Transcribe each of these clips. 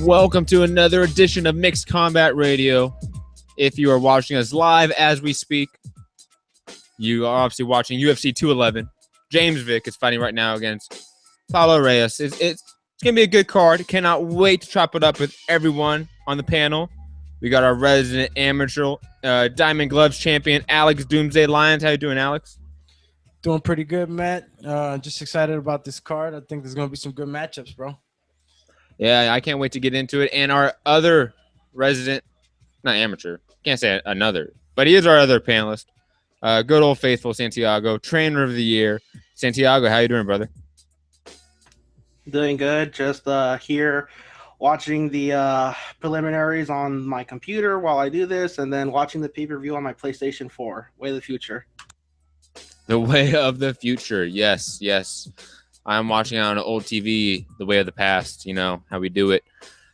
welcome to another edition of Mixed Combat Radio. If you are watching us live as we speak, you are obviously watching UFC 211. James Vick is fighting right now against Paulo Reyes. It's going to be a good card. Cannot wait to chop it up with everyone on the panel. We got our resident amateur Diamond Gloves champion, Alex Doomsday Lyons. How you doing, Alex? Doing pretty good, Matt. Just excited about this card. I think there's going to be some good matchups, bro. Yeah, I can't wait to get into it. And our other resident, not amateur, can't say another, but he is our other panelist. Good old faithful Santiago, trainer of the year. Santiago, how you doing, brother? Doing good. Just here watching the preliminaries on my computer while I do this, and then watching the pay-per-view on my PlayStation 4. Way of the future. The way of the future. Yes. I'm watching on an old TV, the way of the past, you know, how we do it.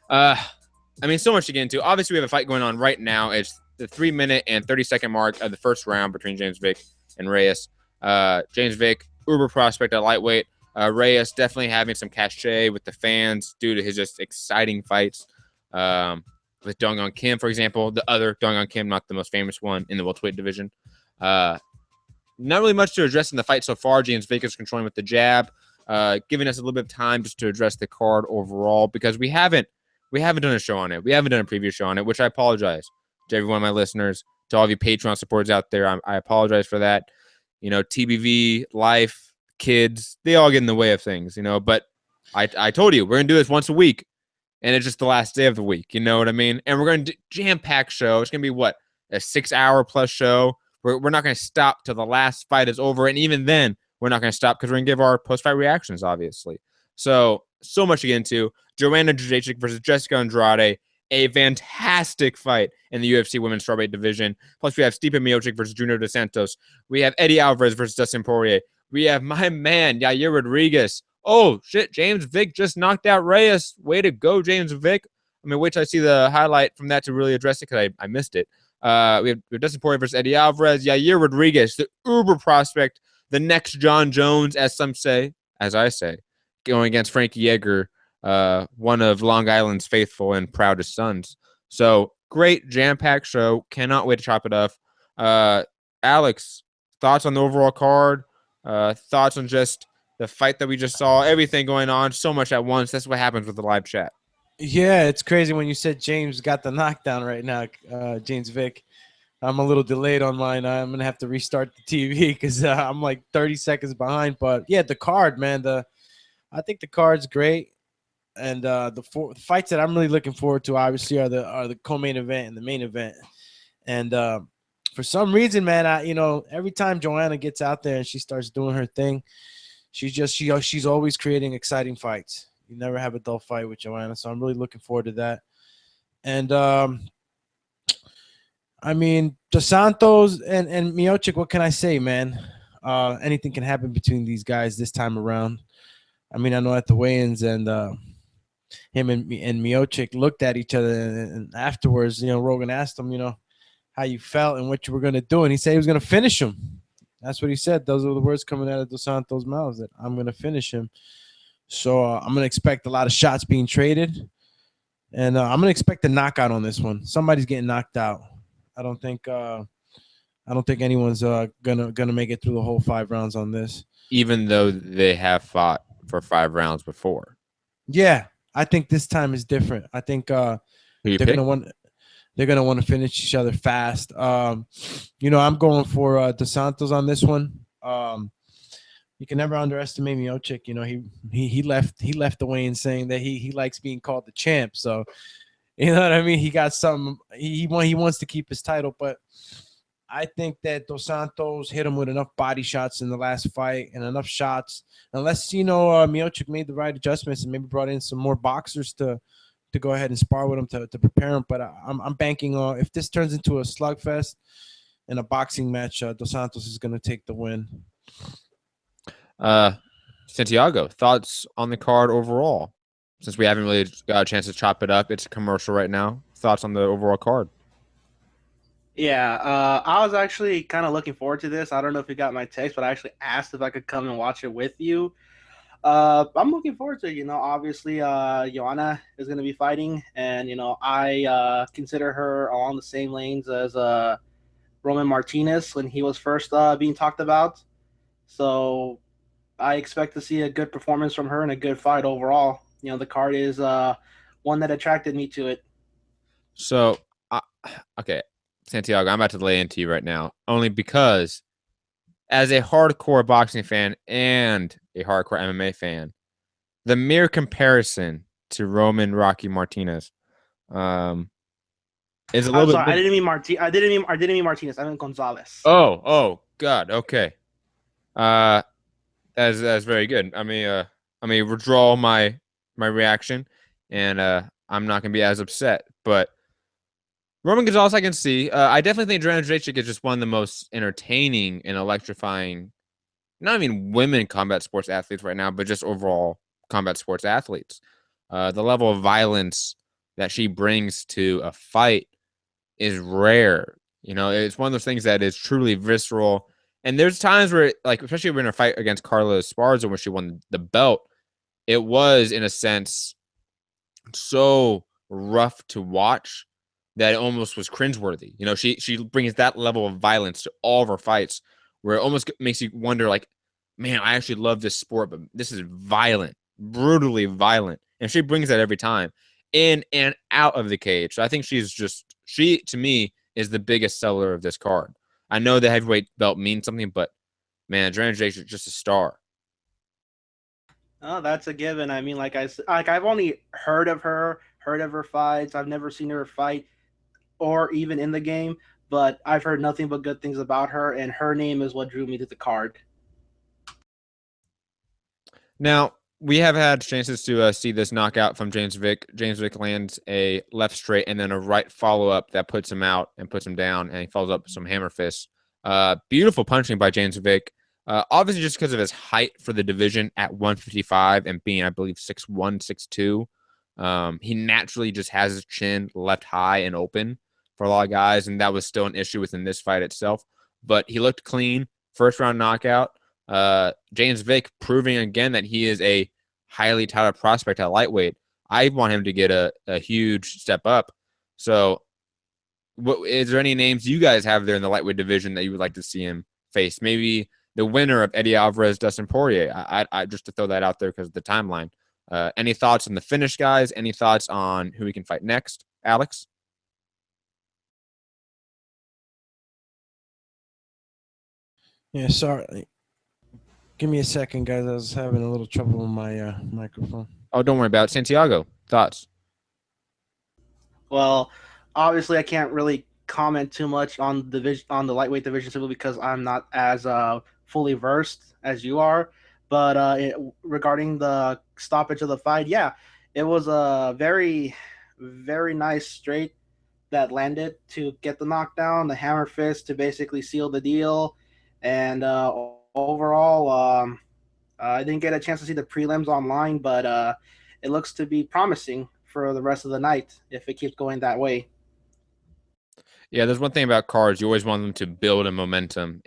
So much to get into. Obviously, we have a fight going on right now. It's the 3-minute and 30-second mark of the first round between James Vick and Reyes. James Vick, uber prospect at lightweight. Reyes definitely having some cachet with the fans due to his just exciting fights. With Dong Kim, for example, the other Dong Kim, not the most famous one in the welterweight division. Not really much to address in the fight so far. James Vick is controlling with the jab, giving us a little bit of time just to address the card overall because we haven't done a show on it. We haven't done a previous show on it, which I apologize to every one of my listeners, to all of you Patreon supporters out there. I apologize for that. You know, TBV, life, kids, they all get in the way of things, you know, but I told you, we're going to do this once a week, and it's just the last day of the week, you know what I mean? And we're going to jam-packed show. It's going to be, a 6-hour-plus show. We're not going to stop till the last fight is over, and even then, we're not going to stop because we're going to give our post-fight reactions, obviously. So much to get into. Joanna Jędrzejczyk versus Jessica Andrade, a fantastic fight in the UFC women's strawweight division. Plus, we have Stipe Miocic versus Junior Dos Santos. We have Eddie Alvarez versus Dustin Poirier. We have my man, Yair Rodriguez. Oh, shit, James Vick just knocked out Reyes. Way to go, James Vick. I mean, wait till I see the highlight from that to really address it because I missed it. We have Dustin Poirier versus Eddie Alvarez. Yair Rodriguez, the uber prospect, the next John Jones, as some say, as I say, going against Frankie Yeager, one of Long Island's faithful and proudest sons. So, great jam-packed show. Cannot wait to chop it up. Alex, thoughts on the overall card? Thoughts on just the fight that we just saw? Everything going on so much at once. That's what happens with the live chat. Yeah, it's crazy when you said James got the knockdown right now, James Vick. I'm a little delayed on mine. I'm going to have to restart the TV because I'm like 30 seconds behind. But, yeah, the card, man, I think the card's great. And the fights that I'm really looking forward to, obviously, are the co-main event and the main event. And for some reason, man, every time Joanna gets out there and she starts doing her thing, she's always creating exciting fights. You never have a dull fight with Joanna, so I'm really looking forward to that. And Dos Santos and Miocic, what can I say, man? Anything can happen between these guys this time around. I mean, I know at the weigh-ins and him and Miocic looked at each other, and afterwards, Rogan asked him, how you felt and what you were going to do, and he said he was going to finish him. That's what he said. Those were the words coming out of Dos Santos' mouth, that I'm going to finish him. So I'm going to expect a lot of shots being traded, and I'm going to expect a knockout on this one. Somebody's getting knocked out. I don't think anyone's gonna make it through the whole 5 rounds on this. Even though they have fought for 5 rounds before. Yeah, I think this time is different. I think they're gonna want to finish each other fast. I'm going for Dos Santos on this one. You can never underestimate Miocic. He left the weigh-in saying that he likes being called the champ. So, you know what I mean? He got something. He wants to keep his title, but I think that Dos Santos hit him with enough body shots in the last fight and enough shots. Unless Miocic made the right adjustments and maybe brought in some more boxers to go ahead and spar with him to prepare him. But I'm banking on, if this turns into a slugfest in a boxing match, Dos Santos is going to take the win. Santiago, thoughts on the card overall? Since we haven't really got a chance to chop it up, it's a commercial right now. Thoughts on the overall card? Yeah, I was actually kind of looking forward to this. I don't know if you got my text, but I actually asked if I could come and watch it with you. I'm looking forward to it. Obviously, Joanna is going to be fighting, and I consider her along the same lanes as Roman Martinez when he was first being talked about. So I expect to see a good performance from her and a good fight overall. The card is one that attracted me to it. So, okay, Santiago, I'm about to lay into you right now, only because as a hardcore boxing fan and a hardcore MMA fan, the mere comparison to Roman Rocky Martinez is a I'm little sorry, bit. I didn't mean Martinez. I meant Gonzalez. Oh, God. Okay. That's very good. I mean, withdraw my reaction, and I'm not gonna be as upset. But Roman Gonzalez, I can see. I definitely think Joanna Jędrzejczyk is just one of the most entertaining and electrifying, not even women combat sports athletes right now, but just overall combat sports athletes. The level of violence that she brings to a fight is rare. It's one of those things that is truly visceral. And there's times where, like, especially when her fight against Carla Esparza, when she won the belt, it was, in a sense, so rough to watch that it almost was cringeworthy. She brings that level of violence to all of her fights, where it almost makes you wonder, like, man, I actually love this sport, but this is violent, brutally violent, and she brings that every time, in and out of the cage. So I think she to me is the biggest seller of this card. I know the heavyweight belt means something, but man, Joanna Jędrzejczyk is just a star. Oh, that's a given. I mean, I've only heard of her fights. I've never seen her fight or even in the game, but I've heard nothing but good things about her, and her name is what drew me to the card. Now, we have had chances to see this knockout from James Vick. James Vick lands a left straight and then a right follow-up that puts him out and puts him down, and he follows up with some hammer fists. Beautiful punching by James Vick. Obviously, just because of his height for the division at 155 and being, I believe, 6'1", 6'2", he naturally just has his chin left high and open for a lot of guys, and that was still an issue within this fight itself. But he looked clean. First-round knockout. James Vick proving again that he is a highly touted prospect at lightweight. I want him to get a huge step up. So, is there any names you guys have there in the lightweight division that you would like to see him face? Maybe the winner of Eddie Alvarez, Dustin Poirier. I just to throw that out there because of the timeline. Any thoughts on the finish, guys? Any thoughts on who we can fight next, Alex? Yeah, sorry. Give me a second, guys. I was having a little trouble with my microphone. Oh, don't worry about it. Santiago, thoughts? Well, obviously, I can't really comment too much on the lightweight division simply because I'm not as fully versed as you are. But regarding the stoppage of the fight, yeah, it was a very, very nice straight that landed to get the knockdown, the hammer fist to basically seal the deal, and overall, I didn't get a chance to see the prelims online, but it looks to be promising for the rest of the night if it keeps going that way. Yeah, there's one thing about cards. You always want them to build a momentum.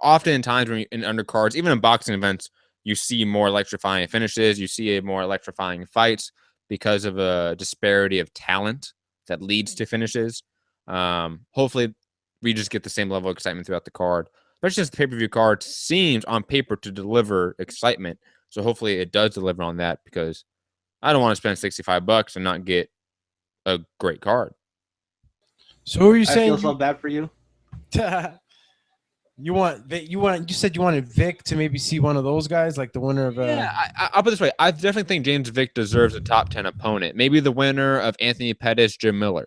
Oftentimes when in undercards, even in boxing events, you see more electrifying finishes. You see more electrifying fights because of a disparity of talent that leads to finishes. Hopefully, we just get the same level of excitement throughout the card. Especially since the pay-per-view card seems on paper to deliver excitement. So hopefully it does deliver on that, because I don't want to spend $65 and not get a great card. So who are you I saying? feel so bad for you. You said you wanted Vic to maybe see one of those guys, like the winner of. Yeah, I'll put it this way. I definitely think James Vick deserves a top 10 opponent. Maybe the winner of Anthony Pettis, Jim Miller.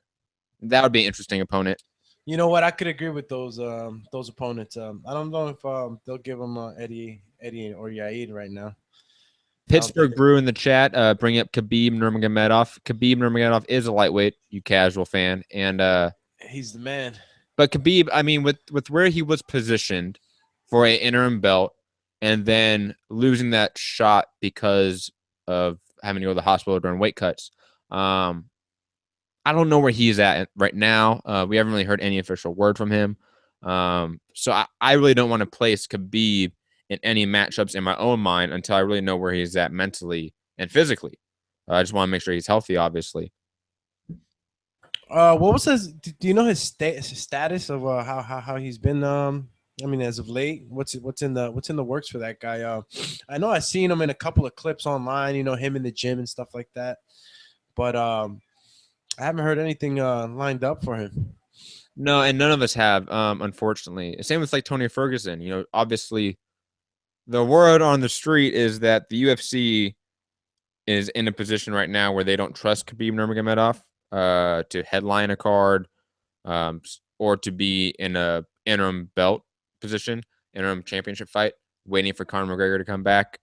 That would be an interesting opponent. You know what? I could agree with those opponents. I don't know if they'll give him Eddie or Yair right now. Pittsburgh Brew in the chat. Bring up Khabib Nurmagomedov. Khabib Nurmagomedov is a lightweight, you casual fan, and he's the man. But Khabib, I mean, with where he was positioned for an interim belt, and then losing that shot because of having to go to the hospital during weight cuts. I don't know where he's at right now. We haven't really heard any official word from him. So I really don't want to place Khabib in any matchups in my own mind until I really know where he's at mentally and physically. I just want to make sure he's healthy, obviously. What was his? Do you know his status of how he's been? I mean, as of late, what's in the works for that guy? I know I've seen him in a couple of clips online. You know, him in the gym and stuff like that. But I haven't heard anything lined up for him. No, and none of us have, unfortunately. Same with like Tony Ferguson. You know, obviously, the word on the street is that the UFC is in a position right now where they don't trust Khabib Nurmagomedov to headline a card, or to be in a interim belt position, interim championship fight, waiting for Conor McGregor to come back.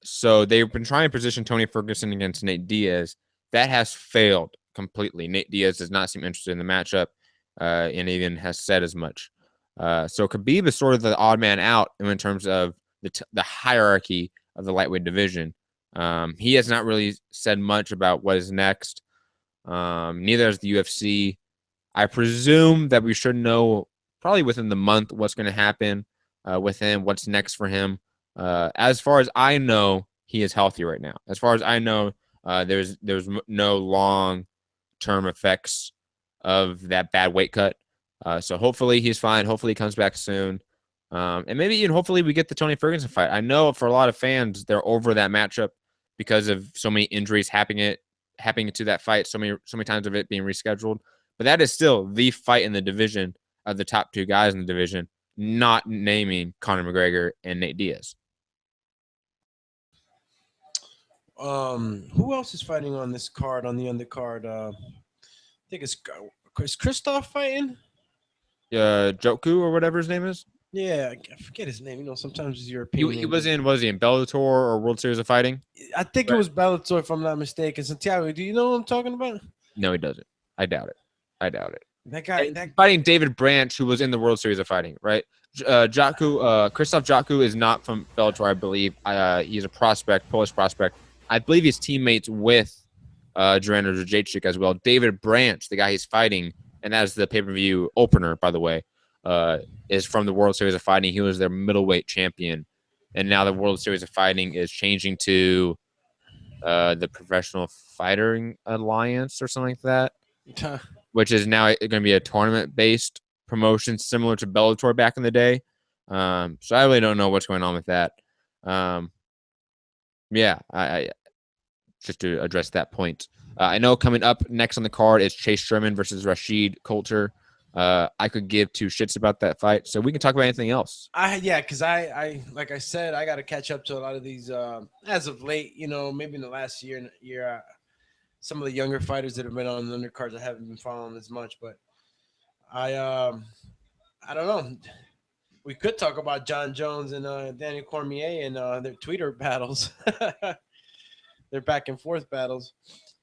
So they've been trying to position Tony Ferguson against Nate Diaz. That has failed completely. Nate Diaz does not seem interested in the matchup, and even has said as much. So Khabib is sort of the odd man out in terms of the hierarchy of the lightweight division. He has not really said much about what is next. Neither has the UFC. I presume that we should know probably within the month what's going to happen with him, what's next for him. As far as I know, he is healthy right now. As far as I know, there's no long-term effects of that bad weight cut. So hopefully he's fine. Hopefully he comes back soon. And maybe even hopefully we get the Tony Ferguson fight. I know for a lot of fans, they're over that matchup because of so many injuries happening to that fight, so many times of it being rescheduled. But that is still the fight in the division of the top two guys in the division, not naming Conor McGregor and Nate Diaz. Who else is fighting on this card, on the undercard? I think it's Christoph fighting? Joku or whatever his name is. Yeah, I forget his name. You know, sometimes it's European. He was in Bellator or World Series of Fighting? I think it was Bellator, if I'm not mistaken. Santiago, do you know what I'm talking about? No, he doesn't. I doubt it. That guy, fighting David Branch, who was in the World Series of Fighting, right? Christoph Joku is not from Bellator, I believe. He's a prospect, Polish prospect. I believe he's teammates with Joanna Jędrzejczyk as well. David Branch, the guy he's fighting, and that's the pay-per-view opener, by the way, is from the World Series of Fighting. He was their middleweight champion, and now the World Series of Fighting is changing to the Professional Fighting Alliance or something like that, which is now going to be a tournament-based promotion similar to Bellator back in the day. So I really don't know what's going on with that. Yeah, I just to address that point. I know coming up next on the card is Chase Sherman versus Rashid Coulter. I could give two shits about that fight, so we can talk about anything else. Because I like I said, I got to catch up to a lot of these as of late. You know, maybe in the last year, some of the younger fighters that have been on the undercards I haven't been following as much, but I don't know. We could talk about John Jones and Daniel Cormier and their Twitter battles, their back and forth battles.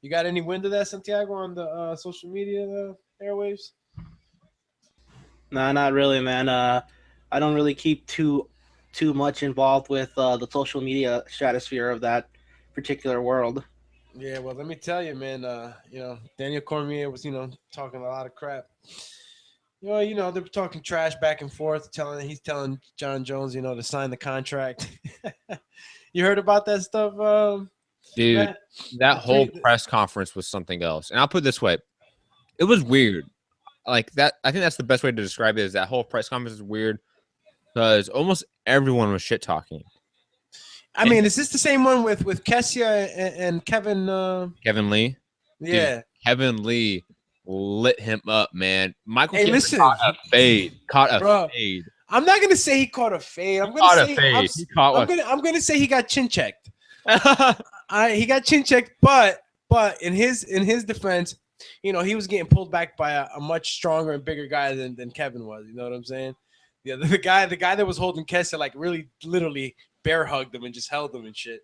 You got any wind of that, Santiago, on the social media airwaves? No, not really, man. I don't really keep too much involved with the social media stratosphere of that particular world. Yeah, well, let me tell you, man. Daniel Cormier was, talking a lot of crap. They're talking trash back and forth, he's telling John Jones, to sign the contract. You heard about that stuff, dude? Matt? That whole press conference was something else. And I'll put it this way: it was weird. Like that, I think that's the best way to describe it. Is that whole press conference is weird because almost everyone was shit talking. I mean, is this the same one with Kessia and Kevin? Kevin Lee. Yeah, dude, Kevin Lee lit him up, man. Michael Hey, listen. caught a fade. Fade. I'm not gonna say he caught a fade. I'm gonna say he got chin checked. He got chin checked, but in his defense, he was getting pulled back by a much stronger and bigger guy than Kevin was. You know what I'm saying? The guy that was holding Kessia, like, really literally bear hugged him and just held him and shit.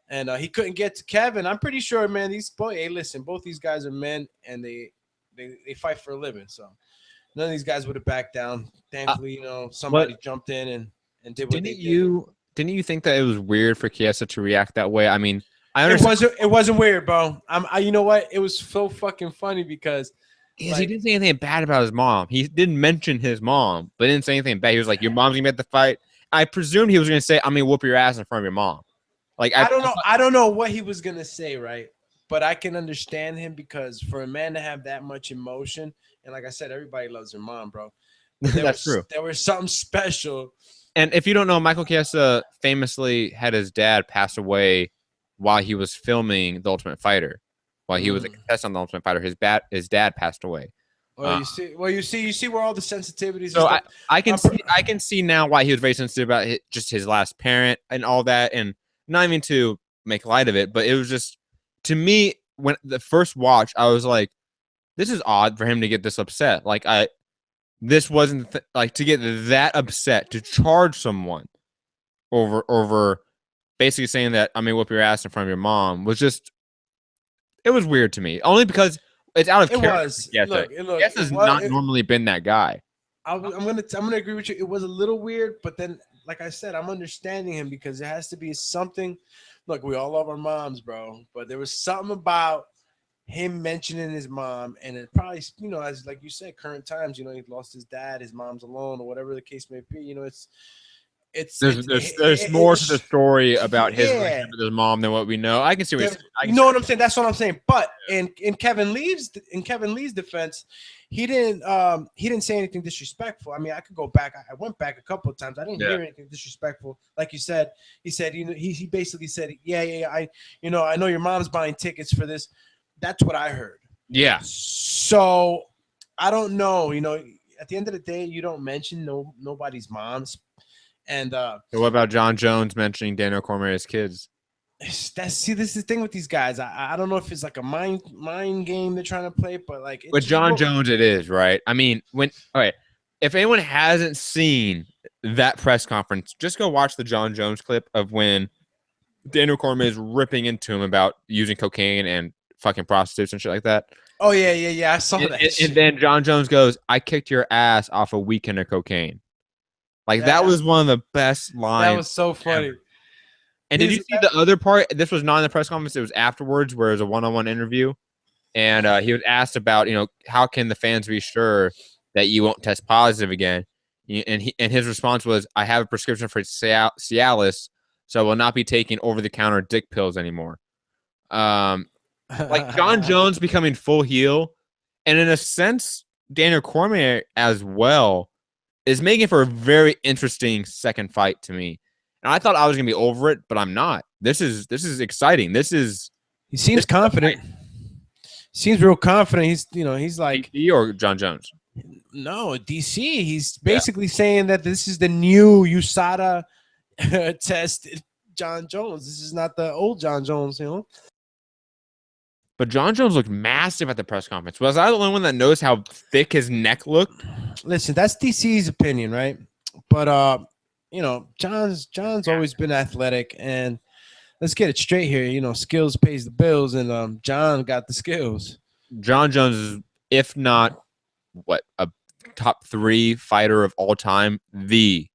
And he couldn't get to Kevin. I'm pretty sure, man. Both these guys are men, and they fight for a living. So none of these guys would have backed down. Thankfully, somebody jumped in and did what they did. Didn't you think that it was weird for Chiesa to react that way? I mean, I understand. It wasn't weird, bro. You know what? It was so fucking funny because he didn't say anything bad about his mom. He didn't mention his mom, but didn't say anything bad. He was like, "Your mom's gonna be at the fight. I presumed he was going to say, "I'm going to whoop your ass in front of your mom." Like I don't know. I don't know what he was going to say, right? But I can understand him because for a man to have that much emotion, and like I said, everybody loves their mom, bro. But That's true. There was something special. And if you don't know, Michael Chiesa famously had his dad pass away while he was filming The Ultimate Fighter. While he was a contestant on The Ultimate Fighter, his dad passed away. Well, you see where all the sensitivities. So I can see now why he was very sensitive about just his last parent and all that, and not even to make light of it, but it was just, to me, when the first watch, I was like, this is odd for him to get this upset. Like this wasn't like to get that upset to charge someone over basically saying that I may whoop your ass in front of your mom was just, it was weird to me. Only because it's out of character. Yes, has not normally been that guy. I'm gonna agree with you. It was a little weird, but then, like I said, I'm understanding him because there has to be something. Look, we all love our moms, bro, but there was something about him mentioning his mom, and it probably, as like you said, current times, he lost his dad, his mom's alone, or whatever the case may be. There's more to the story about his relationship with his mom than what we know. I can see what you're saying. You know what I'm saying? That's what I'm saying. But in Kevin Lee's defense, he didn't say anything disrespectful. I mean, I could go back. I went back a couple of times. I didn't hear anything disrespectful. Like you said, he said, he basically said, yeah, I know your mom's buying tickets for this. That's what I heard. Yeah. So I don't know. At the end of the day, you don't mention nobody's moms. And so what about John Jones mentioning Daniel Cormier's kids? This is the thing with these guys. I don't know if it's like a mind game they're trying to play, but like with John Jones, it is, right? I mean, if anyone hasn't seen that press conference, just go watch the John Jones clip of when Daniel Cormier is ripping into him about using cocaine and fucking prostitutes and shit like that. Oh yeah. I saw that. And then John Jones goes, "I kicked your ass off a weekend of cocaine." Like that was one of the best lines. That was so funny. Ever. And did you see the other part? This was not in the press conference. It was afterwards, where it was a one-on-one interview, and he was asked about, how can the fans be sure that you won't test positive again? And his response was, "I have a prescription for Cialis, so I will not be taking over-the-counter dick pills anymore." Like John Jones becoming full heel, and in a sense, Daniel Cormier as well is making for a very interesting second fight to me. And I thought I was gonna be over it, but I'm not. This is exciting. He seems confident. Seems real confident. He's like DC or John Jones. No, DC. He's basically saying that this is the new USADA tested John Jones. This is not the old John Jones, But John Jones looked massive at the press conference. Was I the only one that knows how thick his neck looked? Listen, that's DC's opinion, right? But John's always been athletic, and let's get it straight here. Skills pays the bills, and John got the skills. John Jones is, if not a top 3 fighter of all time, the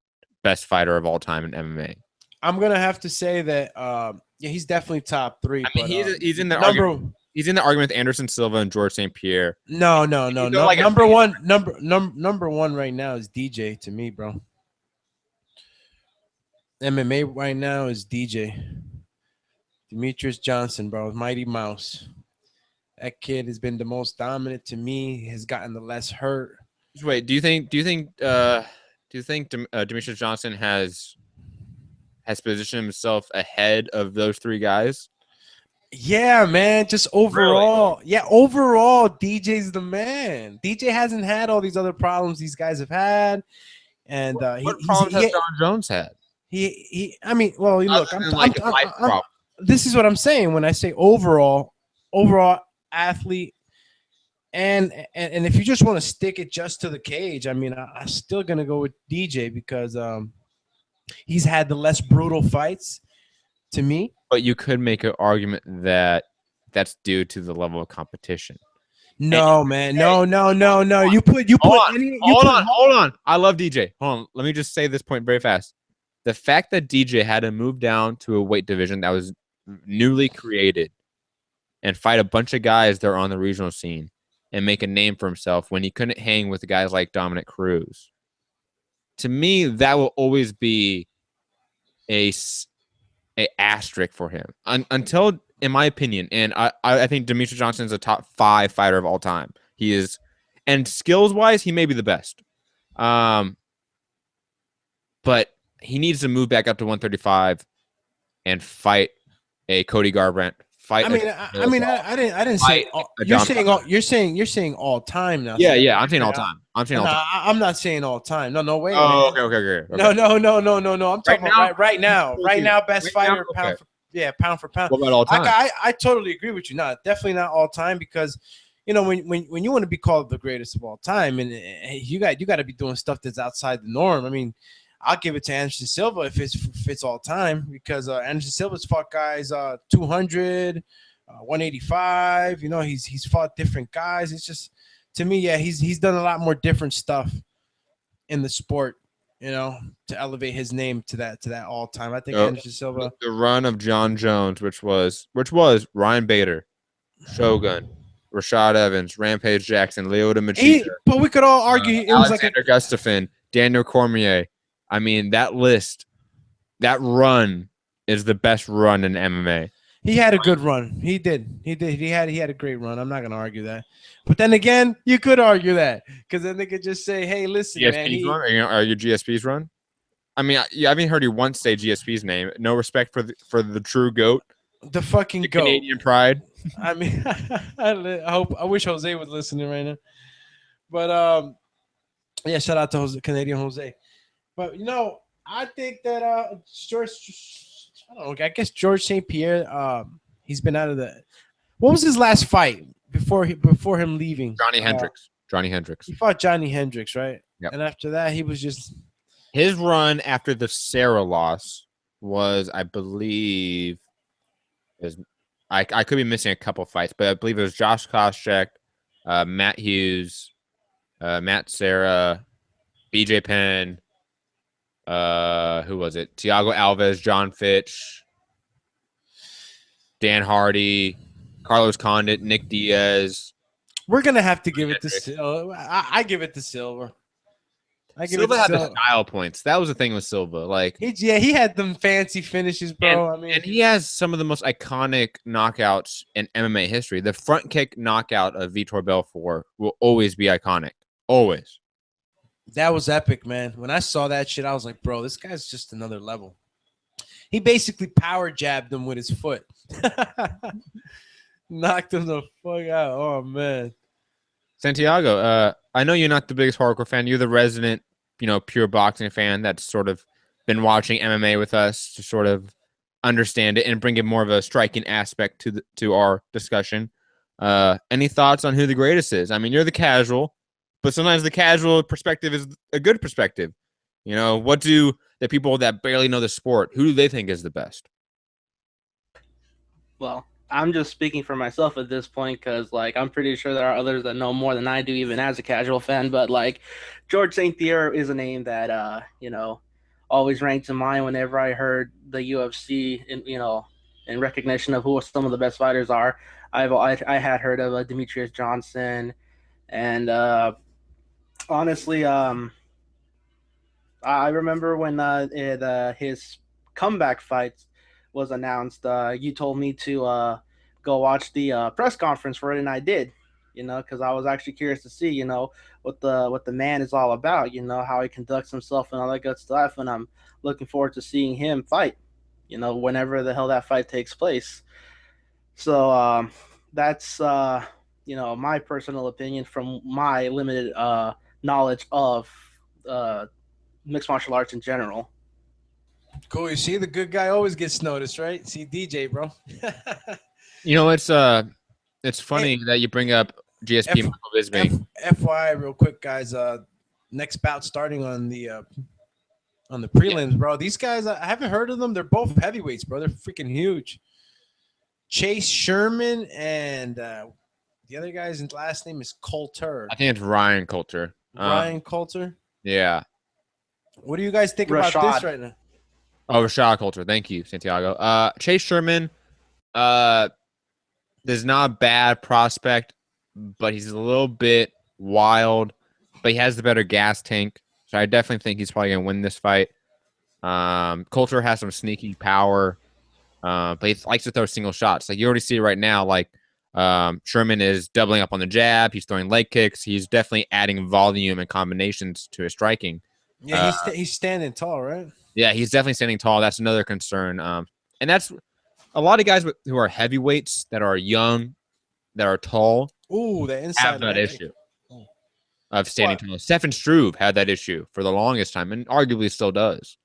best fighter of all time in MMA. I'm gonna have to say that he's definitely top 3. I mean, he's in the argument. He's in the argument with Anderson Silva and George St. Pierre. No. Like number one right now is DJ to me, bro. MMA right now is DJ. Demetrius Johnson, bro. Mighty Mouse. That kid has been the most dominant to me. Has gotten the less hurt. Wait, do you think Demetrius Johnson has positioned himself ahead of those 3 guys? Yeah, man. Just overall. Really? Yeah, overall, DJ's the man. DJ hasn't had all these other problems these guys have had. And what problems has John Jones had? I mean, well, look, this is what I'm saying when I say overall athlete. And if you just want to stick it just to the cage, I mean, I'm still going to go with DJ because he's had the less brutal fights to me. But you could make an argument that that's due to the level of competition. No, man. No. Hold on. I love DJ. Hold on. Let me just say this point very fast. The fact that DJ had to move down to a weight division that was newly created and fight a bunch of guys that are on the regional scene and make a name for himself when he couldn't hang with guys like Dominic Cruz. to me, that will always be a asterisk for him until, in my opinion, and I think Demetrius Johnson is a top 5 fighter of all time. He is, and skills wise, he may be the best. But he needs to move back up to 135 and fight a Cody Garbrandt. I didn't say you're saying all time now. Yeah, I'm saying all time. I'm not saying all time. No way. Oh, okay. No. I'm talking about right now. Right now, best fighter pound for pound. What about all time? I totally agree with you. No, definitely not all time, because when you want to be called the greatest of all time, and you got to be doing stuff that's outside the norm. I mean, I'll give it to Anderson Silva if it's all time, because Anderson Silva's fought guys 200, 185. He's fought different guys. It's just, to me, yeah, he's done a lot more different stuff in the sport, to elevate his name to that all time. I think Anderson Silva. The run of John Jones, which was Ryan Bader, Shogun, Rashad Evans, Rampage Jackson, Lyoto Machida. But we could all argue it was Alexander Gustafsson, Daniel Cormier. I mean, that run is the best run in MMA. He had a good run. He did. He had a great run. I'm not going to argue that. But then again, you could argue that, because then they could just say, hey, listen, GSP's man. Run? Are you GSP's run? I mean, I haven't heard you once say GSP's name. No respect for the true GOAT. The fucking GOAT. Canadian pride. I mean, I wish Jose was listening right now. But, yeah, shout out to Canadian Jose. But, I think that George, I don't know, I guess George St. Pierre, he's been out of the – what was his last fight before him leaving? Johnny Hendricks. He fought Johnny Hendricks, right? Yep. And after that, he was just – his run after the Sarah loss was, I believe – I could be missing a couple fights, but I believe it was Josh Koscheck, Matt Hughes, Matt Serra, BJ Penn – who was it? Thiago Alves, John Fitch, Dan Hardy, Carlos Condit, Nick Diaz. We're gonna have to give it to Silva. I give it to Silva. Silva had the style points. That was the thing with Silva. Like, he had them fancy finishes, bro. And he has some of the most iconic knockouts in MMA history. The front kick knockout of Vitor Belfort will always be iconic. Always. That was epic, man. When I saw that shit, I was like, bro, this guy's just another level. He basically power jabbed him with his foot. Knocked him the fuck out. Oh, man. Santiago, I know you're not the biggest hardcore fan. You're the resident, pure boxing fan that's sort of been watching MMA with us to sort of understand it and bring it more of a striking aspect to our discussion. Any thoughts on who the greatest is? I mean, you're the casual. But sometimes the casual perspective is a good perspective. What do the people that barely know the sport, who do they think is the best? Well, I'm just speaking for myself at this point, because, I'm pretty sure there are others that know more than I do, even as a casual fan. But, George St. Pierre is a name that, always ranked in mind whenever I heard the UFC, in recognition of who some of the best fighters are. I had heard of Demetrius Johnson, and honestly, I remember when his comeback fight was announced. You told me to go watch the press conference for it, and I did. Because I was actually curious to see, what the man is all about. How he conducts himself and all that good stuff. And I'm looking forward to seeing him fight. Whenever the hell that fight takes place. So that's my personal opinion from my limited knowledge of mixed martial arts in general. Cool. You see, the good guy always gets noticed, right? See, DJ, bro. It's funny that you bring up GSP Michael Bisping. FYI, real quick, guys. Next bout starting on the prelims, bro. These guys, I haven't heard of them. They're both heavyweights, bro. They're freaking huge. Chase Sherman and the other guy's last name is Coulter. I think it's Ryan Coulter. Ryan Coulter? Yeah. What do you guys think about this right now? Oh, Rashad Coulter. Thank you, Santiago. Chase Sherman is not a bad prospect, but he's a little bit wild, but he has the better gas tank. So I definitely think he's probably gonna win this fight. Coulter has some sneaky power, but he likes to throw single shots. Like you already see it right now. Like Sherman is doubling up on the jab. He's throwing leg kicks. He's definitely adding volume and combinations to his striking. Yeah, he's standing tall, right? Yeah, he's definitely standing tall. That's another concern. And that's a lot of guys who are heavyweights that are young, that are tall. Ooh, the inside have that issue of standing what? tall. Stefan Struve had that issue for the longest time, and arguably still does.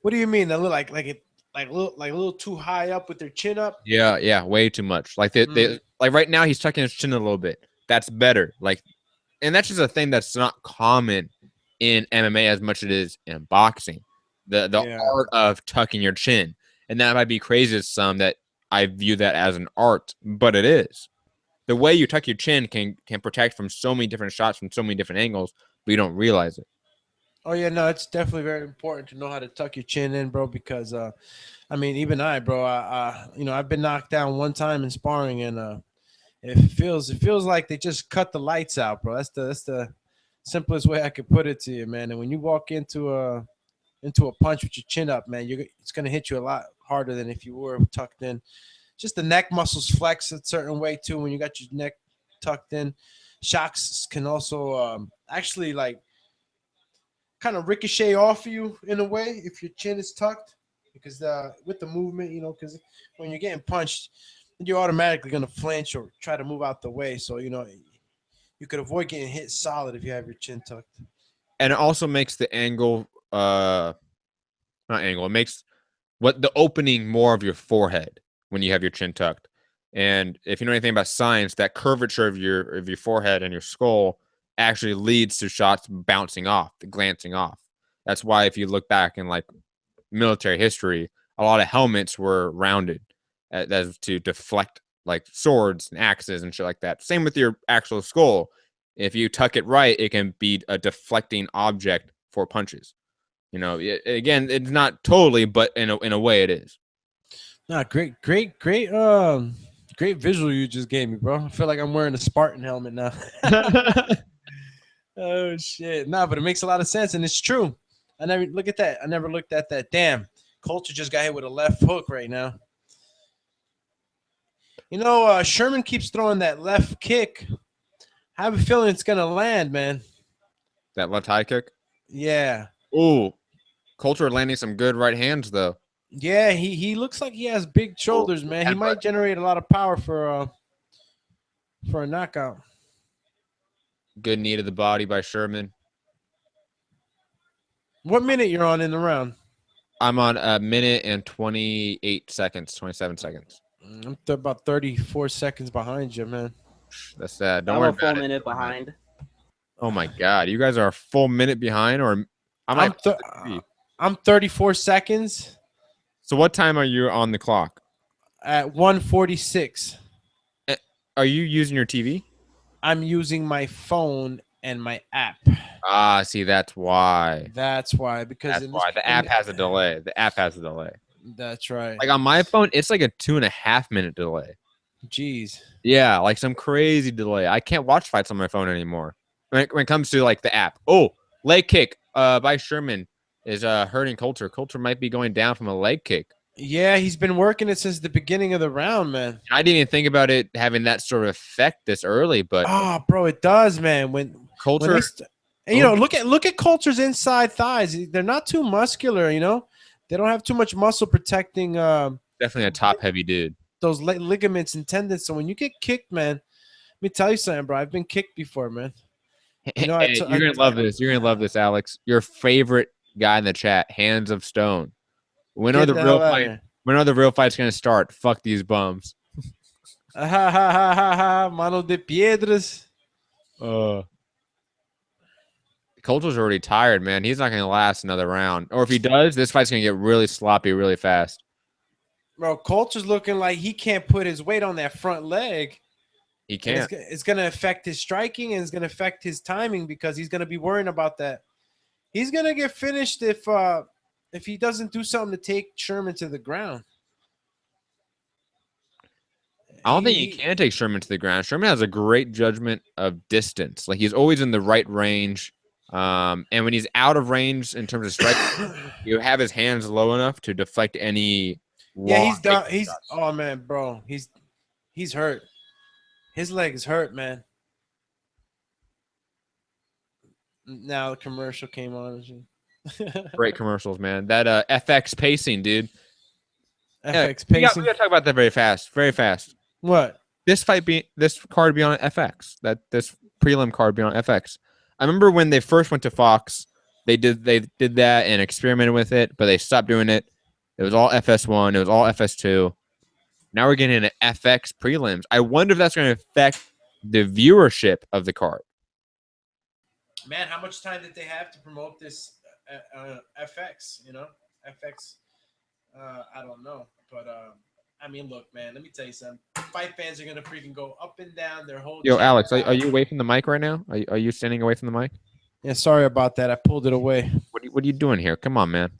What do you mean? They look like a little too high up with their chin up? Yeah, way too much. Like they like right now he's tucking his chin a little bit. That's better. Like, and that's just a thing that's not common in MMA as much as it is in boxing. The art of tucking your chin, and that might be crazy to some that I view that as an art, but it is. The way you tuck your chin can protect from so many different shots from so many different angles, but you don't realize it. Oh yeah, no, it's definitely very important to know how to tuck your chin in, bro. Because I mean, even bro, I've been knocked down one time in sparring, and it feels like they just cut the lights out, bro. That's the simplest way I could put it to you, man. And when you walk into a punch with your chin up, man, it's gonna hit you a lot harder than if you were tucked in. Just the neck muscles flex a certain way too when you got your neck tucked in. Shocks can also actually like kind of ricochet off of you in a way if your chin is tucked, because with the movement, because when you're getting punched, you're automatically going to flinch or try to move out the way. So, you could avoid getting hit solid if you have your chin tucked. And it also makes the angle, not angle, it makes the opening more of your forehead when you have your chin tucked. And if you know anything about science, that curvature of your forehead and your skull actually leads to shots bouncing off, glancing off. That's why if you look back in like military history, a lot of helmets were rounded as to deflect like swords and axes and shit like that. Same with your actual skull. If you tuck it right, it can be a deflecting object for punches. Again, it's not totally, but in a way it is. Nah, great visual you just gave me, bro. I feel like I'm wearing a Spartan helmet now. Oh shit. Nah, but it makes a lot of sense, and it's true. I never looked at that. Damn. Coulter just got hit with a left hook right now. Sherman keeps throwing that left kick. I have a feeling it's gonna land, man. That left high kick? Yeah. Ooh. Coulter landing some good right hands though. Yeah, he looks like he has big shoulders, man. He might generate a lot of power for a knockout. Good knee to the body by Sherman. What minute you're on in the round? I'm on a minute and 28 seconds, 27 seconds. I'm about 34 seconds behind you, man. That's sad. Don't worry about it. I'm a full minute behind. Oh my god, you guys are a full minute behind, or I'm 34 seconds. So what time are you on the clock? At 1:46. Are you using your TV? I'm using my phone and my app. Ah, see, that's why. That's why. Because the app has a delay. The app has a delay. That's right. Like on my phone, it's like a 2.5 minute delay. Jeez. Yeah, like some crazy delay. I can't watch fights on my phone anymore. When it comes to like the app. Oh, leg kick by Sherman is hurting Coulter. Coulter might be going down from a leg kick. Yeah, he's been working it since the beginning of the round, man. I didn't even think about it having that sort of effect this early, but bro, it does, man. When Coulter, look at Coulter's inside thighs. They're not too muscular, They don't have too much muscle protecting. Definitely a top heavy dude. Those ligaments and tendons. So when you get kicked, man, let me tell you something, bro. I've been kicked before, man. You're gonna love this. You're gonna love this, Alex. Your favorite guy in the chat, Hands of Stone. When are the real fight? When are the real fights gonna start? Fuck these bums. Mano de piedras. Coulter's already tired, man. He's not gonna last another round. Or if he does, this fight's gonna get really sloppy really fast. Bro, Coulter's looking like he can't put his weight on that front leg. He can't. It's going to affect his striking, and it's going to affect his timing because he's going to be worrying about that. He's going to get finished if he doesn't do something to take Sherman to the ground. I don't think he can take Sherman to the ground. Sherman has a great judgment of distance. Like he's always in the right range. And when he's out of range in terms of strike, you have his hands low enough to deflect any. Yeah, he's done. Oh man, bro, he's hurt. His leg is hurt, man. Now the commercial came on. Great commercials, man. That FX pacing, dude. FX pacing. We gotta talk about that very fast. Very fast. What? This card be on FX. This prelim card be on FX. I remember when they first went to Fox, they did that and experimented with it, but they stopped doing it. It was all FS1. It was all FS2. Now we're getting into FX prelims. I wonder if that's going to affect the viewership of the card. Man, how much time did they have to promote this FX? You know, FX. I don't know, but I mean, look, man. Let me tell you something. Fight fans are gonna freaking go up and down their whole. Yo, Alex, are you away from the mic right now? Are you standing away from the mic? Yeah, sorry about that. I pulled it away. What are you doing here? Come on, man.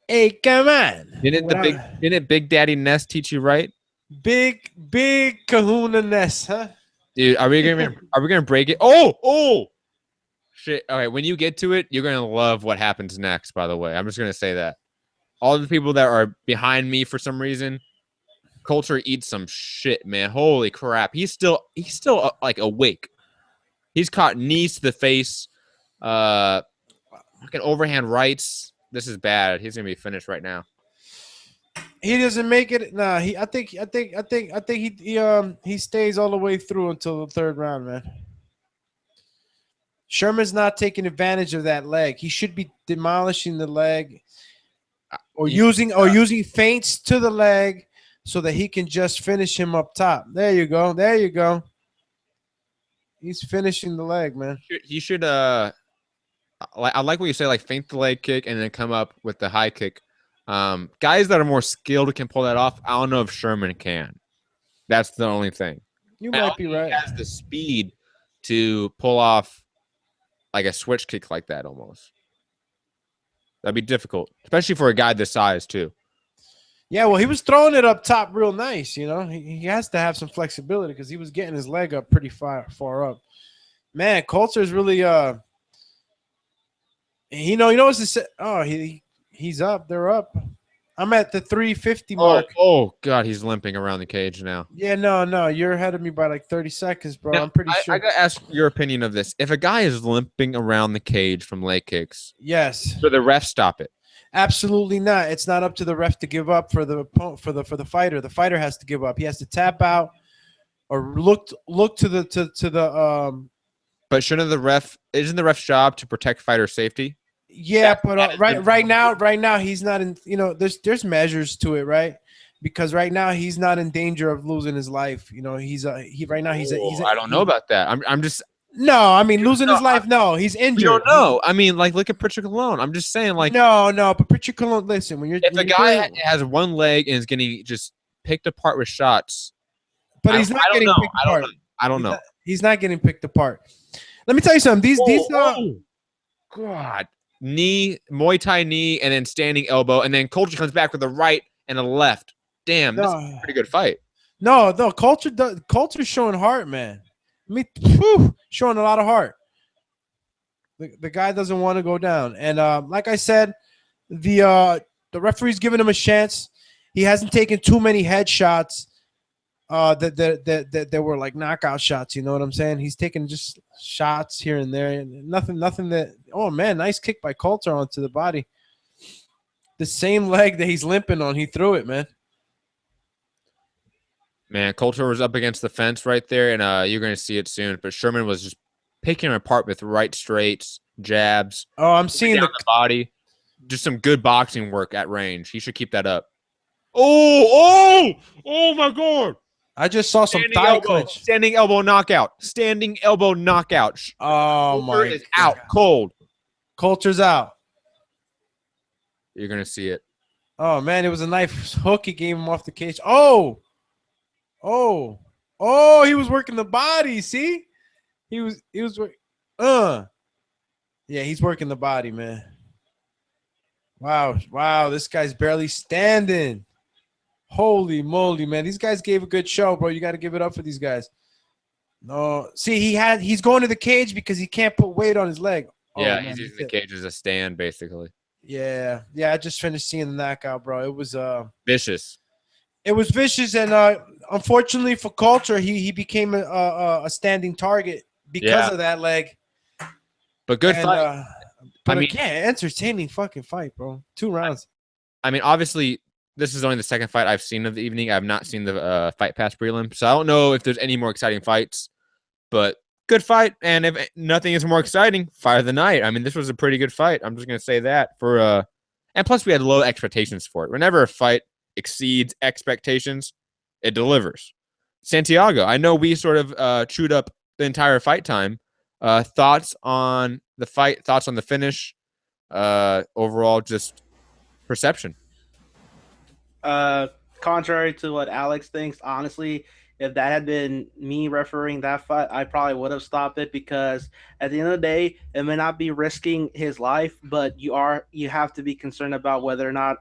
Hey, come on. Didn't Big Daddy Ness teach you right? Big Kahuna Ness, huh? Dude, are we gonna break it? Oh shit. All right, when you get to it, you're gonna love what happens next, by the way. I'm just gonna say that. All the people that are behind me for some reason, Culture eats some shit, man. Holy crap. He's still like awake. He's caught knees to the face. Fucking overhand rights. This is bad. He's gonna be finished right now. He doesn't make it. Nah, I think he stays all the way through until the third round, man. Sherman's not taking advantage of that leg. He should be demolishing the leg or using feints to the leg so that he can just finish him up top. There you go. There you go. He's finishing the leg, man. He should I like what you say, like feint the leg kick and then come up with the high kick. Guys that are more skilled can pull that off. I don't know if Sherman can. That's the only thing. You might be right. He has the speed to pull off like a switch kick like that almost. That'd be difficult, especially for a guy this size too. Yeah, well, he was throwing it up top real nice. You know, he has to have some flexibility because he was getting his leg up pretty far up. Man, Coulter is really you know what's to say? Oh, he's up. They're up. I'm at the 350 mark. Oh God, he's limping around the cage now. Yeah, no, you're ahead of me by like 30 seconds, bro. Now, I'm pretty sure. I gotta ask your opinion of this. If a guy is limping around the cage from leg kicks, yes, so the ref stop it. Absolutely not. It's not up to the ref to give up for the fighter. The fighter has to give up. He has to tap out or look to the. But shouldn't isn't the ref's job to protect fighter safety? Yeah, but right now he's not in. You know, there's measures to it, right? Because right now he's not in danger of losing his life. You know, he's right now he's. I don't know about that. I'm just. No, I mean losing his life. No, he's injured. You don't know. I mean, like look at Pritchard Cologne. I'm just saying, like. No, but Pritchard Cologne. Listen, if a guy has one leg and is getting just picked apart with shots, but he's not getting picked apart. I don't know. He's not getting picked apart. Let me tell you something. God. Knee, Muay Thai knee, and then standing elbow, and then Coulter comes back with a right and a left. Damn, that's a pretty good fight. No, Coulter's showing heart, man. Showing a lot of heart. The guy doesn't want to go down, and like I said, the referee's giving him a chance. He hasn't taken too many headshots. That were like knockout shots. You know what I'm saying? He's taking just shots here and there. Nothing that. Oh man, nice kick by Coulter onto the body. The same leg that he's limping on, he threw it, man. Man, Coulter was up against the fence right there, and you're going to see it soon. But Sherman was just picking him apart with right straights, jabs. Oh, I'm seeing the body. Just some good boxing work at range. He should keep that up. Oh my God. I just saw some thigh clinch. Standing elbow knockout. Standing elbow knockout. Oh, my God. Is out cold. Coulter's out. You're going to see it. Oh, man. It was a nice hook. He gave him off the cage. Oh, he was working the body. See? He was working. Yeah, he's working the body, man. Wow. This guy's barely standing. Holy moly, man. These guys gave a good show, bro. You got to give it up for these guys. No. See, he's going to the cage because he can't put weight on his leg. Yeah, man, he's using the cage as a stand, basically. Yeah. I just finished seeing the knockout, bro. It was vicious. It was vicious, and unfortunately for Coulter, he became a standing target because of that leg. But good fight. But again, entertaining fucking fight, bro. 2 rounds. I mean, obviously, this is only the second fight I've seen of the evening. I've not seen the Fight Pass prelim, so I don't know if there's any more exciting fights. But good fight, and if nothing is more exciting, fight of the night. I mean, this was a pretty good fight. I'm just gonna say that and plus we had low expectations for it. Whenever a fight exceeds expectations, it delivers. Santiago, I know we sort of chewed up the entire fight time. Thoughts on the fight? Thoughts on the finish? Overall, just perception. Contrary to what Alex thinks, honestly, if that had been me refereeing that fight, I probably would have stopped it, because at the end of the day, it may not be risking his life, but you have to be concerned about whether or not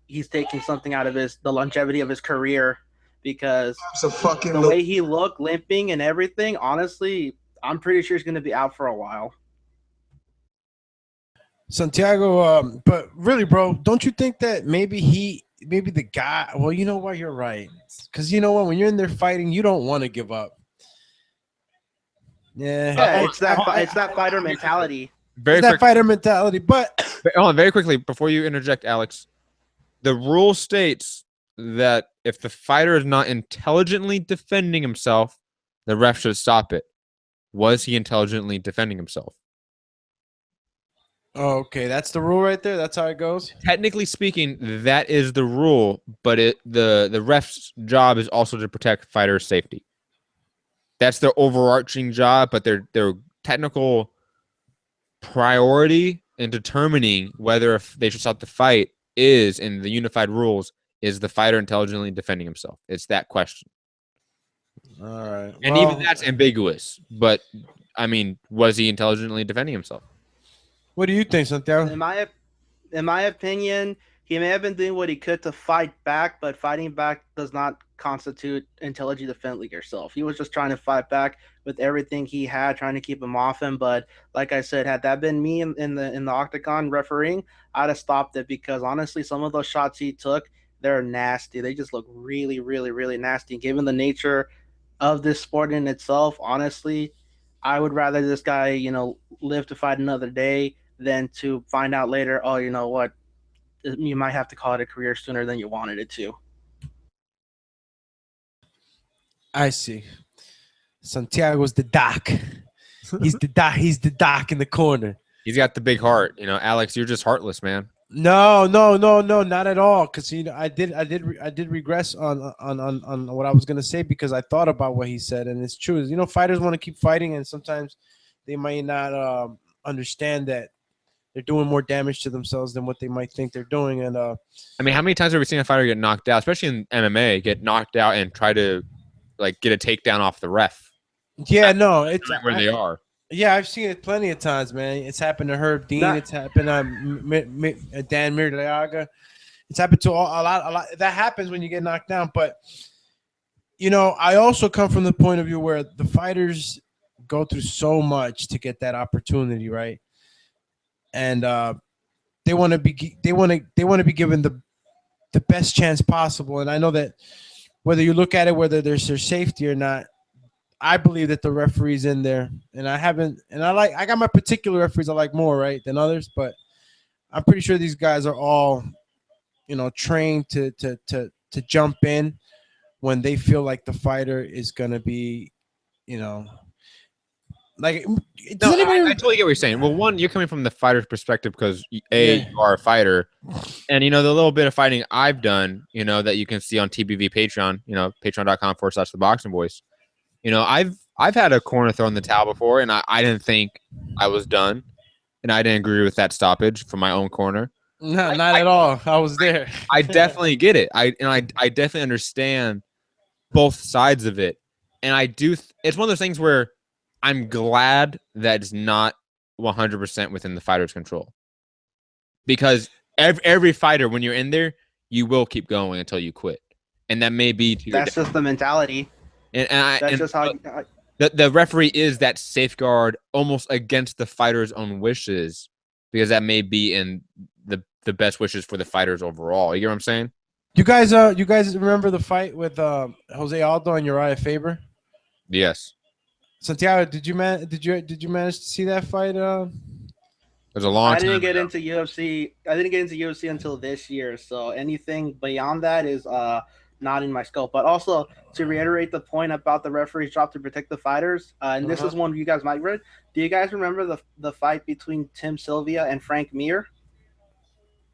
he's taking something out of the longevity of his career, because the way he looked, limping and everything, honestly, I'm pretty sure he's going to be out for a while. Santiago, but really, bro, don't you think that maybe the guy? Well, you know what, you're right, because you know what, when you're in there fighting, you don't want to give up. Yeah, it's that fighter mentality. Fighter mentality. But hold on, very quickly before you interject, Alex, the rule states that if the fighter is not intelligently defending himself, the ref should stop it. Was he intelligently defending himself? Oh, okay, that's the rule right there. That's how it goes. Technically speaking, that is the rule, but the ref's job is also to protect fighters' safety. That's their overarching job, but their technical priority in determining whether they should stop the fight is, in the unified rules, is the fighter intelligently defending himself. It's that question. All right, and even that's ambiguous. But I mean, was he intelligently defending himself? What do you think, Santiago? In my opinion, he may have been doing what he could to fight back, but fighting back does not constitute intelligent defending yourself. He was just trying to fight back with everything he had, trying to keep him off him. But like I said, had that been me in the octagon refereeing, I'd have stopped it, because honestly, some of those shots he took, they're nasty. They just look really, really, really nasty. Given the nature of this sport in itself, honestly, I would rather this guy, live to fight another day than to find out later, oh, you know what, you might have to call it a career sooner than you wanted it to. I see. Santiago's the doc. He's the doc. He's the doc in the corner. He's got the big heart. Alex, you're just heartless, man. No, not at all. Because I did regress on what I was gonna say, because I thought about what he said, and it's true. Fighters want to keep fighting, and sometimes they might not understand that they're doing more damage to themselves than what they might think they're doing. And I mean, how many times have we seen a fighter get knocked out, especially in MMA, get knocked out and try to get a takedown off the ref? Yeah, no, it's where they are. Yeah, I've seen it plenty of times, man. It's happened to Herb Dean. It's happened to Dan Mirliaga. It's happened to a lot. That happens when you get knocked down. But, I also come from the point of view where the fighters go through so much to get that opportunity, right? And they want to be given the best chance possible. And I know that whether you look at it, whether there's their safety or not, I believe that the referee's in there, and I got my particular referees I like more, right, than others, but I'm pretty sure these guys are all, trained to jump in when they feel like the fighter is gonna be, I totally get what you're saying. Well, one, you're coming from the fighter's perspective because you are a fighter, and the little bit of fighting I've done, that you can see on TBV Patreon, patreon.com/Thaboxingvoice. I've had a corner thrown in the towel before, and I didn't think I was done, and I didn't agree with that stoppage from my own corner. No, not at all. I was there. I definitely get it. I definitely understand both sides of it, and I do. It's one of those things where I'm glad that it's not 100% within the fighter's control, because every fighter, when you're in there, you will keep going until you quit, and that may be to that's just the mentality. And that's just how the referee is that safeguard almost against the fighter's own wishes, because that may be in the best wishes for the fighters overall. You get what I'm saying? You guys remember the fight with Jose Aldo and Uriah Faber? Yes. Santiago, did you manage to see that fight? It was a long I time didn't get ago. into UFC. I didn't get into UFC until this year. So anything beyond that is not in my scope. But also to reiterate the point about the referee's job to protect the fighters, and this is one you guys might read. Do you guys remember the fight between Tim Sylvia and Frank Mir?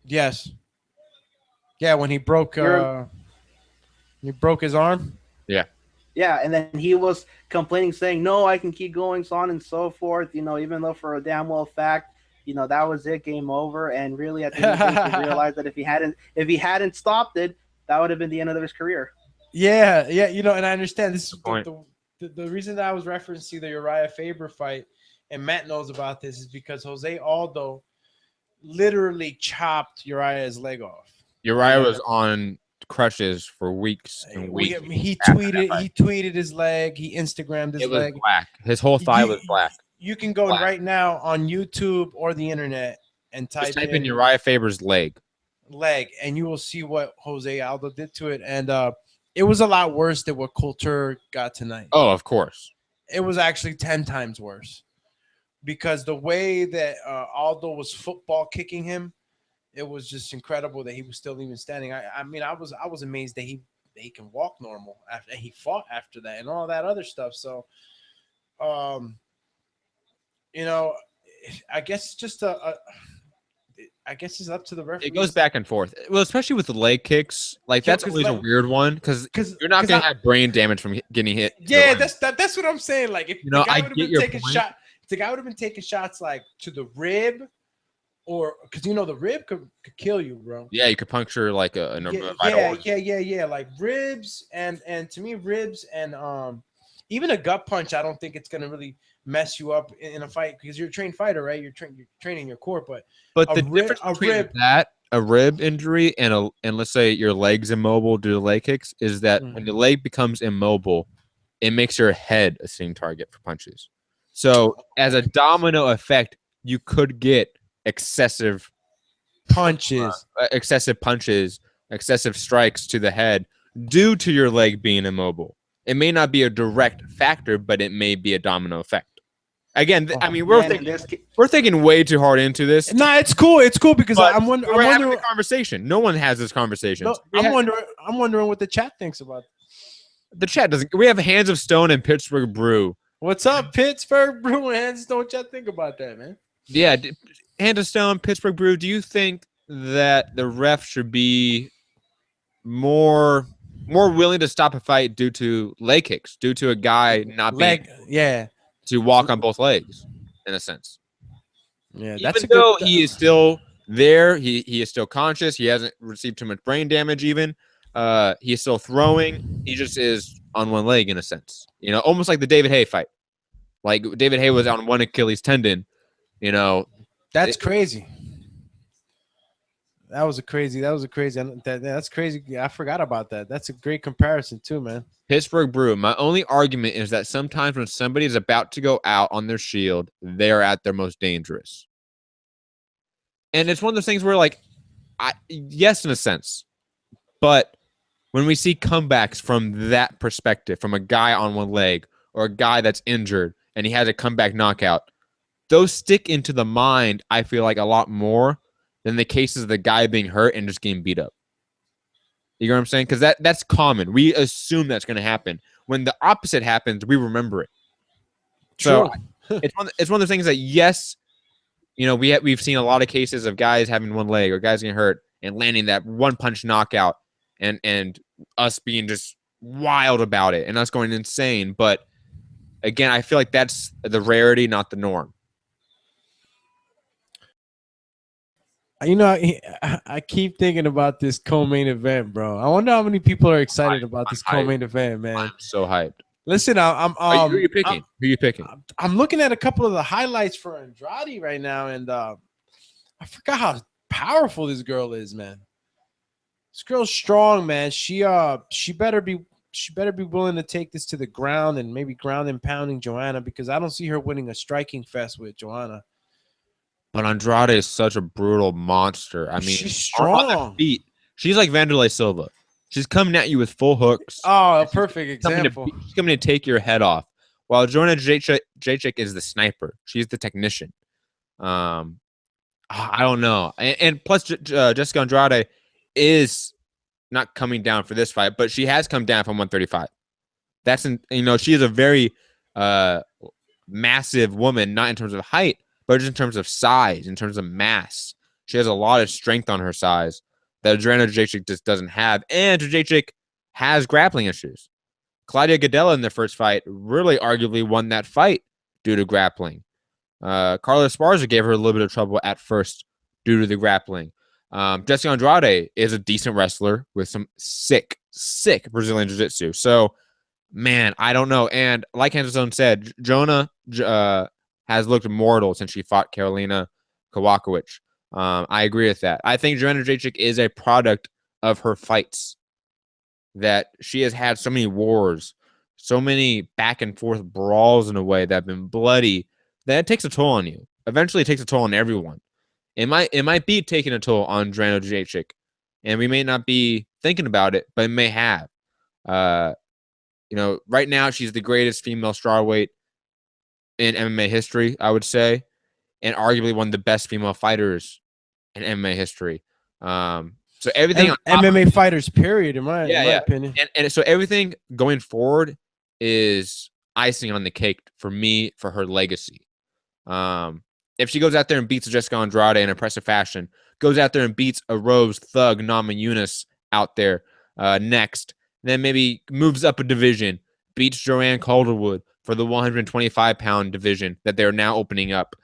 Yes. Yeah, when he broke his arm. Yeah. Yeah, and then he was complaining, saying, "No, I can keep going, so on and so forth." You know, even though for a damn well fact, you know, that was it, game over. And really, at the end of the day, he realized that if he hadn't stopped it, that would have been the end of his career. Yeah, you know, and I understand this is the reason that I was referencing the Uriah Faber fight, and Matt knows about this, is because Jose Aldo literally chopped Uriah's leg off. Uriah was on crutches for weeks and weeks. He tweeted his leg. He Instagrammed his leg. It was black. His whole thigh was black. You can go right now on YouTube or the internet and type in Uriah Faber's leg, and you will see what Jose Aldo did to it. And it was a lot worse than what Coulter got tonight. Oh, of course. It was actually 10 times worse, because the way that Aldo was football kicking him, it was just incredible that he was still even standing. I mean, I was amazed that he can walk normal after he fought after that and all that other stuff. So, you know, I guess just I guess it's up to the referee. It goes back and forth. Well, especially with the leg kicks, like that's always a weird one, because you're not gonna have brain damage from getting hit. Yeah, that's what I'm saying. Like, if the guy would have been taking point. The guy would have been taking shots like to the rib. Or because you know the rib could kill you, bro. Yeah, you could puncture like a yeah, like ribs and to me ribs and even a gut punch. I don't think it's gonna really mess you up in a fight, because you're a trained fighter, right? You're training your core, but the difference between a rib injury and let's say your leg's immobile due to leg kicks is that when the leg becomes immobile, it makes your head a sitting target for punches. So as a domino effect, you could get excessive punches, excessive strikes to the head due to your leg being immobile. It may not be a direct factor, but it may be a domino effect. Again, I mean, we're thinking way too hard into this. No, it's cool. It's cool because I'm wondering. We're having a conversation. No one has this conversation. No, I'm wondering what the chat thinks about it. The chat doesn't. We have Hands of Stone and Pittsburgh Brew. What's up, Pittsburgh Brew and Hands of Stone? What y'all think about that, man? Yeah, Hands of Stone, Pittsburgh Brew. Do you think that the ref should be more willing to stop a fight due to leg kicks, due to a guy not being to walk on both legs, in a sense? Yeah, even though he is still there, he is still conscious. He hasn't received too much brain damage. Even he is still throwing. He just is on one leg, in a sense. You know, almost like the David Haye fight. Like David Haye was on one Achilles tendon. You know, that's crazy. That's crazy. That's crazy. I forgot about that. That's a great comparison too, man. Pittsburgh Brew. My only argument is that sometimes when somebody is about to go out on their shield, they're at their most dangerous. And it's one of those things where, like, yes, in a sense, but when we see comebacks from that perspective, from a guy on one leg or a guy that's injured and he has a comeback knockout, those stick into the mind, I feel like, a lot more than the cases of the guy being hurt and just getting beat up. You know what I'm saying? Because that's common. We assume that's going to happen. When the opposite happens, we remember it. True. So it's one of those things that, yes, you know, we've seen a lot of cases of guys having one leg or guys getting hurt and landing that one punch knockout, and us being just wild about it and us going insane. But again, I feel like that's the rarity, not the norm. You know, I keep thinking about this co-main event, bro. I wonder how many people are excited about this co-main event, man. I'm so hyped. Listen, who are you picking? Who are you picking? I'm looking at a couple of the highlights for Andrade right now, and I forgot how powerful this girl is, man. This girl's strong, man. She better be she better be willing to take this to the ground and maybe ground and pounding Joanna, because I don't see her winning a striking fest with Joanna. But Andrade is such a brutal monster. I mean, she's strong. On the feet, she's like Vanderlei Silva. She's coming at you with full hooks. Oh, a perfect example. She's coming to take your head off. While Joanna Jędrzejczyk is the sniper. She's the technician. I don't know. And plus, Jessica Andrade is not coming down for this fight, but she has come down from 135. She is a very massive woman, not in terms of height, but just in terms of size, in terms of mass. She has a lot of strength on her size that Joanna Jędrzejczyk just doesn't have. And Jędrzejczyk has grappling issues. Claudia Gadelha in their first fight really arguably won that fight due to grappling. Carla Esparza gave her a little bit of trouble at first due to the grappling. Jessica Andrade is a decent wrestler with some sick Brazilian Jiu-Jitsu. So, man, I don't know. And like Anderson said, Jonah has looked mortal since she fought Karolina Kowalkiewicz. I agree with that. I think Joanna Jędrzejczyk is a product of her fights, that she has had so many wars, so many back and forth brawls in a way that have been bloody, that it takes a toll on you. Eventually, it takes a toll on everyone. It might be taking a toll on Joanna Jędrzejczyk, and we may not be thinking about it, but it may have. Right now she's the greatest female strawweight in MMA history, I would say, and arguably one of the best female fighters in MMA history. So everything on MMA fighters, period, in my opinion. And so everything going forward is icing on the cake for me, for her legacy. If she goes out there and beats Jessica Andrade in impressive fashion, goes out there and beats a Rose Thug Namajunas out there next, then maybe moves up a division, beats Joanne Calderwood for the 125-pound division that they're now opening up,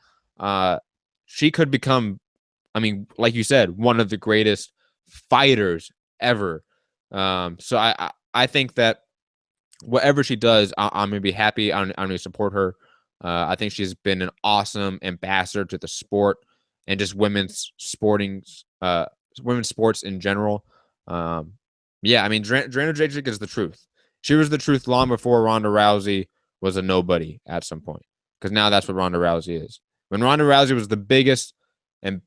she could become, I mean, like you said, one of the greatest fighters ever. So I think that whatever she does, I'm gonna be happy. I'm gonna support her. I think she's been an awesome ambassador to the sport and just women's sports in general. I mean, Joanna Jędrzejczyk is the truth. She was the truth long before Ronda Rousey was a nobody at some point, because now that's what Ronda Rousey is. When Ronda Rousey was the biggest and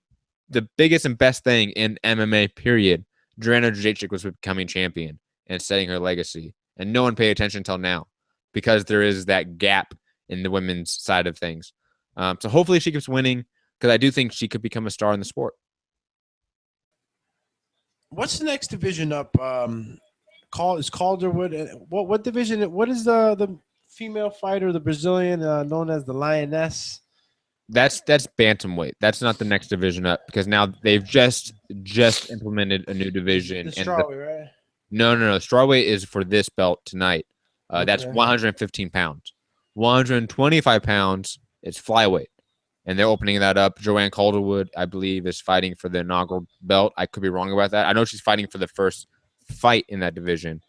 best thing in MMA, period, Joanna Jędrzejczyk was becoming champion and setting her legacy. And no one paid attention until now, because there is that gap in the women's side of things. So hopefully she keeps winning, because I do think she could become a star in the sport. What's the next division up? Is Calderwood? What division? What is the female fighter, the Brazilian known as the Lioness? That's bantamweight. That's not the next division up, because now they've just implemented a new division. The strawweight, right? No. Strawweight is for this belt tonight. That's 115 pounds. 125 pounds is flyweight, and they're opening that up. Joanne Calderwood, I believe, is fighting for the inaugural belt. I could be wrong about that. I know she's fighting for the first fight in that division.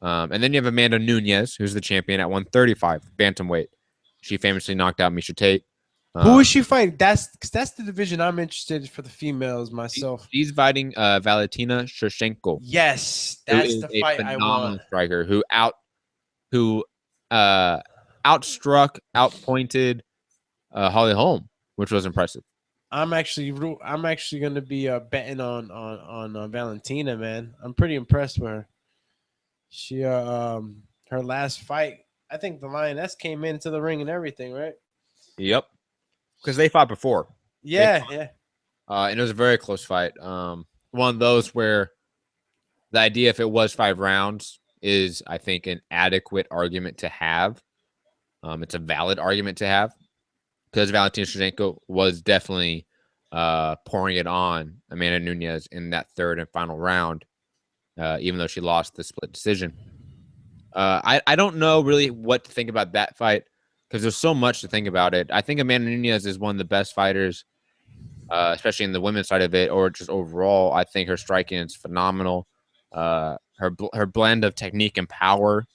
And then you have Amanda Nunes, who's the champion at 135 bantamweight. She famously knocked out Miesha Tate. Who is she fighting? That's the division I'm interested in for the females myself. She's fighting Valentina Shevchenko. Yes, that's the fight I want. Striker who outstruck, outpointed Holly Holm, which was impressive. I'm actually going to be betting on Valentina, man. I'm pretty impressed with her. She her last fight, I think the Lioness came into the ring and everything, right? Yep. Because they fought before. Yeah. And it was a very close fight. One of those where the idea, if it was 5 rounds, is, I think, an adequate argument to have. It's a valid argument to have, because Valentina Shevchenko was definitely pouring it on Amanda Nunes in that third and final round, even though she lost the split decision. I don't know really what to think about that fight, because there's so much to think about it. I think Amanda Nunes is one of the best fighters, especially in the women's side of it, or just overall. I think her striking is phenomenal. Her blend of technique and power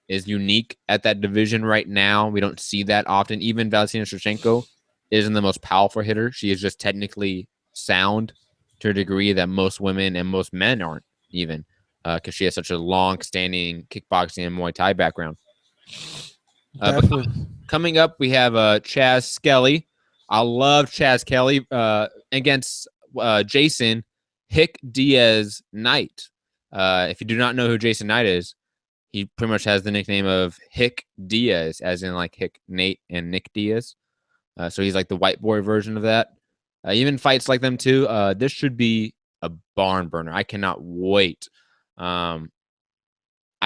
is unique at that division right now. We don't see that often. Even Valentina Shevchenko isn't the most powerful hitter. She is just technically sound to a degree that most women and most men aren't even. because she has such a long-standing kickboxing and Muay Thai background. Definitely. But coming up, we have Chaz Skelly. I love Chaz Kelly against Jason Hick Diaz Knight. If you do not know who Jason Knight is, he pretty much has the nickname of Hick Diaz, as in like Hick Nate and Nick Diaz. So he's like the white boy version of that. Even fights like them too. This should be a barn burner. I cannot wait. I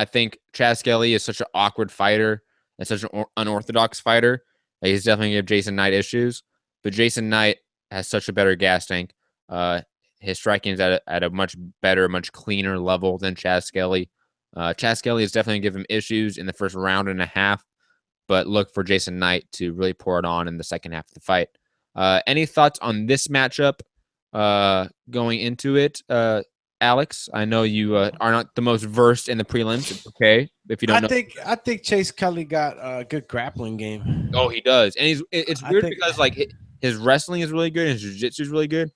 think Chaz Skelly is such an awkward fighter and such an unorthodox fighter. He's definitely going to give Jason Knight issues. But Jason Knight has such a better gas tank. His striking is at a much better, much cleaner level than Chaz Skelly. Chaz Skelly is definitely going to give him issues in the first round and a half, but look for Jason Knight to really pour it on in the second half of the fight. Any thoughts on this matchup going into it, Alex? I know you are not the most versed in the prelims. It's okay if you don't know. I think Chase Kelly got a good grappling game. Oh, he does, and it's weird because like his wrestling is really good, and his jiu-jitsu is really good,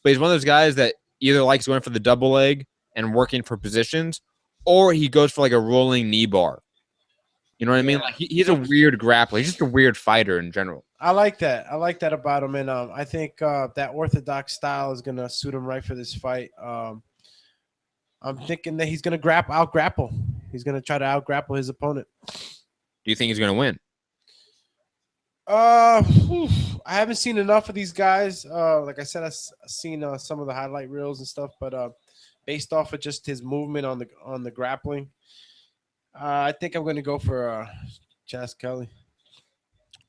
but he's one of those guys that either likes going for the double leg and working for positions, or he goes for like a rolling knee bar. You know what I mean? Like he's a weird grappler. He's just a weird fighter in general. I like that. I like that about him, and I think that orthodox style is gonna suit him right for this fight. I'm thinking that he's gonna out grapple. He's gonna try to out grapple his opponent. Do you think he's gonna win? I haven't seen enough of these guys. Like I said, I've seen some of the highlight reels and stuff, but based off of just his movement on the grappling, I think I'm going to go for Chaz Kelly.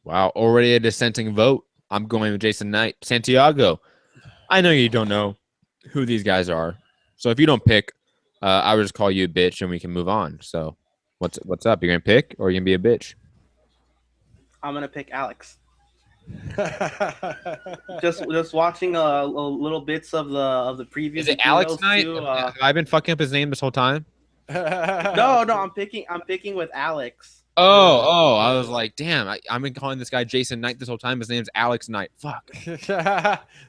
Wow, already a dissenting vote. I'm going with Jason Knight. Santiago, I know you don't know who these guys are, so if you don't pick, I would just call you a bitch and we can move on. So, what's up? You're gonna pick, or you're gonna be a bitch? I'm gonna pick Alex. just watching little bits of the previews. Is it Alex Knight? Have I been fucking up his name this whole time? No, I'm picking with Alex. Oh, I was like, damn, I've been calling this guy Jason Knight this whole time. His name's Alex Knight. Fuck.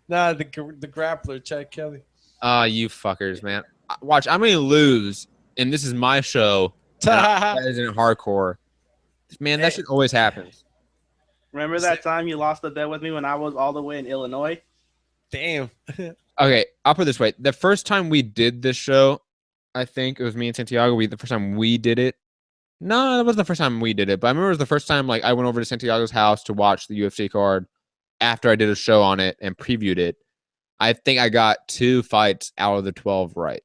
Nah, the grappler, Chad Kelly. You fuckers, man. Watch, I'm gonna lose, and this is my show. That isn't hardcore. Man, that shit always happens. Remember that time you lost the bet with me when I was all the way in Illinois? Damn. Okay, I'll put it this way. The first time we did this show, I think it was me and Santiago. The first time we did it. No, that wasn't the first time we did it. But I remember it was the first time like I went over to Santiago's house to watch the UFC card after I did a show on it and previewed it. I think I got 2 fights out of the 12 right.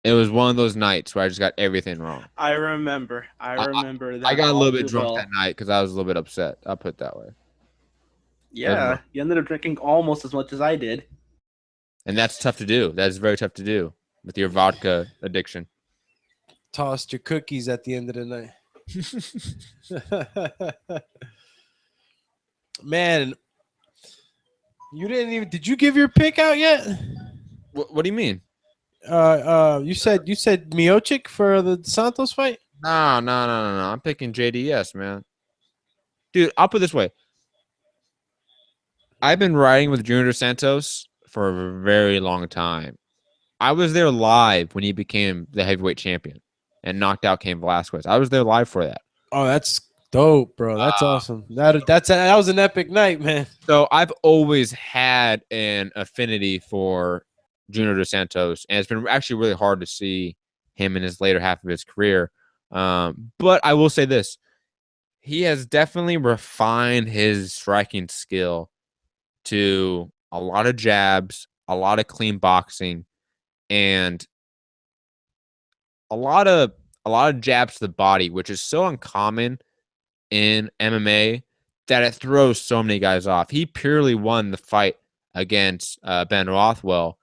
It was one of those nights where I just got everything wrong. I remember that. I got a little bit drunk that night because I was a little bit upset. I'll put it that way. Yeah, you ended up drinking almost as much as I did. And that's tough to do. That is very tough to do with your vodka addiction. Tossed your cookies at the end of the night. Man, you didn't even. Did you give your pick out yet? What do you mean? You said Miocic for the Santos fight? No. I'm picking JDS, man. Dude, I'll put it this way. I've been riding with Junior Dos Santos for a very long time. I was there live when he became the heavyweight champion and knocked out Cain Velasquez. I was there live for that. Oh, that's dope, bro. That's awesome. That was an epic night, man. So I've always had an affinity for Junior Dos Santos, and it's been actually really hard to see him in his later half of his career. But I will say this. He has definitely refined his striking skill to a lot of jabs, a lot of clean boxing, and a lot of jabs to the body, which is so uncommon in MMA that it throws so many guys off. He purely won the fight against Ben Rothwell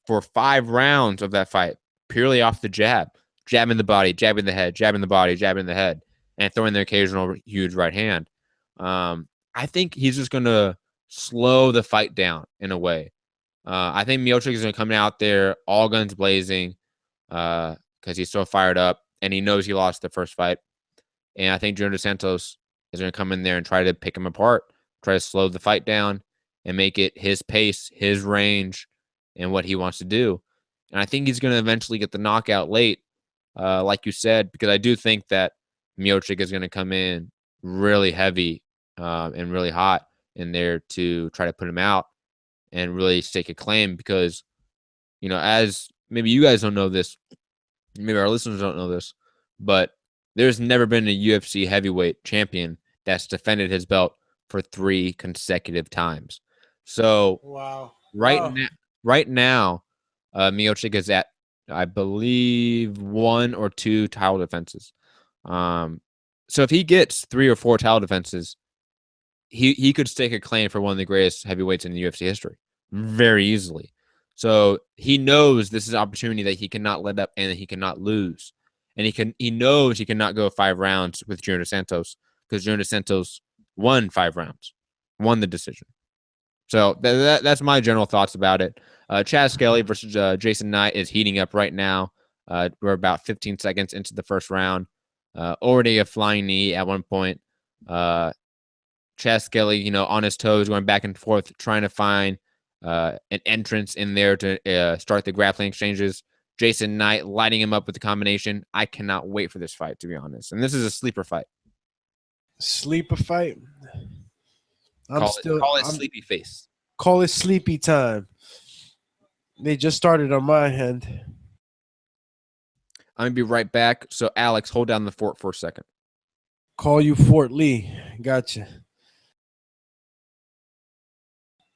for 5 rounds of that fight, purely off the jab, jabbing the body, jabbing the head, jabbing the body, jabbing the head, and throwing the occasional huge right hand. I think he's just going to slow the fight down in a way. I think Miocic is going to come out there all guns blazing because he's so fired up and he knows he lost the first fight. And I think Junior Dos Santos is going to come in there and try to pick him apart, try to slow the fight down and make it his pace, his range, and what he wants to do. And I think he's going to eventually get the knockout late, like you said, because I do think that Miocic is going to come in really heavy and really hot in there to try to put him out and really stake a claim because, as maybe you guys don't know this, maybe our listeners don't know this, but there's never been a UFC heavyweight champion that's defended his belt for 3 consecutive times. So wow. Right now, Miocic is at, I believe, 1 or 2 title defenses. So if he gets 3 or 4 title defenses, he could stake a claim for one of the greatest heavyweights in the UFC history very easily. So he knows this is an opportunity that he cannot let up and that he cannot lose. And he knows he cannot go 5 rounds with Junior Dos Santos because Junior Dos Santos won 5 rounds, won the decision. So that's my general thoughts about it. Chaz Skelly versus Jason Knight is heating up right now. We're about 15 seconds into the first round. Already a flying knee at one point. Chaz Skelly, on his toes, going back and forth, trying to find an entrance in there to start the grappling exchanges. Jason Knight lighting him up with the combination. I cannot wait for this fight, to be honest. And this is a sleeper fight. Sleeper fight? Call it sleepy face. Call it sleepy time. They just started on my end. I'm going to be right back. So, Alex, hold down the fort for a second. Call you Fort Lee. Gotcha.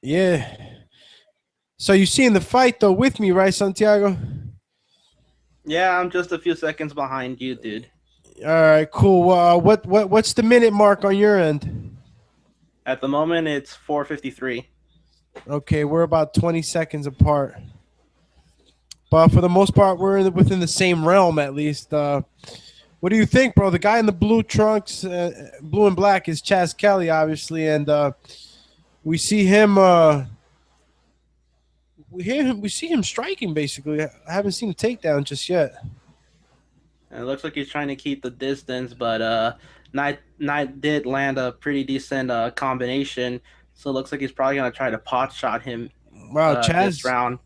Yeah. So you seeing the fight, though, with me, right, Santiago? Yeah, I'm just a few seconds behind you, dude. All right, cool. What's the minute mark on your end? At the moment, it's 4:53. Okay, we're about 20 seconds apart. But for the most part, we're within the same realm, at least. What do you think, bro? The guy in the blue trunks, blue and black, is Chaz Kelly, obviously, and we see him. We see him striking. Basically, I haven't seen a takedown just yet. And it looks like he's trying to keep the distance, but Knight did land a pretty decent combination. So it looks like he's probably gonna try to pot shot him. Wow, this round.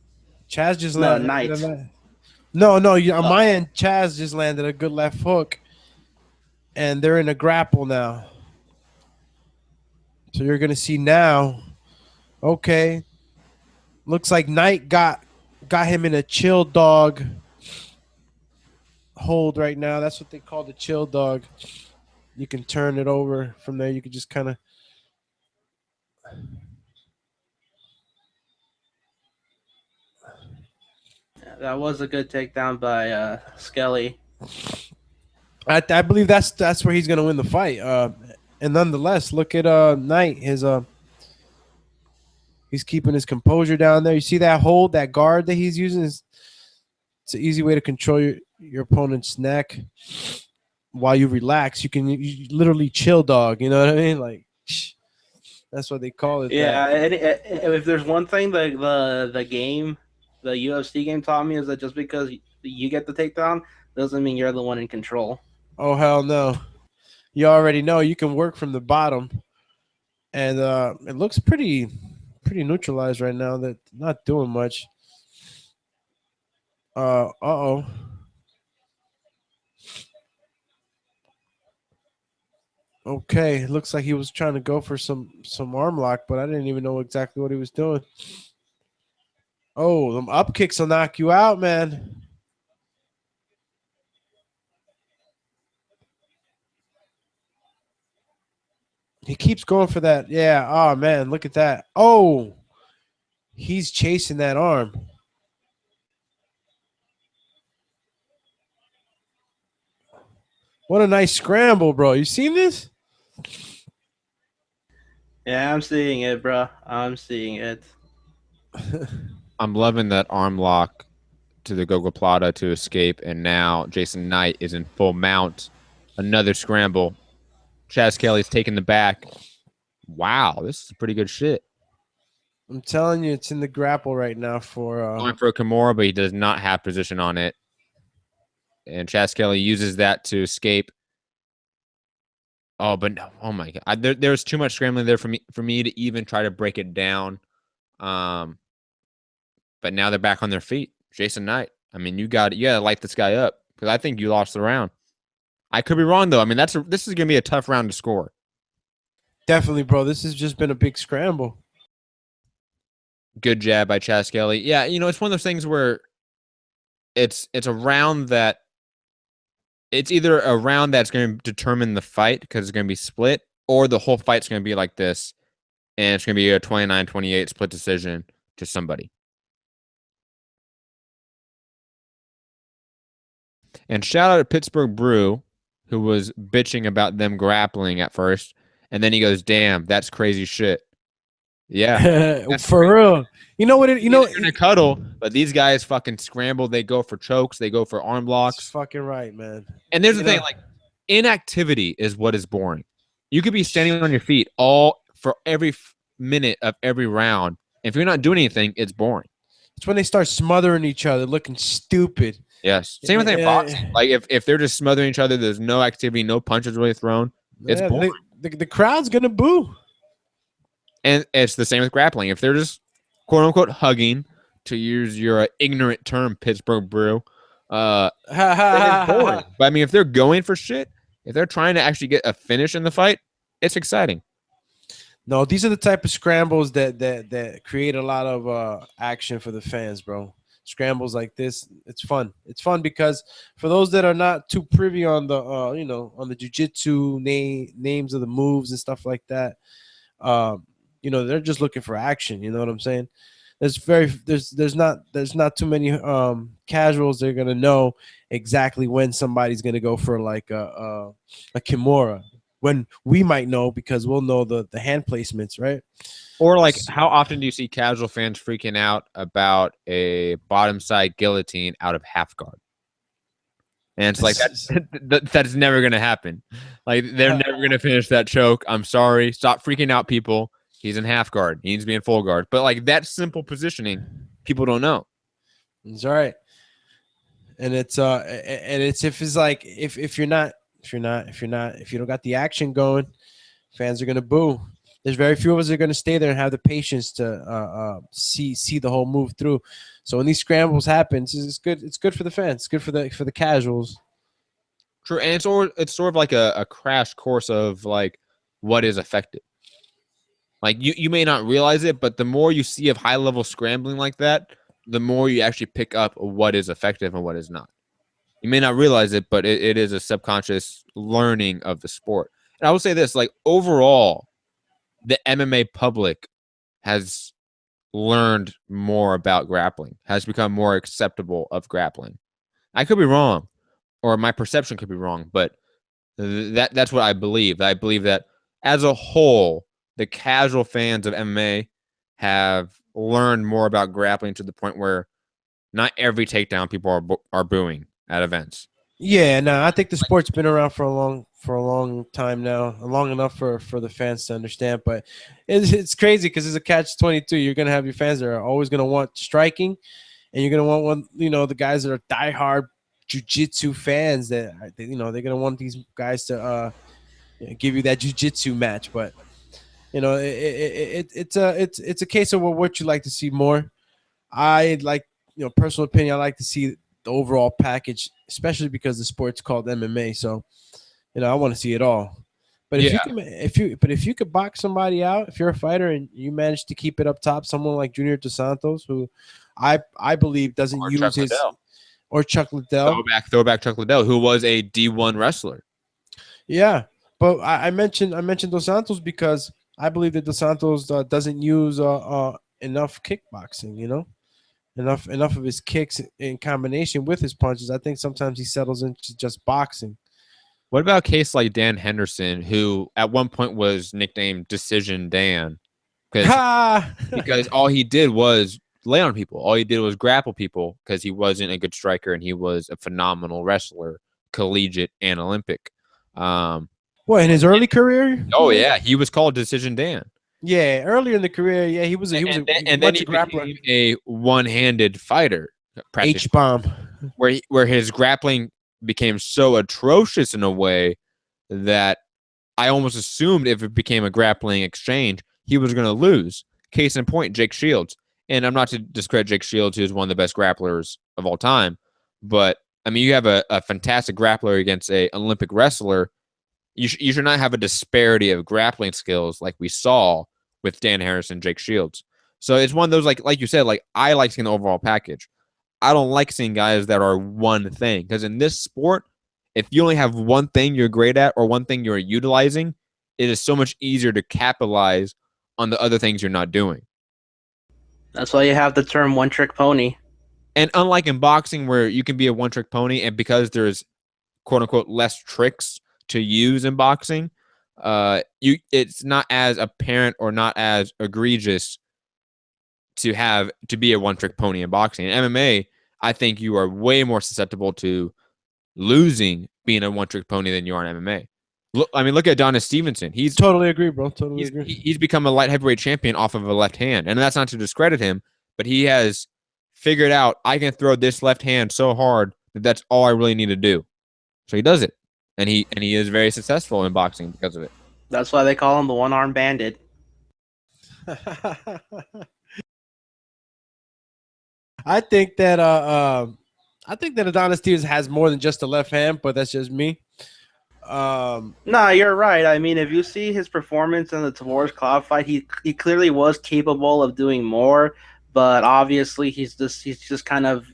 Chaz just landed. Knight. No. On my end, Chaz just landed a good left hook, and they're in a grapple now. So you're gonna see now. Okay, looks like Knight got him in a chill dog hold right now. That's what they call the chill dog. You can turn it over from there. You can just kind of. That was a good takedown by Skelly. I believe that's where he's gonna win the fight. And nonetheless, look at Knight. He's keeping his composure down there. You see that hold, that guard that he's using? It's an easy way to control your opponent's neck while you relax. You literally chill dog. You know what I mean? Like that's what they call it. Yeah, and if there's one thing the game, the UFC game taught me is that just because you get the takedown doesn't mean you're the one in control. Oh hell no! You already know you can work from the bottom, and it looks pretty neutralized right now. That not doing much. Uh-oh. Okay, looks like he was trying to go for some arm lock, but I didn't even know exactly what he was doing. Oh, them up kicks will knock you out, man. He keeps going for that. Yeah. Oh, man, look at that. Oh, he's chasing that arm. What a nice scramble, bro. You seen this? Yeah, I'm seeing it, bro. I'm seeing it. I'm loving that arm lock to the gogoplata to escape, and now Jason Knight is in full mount. Another scramble. Chaz Kelly's taking the back. Wow, this is pretty good shit. I'm telling you, it's in the grapple right now for going for a Kimura, but he does not have position on it. And Chaz Kelly uses that to escape. Oh, but no! Oh my God! There's too much scrambling there for me to even try to break it down. But now they're back on their feet. Jason Knight. I mean, you got to light this guy up because I think you lost the round. I could be wrong though. I mean, this is gonna be a tough round to score. Definitely, bro. This has just been a big scramble. Good jab by Chas Kelly. Yeah, it's one of those things where it's a round that it's either a round that's going to determine the fight because it's going to be split, or the whole fight's going to be like this, and it's going to be a 29-28 split decision to somebody. And shout out to Pittsburgh Brew, who was bitching about them grappling at first, and then he goes, "Damn, that's crazy shit." Yeah, for real. You know what? They're gonna cuddle, but these guys fucking scramble. They go for chokes. They go for arm blocks. That's fucking right, man. And there's the thing, like inactivity is what is boring. You could be standing on your feet for every minute of every round. If you're not doing anything, it's boring. It's when they start smothering each other, looking stupid. Yes. Same with boxing. Like if they're just smothering each other, there's no activity, no punches really thrown. It's boring. The crowd's gonna boo. And it's the same with grappling. If they're just quote unquote hugging, to use your ignorant term, Pittsburgh Brew, then it's boring. But I mean, if they're going for shit, if they're trying to actually get a finish in the fight, it's exciting. No, these are the type of scrambles that create a lot of action for the fans, bro. Scrambles like this, it's fun. It's fun because for those that are not too privy on the on the jiu-jitsu names of the moves and stuff like that, they're just looking for action. You know what I'm saying? There's not too many casuals that are gonna know exactly when somebody's gonna go for like a kimura. When we might know because we'll know the hand placements, right? Or like, how often do you see casual fans freaking out about a bottom side guillotine out of half guard? And it's like that's never gonna happen. Like they're never gonna finish that choke. I'm sorry. Stop freaking out, people. He's in half guard. He needs to be in full guard. But like that simple positioning, people don't know. It's all right. And it's if you don't got the action going, fans are gonna boo. There's very few of us that are gonna stay there and have the patience to see the whole move through. So when these scrambles happen, it's good. It's good for the fans. It's good for the casuals. True, and it's sort of like a crash course of like what is effective. Like you may not realize it, but the more you see of high level scrambling like that, the more you actually pick up what is effective and what is not. You may not realize it, but it is a subconscious learning of the sport. And I will say this, like overall, the MMA public has learned more about grappling, has become more acceptable of grappling. I could be wrong, or my perception could be wrong, but that's what I believe. I believe that as a whole, the casual fans of MMA have learned more about grappling to the point where not every takedown people are booing at events. Yeah, no, I think the sport's been around for a long time now, long enough for the fans to understand. But it's crazy because it's a catch-22. You're gonna have your fans that are always gonna want striking, and you're gonna want the guys that are diehard jiu-jitsu fans that they're gonna want these guys to give you that jiu-jitsu match. But it's a case of what you like to see more. I like, personal opinion, I like to see the overall package, especially because the sport's called MMA. So, I want to see it all. But if you could box somebody out, if you're a fighter and you manage to keep it up top, someone like Junior Dos Santos, who I believe doesn't use his, or Chuck Liddell, throwback Chuck Liddell, who was a D1 wrestler. Yeah, but I mentioned Dos Santos because I believe that Dos Santos doesn't use enough kickboxing, enough of his kicks in combination with his punches. I think sometimes he settles into just boxing. What about a case like Dan Henderson, who at one point was nicknamed Decision Dan, because all he did was lay on people. All he did was grapple people because he wasn't a good striker and he was a phenomenal wrestler, collegiate and Olympic. What, in his early career? Oh yeah, he was called Decision Dan. Yeah, earlier in the career, yeah, he was a grappler, became a one-handed fighter, H-bomb, where his grappling became so atrocious in a way that I almost assumed if it became a grappling exchange, he was going to lose. Case in point, Jake Shields. And I'm not to discredit Jake Shields, who's one of the best grapplers of all time, but I mean, you have a fantastic grappler against a Olympic wrestler. You should not have a disparity of grappling skills like we saw with Dan Harrison, Jake Shields. So it's one of those like you said, like I like seeing the overall package. I don't like seeing guys that are one thing, because in this sport, if you only have one thing you're great at or one thing you're utilizing, it is so much easier to capitalize on the other things you're not doing. That's why you have the term one trick pony. And unlike in boxing where you can be a one trick pony, and because there's quote unquote less tricks to use in boxing, it's not as apparent or not as egregious to be a one trick pony in boxing. In MMA, I think you are way more susceptible to losing being a one trick pony than you are in MMA. Look at Adonis Stevenson. He's totally agree, bro. Totally agree. He's become a light heavyweight champion off of a left hand, and that's not to discredit him, but he has figured out I can throw this left hand so hard that that's all I really need to do. So he does it, and he is very successful in boxing because of it. That's why they call him the one-armed bandit. I think that Adonis Stevenson has more than just a left hand, but that's just me. No, you're right. I mean, if you see his performance in the Tavoris Cloud fight, he clearly was capable of doing more, but obviously he's just kind of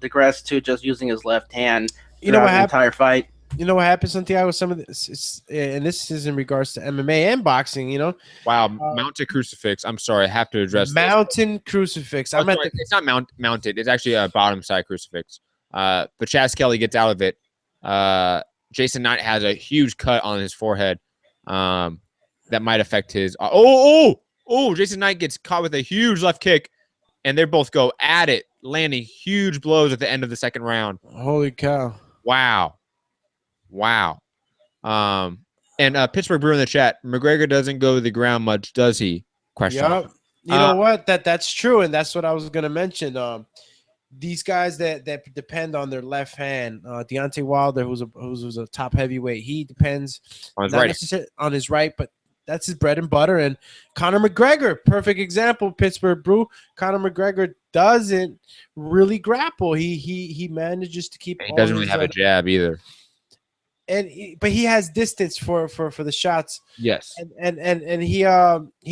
digressed to just using his left hand throughout the entire fight. You know what happened, Santiago? Some of this, and this is in regards to MMA and boxing. Wow, mounted crucifix. I'm sorry, I have to address mountain crucifix. It's not mounted. It's actually a bottom side crucifix. But Chaz Kelly gets out of it. Jason Knight has a huge cut on his forehead. That might affect his. Jason Knight gets caught with a huge left kick, and they both go at it, landing huge blows at the end of the second round. Holy cow! Wow. And Pittsburgh Brew in the chat. McGregor doesn't go to the ground much, does he? Question. Yep. You know what? That's true, and that's what I was gonna mention. These guys that depend on their left hand, Deontay Wilder, who's a top heavyweight, he depends on his right, but that's his bread and butter. And Conor McGregor, perfect example, Pittsburgh Brew. Conor McGregor doesn't really grapple. He manages to keep. He doesn't really have a jab either. But he has distance for the shots. Yes. And he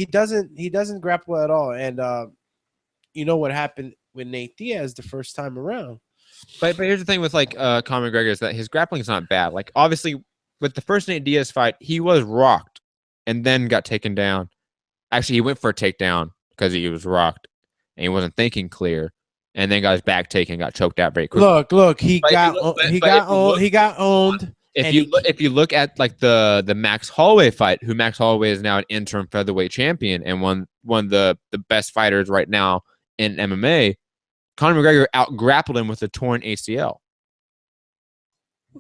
doesn't grapple at all. And you know what happened with Nate Diaz the first time around. But here's the thing with Conor McGregor is that his grappling is not bad. Like obviously with the first Nate Diaz fight, he was rocked and then got taken down. Actually, he went for a takedown because he was rocked and he wasn't thinking clear, and then got his back taken, got choked out very quickly. Look, he got owned. If you look at like the Max Holloway fight, who Max Holloway is now an interim featherweight champion and one of the best fighters right now in MMA, Conor McGregor out-grappled him with a torn ACL.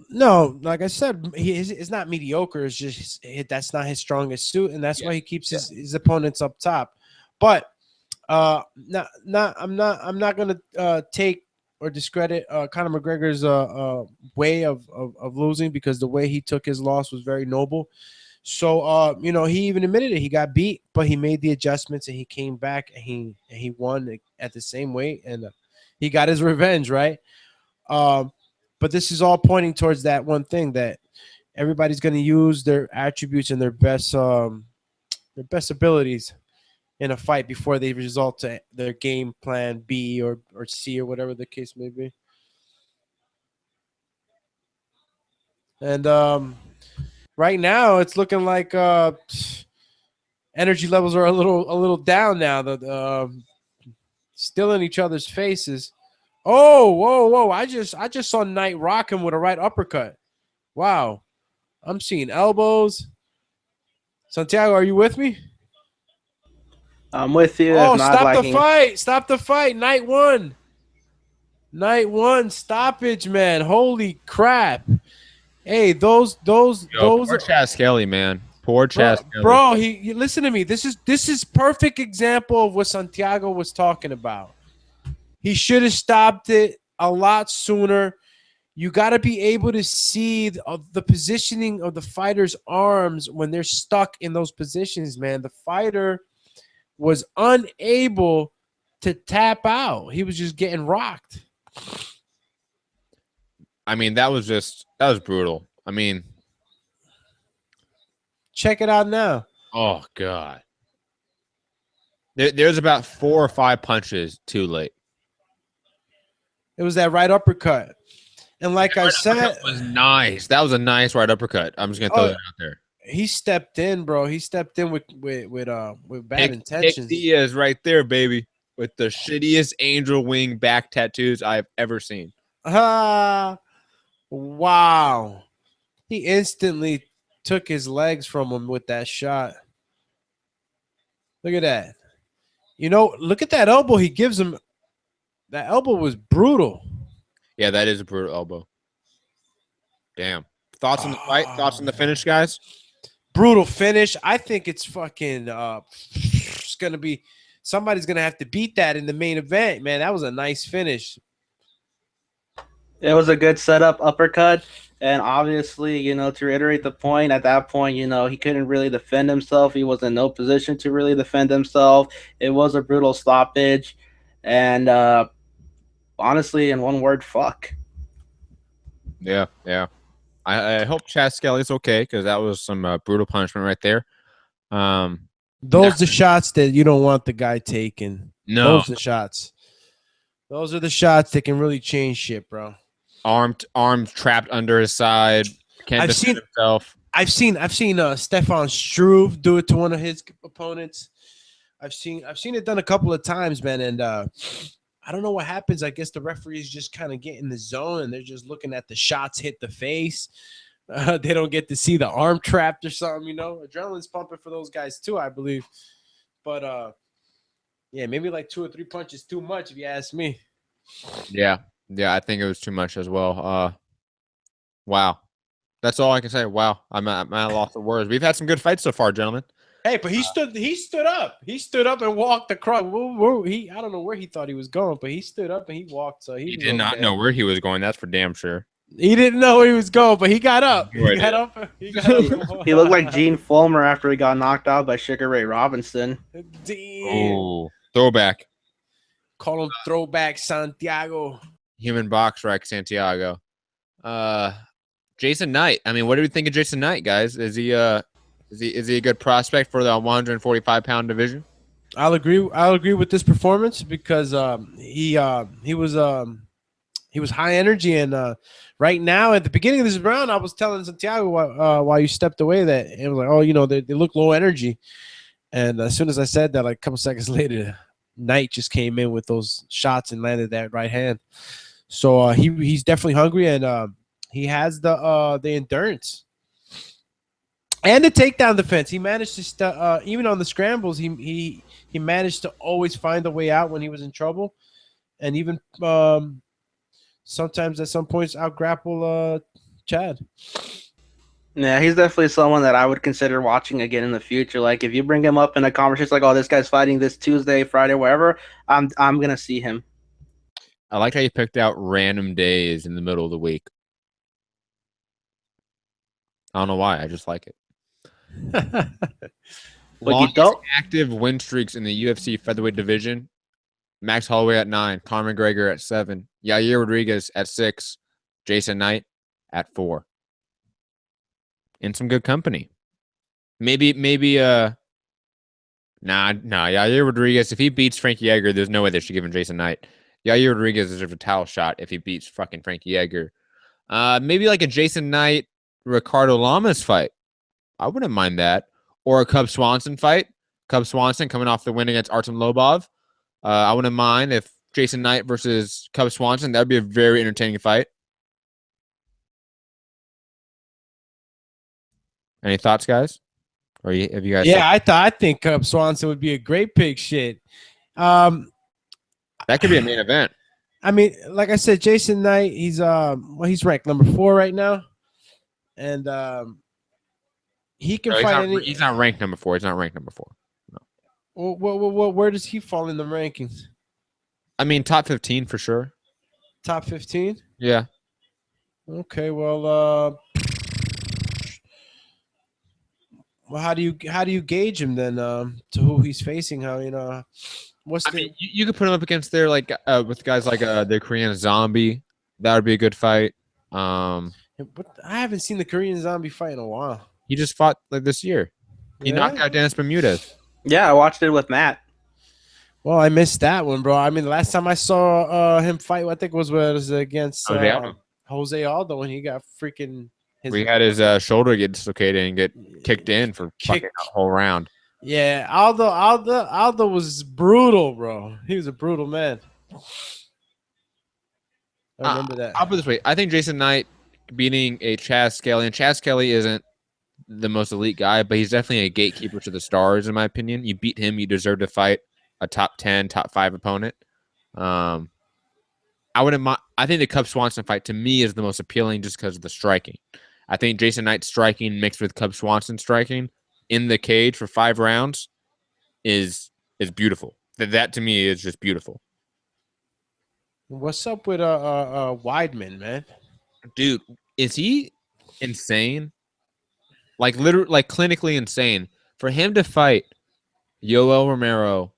No, like I said, it's not mediocre. It's just that's not his strongest suit, and that's why he keeps his opponents up top. But I'm not gonna take or discredit Conor McGregor's way of losing, because the way he took his loss was very noble. So he even admitted it. He got beat, but he made the adjustments and he came back and he won at the same weight, and he got his revenge, right? But this is all pointing towards that one thing, that everybody's going to use their attributes and their best abilities in a fight before they result to their game plan B or C or whatever the case may be. And right now it's looking like energy levels are a little down now. That still in each other's faces. Oh, whoa! I just saw Knight rock him with a right uppercut. Wow, I'm seeing elbows. Santiago, are you with me? I'm with you. Oh, stop the fight! Stop the fight! Knight won. Stoppage, man. Holy crap! Hey, those poor Chaz Kelly, man. Poor Chaz Kelly. Bro, he listen to me. This is perfect example of what Santiago was talking about. He should have stopped it a lot sooner. You got to be able to see the positioning of the fighter's arms when they're stuck in those positions, man. The fighter was unable to tap out. He was just getting rocked. I mean, that was brutal. I mean, check it out now. Oh God. There's about 4 or 5 punches too late. It was that right uppercut. And like I said, was nice. That was a nice right uppercut. I'm just gonna throw that out there. He stepped in, bro. He stepped in with bad intentions. Diaz right there, baby, with the shittiest angel wing back tattoos I've ever seen. Wow. He instantly took his legs from him with that shot. Look at that. You know, look at that elbow he gives him. That elbow was brutal. Yeah, that is a brutal elbow. Damn. Thoughts on the fight? Thoughts on the finish, guys? Brutal finish. I think it's fucking it's gonna be somebody's gonna have to beat that in the main event, man. That was a nice finish. It was a good setup uppercut. And obviously, you know, to reiterate the point, at that point, you know, he couldn't really defend himself. He was in no position to really defend himself. It was a brutal stoppage. And honestly, in one word, fuck. Yeah. I hope Chad Skelly's okay, because that was some brutal punishment right there. Those are the shots that you don't want the guy taking. No. Those are the shots. Those are the shots that can really change shit, bro. Arms trapped under his side. Can't defend himself. I've seen Stefan Struve do it to one of his opponents. I've seen it done a couple of times, man. And I don't know what happens. I guess the referees just kind of get in the zone and they're just looking at the shots hit the face. They don't get to see the arm trapped or something, you know. Adrenaline's pumping for those guys too, I believe. But yeah, maybe like 2 or 3 punches too much, if you ask me. Yeah, I think it was too much as well. Wow. That's all I can say. Wow. I'm at a loss of words. We've had some good fights so far, gentlemen. Hey, but he stood up. He stood up and walked across. I don't know where he thought he was going, but he stood up and he walked. So he did not know where he was going. That's for damn sure. He didn't know where he was going, but he got up. He got up. He looked like Gene Fulmer after he got knocked out by Sugar Ray Robinson. Oh, throwback. Call him throwback Santiago. Human box rack Santiago. Jason Knight. I mean, what do we think of Jason Knight, guys? Is he a good prospect for the 145-pound division? I'll agree with this performance because he was high energy, and right now at the beginning of this round, I was telling Santiago while you stepped away that it was like, oh, you know, they look low energy, and as soon as I said that, like a couple seconds later, Knight just came in with those shots and landed that right hand. So he's definitely hungry, and he has the endurance and the takedown defense. He managed to even on the scrambles, he managed to always find a way out when he was in trouble, and even sometimes at some points out grapple Chad. Yeah, he's definitely someone that I would consider watching again in the future. Like if you bring him up in a conversation like, oh, this guy's fighting this Tuesday, Friday, wherever, I'm gonna see him. I like how you picked out random days in the middle of the week. I don't know why. I just like it. Longest active win streaks in the UFC featherweight division. Max Holloway at 9, Conor McGregor at 7, Yair Rodriguez at 6, Jason Knight at 4. In some good company. Maybe Yair Rodriguez, if he beats Frankie Edgar, there's no way they should give him Jason Knight. Yair Rodriguez deserves a title shot if he beats fucking Frankie Edgar. Maybe like a Jason Knight, Ricardo Lamas fight. I wouldn't mind that. Or a Cub Swanson fight. Cub Swanson coming off the win against Artem Lobov. I wouldn't mind if Jason Knight versus Cub Swanson. That would be a very entertaining fight. Any thoughts, guys? Or have you guys? Yeah, I think Cub Swanson would be a great pick. Shit. That could be a main event. I mean, like I said, Jason Knight, he's ranked number 4 right now, and he can fight. He's not ranked number 4. He's not ranked number 4. No. Well, where does he fall in the rankings? I mean, top 15 for sure. Top 15? Yeah. Okay. Well, how do you gauge him then? To who he's facing? How What's the? mean, you could put him up against there like with guys like the Korean Zombie. That would be a good fight. I haven't seen the Korean Zombie fight in a while. He just fought like this year. He knocked out Dennis Bermudez. Yeah, I watched it with Matt. Well, I missed that one, bro. I mean, the last time I saw him fight, I think was against Jose Aldo when he got freaking. We had his shoulder get dislocated and get kicked in for fucking a whole round. Yeah, Aldo was brutal, bro. He was a brutal man. I remember that. I'll put it this way. I think Jason Knight beating a Chaz Kelly, and Chaz Kelly isn't the most elite guy, but he's definitely a gatekeeper to the stars, in my opinion. You beat him, you deserve to fight a top 10, top 5 opponent. I think the Cub Swanson fight to me is the most appealing just because of the striking. I think Jason Knight's striking mixed with Cub Swanson striking in the cage for 5 rounds is beautiful. That to me is just beautiful. What's up with Weidman, man? Dude, is he insane? Like literally, like clinically insane for him to fight Yoel Romero,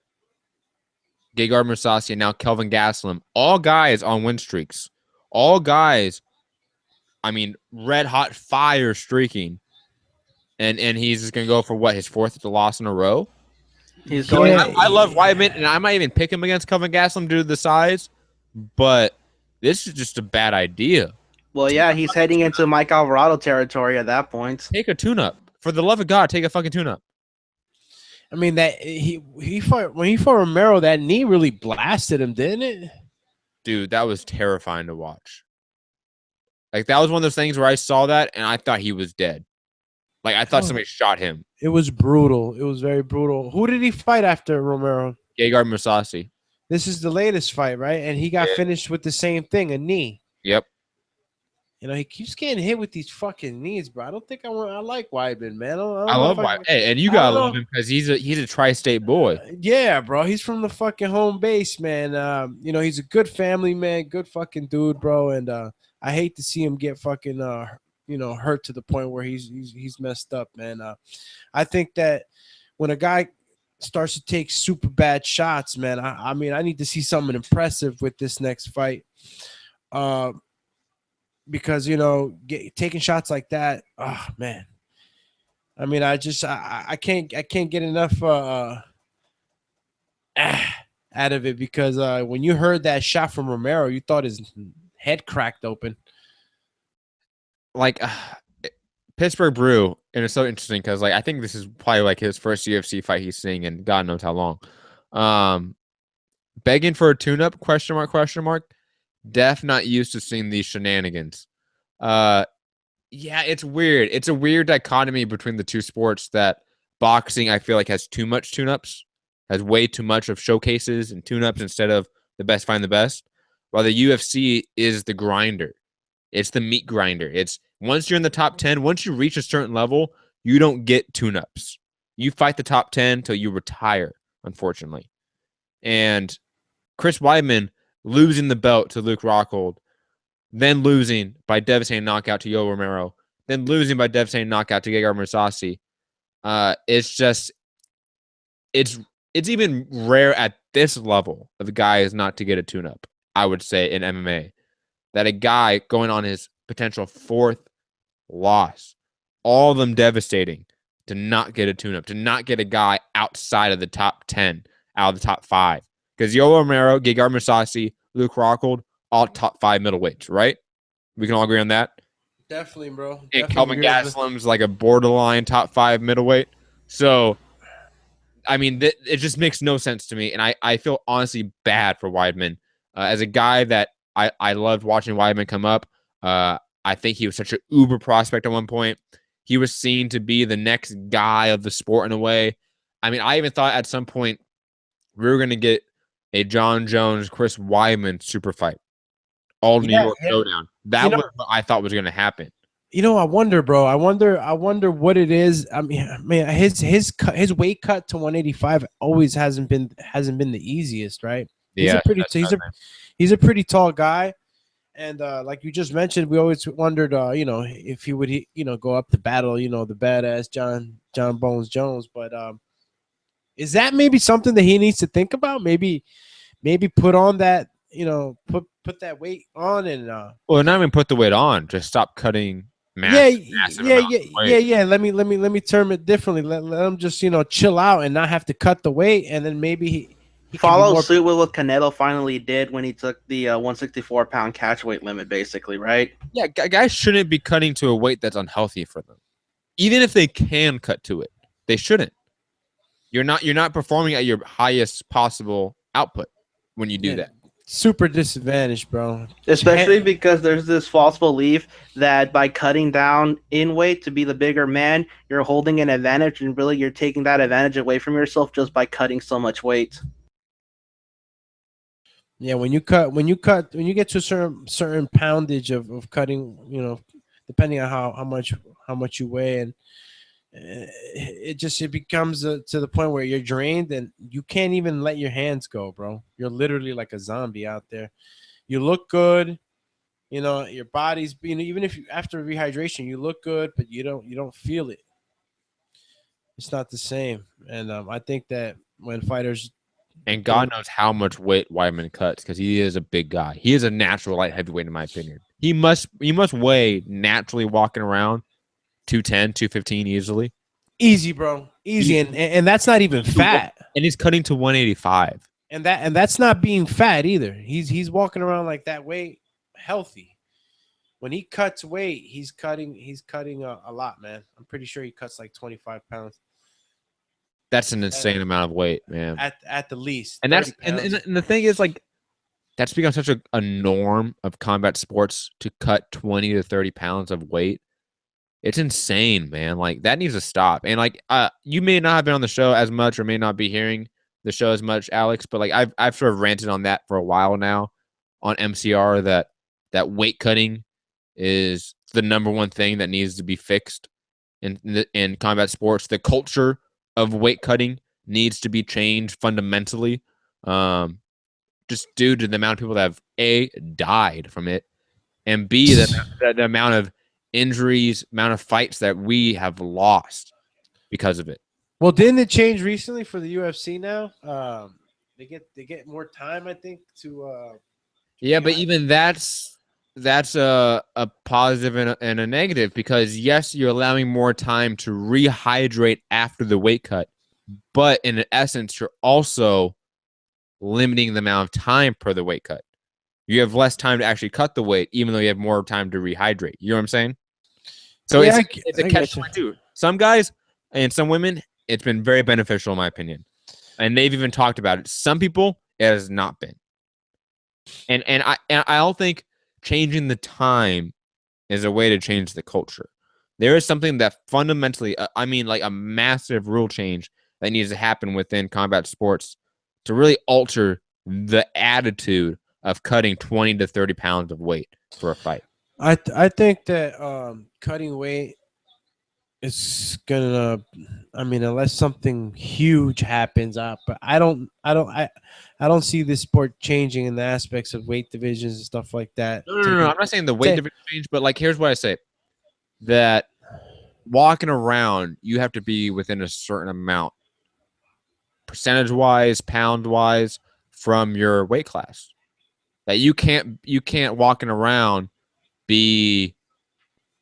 Gegard Mousasi, and now Kelvin Gastelum, all guys on win streaks, all guys. I mean, red hot fire streaking, and he's just gonna go for what, his 4th loss in a row. He's going. I love Weidman, and I might even pick him against Kelvin Gastelum due to the size, but this is just a bad idea. Well, yeah, he's heading into Mike Alvarado territory at that point. Take a tune-up. For the love of God, take a fucking tune-up. I mean, that he fought when he fought Romero, that knee really blasted him, didn't it? Dude, that was terrifying to watch. Like, that was one of those things where I saw that and I thought he was dead. Like, I thought somebody shot him. It was brutal. It was very brutal. Who did he fight after Romero? Gegard Mousasi. This is the latest fight, right? And he got finished with the same thing, a knee. Yep. You know, he keeps getting hit with these fucking knees, bro. I don't think I like Weidman, man. I love Weidman. Hey, and you gotta love him because he's a tri-state boy. Yeah, bro. He's from the fucking home base, man. You know, he's a good family man, good fucking dude, bro. And I hate to see him get fucking hurt to the point where he's messed up, man. I think that when a guy starts to take super bad shots, man, I mean, I need to see something impressive with this next fight. Because, you know, taking shots like that, oh man. I mean, I can't get enough out of it because when you heard that shot from Romero, you thought his head cracked open. Like Pittsburgh Brew, and it's so interesting because like I think this is probably like his first UFC fight he's seeing in God knows how long. Begging for a tune-up? Question mark. Def not used to seeing these shenanigans. Yeah, it's weird. It's a weird dichotomy between the two sports that boxing, I feel like, has too much tune-ups, has way too much of showcases and tune-ups instead of the best find the best, while the UFC is the grinder. It's the meat grinder. It's once you're in the top 10, once you reach a certain level, you don't get tune-ups. You fight the top 10 till you retire, unfortunately. And Chris Weidman losing the belt to Luke Rockhold, then losing by devastating knockout to Yoel Romero, then losing by devastating knockout to Gegard Mousasi. It's even rare at this level of guys not to get a tune-up, I would say, in MMA. That a guy going on his potential 4th loss, all of them devastating, to not get a tune-up, to not get a guy outside of the top 10, out of the top 5. Because Yoel Romero, Gegard Mousasi, Luke Rockhold, all top 5 middleweights, right? We can all agree on that? Definitely, bro. And Kelvin Gastelum's like a borderline top 5 middleweight. So, I mean, it just makes no sense to me. And I feel honestly bad for Weidman. As a guy that I loved watching Weidman come up, I think he was such an uber prospect at one point. He was seen to be the next guy of the sport in a way. I mean, I even thought at some point we were going to get a John Jones, Chris Weidman super fight. All New York showdown. That was what I thought was going to happen. You know, I wonder, bro. I wonder what it is. I mean, man, his weight cut to 185 always hasn't been the easiest, right? Yeah, he's a pretty tall guy, and like you just mentioned, we always wondered, if he would, go up to battle, the badass John Bones Jones. But Is that maybe something that he needs to think about? Maybe put on that, put that weight on and well, not even put the weight on, just stop cutting massive amounts of weight. yeah. Let me term it differently. Let him just chill out and not have to cut the weight, and then maybe he can be Follow more. suit with what Canelo finally did when he took the 164-pound catch weight limit, basically, right? Yeah, guys shouldn't be cutting to a weight that's unhealthy for them. Even if they can cut to it, they shouldn't. You're not performing at your highest possible output when you do that. Super disadvantaged, bro. Especially because there's this false belief that by cutting down in weight to be the bigger man, you're holding an advantage, and really you're taking that advantage away from yourself just by cutting so much weight. Yeah, when you get to a certain poundage of cutting, depending on how much you weigh, and it becomes to the point where you're drained and you can't even let your hands go, bro. You're literally like a zombie out there. You look good, your body's being, even if you after rehydration you look good, but you don't feel it. It's not the same, and I think that when fighters. And God knows how much weight Weidman cuts because he is a big guy. He is a natural light heavyweight, in my opinion. He must weigh naturally walking around 210, 215 easily. Easy, bro. Easy. And that's not even fat. And he's cutting to 185. And that's not being fat either. He's walking around like that weight healthy. When he cuts weight, he's cutting a lot, man. I'm pretty sure he cuts like 25 pounds. That's an insane amount of weight, man. At the least. And that's and the thing is, like, that's become such a norm of combat sports to cut 20 to 30 pounds of weight. It's insane, man. Like, that needs to stop. And like, you may not have been on the show as much, or may not be hearing the show as much, Alex, but like I've sort of ranted on that for a while now on MCR that weight cutting is the number one thing that needs to be fixed in combat sports. The culture of weight cutting needs to be changed fundamentally, just due to the amount of people that have A, died from it, and B, the amount of injuries, amount of fights that we have lost because of it. Well, didn't it change recently for the UFC now? They get more time, I think, to yeah, but even that's a positive and a negative, because yes, you're allowing more time to rehydrate after the weight cut, but in essence, you're also limiting the amount of time per the weight cut. You have less time to actually cut the weight, even though you have more time to rehydrate. You know what I'm saying? So yeah, it's a catch-22. Some guys and some women, it's been very beneficial in my opinion, and they've even talked about it. Some people, it has not been, and I don't think changing the time is a way to change the culture. There is something that fundamentally, like a massive rule change that needs to happen within combat sports to really alter the attitude of cutting 20 to 30 pounds of weight for a fight. I think that cutting weight is gonna, unless something huge happens, but I don't see this sport changing in the aspects of weight divisions and stuff like that. No. I'm not saying the weight division change, but like, here's what I say: that walking around, you have to be within a certain amount, percentage wise, pound wise, from your weight class. That you can't walking around be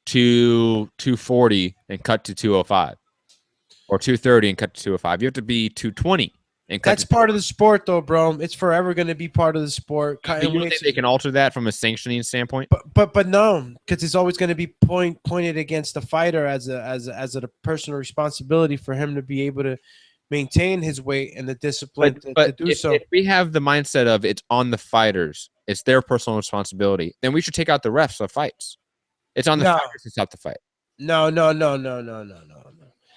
240 and cut to 205, or 230 and cut to 205. You have to be 220 and cut. That's part of the sport, though, bro. It's forever going to be part of the sport. You don't think they can alter that from a sanctioning standpoint? But no, because it's always going to be pointed against the fighter as a personal responsibility for him to be able to maintain his weight and the discipline to do so. If we have the mindset of it's on the fighters, it's their personal responsibility, then we should take out the refs of fights. It's on the fighters to stop the fight. No.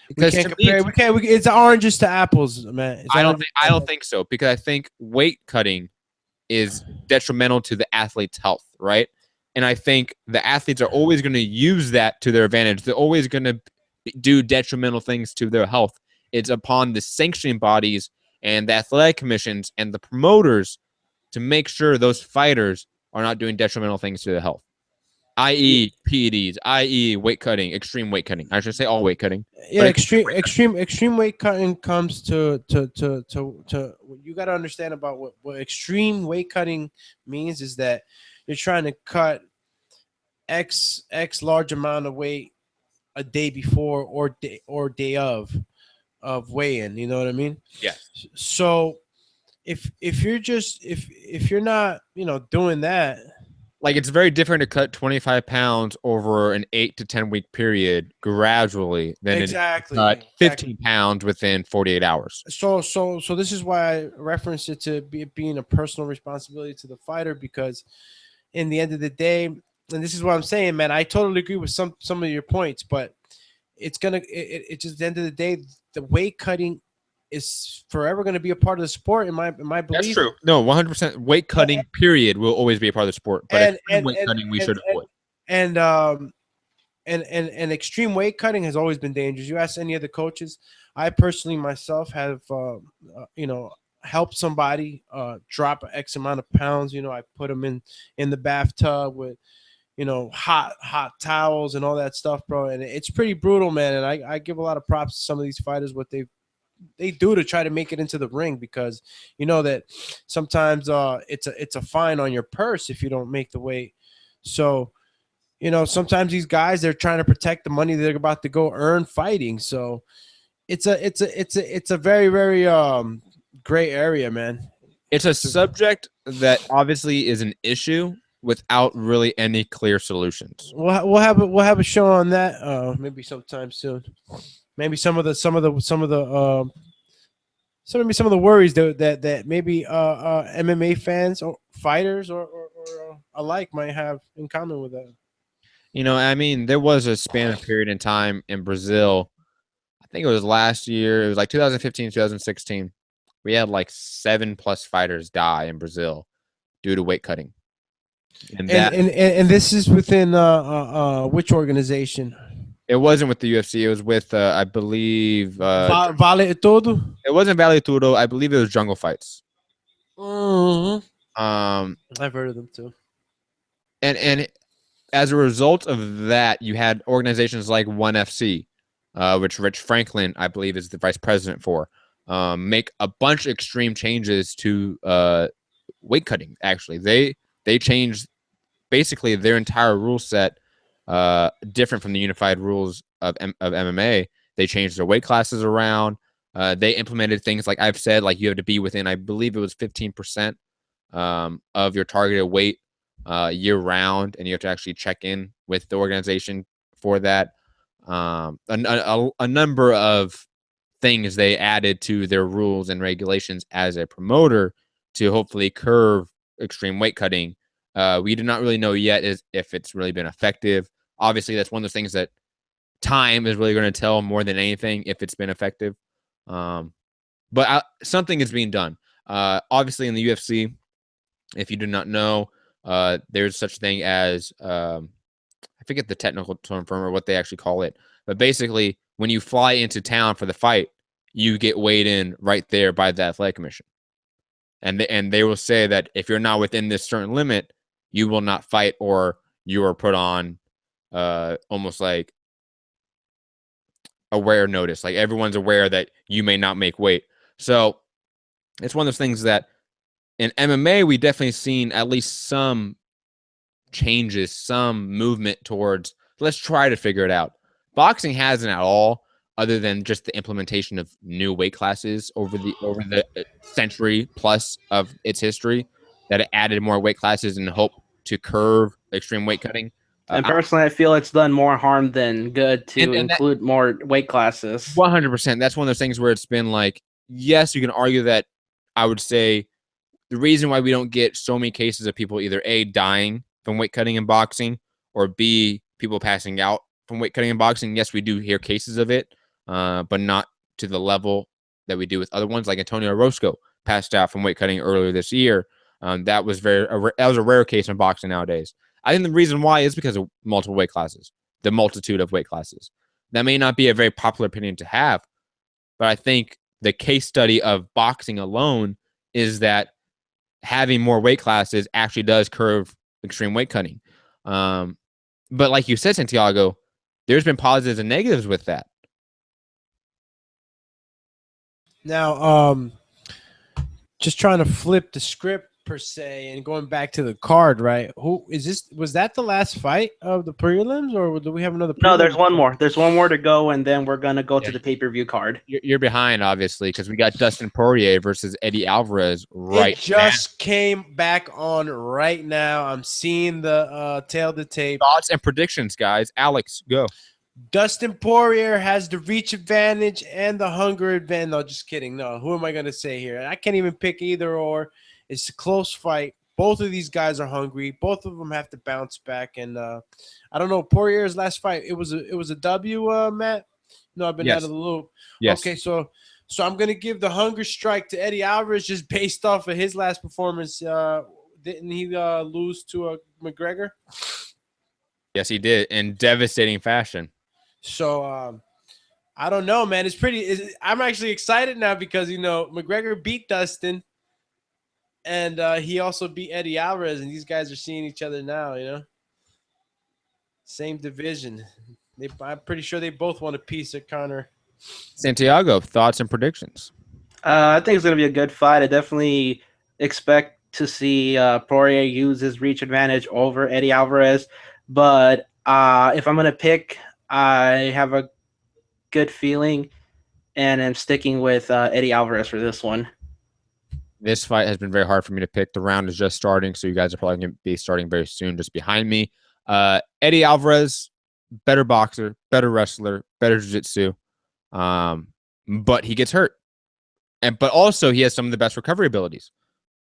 Because we can't compare. It's oranges to apples, man. I don't think so, because I think weight cutting is detrimental to the athlete's health, right? And I think the athletes are always going to use that to their advantage. They're always going to do detrimental things to their health. It's upon the sanctioning bodies and the athletic commissions and the promoters to make sure those fighters are not doing detrimental things to their health. i.e. PEDs, i.e. weight cutting, extreme weight cutting. I should say all weight cutting. Yeah, extreme weight cutting comes to you got to understand about what extreme weight cutting means is that you're trying to cut x large amount of weight a day before or day of weigh-in. You know what I mean? Yes. So if you're not doing that, like it's very different to cut 25 pounds over an 8 to 10 week period gradually than exactly it cut 15 pounds within 48 hours. So this is why I referenced it to being a personal responsibility to the fighter, because in the end of the day, and this is what I'm saying, man, I totally agree with some of your points, but it's just at the end of the day, the weight cutting is forever going to be a part of the sport in my belief. That's true. No, 100% weight cutting period will always be a part of the sport, but weight cutting we should avoid. And extreme weight cutting has always been dangerous. You ask any of the coaches, I personally myself have helped somebody drop X amount of pounds. I put them in the bathtub with hot towels and all that stuff, bro, and it's pretty brutal, man. And I give a lot of props to some of these fighters, what they do to try to make it into the ring, because that sometimes it's a fine on your purse if you don't make the weight. So sometimes these guys, they're trying to protect the money they're about to go earn fighting. So it's a very, very gray area, man. It's a subject that obviously is an issue without really any clear solutions. We'll have a show on that maybe sometime soon. Maybe some of the worries that maybe MMA fans or fighters or alike might have in common with that. I mean, there was a span of period in time in Brazil. I think it was last year. It was like 2015, 2016. We had like 7+ fighters die in Brazil due to weight cutting. And this is within which organization? It wasn't with the UFC. It was with, I believe, Vale Todo. It wasn't Vale Todo. I believe it was Jungle Fights. Mm-hmm. I've heard of them too. And as a result of that, you had organizations like ONE FC, which Rich Franklin, I believe, is the vice president for, make a bunch of extreme changes to weight cutting. Actually, they changed basically their entire rule set, different from the unified rules of MMA. They changed their weight classes around. They implemented things like I've said, like you have to be within, I believe it was 15% of your targeted weight year round, and you have to actually check in with the organization for that. A number of things they added to their rules and regulations as a promoter to hopefully curb extreme weight cutting. We do not really know yet if it's really been effective. Obviously, that's one of those things that time is really going to tell more than anything if it's been effective. But something is being done. Obviously, in the UFC, if you do not know, there's such thing as I forget the technical term for what they actually call it, but basically, when you fly into town for the fight, you get weighed in right there by the athletic commission, and they will say that if you're not within this certain limit, you will not fight, or you are put on almost like aware notice. Like everyone's aware that you may not make weight. So it's one of those things that in MMA, we definitely seen at least some changes, some movement towards let's try to figure it out. Boxing hasn't at all, other than just the implementation of new weight classes over the century plus of its history, that it added more weight classes in hope to curb extreme weight cutting. And personally, I feel it's done more harm than good to include more weight classes. 100%. That's one of those things where it's been like, yes, you can argue that. I would say the reason why we don't get so many cases of people either A, dying from weight cutting in boxing, or B, people passing out from weight cutting in boxing. Yes, we do hear cases of it, but not to the level that we do with other ones. Like Antonio Orozco passed out from weight cutting earlier this year. That was a rare case in boxing nowadays. I think the reason why is because of multiple weight classes, the multitude of weight classes. That may not be a very popular opinion to have, but I think the case study of boxing alone is that having more weight classes actually does curb extreme weight cutting. But like you said, Santiago, there's been positives and negatives with that. Now, just trying to flip the script per se and going back to the card, right? Who is this? Was that the last fight of the prelims, or do we have another No, there's prelim? one more. There's one more to go, and then we're gonna go Yeah, to the pay-per-view card. you're behind, obviously, because we got Dustin Poirier versus Eddie Alvarez It right now. just came back on right now. I'm seeing the tail of the tape. Thoughts and predictions, guys. Alex, go. Dustin Poirier has the reach advantage and the hunger advantage. No, just kidding. No, who am I going to say here? I can't even pick either or. It's a close fight. Both of these guys are hungry. Both of them have to bounce back. And I don't know, Poirier's last fight, it was a W, Matt? No, I've been out Yes. of the loop. Yes. Okay, so I'm going to give the hunger strike to Eddie Alvarez just based off of his last performance. Didn't he lose to McGregor? Yes, he did in devastating fashion. So I don't know, man. It's pretty. I'm actually excited now because McGregor beat Dustin, and he also beat Eddie Alvarez, and these guys are seeing each other now. Same division. I'm pretty sure they both want a piece of Connor. Santiago, thoughts and predictions. I think it's gonna be a good fight. I definitely expect to see Poirier use his reach advantage over Eddie Alvarez, but if I'm gonna pick, I have a good feeling, and I'm sticking with Eddie Alvarez for this one. This fight has been very hard for me to pick. The round is just starting, so you guys are probably going to be starting very soon, just behind me. Eddie Alvarez, better boxer, better wrestler, better jiu-jitsu, but he gets hurt. But also he has some of the best recovery abilities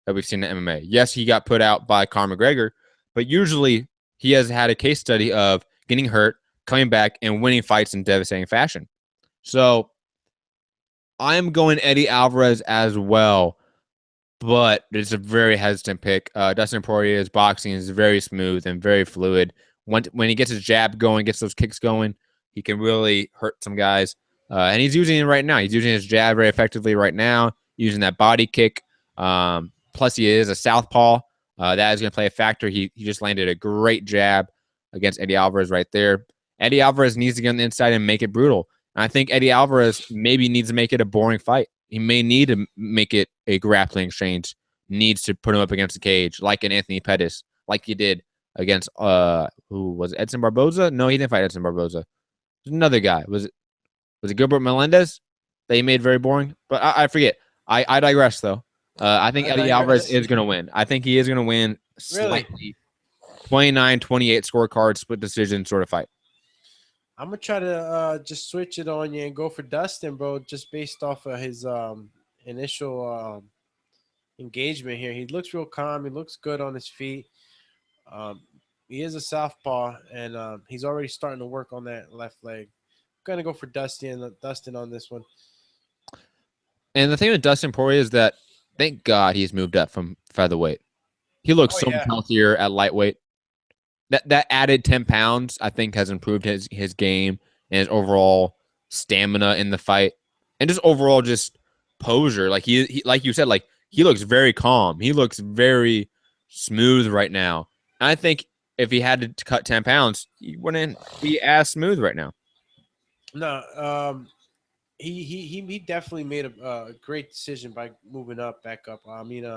that we've seen in MMA. Yes, he got put out by Conor McGregor, but usually he has had a case study of getting hurt, coming back, and winning fights in devastating fashion. So I am going Eddie Alvarez as well, but it's a very hesitant pick. Dustin Poirier's boxing is very smooth and very fluid. When he gets his jab going, gets those kicks going, he can really hurt some guys. And he's using it right now. He's using his jab very effectively right now, using that body kick. Plus, he is a southpaw. That is going to play a factor. He just landed a great jab against Eddie Alvarez right there. Eddie Alvarez needs to get on the inside and make it brutal. And I think Eddie Alvarez maybe needs to make it a boring fight. He may need to make it a grappling exchange, needs to put him up against the cage, like an Anthony Pettis, like he did against who was it, Edson Barboza? No, he didn't fight Edson Barboza. Another guy. Was it Gilbert Melendez that he made very boring? But I forget. I digress though. I think Eddie Alvarez is going to win. I think he is going to win slightly. 29-28 scorecard, split decision sort of fight. I'm gonna try to just switch it on you and go for Dustin, bro. Just based off of his initial engagement here, he looks real calm. He looks good on his feet. He is a southpaw, and he's already starting to work on that left leg. I'm gonna go for Dustin on this one. And the thing with Dustin Poirier is that thank God he's moved up from featherweight. He looks so much healthier at lightweight. That added 10 pounds, I think, has improved his game and his overall stamina in the fight, and just overall just posure. Like he like you said, like he looks very calm. He looks very smooth right now. And I think if he had to cut 10 pounds, he wouldn't be as smooth right now. No, he definitely made a great decision by moving back up. I mean,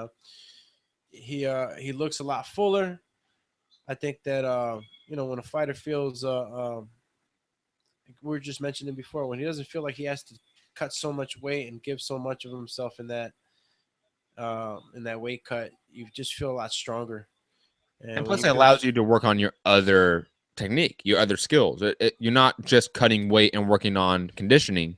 he looks a lot fuller. I think that when a fighter feels like we were just mentioning before, when he doesn't feel like he has to cut so much weight and give so much of himself in that weight cut, you just feel a lot stronger. And plus, it allows you to work on your other technique, your other skills. You're not just cutting weight and working on conditioning.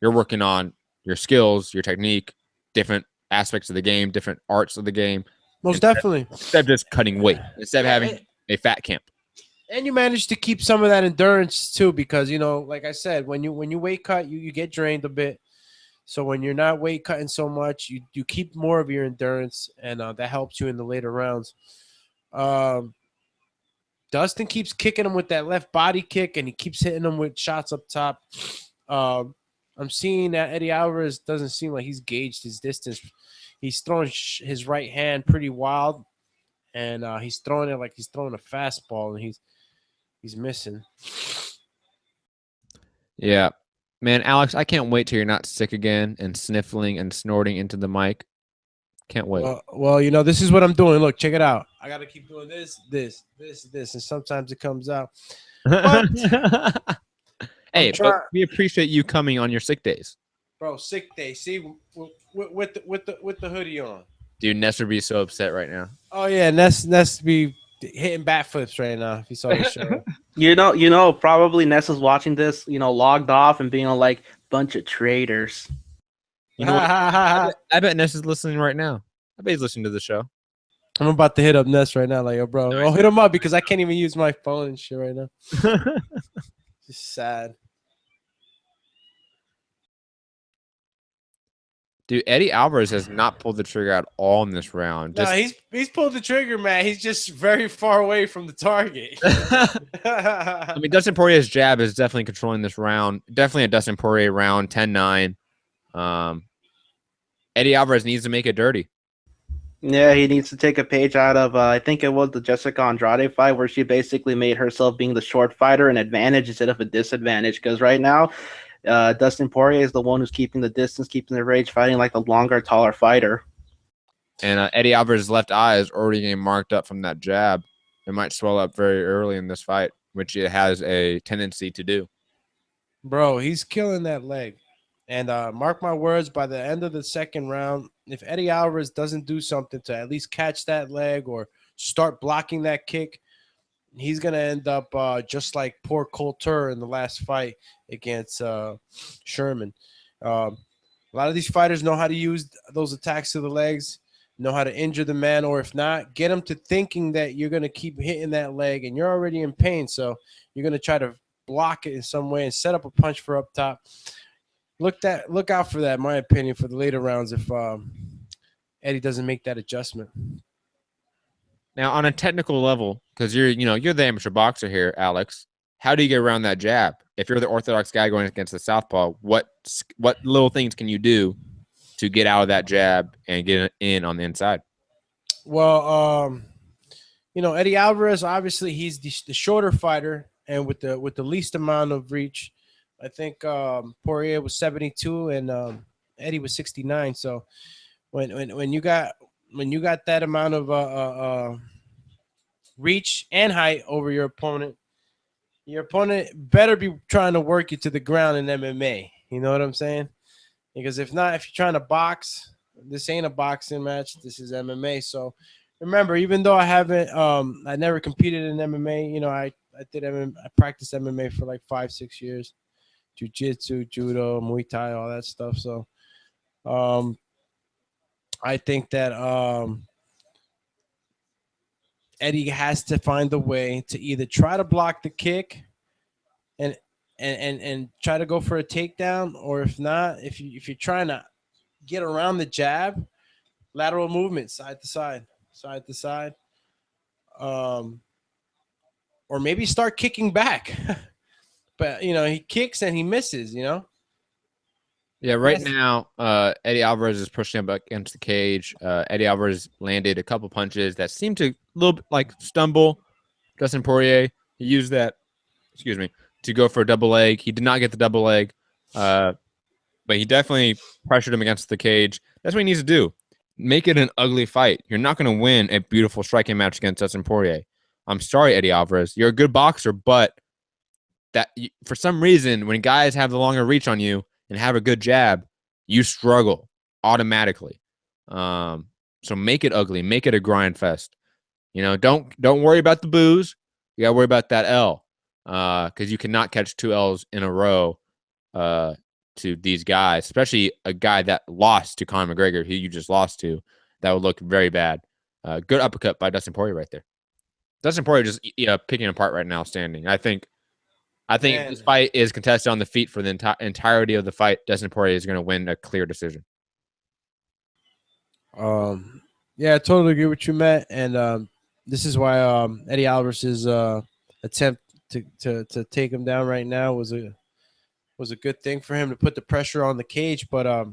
You're working on your skills, your technique, different aspects of the game, different arts of the game. Most definitely. Instead of just cutting weight, instead of having a fat camp. And you manage to keep some of that endurance too, because like I said, when you weight cut, you get drained a bit. So when you're not weight cutting so much, you keep more of your endurance, and that helps you in the later rounds. Dustin keeps kicking him with that left body kick, and he keeps hitting him with shots up top. I'm seeing that Eddie Alvarez doesn't seem like he's gauged his distance. He's throwing his right hand pretty wild, and he's throwing it like he's throwing a fastball, and he's he's missing. Yeah. Man, Alex, I can't wait till you're not sick again and sniffling and snorting into the mic. Can't wait. Well, you know, this is what I'm doing. Look, check it out. I got to keep doing this, and sometimes it comes out. But hey, but we appreciate you coming on your sick days. Bro, sick day. See, with the hoodie on. Dude, Ness would be so upset right now. Oh yeah, Ness be hitting bat flips right now if you saw the show. You know, probably Ness is watching this, logged off and being like, bunch of traitors. You know what? I bet Ness is listening right now. I bet he's listening to the show. I'm about to hit up Ness right now. Like, yo, bro, I'll hit him up because I can't even use my phone and shit right now. Just sad. Dude, Eddie Alvarez has not pulled the trigger at all in this round. No, he's pulled the trigger, man. He's just very far away from the target. I mean, Dustin Poirier's jab is definitely controlling this round. Definitely a Dustin Poirier round, 10-9. Eddie Alvarez needs to make it dirty. Yeah, he needs to take a page out of, I think it was the Jessica Andrade fight where she basically made herself being the short fighter an advantage instead of a disadvantage. Because right now, Dustin Poirier is the one who's keeping the distance, keeping the rage, fighting like the longer, taller fighter. And Eddie Alvarez's left eye is already getting marked up from that jab. It might swell up very early in this fight, which it has a tendency to do. Bro, he's killing that leg. And mark my words, by the end of the second round, if Eddie Alvarez doesn't do something to at least catch that leg or start blocking that kick, he's going to end up just like poor Coulter in the last fight against Sherman. A lot of these fighters know how to use those attacks to the legs, know how to injure the man, or if not, get him to thinking that you're going to keep hitting that leg and you're already in pain. So you're going to try to block it in some way and set up a punch for up top. Look out for that, in my opinion, for the later rounds if Eddie doesn't make that adjustment. Now, on a technical level, because you're the amateur boxer here, Alex, how do you get around that jab? If you're the orthodox guy going against the southpaw, what little things can you do to get out of that jab and get in on the inside? Well, Eddie Alvarez, obviously he's the shorter fighter and with the least amount of reach. I think Poirier was 72 and Eddie was 69. So when you got that amount of reach and height over your opponent better be trying to work you to the ground in MMA. You know what I'm saying? Because if not, if you're trying to box, this ain't a boxing match. This is MMA. So remember, even though I never competed in MMA. I practiced MMA for like 5-6 years. Jiu-jitsu, judo, Muay Thai, all that stuff. So I think that Eddie has to find a way to either try to block the kick and try to go for a takedown, or if not, if you're trying to get around the jab, lateral movement, side to side, or maybe start kicking back. But, he kicks and he misses, Yeah, right now, Eddie Alvarez is pushing up against the cage. Eddie Alvarez landed a couple punches that seemed to a little bit like stumble Dustin Poirier. He used that, to go for a double leg. He did not get the double leg, but he definitely pressured him against the cage. That's what he needs to do. Make it an ugly fight. You're not going to win a beautiful striking match against Dustin Poirier. I'm sorry, Eddie Alvarez. You're a good boxer, but for some reason, when guys have the longer reach on you and have a good jab, you struggle automatically. So make it ugly, make it a grind fest. Don't worry about the boos. You gotta worry about that L, because you cannot catch 2 L's in a row to these guys, especially a guy that lost to Conor McGregor, who you just lost to. That would look very bad. Good uppercut by Dustin Poirier right there. Dustin Poirier just picking apart right now, standing. I think this fight is contested on the feet for the entirety of the fight. Dustin Poirier is going to win a clear decision. Yeah, I totally agree with you, Matt. And this is why Eddie Alvarez's attempt to take him down right now was a good thing for him to put the pressure on the cage. But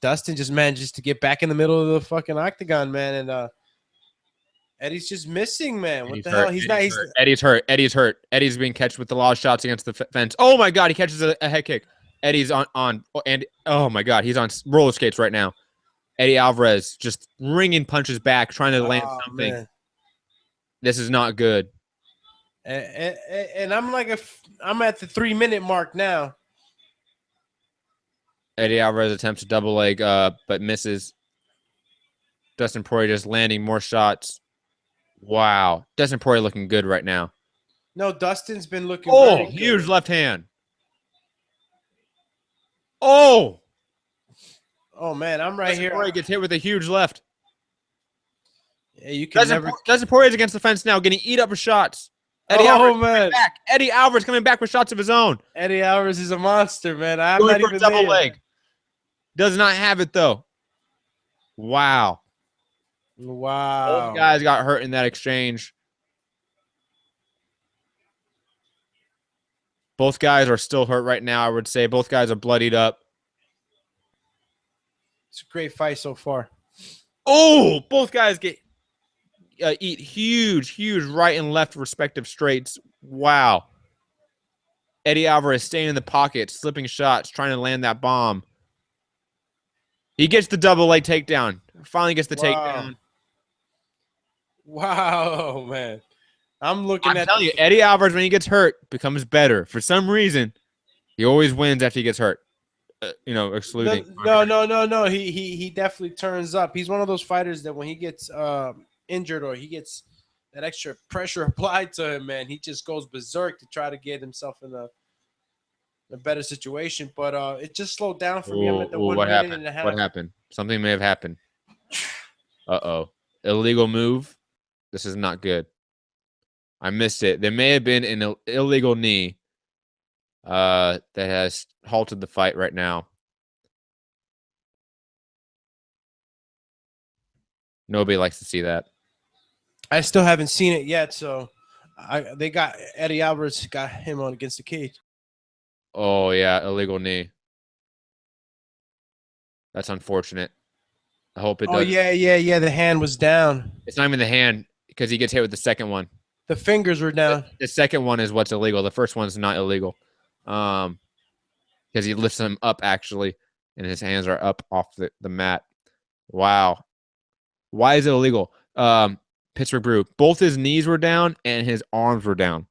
Dustin just manages to get back in the middle of the fucking octagon, man, and Eddie's just missing, man. What Eddie's the hurt. hell? He's not. He's Eddie's hurt. Eddie's hurt. Eddie's being catched with the law shots against the fence. Oh my God, he catches a head kick. Eddie's on and oh my God, he's on roller skates right now. Eddie Alvarez just ringing punches back, trying to land something. Man. This is not good. And I'm I'm at the 3-minute mark now. Eddie Alvarez attempts a double leg, but misses. Dustin Poirier just landing more shots. Wow, Dustin Poirier looking good right now. No, Dustin's been looking. Oh, huge good. Left hand. Oh man, I'm right Dustin here. Poirier gets hit with a huge left. Yeah, you can Dustin Poirier's against the fence now, getting eat up with shots. Eddie Alvarez man. Back. Eddie Alvarez coming back with shots of his own. Eddie Alvarez is a monster, man. I'm going not for even a double there. leg. Does not have it though. Wow. Wow. Both guys got hurt in that exchange. Both guys are still hurt right now, I would say. Both guys are bloodied up. It's a great fight so far. Oh, both guys get eat huge right and left respective straights. Wow. Eddie Alvarez staying in the pocket, slipping shots, trying to land that bomb. He gets the double leg takedown. Finally gets the takedown. Wow, man. I'm telling you, Eddie Alvarez, when he gets hurt, becomes better. For some reason, he always wins after he gets hurt. Excluding. No. He definitely turns up. He's one of those fighters that when he gets injured or he gets that extra pressure applied to him, man, he just goes berserk to try to get himself in a better situation. But it just slowed down for me. I'm at the 1 minute and a half. What happened? Something may have happened. Uh-oh. Illegal move. This is not good. I missed it. There may have been an illegal knee that has halted the fight right now. Nobody likes to see that. I still haven't seen it yet, so they got Eddie Alvarez got him on against the cage. Oh yeah, illegal knee. That's unfortunate. I hope it does. Oh yeah. The hand was down. It's not even the hand because he gets hit with the second one. The fingers were down. The second one is what's illegal. The first one's not illegal. Because he lifts him up actually, and his hands are up off the mat. Wow. Why is it illegal? Pittsburgh Brew. Both his knees were down and his arms were down.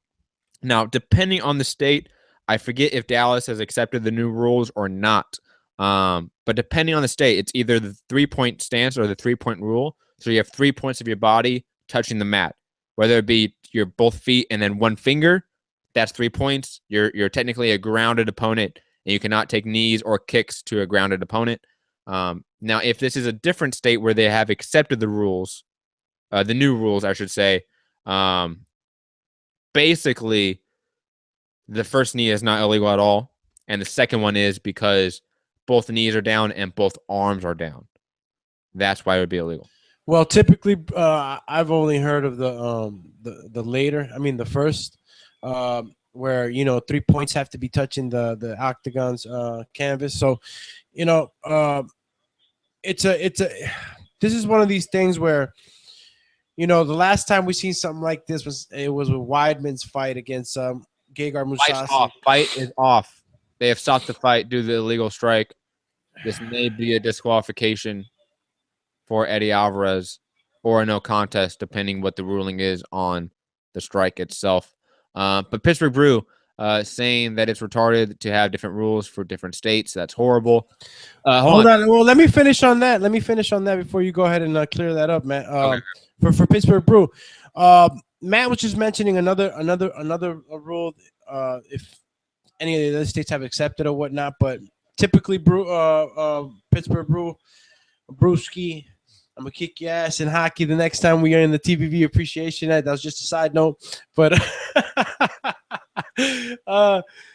Now, depending on the state, I forget if Dallas has accepted the new rules or not. But depending on the state, it's either the 3-point stance or the 3-point rule. So you have 3 points of your body touching the mat, whether it be your both feet and then one finger. That's 3 points. You're technically a grounded opponent, and you cannot take knees or kicks to a grounded opponent. Now, if this is a different state where they have accepted the rules, the new rules, I should say, basically the first knee is not illegal at all, and the second one is because both knees are down and both arms are down. That's why it would be illegal. Well, typically, I've only heard of the later. I mean, the first, where 3 points have to be touching the octagon's canvas. So, this is one of these things where, the last time we seen something like this was with Weidman's fight against Gegard Mousasi. Fight is off. They have stopped the fight due to the illegal strike. This may be a disqualification for Eddie Alvarez or a no contest, depending what the ruling is on the strike itself. But Pittsburgh Brew saying that it's retarded to have different rules for different states. That's horrible. Hold on. Well, let me finish on that. Before you go ahead and clear that up, Matt. Okay. For Pittsburgh Brew, Matt was just mentioning another rule. If any of the other states have accepted or whatnot, but typically, Pittsburgh Brew, Brewski, I'm gonna kick your ass in hockey the next time we are in the TVV appreciation night. That was just a side note, but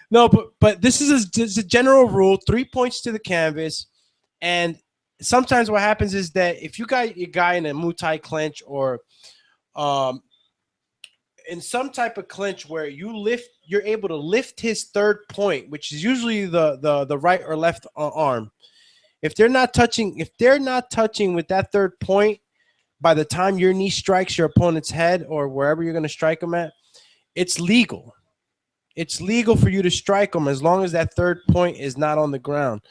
no, but this is a general rule: 3 points to the canvas, and sometimes what happens is that if you got your guy in a Muay Thai clinch or in some type of clinch where you're able to lift his third point, which is usually the right or left arm. If they're not touching with that third point, by the time your knee strikes your opponent's head or wherever you're going to strike them at, it's legal. It's legal for you to strike them as long as that third point is not on the ground.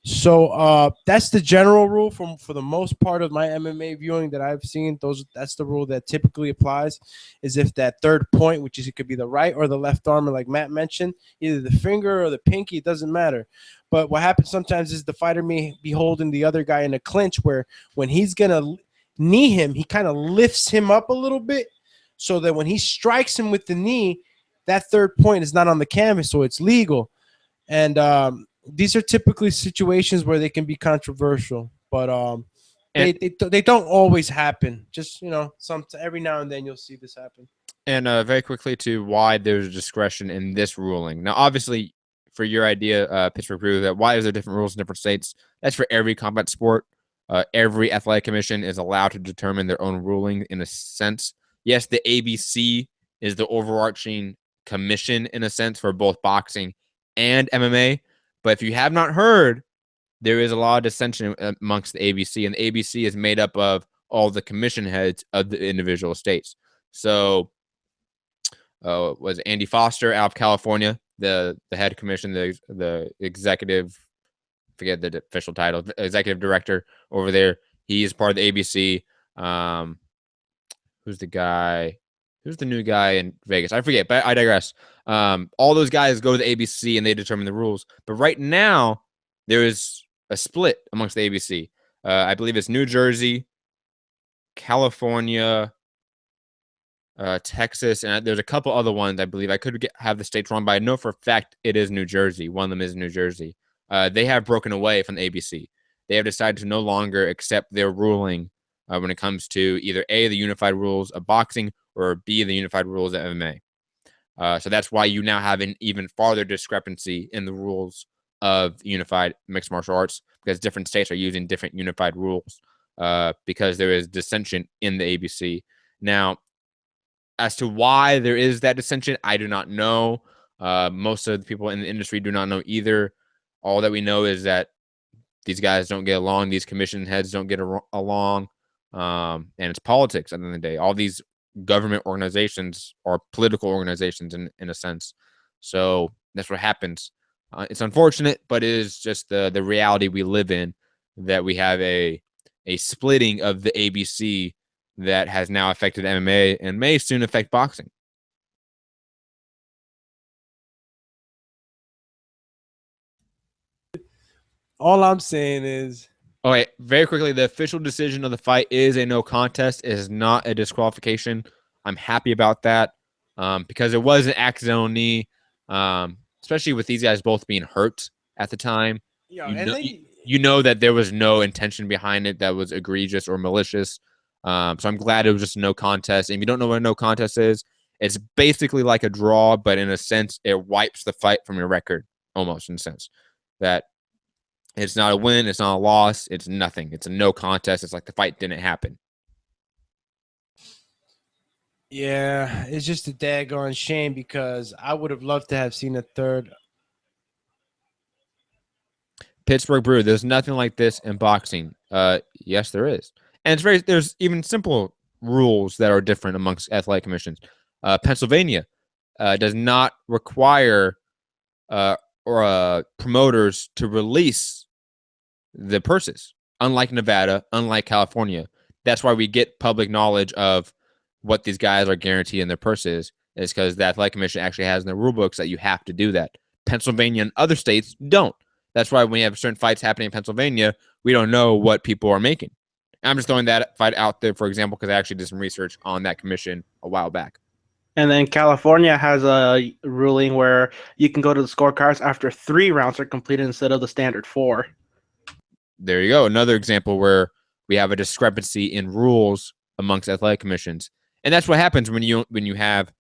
So that's the general rule for the most part of my MMA viewing that I've seen. That's the rule that typically applies, is if that third point, which is it could be the right or the left arm, like Matt mentioned, either the finger or the pinky, it doesn't matter. But what happens sometimes is the fighter may be holding the other guy in a clinch where when he's gonna knee him, he kind of lifts him up a little bit so that when he strikes him with the knee, that third point is not on the canvas, so it's legal. And these are typically situations where they can be controversial, but they don't always happen. Just, every now and then you'll see this happen. And very quickly to why there's discretion in this ruling. Now, obviously, for your idea, Pittsburgh Brew, that why is there different rules in different states? That's for every combat sport. Every athletic commission is allowed to determine their own ruling in a sense. Yes, the ABC is the overarching commission in a sense for both boxing and MMA. But if you have not heard, there is a lot of dissension amongst the ABC, and the ABC is made up of all the commission heads of the individual states. So was Andy Foster out of California, the head commission, the executive, forget the official title, executive director over there. He is part of the ABC. Who's the guy? Who's the new guy in Vegas? I forget, but I digress. All those guys go to the ABC and they determine the rules. But right now, there is a split amongst the ABC. I believe it's New Jersey, California, Texas, and there's a couple other ones. I believe I could have the states wrong, but I know for a fact it is New Jersey. One of them is New Jersey. They have broken away from the ABC. They have decided to no longer accept their ruling when it comes to either A, the unified rules of boxing, or B, the unified rules of MMA. So that's why you now have an even farther discrepancy in the rules of unified mixed martial arts, because different states are using different unified rules because there is dissension in the ABC. Now, as to why there is that dissension, I do not know. Most of the people in the industry do not know either. All that we know is that these guys don't get along. These commission heads don't get along. And it's politics at the end of the day. All these government organizations are political organizations in a sense. So that's what happens. It's unfortunate, but it is just the reality we live in, that we have a splitting of the ABC that has now affected MMA and may soon affect boxing. All I'm saying is, okay, very quickly, the official decision of the fight is a no contest. It is not a disqualification. I'm happy about that because it was an accidental knee, especially with these guys both being hurt at the time. You know that there was no intention behind it that was egregious or malicious. So I'm glad it was just a no contest. And if you don't know what a no contest is, it's basically like a draw, but in a sense, it wipes the fight from your record, almost in a sense. That it's not a win, it's not a loss, it's nothing. It's a no contest. It's like the fight didn't happen. Yeah, it's just a daggone shame because I would have loved to have seen a third. Pittsburgh Brew, there's nothing like this in boxing. Yes, there is. And there's even simple rules that are different amongst athletic commissions. Pennsylvania does not require promoters to release the purses, unlike Nevada, unlike California. That's why we get public knowledge of what these guys are guaranteed in their purses, is because the athletic commission actually has in their rule books that you have to do that. Pennsylvania and other states don't. That's why when you have certain fights happening in Pennsylvania, we don't know what people are making. I'm just throwing that fight out there, for example, because I actually did some research on that commission a while back. And then California has a ruling where you can go to the scorecards after 3 rounds are completed instead of the standard 4. There you go. Another example where we have a discrepancy in rules amongst athletic commissions. And that's what happens when you have,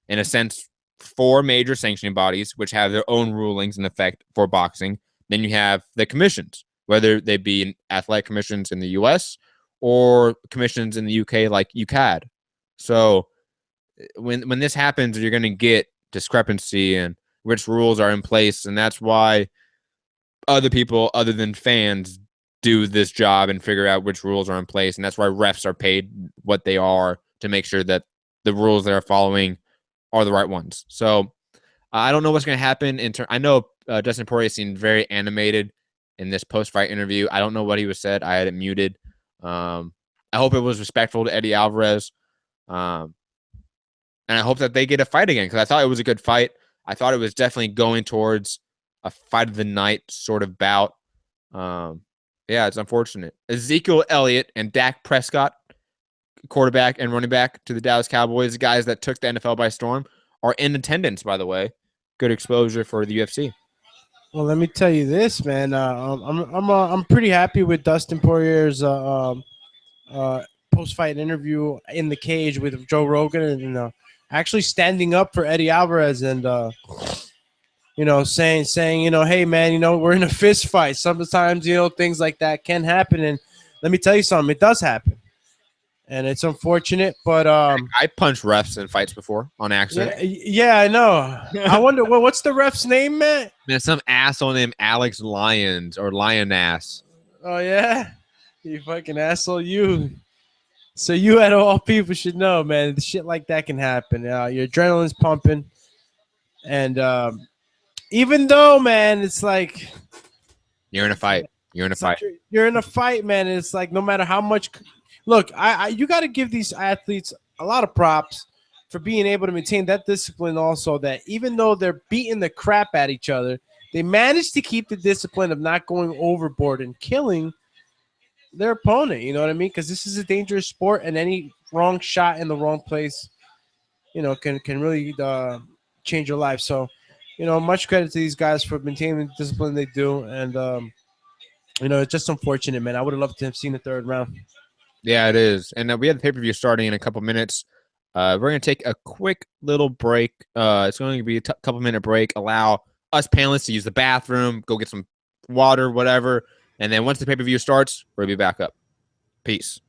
in a sense, 4 major sanctioning bodies, which have their own rulings in effect for boxing. Then you have the commissions, whether they be athletic commissions in the U.S. or commissions in the U.K. like UCAD. So when this happens, you're going to get discrepancy in which rules are in place, and that's why other people other than fans do this job and figure out which rules are in place. And that's why refs are paid what they are, to make sure that the rules they're following are the right ones. So I don't know what's going to happen. I know Dustin Poirier seemed very animated in this post-fight interview. I don't know what he was said. I had it muted. I hope it was respectful to Eddie Alvarez. And I hope that they get a fight again, because I thought it was a good fight. I thought it was definitely going towards a fight of the night sort of bout. Yeah, it's unfortunate. Ezekiel Elliott and Dak Prescott, quarterback and running back to the Dallas Cowboys, guys that took the NFL by storm, are in attendance, by the way. Good exposure for the UFC. Well, let me tell you this, man. I'm pretty happy with Dustin Poirier's post-fight interview in the cage with Joe Rogan, and actually standing up for Eddie Alvarez, and saying, hey man, we're in a fist fight. Sometimes things like that can happen, and let me tell you something, it does happen, and it's unfortunate. But I punched refs in fights before on accident. Yeah, I know. I wonder what's the ref's name, man? Man, some asshole named Alex Lyons or Lionass. Oh yeah, you fucking asshole, you. So you, out of all people, should know, man. Shit like that can happen. Your adrenaline's pumping, and even though, man, it's like you're in a fight. You're in a fight. You're in a fight, man. It's like no matter how much. Look, you got to give these athletes a lot of props for being able to maintain that discipline. Also, that even though they're beating the crap at each other, they managed to keep the discipline of not going overboard and killing their opponent. You know what I mean? Because this is a dangerous sport, and any wrong shot in the wrong place, can really change your life. So, much credit to these guys for maintaining the discipline they do. And, it's just unfortunate, man. I would have loved to have seen the third round. Yeah, it is. And we have the pay-per-view starting in a couple minutes. We're going to take a quick little break. It's going to be a couple-minute break. Allow us panelists to use the bathroom, go get some water, whatever. And then once the pay-per-view starts, we'll be back up. Peace.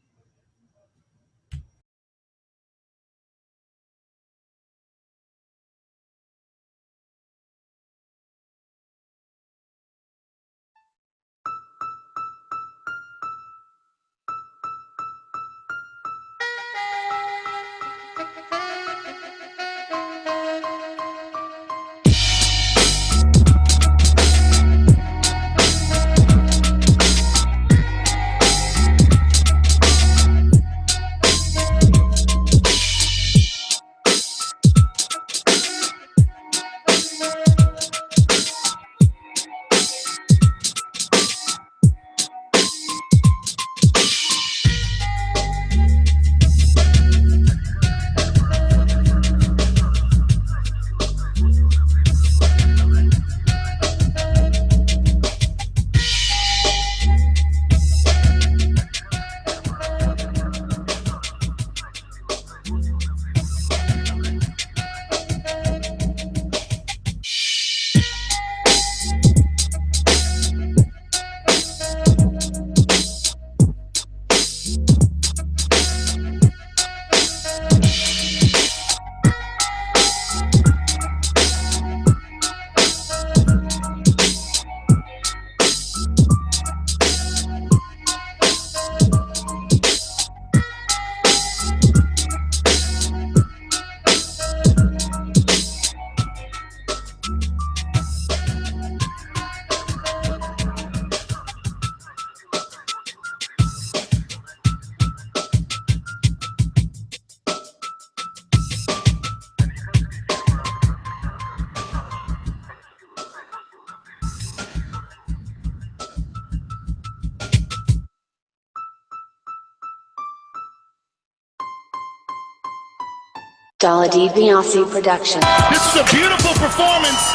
Dollar DiBiase production. This is a beautiful performance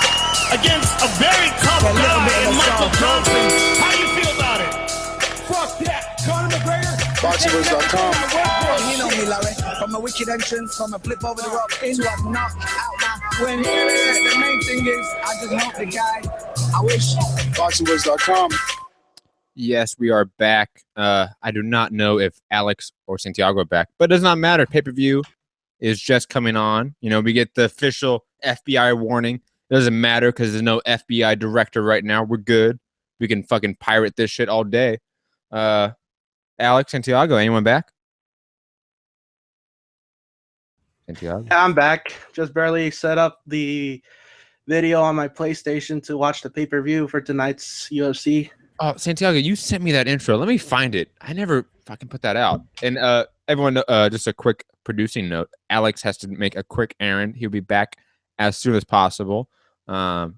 against a very tough guy in Michael Johnson. How do you feel about it? Fuck that. Conor McGregor. Thaboxingvoice.com. You know me, Larry. From a wicked entrance, from a flip over the rock into a knock out my win. The main thing is, I just hope the guy. I wish. Thaboxingvoice.com. Yes, we are back. I do not know if Alex or Santiago are back, but it does not matter. Pay-per-view is just coming on. We get the official FBI warning. It doesn't matter because there's no FBI director right now. We're good. We can fucking pirate this shit all day. Alex, Santiago, anyone back? Santiago. Yeah, I'm back. Just barely set up the video on my PlayStation to watch the pay-per-view for tonight's UFC. Oh, Santiago, you sent me that intro. Let me find it. I never fucking put that out. And everyone, just a quick producing note. Alex has to make a quick errand. He'll be back as soon as possible. So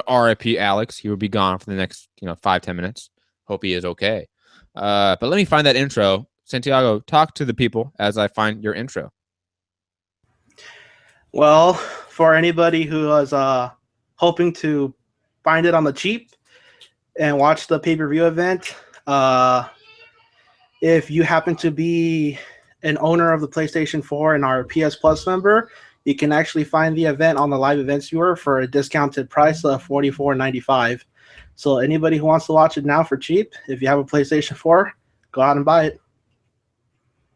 RIP Alex. He will be gone for the next 5-10 minutes. Hope he is okay. But let me find that intro. Santiago, talk to the people as I find your intro. Well, for anybody who was hoping to find it on the cheap and watch the pay-per-view event, if you happen to be an owner of the PlayStation 4 and our PS Plus member, you can actually find the event on the live events viewer for a discounted price of $44.95. So anybody who wants to watch it now for cheap, if you have a PlayStation 4, go out and buy it.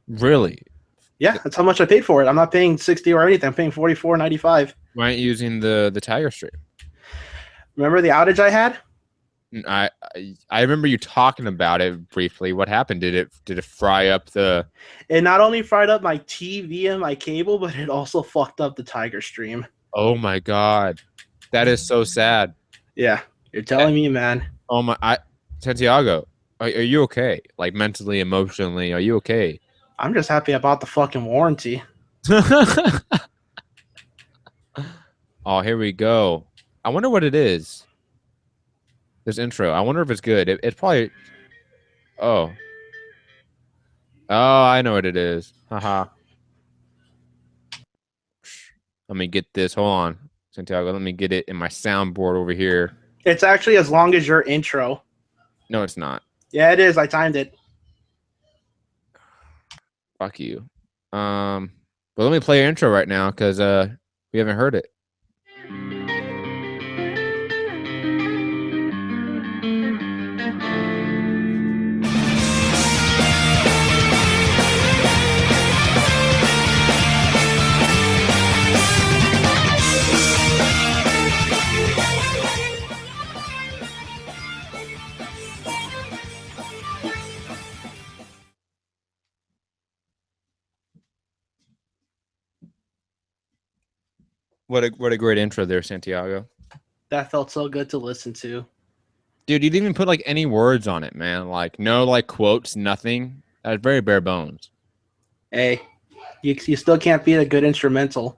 Really? Yeah, that's how much I paid for it. I'm not paying $60 or anything. I'm paying $44.95. Why aren't you using the Tiger Stream? Remember the outage I had? I remember you talking about it briefly. What happened? Did it fry up the? It not only fried up my TV and my cable, but it also fucked up the Tiger Stream. Oh my god, that is so sad. Yeah, you're telling me, man. Oh my, Santiago, are you okay? Like mentally, emotionally, are you okay? I'm just happy I bought the fucking warranty. Oh, here we go. I wonder what it is. This intro. I wonder if it's good. It's probably. Oh. Oh, I know what it is. Haha. Let me get this. Hold on, Santiago. Let me get it in my soundboard over here. It's actually as long as your intro. No, it's not. Yeah, it is. I timed it. Fuck you. But let me play your intro right now because we haven't heard it. What a great intro there, Santiago. That felt so good to listen to. Dude, you didn't even put like any words on it, man. Like no like quotes, nothing. That's very bare bones. Hey, you still can't beat a good instrumental.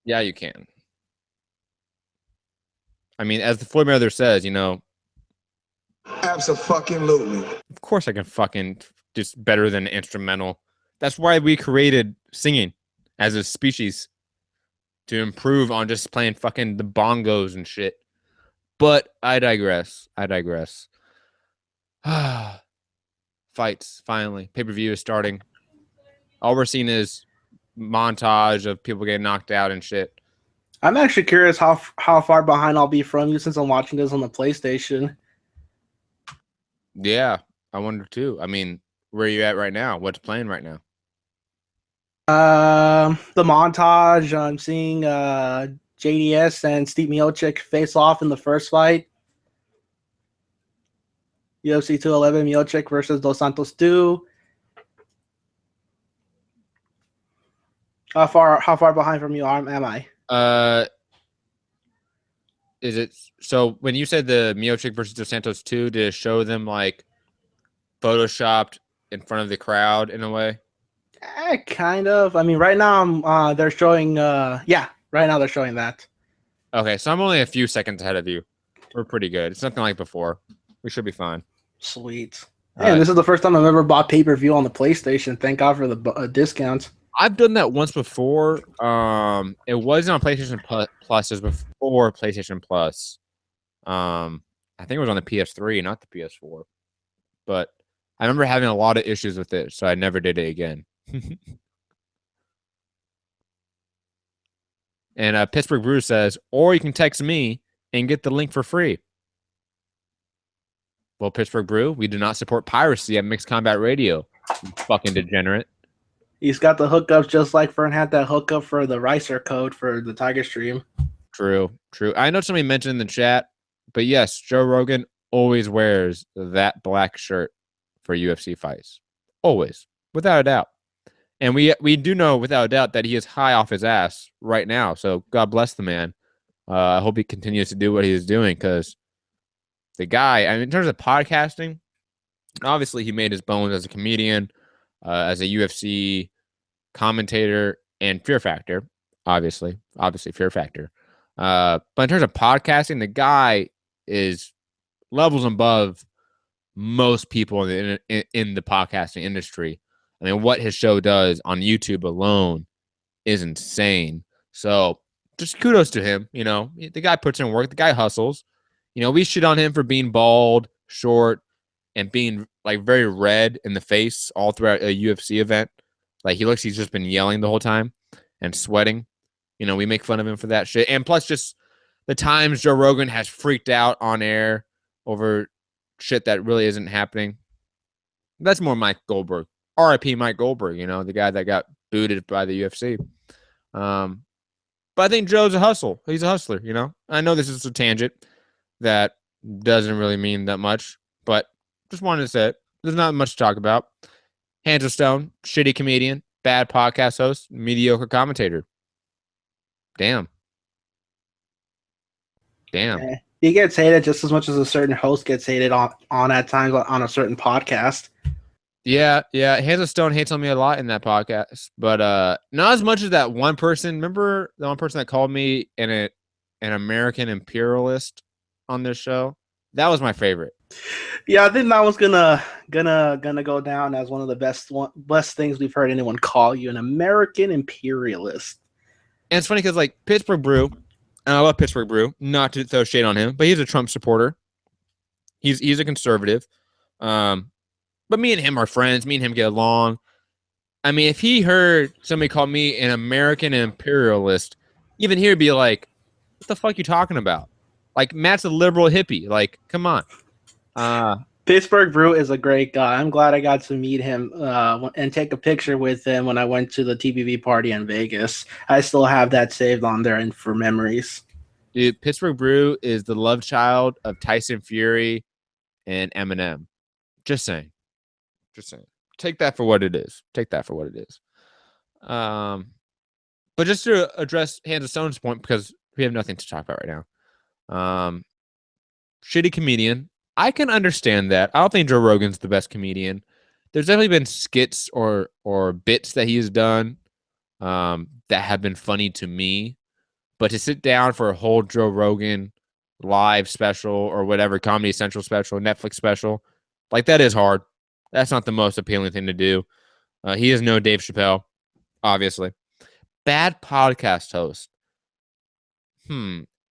Yeah, you can. I mean, as the Floyd Mayweather says, Abso-fucking-lutely. of course I can fucking just better than instrumental. That's why we created singing as a species. To improve on just playing fucking the bongos and shit. But I digress. Fights, finally. Pay-per-view is starting. All we're seeing is montage of people getting knocked out and shit. I'm actually curious how far behind I'll be from you since I'm watching this on the PlayStation. Yeah, I wonder too. I mean, where are you at right now? What's playing right now? The montage. I'm seeing JDS and Steve Miocic face off in the first fight. UFC 211 Miocic versus Dos Santos 2. How far behind from you am I? Is it so when you said the Miocic versus Dos Santos 2, did it show them like photoshopped in front of the crowd in a way? Kind of. I mean, right now they're showing. Right now they're showing that. Okay, so I'm only a few seconds ahead of you. We're pretty good. It's nothing like before. We should be fine. Sweet. And this is the first time I've ever bought pay-per-view on the PlayStation. Thank God for the discounts. I've done that once before. It wasn't on PlayStation Plus. It was before PlayStation Plus. I think it was on the PS3, not the PS4. But I remember having a lot of issues with it, so I never did it again. And Pittsburgh Brew says, or you can text me and get the link for free. Well, Pittsburgh Brew, we do not support piracy at Mixed Combat Radio. You fucking degenerate. He's got the hookups just like Fern had that hookup for the Ricer code for the Tiger Stream. True. I know somebody mentioned in the chat, but yes, Joe Rogan always wears that black shirt. for UFC fights. Always, without a doubt. And we do know without a doubt that he is high off his ass right now. So God bless the man. I hope he continues to do what he is doing because the guy, I mean, in terms of podcasting, obviously he made his bones as a comedian, as a UFC commentator, and Fear Factor. Obviously Fear Factor. But in terms of podcasting, the guy is levels above most people in the podcasting industry. I mean, what his show does on YouTube alone is insane. So just kudos to him. You know, the guy puts in work. The guy hustles. You know, we shit on him for being bald, short, and being like very red in the face all throughout a UFC event. Like he's just been yelling the whole time and sweating. You know, we make fun of him for that shit. And plus just the times Joe Rogan has freaked out on air over shit that really isn't happening. That's more Mike Goldberg. RIP Mike Goldberg, you know, the guy that got booted by the UFC. But I think Joe's a hustle. He's a hustler, you know. I know this is a tangent that doesn't really mean that much, but just wanted to say it. There's not much to talk about. Hands of Stone, shitty comedian, bad podcast host, mediocre commentator. Damn. Yeah. He gets hated just as much as a certain host gets hated on at times on a certain podcast. Yeah. Hands of Stone hates on me a lot in that podcast, but not as much as that one person. Remember the one person that called me an American imperialist on this show? That was my favorite. Yeah, I think that was gonna go down as one of the best things we've heard anyone call you, an American imperialist. And it's funny because like Pittsburgh Brew, and I love Pittsburgh Brew, not to throw shade on him, but he's a Trump supporter. He's a conservative. But me and him are friends. Me and him get along. I mean, if he heard somebody call me an American imperialist, even he'd be like, what the fuck are you talking about? Like, Matt's a liberal hippie. Like, come on. Pittsburgh Brew is a great guy. I'm glad I got to meet him and take a picture with him when I went to the TBV party in Vegas. I still have that saved on there and for memories. Dude, Pittsburgh Brew is the love child of Tyson Fury and Eminem. Just saying. Take that for what it is. But just to address Hands of Stone's point, because we have nothing to talk about right now. Shitty comedian. I can understand that. I don't think Joe Rogan's the best comedian. There's definitely been skits or bits that he's done that have been funny to me. But to sit down for a whole Joe Rogan live special or whatever, Comedy Central special, Netflix special, like that is hard. That's not the most appealing thing to do. He is no Dave Chappelle, obviously. Bad podcast host.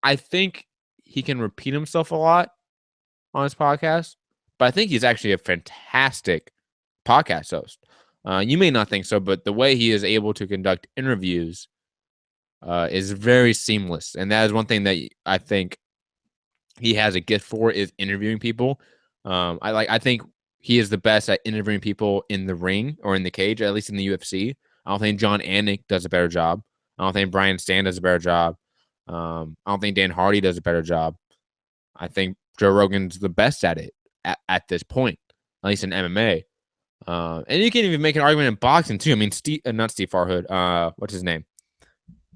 I think he can repeat himself a lot on his podcast, but I think he's actually a fantastic podcast host. You may not think so, but the way he is able to conduct interviews is very seamless. And that is one thing that I think he has a gift for, is interviewing people. I think he is the best at interviewing people in the ring or in the cage, at least in the UFC. I don't think John Anik does a better job. I don't think Brian Stan does a better job. I don't think Dan Hardy does a better job. I think Joe Rogan's the best at it at this point, at least in MMA. And you can even make an argument in boxing too. I mean, not Steve Farhood. What's his name?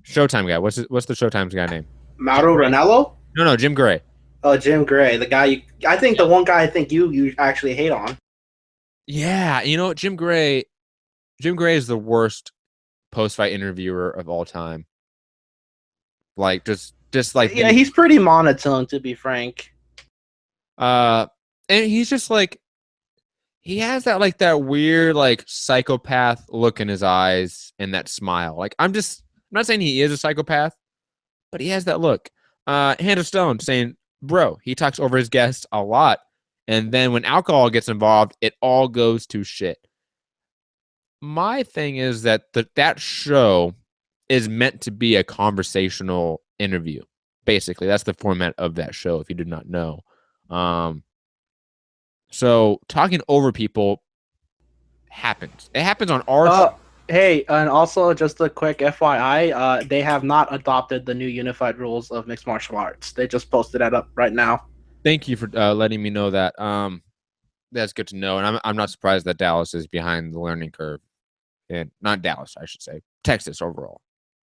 Showtime guy. What's the Showtime's guy name? Mauro Ranallo? No, Jim Gray. Oh, Jim Gray, the guy. I think the one guy I think you actually hate on. Yeah, you know what, Jim Gray is the worst post-fight interviewer of all time. Like just like, yeah, he's pretty monotone, to be frank. And he's just like, he has that weird like psychopath look in his eyes and that smile. Like I'm not saying he is a psychopath, but he has that look. Hand of Stone saying, bro, he talks over his guests a lot. And then when alcohol gets involved, it all goes to shit. My thing is that that show is meant to be a conversational interview. Basically, that's the format of that show, if you did not know. So talking over people happens. It happens on our show. Hey, and also just a quick FYI, they have not adopted the new unified rules of mixed martial arts. They just posted that up right now. Thank you for letting me know that. that's good to know. And I'm not surprised that Dallas is behind the learning curve. And not Dallas, I should say. Texas overall.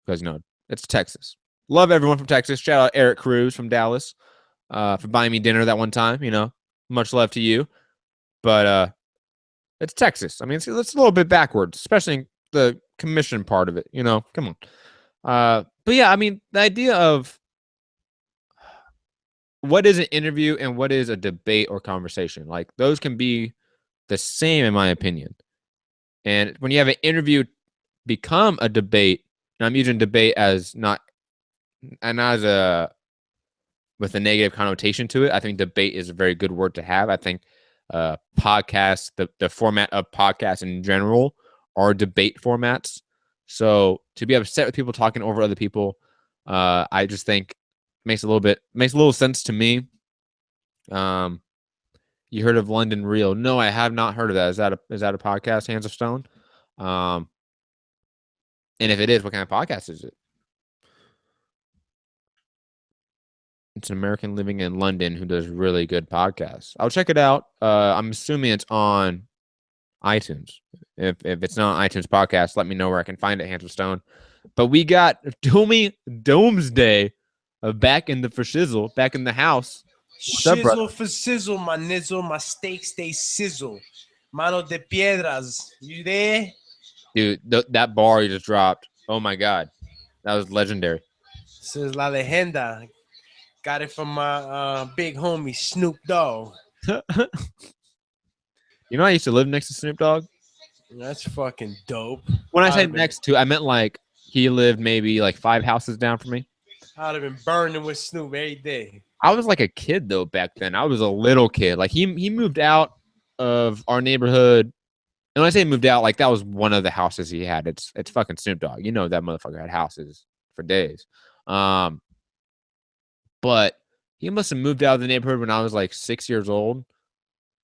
Because, it's Texas. Love everyone from Texas. Shout out Eric Cruz from Dallas for buying me dinner that one time. Much love to you. But it's Texas. I mean, it's a little bit backwards, especially in the commission part of it. Come on. But yeah, I mean, the idea of what is an interview and what is a debate or conversation, like those can be the same in my opinion. And when you have an interview become a debate, and I'm using debate as not as with a negative connotation to it. I think debate is a very good word to have. I think podcasts, the format of podcasts in general are debate formats. So to be upset with people talking over other people, I just think makes a little sense to me. You heard of London Real? No, I have not heard of that. Is that a podcast, Hands of Stone? And if it is, what kind of podcast is it? It's an American living in London who does really good podcasts. I'll check it out. I'm assuming it's on iTunes. If it's not on iTunes podcast, let me know where I can find it, Hands of Stone. But we got Doomsday back in the for shizzle, back in the house. Shizzle for sizzle, my nizzle, my steaks they sizzle. Mano de piedras, you there? Dude, that bar you just dropped. Oh my god, that was legendary. This is La Legenda. Got it from my big homie Snoop Dogg. I used to live next to Snoop Dogg. That's fucking dope. When I say next to, I meant like he lived maybe like 5 houses down from me. I'd have been burning with Snoop every day. I was like a kid though back then. I was a little kid. Like he moved out of our neighborhood. And when I say moved out, like that was one of the houses he had. It's fucking Snoop Dogg. That motherfucker had houses for days. But he must have moved out of the neighborhood when I was like 6 years old.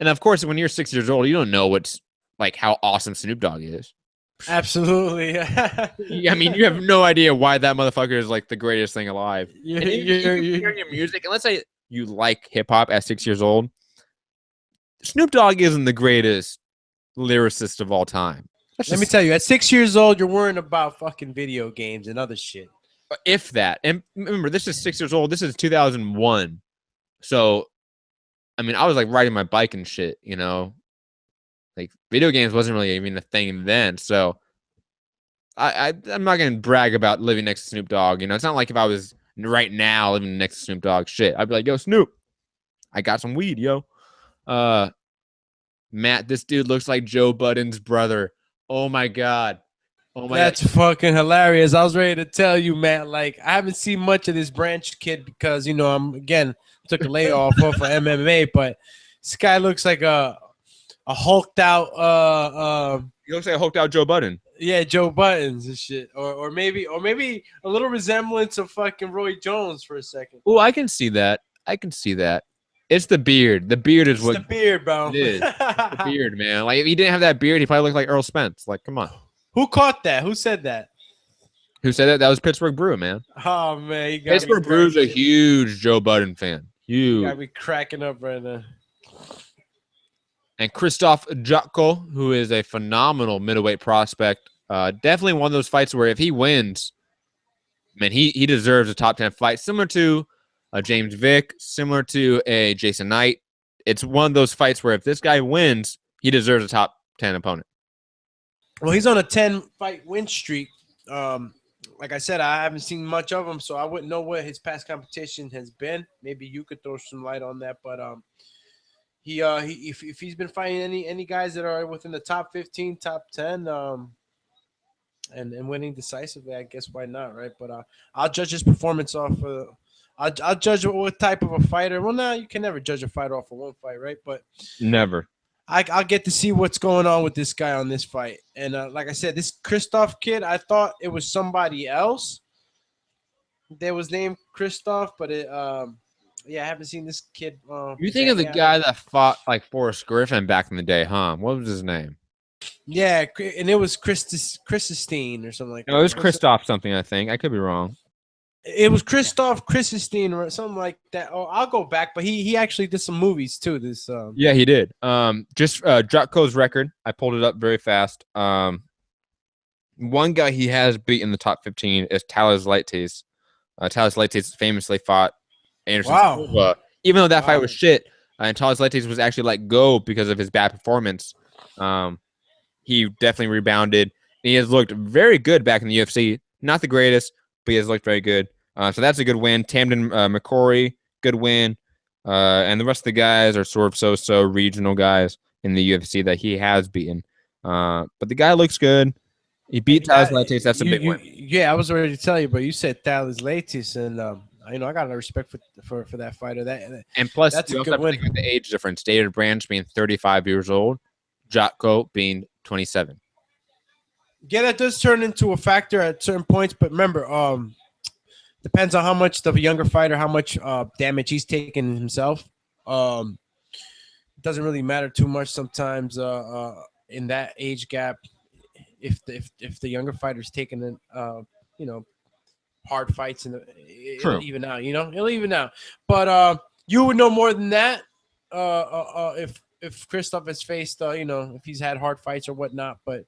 And of course, when you're 6 years old, you don't know what's like how awesome Snoop Dogg is. Absolutely. I mean, you have no idea why that motherfucker is like the greatest thing alive. You hear your music, and let's say you like hip hop at 6 years old. Snoop Dogg isn't the greatest lyricist of all time. Let me tell you, at 6 years old, you're worrying about fucking video games and other shit. If that. And remember, this is 6 years old. This is 2001. So, I mean, I was like riding my bike and shit, Like video games wasn't really even a thing then. So I'm not going to brag about living next to Snoop Dogg. It's not like if I was right now living next to Snoop Dogg shit. I'd be like, yo, Snoop, I got some weed, yo. Matt, this dude looks like Joe Budden's brother. Oh my God. That's fucking hilarious. I was ready to tell you, Matt, like I haven't seen much of this Branch kid because, took a layoff for MMA, but this guy looks like a hulked out he looks like a hulked out Joe Budden. Yeah, Joe Buttons and shit. Or maybe a little resemblance of fucking Roy Jones for a second. Oh, I can see that. It's the beard. The beard is the beard, bro. It is. The beard, man. Like if he didn't have that beard, he probably looked like Earl Spence. Like, come on. Who caught that? Who said that? Who said that? That was Pittsburgh Brew, man. Oh man, Pittsburgh Brew's a huge Joe Budden fan. Huge. You gotta be cracking up right now. And Christoph Jotko, who is a phenomenal middleweight prospect, definitely one of those fights where if he wins, man, he deserves a top 10 fight, similar to James Vick, similar to a Jason Knight. It's one of those fights where if this guy wins, he deserves a top 10 opponent. Well, he's on a 10-fight win streak. Like I said, I haven't seen much of him, so I wouldn't know what his past competition has been. Maybe you could throw some light on that. But if he's been fighting any guys that are within the top 15, top 10, and winning decisively, I guess why not, right? But I'll judge his performance off. I'll judge what type of a fighter. Well, no, you can never judge a fighter off of one fight, right? But never. I'll get to see what's going on with this guy on this fight. And like I said, this Christoph kid, I thought it was somebody else that was named Christoph, but I haven't seen this kid. You think of the guy that fought like Forrest Griffin back in the day, huh? What was his name? Yeah, and it was Christine or something like that. No, it was Christoph something, I think. I could be wrong. It was Christoph Christenstein or something like that. Oh, I'll go back, but he actually did some movies too. This Yeah, he did. Just Jotko's record. I pulled it up very fast. One guy he has beat in the top 15 is Talis Leites. Talis Leites famously fought Anderson Silva. Even though that fight was shit, and Talis Leites was actually let go because of his bad performance, he definitely rebounded. He has looked very good back in the UFC. Not the greatest, but he has looked very good. So that's a good win. Tamden McCrory, good win. And the rest of the guys are sort of so-so regional guys in the UFC that he has beaten. But the guy looks good. He beat Talis Leites. That's a big win. Yeah, I was ready to tell you, but you said Talis Leites, and I got a lot of respect for that fighter. And plus, that's you a also good have to think about the age difference. David Branch being 35 years old, Jotko being 27. Yeah, that does turn into a factor at certain points, but remember, depends on how much the younger fighter, how much damage he's taken himself. It doesn't really matter too much sometimes in that age gap. If the younger fighter's taking hard fights and it'll even out, it'll even out. But you would know more than that if Christoph has faced if he's had hard fights or whatnot. But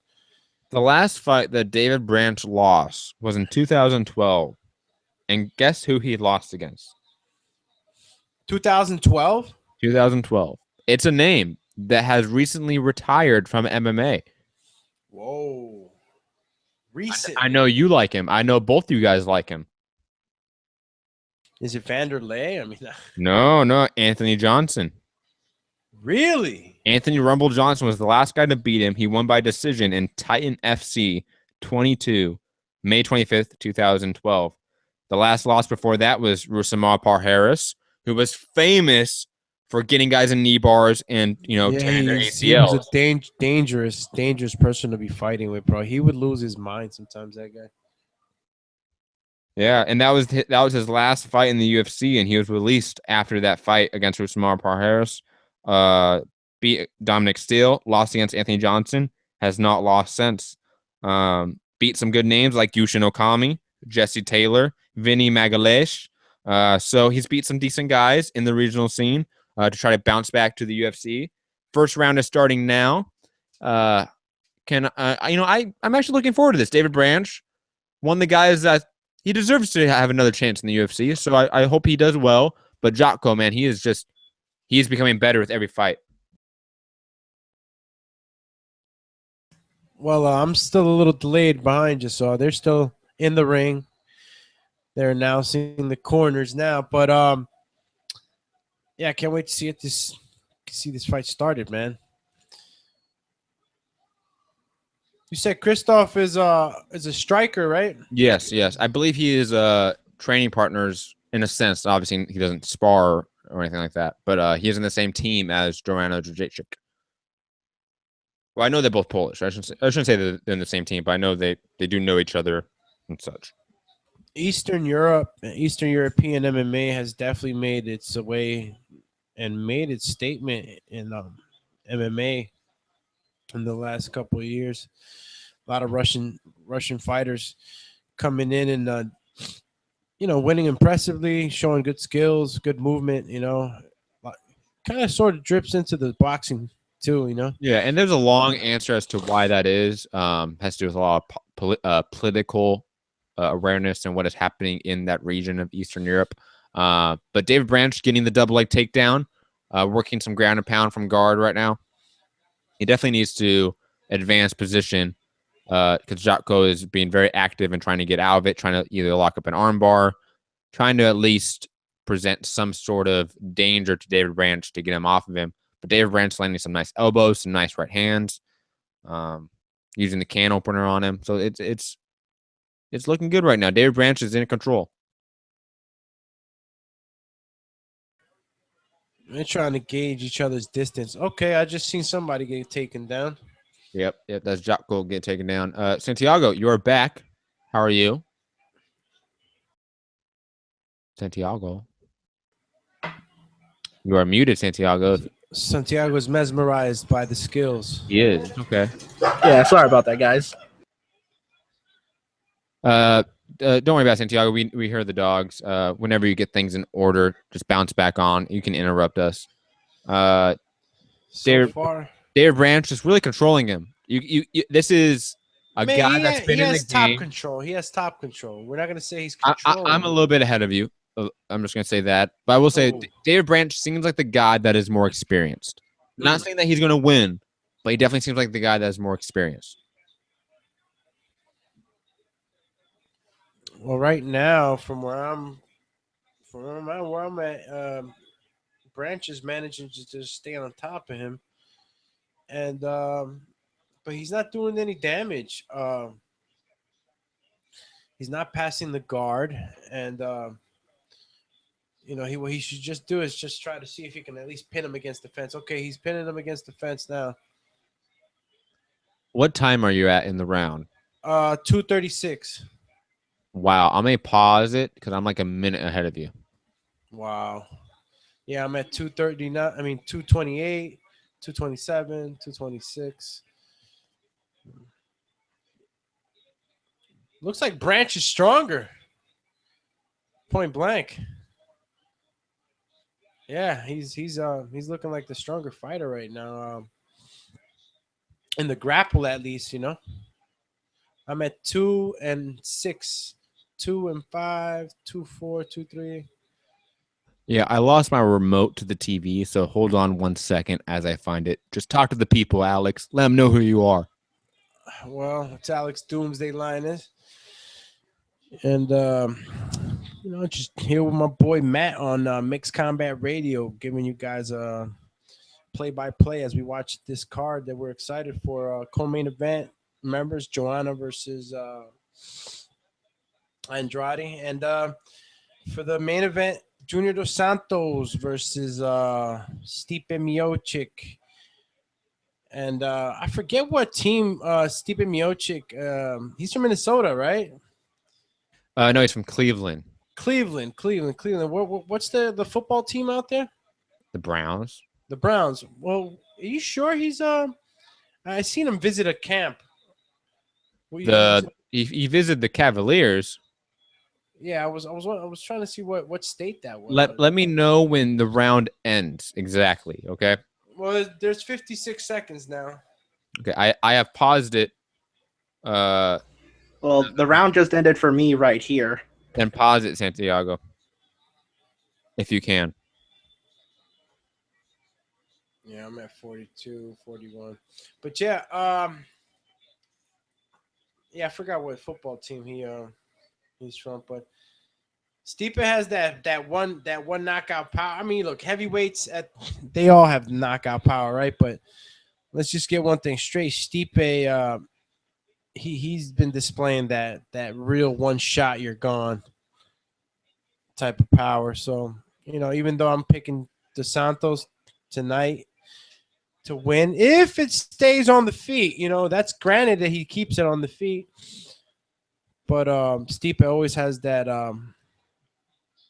the last fight that David Branch lost was in 2012. And guess who he lost against? 2012? 2012. It's a name that has recently retired from MMA. Whoa. Recent. I know you like him. I know both you guys like him. Is it Vanderlei? I mean, no, Anthony Johnson. Really? Anthony Rumble Johnson was the last guy to beat him. He won by decision in Titan FC 22, May 25th, 2012. The last loss before that was Rousimar Parharis, who was famous for getting guys in knee bars and, tearing their ACLs. He was a dangerous person to be fighting with, bro. He would lose his mind sometimes, that guy. Yeah, and that was his last fight in the UFC, and he was released after that fight against Rousimar Parharis. Beat Dominic Steele, lost against Anthony Johnson, has not lost since. Beat some good names like Yushin Okami, Jesse Taylor, Vinny Magalesh. So he's beat some decent guys in the regional scene to try to bounce back to the UFC. First round is starting now. I'm actually looking forward to this. David Branch, one of the guys that he deserves to have another chance in the UFC. So I hope he does well. But Jotko, man, he's becoming better with every fight. Well, I'm still a little delayed behind you, so they're still in the ring. They're announcing the corners now, but I can't wait to see this fight started, man. You said Christoph is a striker, right? Yes. I believe he is training partners in a sense. Obviously, he doesn't spar or anything like that, but he is in the same team as Jorano Jędrzejczyk. Well, I know they're both Polish. I shouldn't say they're in the same team, but I know they do know each other and such. Eastern European MMA has definitely made its way and made its statement in MMA in the last couple of years. A lot of Russian fighters coming in and winning impressively, showing good skills, good movement. Kind of sort of drips into the boxing too. Yeah, and there's a long answer as to why that is. Has to do with a lot of political awareness and what is happening in that region of Eastern Europe. But David Branch getting the double leg takedown, working some ground and pound from guard right now. He definitely needs to advance position because Jotko is being very active and trying to get out of it, trying to either lock up an armbar, trying to at least present some sort of danger to David Branch to get him off of him. But David Branch landing some nice elbows, some nice right hands, using the can opener on him. So it's looking good right now. David Branch is in control. They're trying to gauge each other's distance. Okay, I just seen somebody get taken down. Yep, that's Jotko get taken down. Santiago, you are back. How are you? Santiago. You are muted, Santiago. Santiago is mesmerized by the skills. He is. Okay. Yeah, sorry about that, guys. don't worry about Santiago. We hear the dogs. Whenever you get things in order, just bounce back on. You can interrupt us. So David far, Branch is really controlling him. You this is a man, guy that's been he in the has top game. control. He has top control. We're not gonna say he's I'm controlling. a little bit ahead of you. I'm just gonna say that, but I will say Oh. David Branch seems like the guy that is more experienced. Not saying that he's gonna win, but he definitely seems like the guy that is more experienced. Well, right now, from where I'm at, Branch is managing to just stay on top of him, and but he's not doing any damage. He's not passing the guard, and what he should just do is just try to see if he can at least pin him against the fence. Okay, he's pinning him against the fence now. What time are you at in the round? 2:36. Wow, I may pause it because I'm like a minute ahead of you. Wow. Yeah, I'm at 2:39. I mean 2:28, 2:27, 2:26. Looks like Branch is stronger. Point blank. Yeah, he's looking like the stronger fighter right now. In the grapple, at least, I'm at 2-6, 2-5, 2-4, 2-3. Yeah, I lost my remote to the TV, so hold on 1 second as I find it. Just talk to the people, Alex. Let them know who you are. Well, it's Alex Doomsday Linus. And, just here with my boy Matt on Mixed Combat Radio, giving you guys a play-by-play as we watch this card that we're excited for. Co-main event members, Joanna versus Andrade. And for the main event, Junior Dos Santos versus Stipe Miocic. And I forget what team Stipe Miocic. He's from Minnesota, right? No, he's from Cleveland. Cleveland. What's the football team out there? The Browns. The Browns. Well, are you sure he's I seen him visit a camp. He visited the Cavaliers. Yeah, I was trying to see what state that was. Let me know when the round ends exactly, okay? Well, there's 56 seconds now. Okay, I have paused it. Well, the round just ended for me right here. Then pause it, Santiago, if you can. Yeah, I'm at 42, 41. But yeah, I forgot what football team he's from, but Stipe has that one knockout power. I mean, look, heavyweights they all have knockout power, right? But let's just get one thing straight. Stipe he's been displaying that real one shot you're gone type of power. So, even though I'm picking Dos Santos tonight to win, if it stays on the feet, that's granted that he keeps it on the feet. But Stipe always has that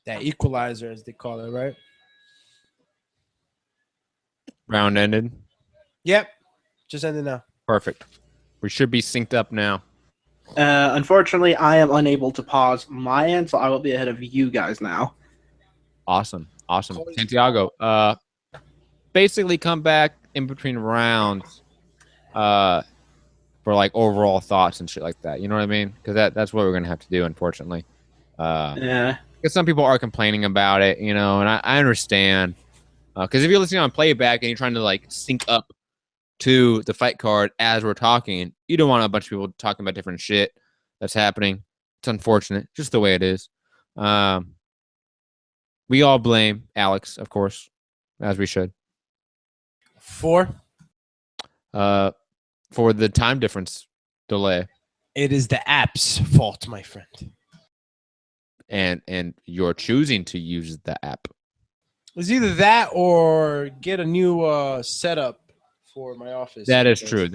equalizer, as they call it, right? Round ended. Yep. Just ended now. Perfect. We should be synced up now. Unfortunately, I am unable to pause my end, so I will be ahead of you guys now. Awesome. Santiago, basically come back in between rounds for like overall thoughts and shit like that. You know what I mean? Because that's what we're going to have to do, unfortunately. Yeah. Because some people are complaining about it, and I understand. Because if you're listening on playback and you're trying to like sync up to the fight card as we're talking, you don't want a bunch of people talking about different shit that's happening. It's unfortunate, just the way it is. We all blame Alex, of course, as we should. For the time difference delay. It is the app's fault, my friend. And you're choosing to use the app. It's either that or get a new setup for my office. That is true.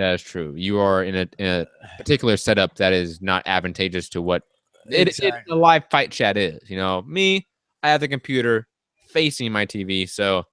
You are in a particular setup that is not advantageous to what a live fight chat is. Me, I have the computer facing my TV, so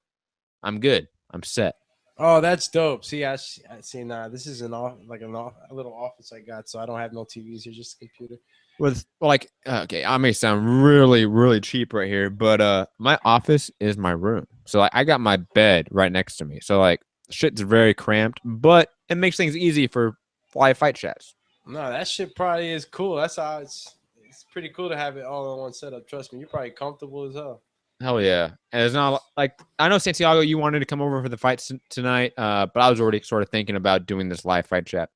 I'm good. I'm set. Oh, that's dope. See, I see. Nah, this is a little office I got, so I don't have no TVs here, just a computer. with like okay, I may sound really really cheap right here, but my office is my room. So like I got my bed right next to me. So like shit's very cramped, but it makes things easy for live fight chats. No, that shit probably is cool. That's how it's pretty cool to have it all in one setup. Trust me, you're probably comfortable as hell. Hell yeah. And it's not like I know Santiago, you wanted to come over for the fights tonight, but I was already sort of thinking about doing this live fight chat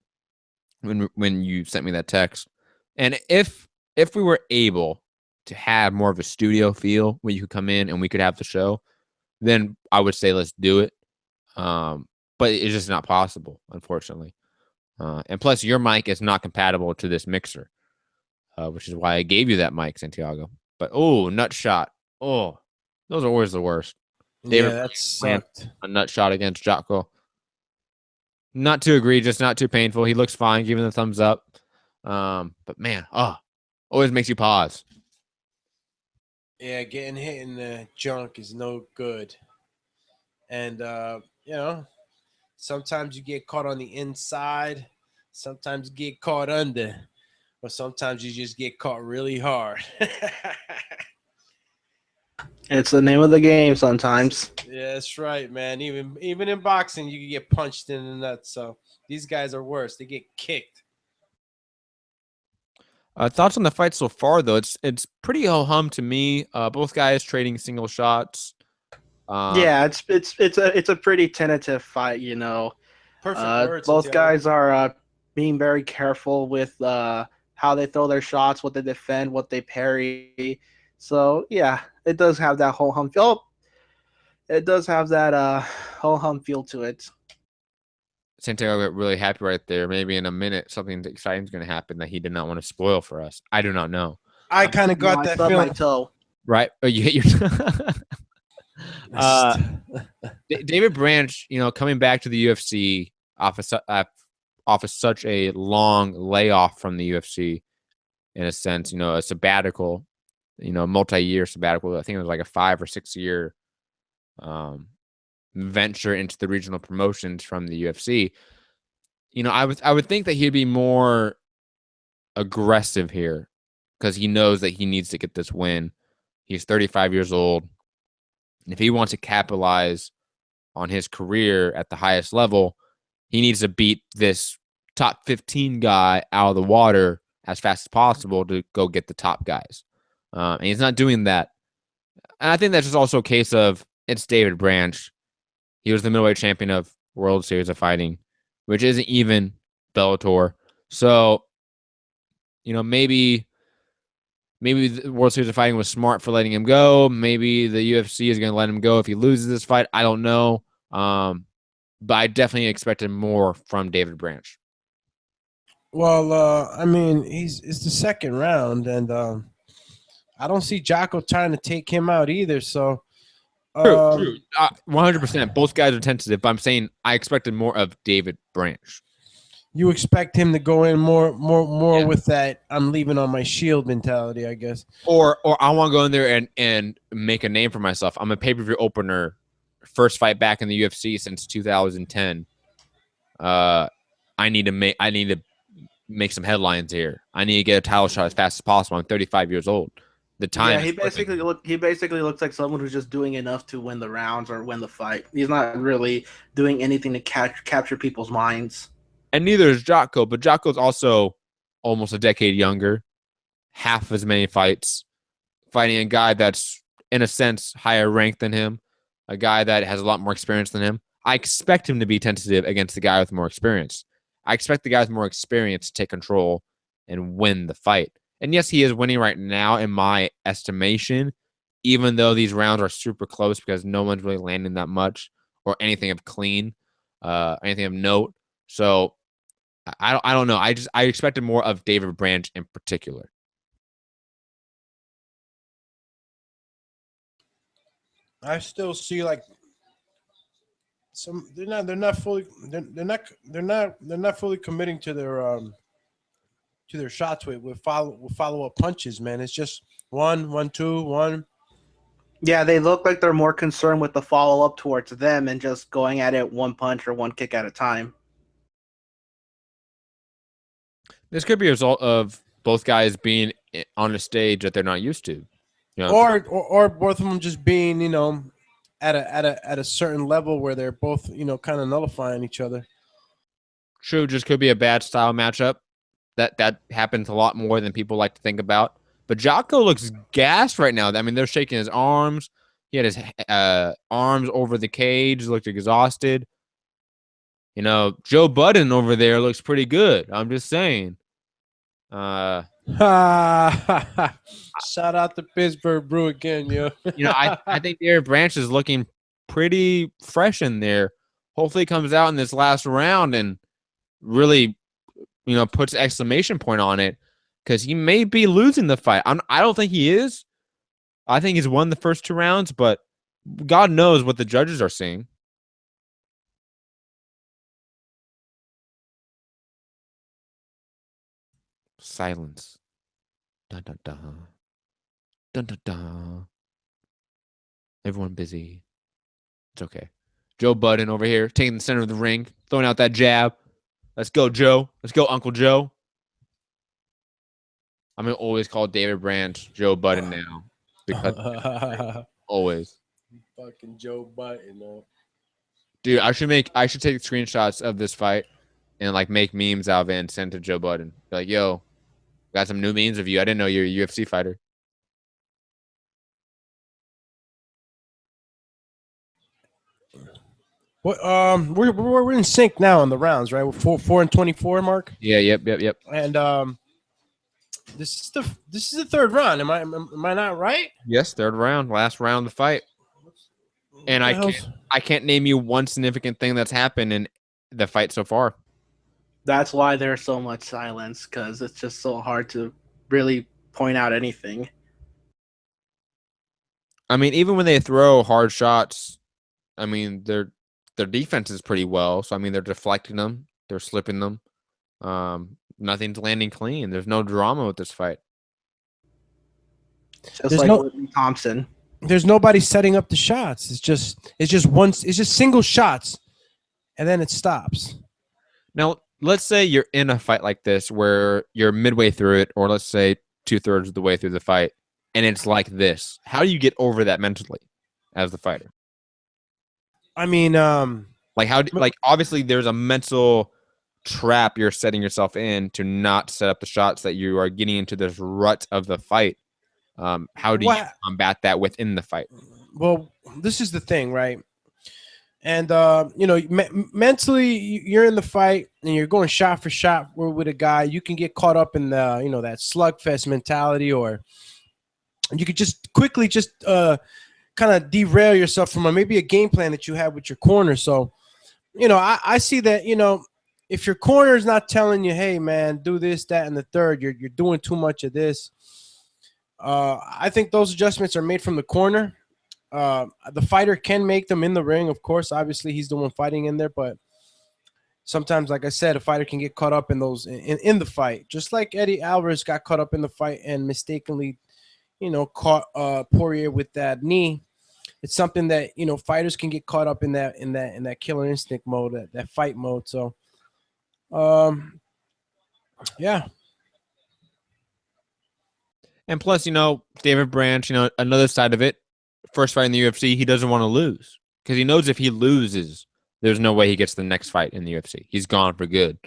when you sent me that text. And if we were able to have more of a studio feel where you could come in and we could have the show, then I would say let's do it. But it's just not possible, unfortunately. And plus, your mic is not compatible to this mixer, which is why I gave you that mic, Santiago. But oh, nut shot. Oh, those are always the worst. David, yeah, that sucked. A nut shot against Jocko. Not too egregious, not too painful. He looks fine, giving the thumbs up. But man, always makes you pause. Yeah, getting hit in the junk is no good. And sometimes you get caught on the inside, sometimes you get caught under, or sometimes you just get caught really hard. It's the name of the game sometimes. Yeah, that's right, man. Even in boxing, you can get punched in the nuts. So these guys are worse. They get kicked. Thoughts on the fight so far, though? It's pretty ho-hum to me. Both guys trading single shots. Yeah, it's a pretty tentative fight, you know. Perfect words. Both guys are being very careful with how they throw their shots, what they defend, what they parry. So yeah, it does have that whole hum feel. It does have that whole hum feel to it. Santiago got really happy right there. Maybe in a minute, something exciting is going to happen that he did not want to spoil for us. I do not know. I kind of got that feeling. My toe. Right? Oh, you hit your. David Branch, coming back to the UFC off of such a long layoff from the UFC, in a sense, a sabbatical, multi-year sabbatical. I think it was like a 5 or 6 year venture into the regional promotions from the UFC. I would think that he'd be more aggressive here because he knows that he needs to get this win. He's 35 years old. And if he wants to capitalize on his career at the highest level, he needs to beat this top 15 guy out of the water as fast as possible to go get the top guys. And he's not doing that. And I think that's just also a case of it's David Branch. He was the middleweight champion of World Series of Fighting, which isn't even Bellator. So, maybe the World Series of Fighting was smart for letting him go. Maybe the UFC is going to let him go if he loses this fight. I don't know. But I definitely expected more from David Branch. Well, it's the second round, and I don't see Jocko trying to take him out either. So, true. 100%. Both guys are tentative, but I'm saying I expected more of David Branch. You expect him to go in more with that I'm leaving on my shield mentality, I guess. Or I want to go in there and make a name for myself. I'm a pay-per-view opener, first fight back in the UFC since 2010. I need to make some headlines here. I need to get a title shot as fast as possible. I'm 35 years old. The time. Yeah, he basically looks like someone who's just doing enough to win the rounds or win the fight. He's not really doing anything to capture people's minds. And neither is Jocko, but Jocko's also almost a decade younger, half as many fights, fighting a guy that's, in a sense, higher ranked than him, a guy that has a lot more experience than him. I expect him to be tentative against the guy with more experience. I expect the guy with more experience to take control and win the fight. And yes, he is winning right now, in my estimation, even though these rounds are super close because no one's really landing that much or anything of clean, anything of note. So I don't know. I expected more of David Branch in particular. I still see like some they're not fully committing to their shots with follow up punches, man. It's just 1, 2, 1. Yeah, they look like they're more concerned with the follow up towards them and just going at it one punch or one kick at a time. This could be a result of both guys being on a stage that they're not used to. You know? Or both of them just being, at a certain level where they're both, kind of nullifying each other. True, just could be a bad style matchup. That happens a lot more than people like to think about. But Jocko looks gassed right now. I mean, they're shaking his arms. He had his arms over the cage, looked exhausted. Joe Budden over there looks pretty good. I'm just saying. Shout out to Pittsburgh Brew again, yo. I think Derek Branch is looking pretty fresh in there. Hopefully, he comes out in this last round and really, puts exclamation point on it, because he may be losing the fight. I don't think he is. I think he's won the first 2 rounds, but God knows what the judges are seeing. Silence. Dun dun dun. Dun dun dun. Everyone busy. It's okay. Joe Budden over here, taking the center of the ring, throwing out that jab. Let's go, Joe. Let's go, Uncle Joe. I'm going to always call David Branch Joe Budden now. Because always. Fucking Joe Budden. Dude, I should take screenshots of this fight and make memes out of it and send to Joe Budden. Be like, yo, got some new memes of you. I didn't know you're a UFC fighter. What we're in sync now on the rounds, right? We're 4 and 24, Mark. Yeah, yep. And this is the third round. Am I not right? Yes, third round, last round of the fight. And I can't name you one significant thing that's happened in the fight so far. That's why there's so much silence, because it's just so hard to really point out anything. I mean, even when they throw hard shots, I mean, their defense is pretty well. So, I mean, they're deflecting them. They're slipping them. Nothing's landing clean. There's no drama with this fight. Just like Whitney Thompson. There's nobody setting up the shots. It's just single shots, and then it stops. Now, let's say you're in a fight like this where you're midway through it, or let's say 2/3 of the way through the fight, and it's like this. How do you get over that mentally as the fighter? I mean, obviously there's a mental trap you're setting yourself in to not set up the shots that you are getting into this rut of the fight. How do you combat that within the fight? Well, this is the thing, right? And mentally, you're in the fight and you're going shot for shot with a guy. You can get caught up in the that slugfest mentality, or you could just quickly kind of derail yourself from maybe a game plan that you have with your corner. So, I see that if your corner is not telling you, hey man, do this, that, and the third, you're doing too much of this. I think those adjustments are made from the corner. The fighter can make them in the ring, of course. Obviously, he's the one fighting in there, but sometimes, like I said, a fighter can get caught up in those in the fight, just like Eddie Alvarez got caught up in the fight and mistakenly, caught Poirier with that knee. It's something that fighters can get caught up in that killer instinct mode, that fight mode. So, yeah. And plus, David Branch, another side of it, first fight in the UFC, he doesn't want to lose, because he knows if he loses, there's no way he gets the next fight in the UFC. He's gone for good.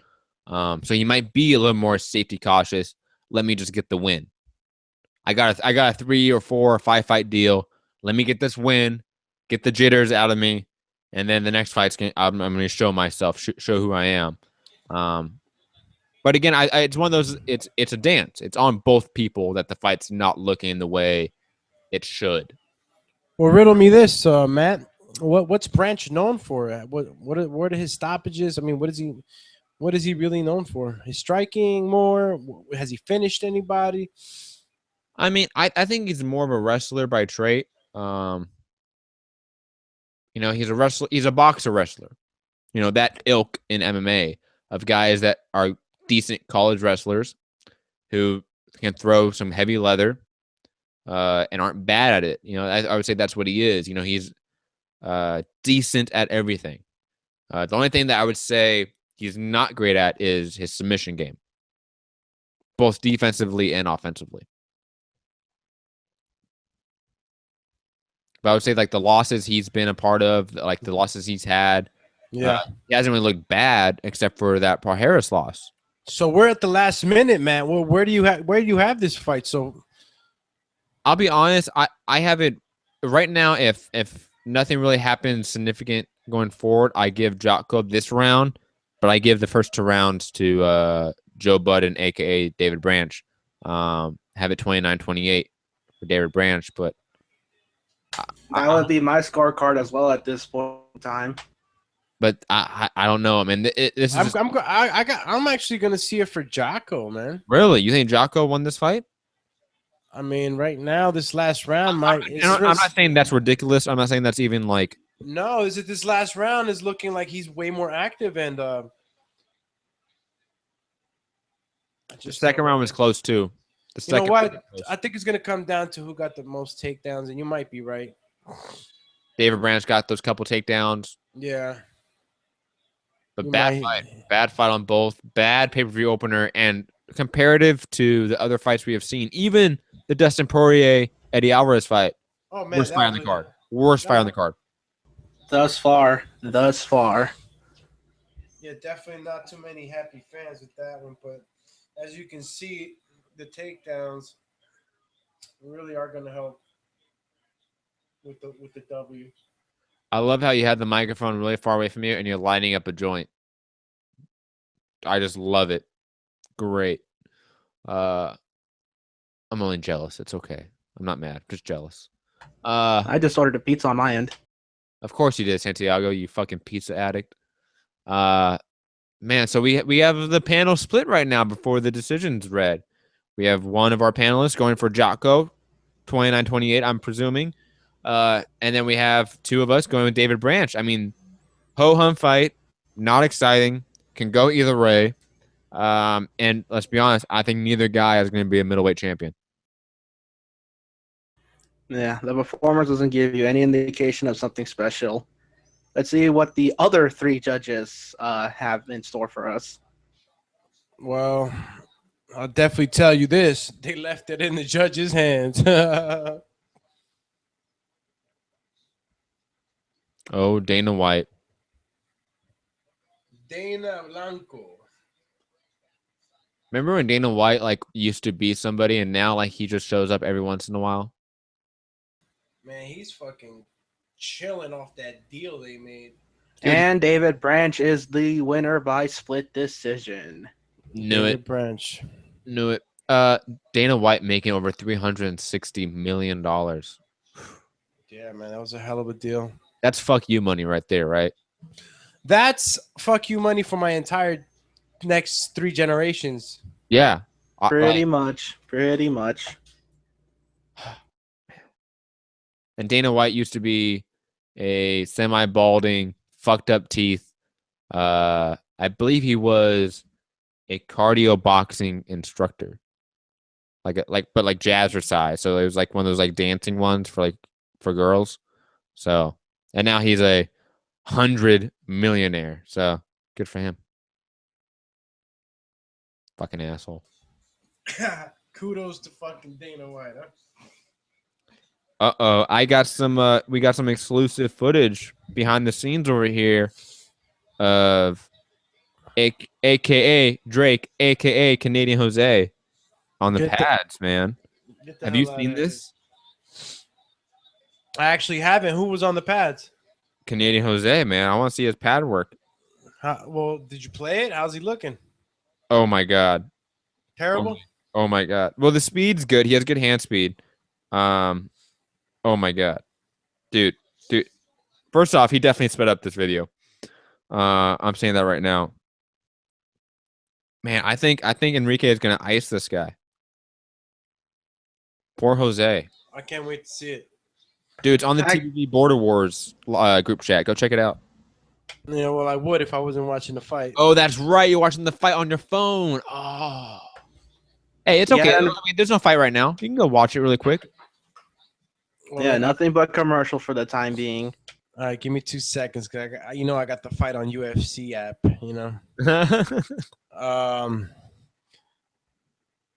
So he might be a little more safety cautious. Let me just get the win. I got a 3 or 4 or 5 fight deal. Let me get this win, get the jitters out of me, and then the next fight's I'm going to show myself, show who I am. But again, it's one of those. It's a dance. It's on both people that the fight's not looking the way it should. Well, riddle me this, Matt. What's Branch known for? What are his stoppages? I mean, what is he really known for? His striking more? Has he finished anybody? I mean, I think he's more of a wrestler by trait. He's a wrestler. He's a boxer wrestler. That ilk in MMA of guys that are decent college wrestlers who can throw some heavy leather and aren't bad at it. I would say that's what he is. He's decent at everything. The only thing that I would say he's not great at is his submission game. both defensively and offensively. But I would say like the losses he's been a part of, like the losses he's had, he hasn't really looked bad except for that Paul Harris loss. So we're at the last minute, man. Well, where do you have this fight? So I'll be honest, I have it right now. If nothing really happens significant going forward, I give Jotko this round, but I give the first 2 rounds to Joe Budden, aka David Branch. Have it 29-28 for David Branch, but that would be my scorecard as well at this point in time. But I don't know. I mean, this is. I'm actually gonna see it for Jocko, man. Really, you think Jocko won this fight? I mean, right now, this last round I'm not saying that's ridiculous. I'm not saying that's even like. No, is it this last round is looking like he's way more active and. The second round was close too. You know what? I think it's gonna come down to who got the most takedowns, and you might be right. David Branch got those couple takedowns. Yeah. But bad fight on both. Bad pay-per-view opener, and comparative to the other fights we have seen, even the Dustin Poirier Eddie Alvarez fight. Oh man, worst fight on the card. Worst fight on the card. Thus far. Yeah, definitely not too many happy fans with that one, but as you can see, the takedowns really are going to help with the W. I love how you had the microphone really far away from you and you're lining up a joint. I just love it. Great. I'm only jealous. It's okay. I'm not mad. Just jealous. I just ordered a pizza on my end. Of course you did, Santiago. You fucking pizza addict. Man, so we have the panel split right now before the decision's read. We have one of our panelists going for Jotko, 29-28, I'm presuming. And then we have 2 of us going with David Branch. I mean, ho-hum fight, not exciting, can go either way. And let's be honest, I think neither guy is going to be a middleweight champion. Yeah, the performance doesn't give you any indication of something special. Let's see what the other 3 judges have in store for us. Well, I'll definitely tell you this. They left it in the judges' hands. Oh, Dana White. Dana Blanco. Remember when Dana White like used to be somebody and now like he just shows up every once in a while? Man, he's fucking chilling off that deal they made. And David Branch is the winner by split decision. Knew David it. Branch. Knew it. Dana White making over $360 million. Yeah, man, that was a hell of a deal. That's fuck you money right there, right? That's fuck you money for my entire next 3 generations. Yeah. Pretty much. And Dana White used to be a semi-balding, fucked up teeth. I believe he was a cardio boxing instructor. But jazzercise. So it was like one of those like dancing ones for girls. So, and now he's a 100 millionaire. So good for him. Fucking asshole. Kudos to fucking Dana White, huh? Uh-oh. We got some exclusive footage behind the scenes over here of AKA Drake, AKA Canadian Jose on the pads, man. Have you seen this? I actually haven't. Who was on the pads? Canadian Jose, man. I want to see his pad work. Well, did you play it? How's he looking? Oh, my God. Terrible? Oh, my God. Well, the speed's good. He has good hand speed. Oh, my God. Dude. First off, he definitely sped up this video. I'm saying that right now. Man, I think Enrique is going to ice this guy. Poor Jose. I can't wait to see it. Dude, it's on the TVV Border Wars group chat. Go check it out. Yeah, well, I would if I wasn't watching the fight. Oh, that's right. You're watching the fight on your phone. Oh. Hey, it's okay. Yeah. I mean, there's no fight right now. You can go watch it really quick. Well, yeah, nothing but commercial for the time being. All right, give me 2 seconds. Cause I got the fight on UFC app,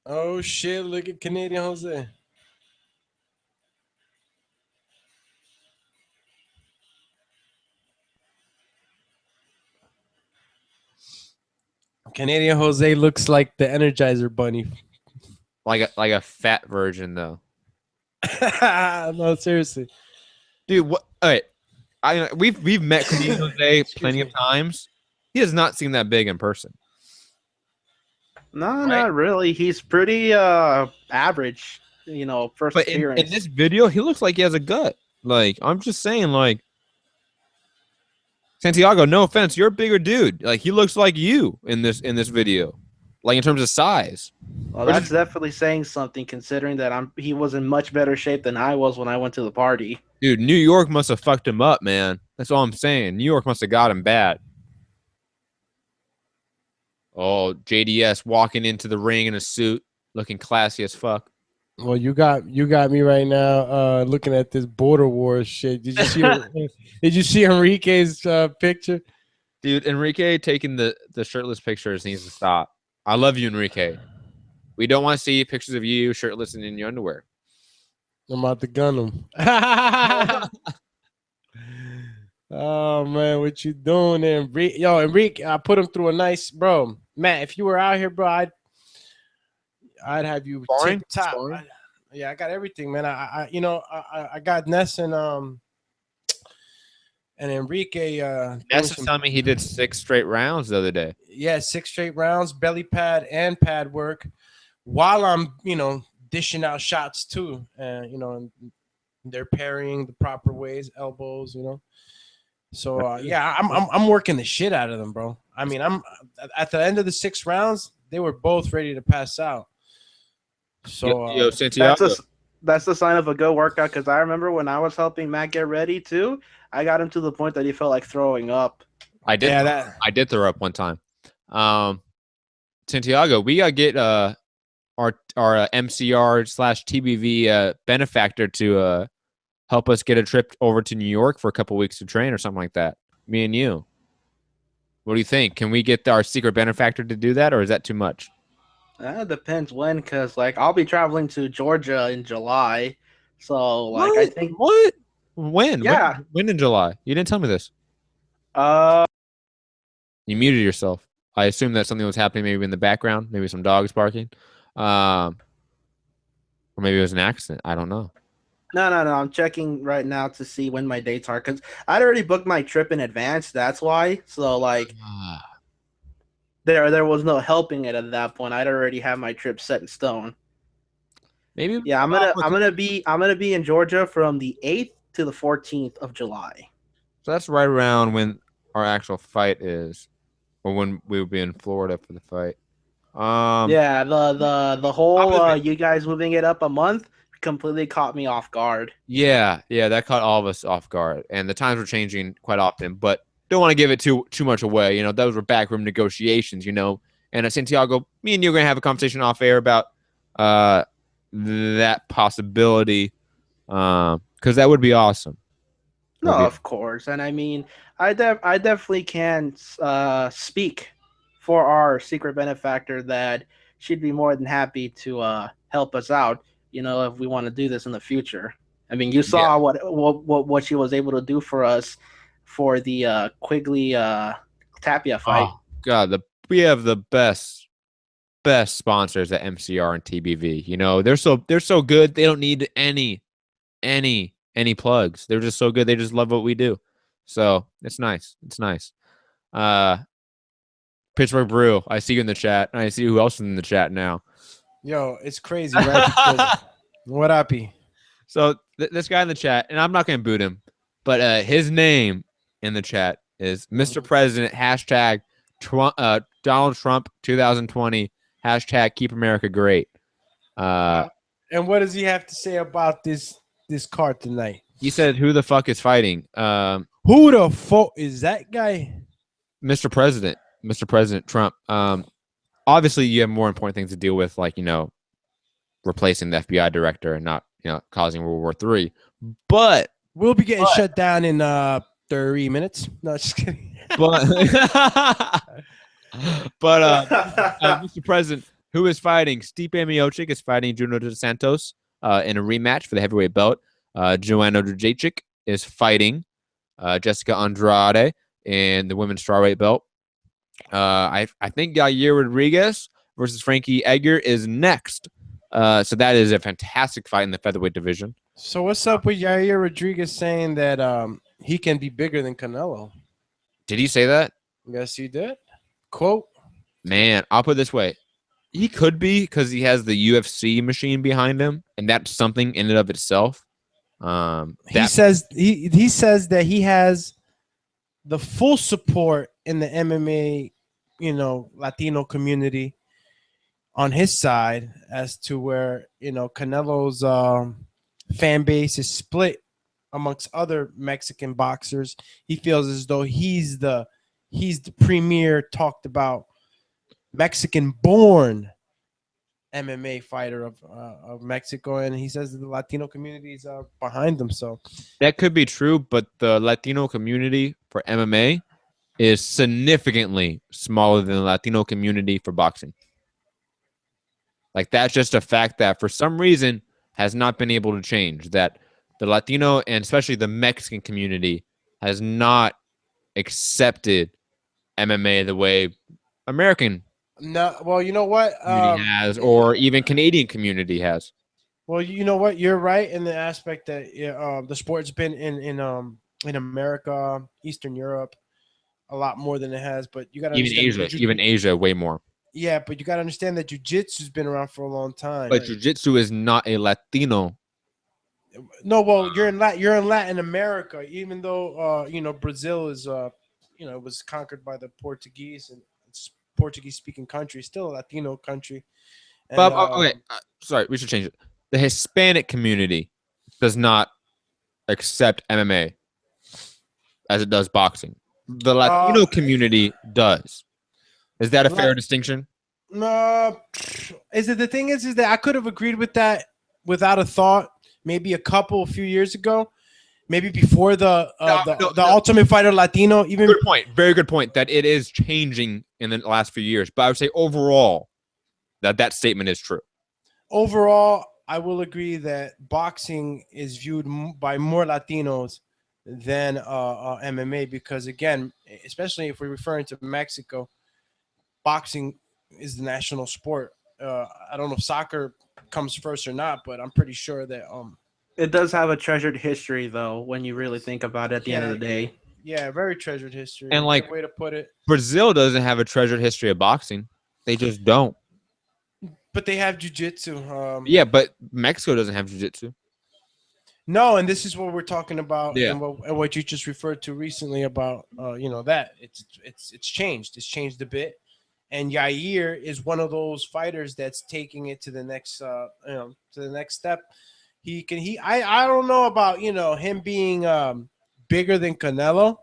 Oh shit! Look at Canadian Jose. Canadian Jose looks like the Energizer Bunny. Like a fat version though. No, seriously. Dude, what? All right, we've met Canadian Jose plenty of times. He has not seemed that big in person. No, Right. not really. He's pretty average, first But in appearance. this video, he looks like he has a gut. Like, I'm just saying, like, Santiago, no offense, you're a bigger dude. Like, he looks like you in this video, like in terms of size. Well, that's definitely saying something, considering that he was in much better shape than I was when I went to the party. Dude, New York must have fucked him up, man. That's all I'm saying. New York must have got him bad. Oh, JDS walking into the ring in a suit, looking classy as fuck. Well, you got me right now looking at this border war shit. Did you see Enrique's picture? Dude, Enrique taking the shirtless pictures needs to stop. I love you, Enrique. We don't want to see pictures of you shirtless and in your underwear. I'm about to gun him. Oh man, what you doing, Enrique? Yo, Enrique, I put him through a nice, bro. Matt, if you were out here, bro, I'd have you tip top. Yeah, I got everything, man. I got Ness and Enrique. Ness is telling me he did 6 straight rounds the other day. Yeah, 6 straight rounds, belly pad and pad work, while I'm dishing out shots too, and they're parrying the proper ways, elbows, So yeah, I'm working the shit out of them, bro. I mean, I'm at the end of the 6 rounds, they were both ready to pass out. So Santiago. That's the sign of a good workout, because I remember when I was helping Matt get ready too, I got him to the point that he felt like throwing up. I did. Yeah, I did throw up one time. Santiago, we gotta get our MCR/TBV benefactor to help us get a trip over to New York for a couple weeks to train or something like that. Me and you. What do you think? Can we get our secret benefactor to do that, or is that too much? That depends when, because I'll be traveling to Georgia in July. So what? I think what? When? Yeah. When in July? You didn't tell me this. You muted yourself. I assume that something was happening maybe in the background, maybe some dogs barking. Or maybe it was an accident. I don't know. No. I'm checking right now to see when my dates are, because I'd already booked my trip in advance. That's why. So there was no helping it at that point. I'd already have my trip set in stone. Maybe. Yeah, I'm gonna be in Georgia from the 8th to the 14th of July. So that's right around when our actual fight is, or when we will be in Florida for the fight. Yeah, the whole you guys moving it up a month completely caught me off guard. Yeah, that caught all of us off guard, and the times were changing quite often. But don't want to give it too much away. Those were backroom negotiations. And at Santiago, me and you are gonna have a conversation off air about that possibility, because that would be awesome. No, of course, and I mean, I definitely can speak for our secret benefactor that she'd be more than happy to help us out. If we want to do this in the future. I mean, you saw what she was able to do for us for the Quigley Tapia fight. Oh, God, we have the best sponsors at MCR and TBV. They're so good. They don't need any plugs. They're just so good. They just love what we do. So it's nice. Pittsburgh Brew. I see you in the chat. I see who else is in the chat now. Yo, it's crazy, right? What up, E? So this guy in the chat, and I'm not going to boot him, but his name in the chat is Mr. President, Donald Trump 2020, #Keep America Great. And what does he have to say about this card tonight? He said, who the fuck is fighting? Who the fuck is that guy? Mr. President Trump. Obviously, you have more important things to deal with, like, replacing the FBI director and not, causing World War III. But we'll be getting shut down in 30 minutes. No, just kidding. But Mr. President, who is fighting? Stipe Miocic is fighting Junior Dos Santos in a rematch for the heavyweight belt. Joanna Jędrzejczyk is fighting Jessica Andrade in the women's strawweight belt. I think Yair Rodriguez versus Frankie Edgar is next. So that is a fantastic fight in the featherweight division. So what's up with Yair Rodriguez saying that he can be bigger than Canelo? Did he say that? Yes, he did. Quote. Man, I'll put it this way. He could be because he has the UFC machine behind him, and that's something in and of itself. He says that he has the full support in the MMA, Latino community on his side, as to where Canelo's fan base is split amongst other Mexican boxers. He feels as though he's the premier talked about Mexican-born MMA fighter of Mexico, and he says that the Latino communities are behind them. So that could be true, but the Latino community for MMA is significantly smaller than the Latino community for boxing. Like, that's just a fact that for some reason has not been able to change. That the Latino and especially the Mexican community has not accepted MMA the way American no, well, you know what? community has, or even Canadian community has. Well, you know what? You're right in the aspect that the sport's been in America, Eastern Europe, a lot more than it has. But you got to Even Asia, way more. Yeah, but you got to understand that jiu-jitsu's been around for a long time. But jiu-jitsu is not a Latino. No, well, you're in Latin America, even though Brazil is was conquered by the Portuguese and it's Portuguese-speaking country, still a Latino country. And, But okay, sorry, we should change it. The Hispanic community does not accept MMA as it does boxing. The Latino community does. Is that a fair distinction? No. The thing is that I could have agreed with that without a thought. Maybe a few years ago, maybe before the Ultimate Fighter Latino. Even good point, very good point. That it is changing in the last few years, but I would say overall that statement is true. Overall, I will agree that boxing is viewed by more Latinos than MMA because, again, especially if we're referring to Mexico, boxing is the national sport. I don't know if soccer comes first or not, but I'm pretty sure that it does have a treasured history, though, when you really think about it at the end of the day. Yeah, very treasured history. And like, good way to put it. Brazil doesn't have a treasured history of boxing. They just don't. But they have jiu-jitsu. Yeah, but Mexico doesn't have jiu-jitsu. No, and this is what we're talking about, yeah. and what you just referred to recently about that it's changed. It's changed a bit. And Yair is one of those fighters that's taking it to the next to the next step. I don't know about him being bigger than Canelo.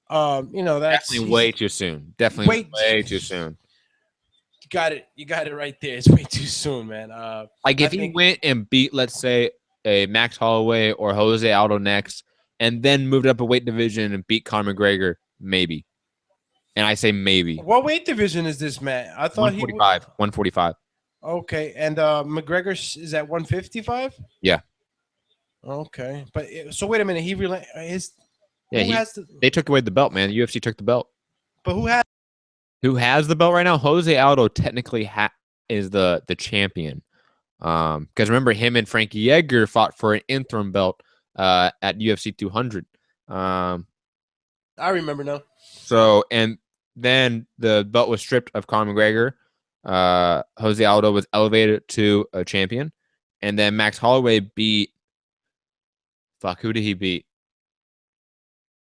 That's definitely way too soon. Definitely way too soon. You got it right there. It's way too soon, man. Like if he went and beat, let's say, a Max Holloway or Jose Aldo next, and then moved up a weight division and beat Conor McGregor, maybe. And I say maybe. What weight division is this, man? I thought 145. 145. Okay, and McGregor is at 155. Yeah. Okay, but so wait a minute. They took away the belt, man. The UFC took the belt. But who has the belt right now? Jose Aldo technically is the champion. Because remember, him and Frankie Edgar fought for an interim belt at UFC 200. I remember now. So, and then the belt was stripped of Conor McGregor. Jose Aldo was elevated to a champion. And then Max Holloway beat... who did he beat?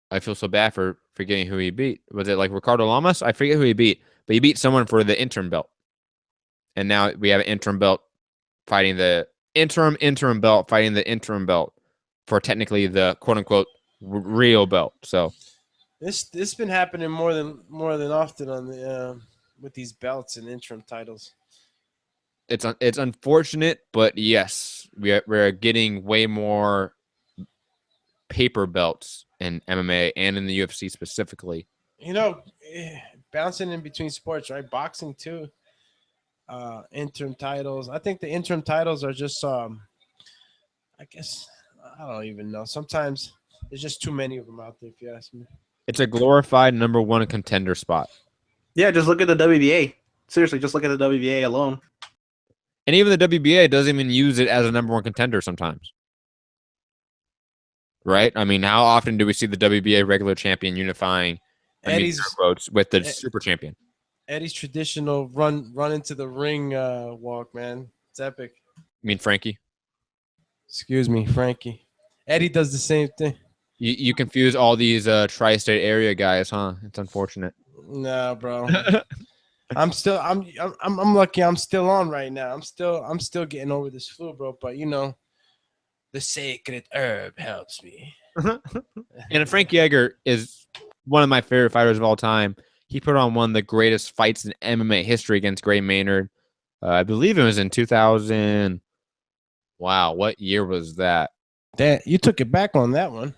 I feel so bad for forgetting who he beat. Was it like Ricardo Lamas? I forget who he beat. But he beat someone for the interim belt. And now we have an interim belt fighting the interim belt, fighting the interim belt for technically the quote-unquote real belt. So... This been happening more than often on the with these belts and interim titles. It's unfortunate, but yes, we're getting way more paper belts in MMA and in the UFC specifically. Bouncing in between sports, right? Boxing too. interim titles. I think the interim titles are just I guess I don't even know. Sometimes there's just too many of them out there, if you ask me. It's a glorified number one contender spot. Yeah, just look at the WBA. Seriously, just look at the WBA alone. And even the WBA doesn't even use it as a number one contender sometimes. Right? I mean, how often do we see the WBA regular champion unifying Eddie's votes with the super champion? Eddie's traditional run into the ring walk, man. It's epic. You mean Frankie? Excuse me, Frankie. Eddie does the same thing. You confuse all these tri-state area guys, huh? It's unfortunate. Nah, bro. I'm lucky I'm still on right now. I'm still getting over this flu, bro. But you know, the sacred herb helps me. And Frankie Edgar is one of my favorite fighters of all time. He put on one of the greatest fights in MMA history against Gray Maynard. I believe it was in 2000. Wow, what year was that? That you took it back on that one.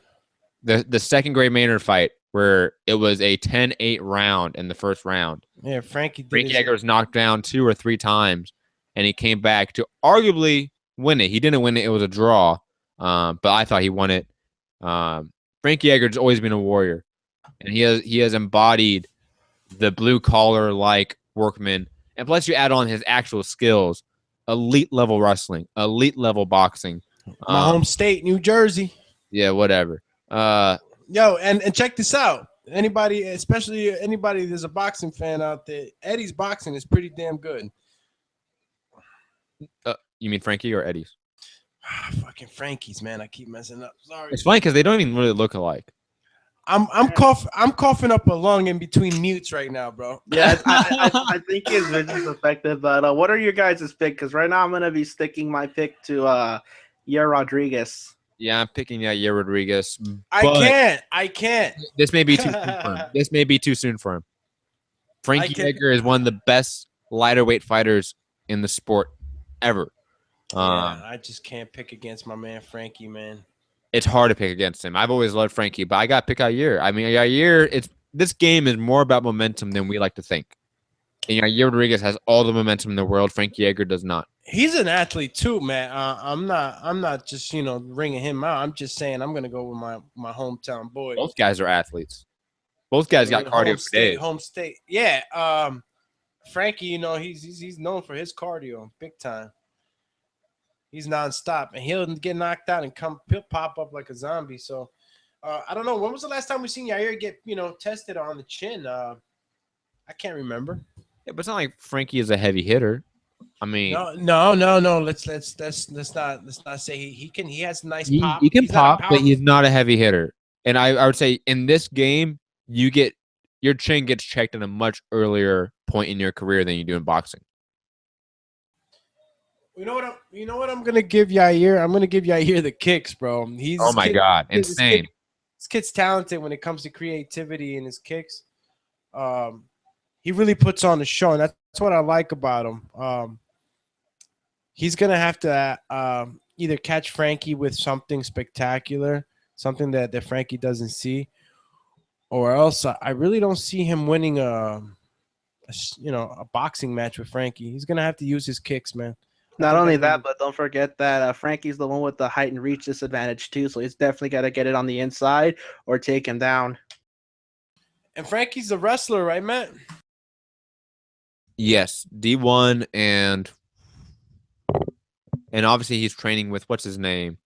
The second Gray Maynard fight, where it was a 10-8 round in the first round. Yeah, Frankie Edgar was knocked down 2 or 3 times, and he came back to arguably win it. He didn't win it. It was a draw, but I thought he won it. Frankie Edgar's always been a warrior, and he has embodied the blue-collar-like workman. And plus you add on his actual skills, elite-level wrestling, elite-level boxing. My home state, New Jersey. Yeah, whatever. Yo, and check this out. Anybody, especially anybody that's a boxing fan out there, Eddie's boxing is pretty damn good. You mean Frankie or Eddie's? Fucking Frankie's, man. I keep messing up. Sorry. It's funny because they don't even really look alike. I'm coughing up a lung in between mutes right now, bro. Yeah, I think his vision's affected. But what are your guys' pick? Because right now I'm gonna be sticking my pick to Yair Rodriguez. Yeah, I'm picking Yair Rodriguez. I can't. This may be too soon for him. This may be too soon for him. Frankie Edgar is one of the best lighter weight fighters in the sport ever. I just can't pick against my man Frankie, man. It's hard to pick against him. I've always loved Frankie, but I got to pick Yair. I mean, Yair, this game is more about momentum than we like to think. And Yair Rodriguez has all the momentum in the world. Frankie Edgar does not. He's an athlete too, man. I'm not just ringing him out. I'm just saying I'm gonna go with my hometown boy. Both guys are athletes. Both guys got cardio for days. Home state, yeah. Frankie, he's known for his cardio, big time. He's nonstop, and he'll get knocked out and he'll pop up like a zombie. So I don't know. When was the last time we seen Yair get tested on the chin? I can't remember. Yeah, but it's not like Frankie is a heavy hitter. I mean, no. Let's not say he has a nice pop. He can pop, but he's not a heavy hitter. And I would say in this game, your chin gets checked at a much earlier point in your career than you do in boxing. You know what I'm gonna give Yair? I'm gonna give Yair the kicks, bro. God, insane. This kid's talented when it comes to creativity and his kicks. He really puts on a show, and that's what I like about him. He's gonna have to either catch Frankie with something spectacular, something that Frankie doesn't see, or else I really don't see him winning a boxing match with Frankie. He's gonna have to use his kicks, man. Not only that, but don't forget that Frankie's the one with the height and reach disadvantage too, so he's definitely got to get it on the inside or take him down. And Frankie's a wrestler, right, Matt? Yes, D1, and obviously he's training with what's his name?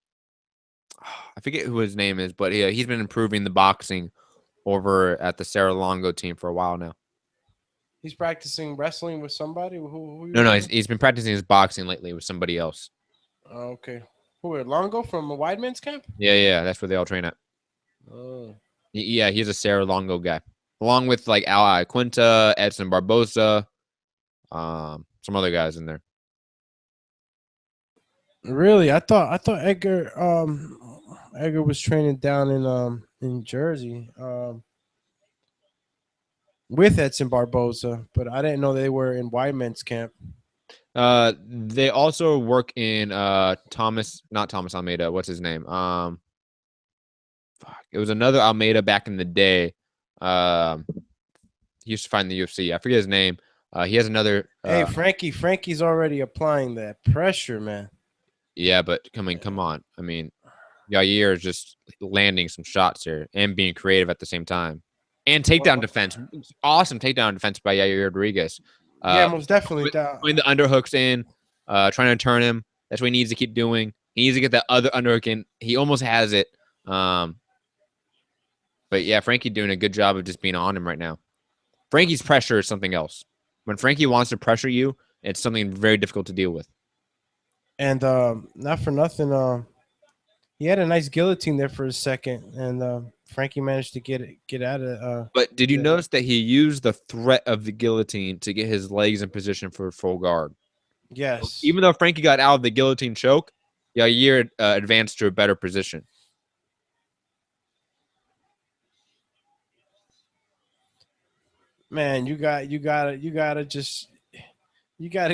I forget who his name is, but he's been improving the boxing over at the Serra Longo team for a while now. He's practicing wrestling with somebody? No, he's been practicing his boxing lately with somebody else. Oh, okay. Who, Longo from a Wide Men's Camp? Yeah, that's where they all train at. Oh. Yeah, he's a Serra Longo guy. Along with like Al Quinta, Edson Barbosa, some other guys in there. Really? I thought Edgar was training down in Jersey. With Edson Barbosa, but I didn't know they were in Wide Men's Camp. They also work in not Thomas Almeida. What's his name? It was another Almeida back in the day. He used to fight in the UFC. I forget his name. He has another. Hey, Frankie's already applying that pressure, man. Yeah, but come on. I mean, Yair is just landing some shots here and being creative at the same time. And takedown defense. Awesome takedown defense by Yair Rodriguez. Yeah, most definitely. Putting the underhooks in, trying to turn him. That's what he needs to keep doing. He needs to get that other underhook in. He almost has it. But yeah, Frankie doing a good job of just being on him right now. Frankie's pressure is something else. When Frankie wants to pressure you, it's something very difficult to deal with. And not for nothing, he had a nice guillotine there for a second, and Frankie managed to get out of. But did you notice that he used the threat of the guillotine to get his legs in position for full guard? Yes. Even though Frankie got out of the guillotine choke, Yair advanced to a better position. Man, you gotta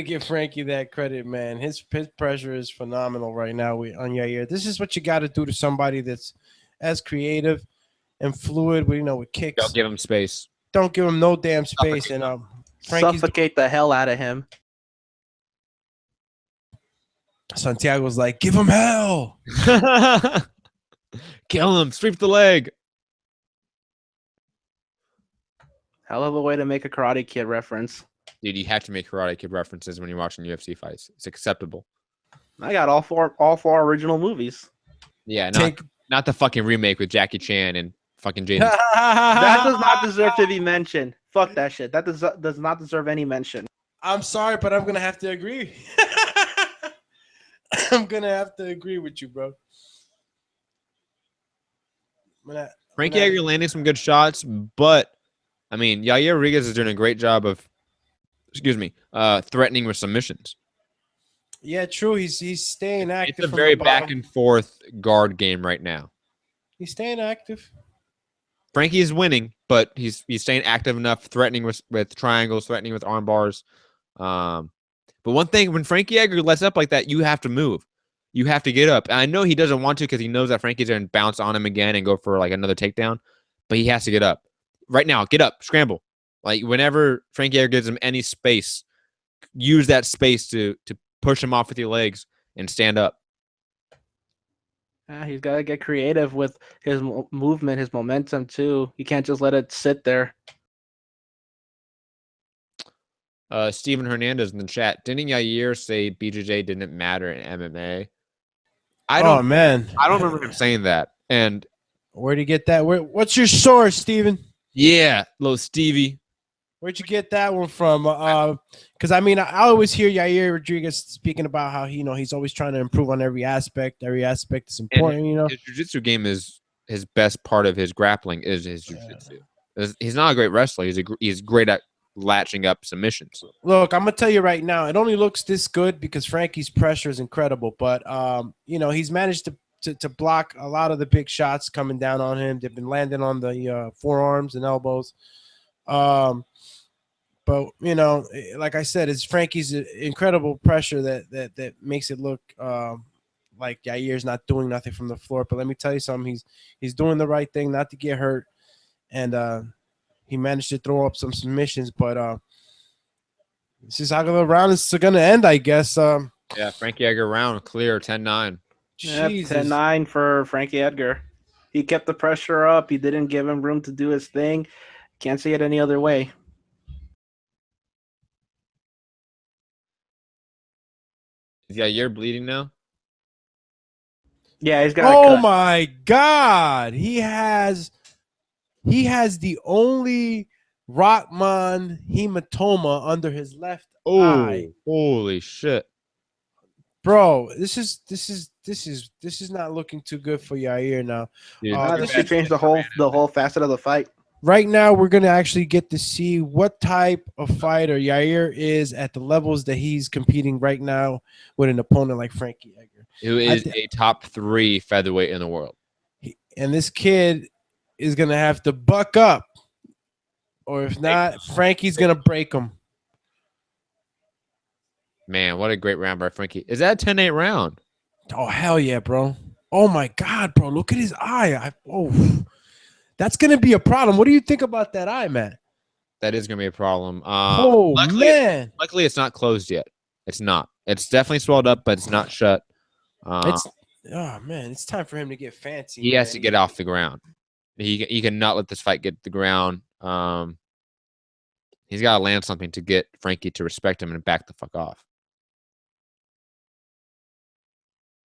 give Frankie that credit, man. His pressure is phenomenal right now on Yair. This is what you got to do to somebody that's as creative and fluid, with kicks. Don't give him space. Don't give him no damn space. And suffocate the hell out of him. Santiago's like, give him hell. Kill him. Sweep the leg. Hell of a way to make a Karate Kid reference. Dude, you have to make Karate Kid references when you're watching UFC fights. It's acceptable. I got all four original movies. Yeah, not the fucking remake with Jackie Chan and fucking Jaden. That does not deserve to be mentioned. Fuck that shit. That does not deserve any mention. I'm sorry, but I'm gonna have to agree. I'm gonna have to agree with you, bro. Frankie Edgar landing some good shots, but I mean, Yair Rodriguez is doing a great job of, threatening with submissions. Yeah, true. He's staying active. It's a very back and forth guard game right now. He's staying active. Frankie is winning, but he's staying active enough, threatening with triangles, threatening with arm bars. But one thing, when Frankie Edgar lets up like that, you have to move. You have to get up. And I know he doesn't want to because he knows that Frankie's going to bounce on him again and go for like another takedown, but he has to get up. Right now, get up, scramble. Like whenever Frankie Edgar gives him any space, use that space to push him off with your legs and stand up. He's got to get creative with his movement, his momentum too. You can't just let it sit there. Steven Hernandez in the chat. Didn't Yair say BJJ didn't matter in MMA? I don't remember him saying that. And where'd he get that? What's your source, Steven? Yeah, little Stevie. Where'd you get that one from? Because I mean, I always hear Yair Rodriguez speaking about how he's always trying to improve on every aspect. Every aspect is important. His jiu-jitsu game is his best part of his grappling is his jiu-jitsu. He's not a great wrestler. He's great at latching up submissions. Look, I'm gonna tell you right now, it only looks this good because Frankie's pressure is incredible. But he's managed to block a lot of the big shots coming down on him. They've been landing on the forearms and elbows. But like I said, it's Frankie's incredible pressure that makes it look like Yair's not doing nothing from the floor. But let me tell you something, he's doing the right thing not to get hurt, and he managed to throw up some submissions. But this is how the round is gonna end, I guess. Yeah, Frankie Edgar round clear 10-9. Yep, 10-9 for Frankie Edgar. He kept the pressure up. He didn't give him room to do his thing. Can't see it any other way. Is Yair bleeding now? Yeah, he's got. Oh my God, he has the only Rockman hematoma under his left eye. Holy shit, bro! This is not looking too good for Yair now. This should change the whole facet of the fight. Right now, we're going to actually get to see what type of fighter Yair is at the levels that he's competing right now with an opponent like Frankie Edgar, who is a top 3 featherweight in the world. And this kid is going to have to buck up, or if not, Frankie's going to break him. Man, what a great round by Frankie. Is that a 10-8 round? Oh, hell yeah, bro. Oh, my God, bro. Look at his eye. That's going to be a problem. What do you think about that eye, man? That is going to be a problem. Man. Luckily, it's not closed yet. It's not. It's definitely swelled up, but it's not shut. It's time for him to get fancy. He has to get off the ground. He cannot let this fight get to the ground. He's got to land something to get Frankie to respect him and back the fuck off.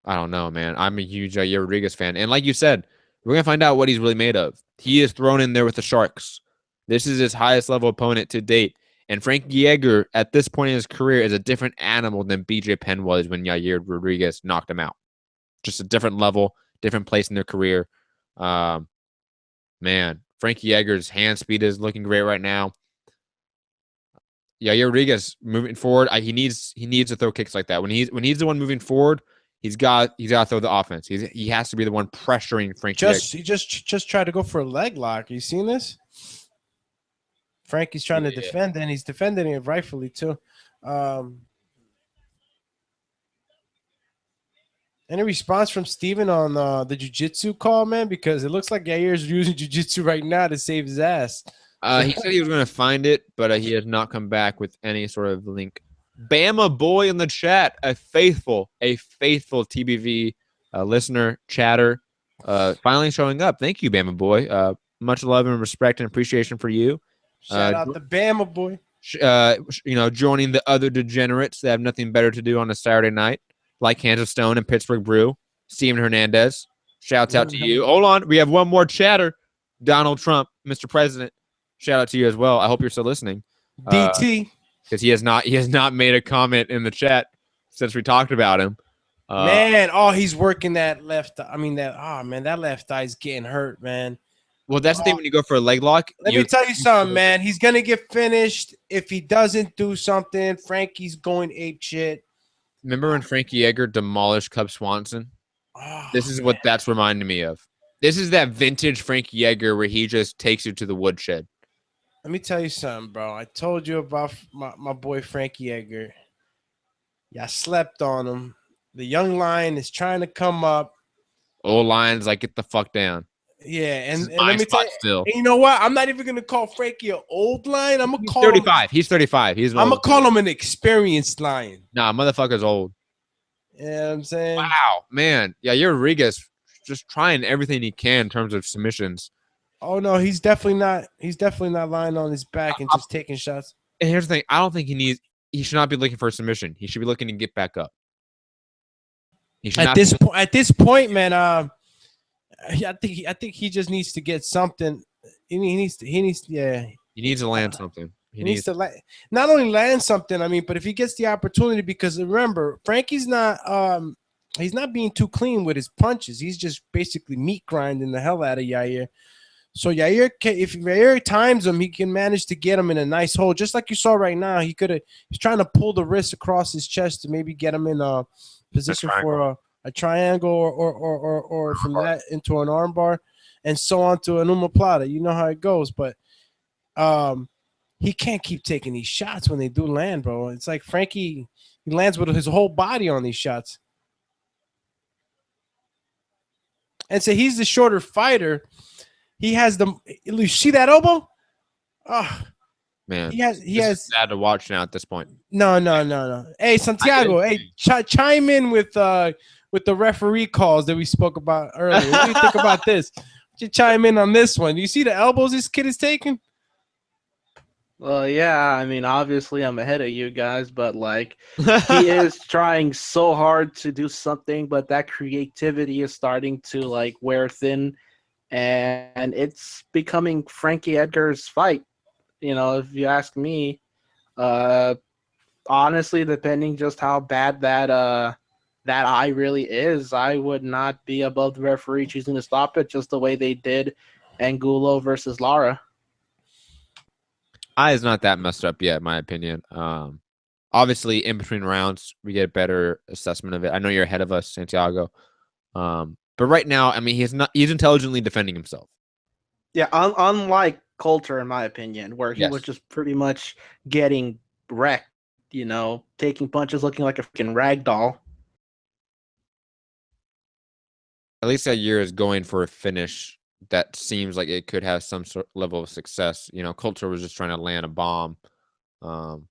I don't know, man. I'm a huge Yair Rodriguez fan. And like you said, we're going to find out what he's really made of. He is thrown in there with the Sharks. This is his highest level opponent to date. And Frankie Edgar, at this point in his career, is a different animal than BJ Penn was when Yair Rodriguez knocked him out. Just a different level, different place in their career. Man, Frankie Edgar's hand speed is looking great right now. Yair Rodriguez moving forward, he needs to throw kicks like that. When he's the one moving forward, he's got to throw the offense. He has to be the one pressuring Frankie. He just tried to go for a leg lock. You seen this? Frankie's trying to defend, and he's defending it rightfully too. Any response from Steven on the jiu-jitsu call, man? Because it looks like Yair's using jiu-jitsu right now to save his ass. He said he was going to find it, but he has not come back with any sort of link. Bama boy in the chat, a faithful TBV listener, chatter, finally showing up. Thank you, Bama boy. Much love and respect and appreciation for you. Shout out to Bama boy. Joining the other degenerates that have nothing better to do on a Saturday night, like Hands of Stone and Pittsburgh Brew. Steven Hernandez, shouts out to you. Hold on, we have one more chatter. Donald Trump, Mr. President, shout out to you as well. I hope you're still listening. DT. Because he has not made a comment in the chat since we talked about him. He's working that left. I mean that left eye's getting hurt, man. Well, that's the thing when you go for a leg lock. Let me tell you something, man. He's gonna get finished if he doesn't do something. Frankie's going ape shit. Remember when Frankie Edgar demolished Cub Swanson? This is what that's reminding me of. This is that vintage Frankie Edgar where he just takes you to the woodshed. Let me tell you something, bro. I told you about my boy Frankie Edgar. Yeah, I slept on him. The young lion is trying to come up. Old lion's like, get the fuck down. Yeah, and let me tell you, still. And you know what? I'm not even gonna call Frankie an old lion. I'm gonna call 35. He's 35. I'm gonna call him an experienced lion. Nah, motherfucker's old. You know what I'm saying? Wow, man. Yeah, you're Rodriguez just trying everything he can in terms of submissions. Oh no, he's definitely not lying on his back and just taking shots. And here's the thing: I don't think he should not be looking for a submission. He should be looking to get back up. At this point, man. I think he just needs to get something. He needs to land something. He needs to not only land something. I mean, but if he gets the opportunity, because remember, Frankie's not he's not being too clean with his punches. He's just basically meat grinding the hell out of Yair. So if Yair times him, he can manage to get him in a nice hole, just like you saw right now. He's trying to pull the wrist across his chest to maybe get him in a position for a triangle or from that into an armbar and so on to an omoplata. You know how it goes, but he can't keep taking these shots when they do land, bro. It's like Frankie, he lands with his whole body on these shots. And so he's the shorter fighter. He has you see that elbow? Oh, man. He has sad to watch now at this point. No. Hey, Santiago, chime in with the referee calls that we spoke about earlier. What do you think about this? You chime in on this one. You see the elbows this kid is taking? Well, yeah. I mean, obviously, I'm ahead of you guys, but like, he is trying so hard to do something, but that creativity is starting to like wear thin, and it's becoming Frankie Edgar's fight. You know, if you ask me, honestly, depending just how bad that eye really is, I would not be above the referee choosing to stop it just the way they did Angulo versus Lara. Eye is not that messed up yet, in my opinion. Obviously, in between rounds, we get a better assessment of it. I know you're ahead of us, Santiago. But right now, I mean, he's intelligently defending himself. Yeah, unlike Coulter, in my opinion, where he was just pretty much getting wrecked, you know, taking punches, looking like a freaking rag doll. At least that year is going for a finish that seems like it could have some sort level of success. You know, Coulter was just trying to land a bomb while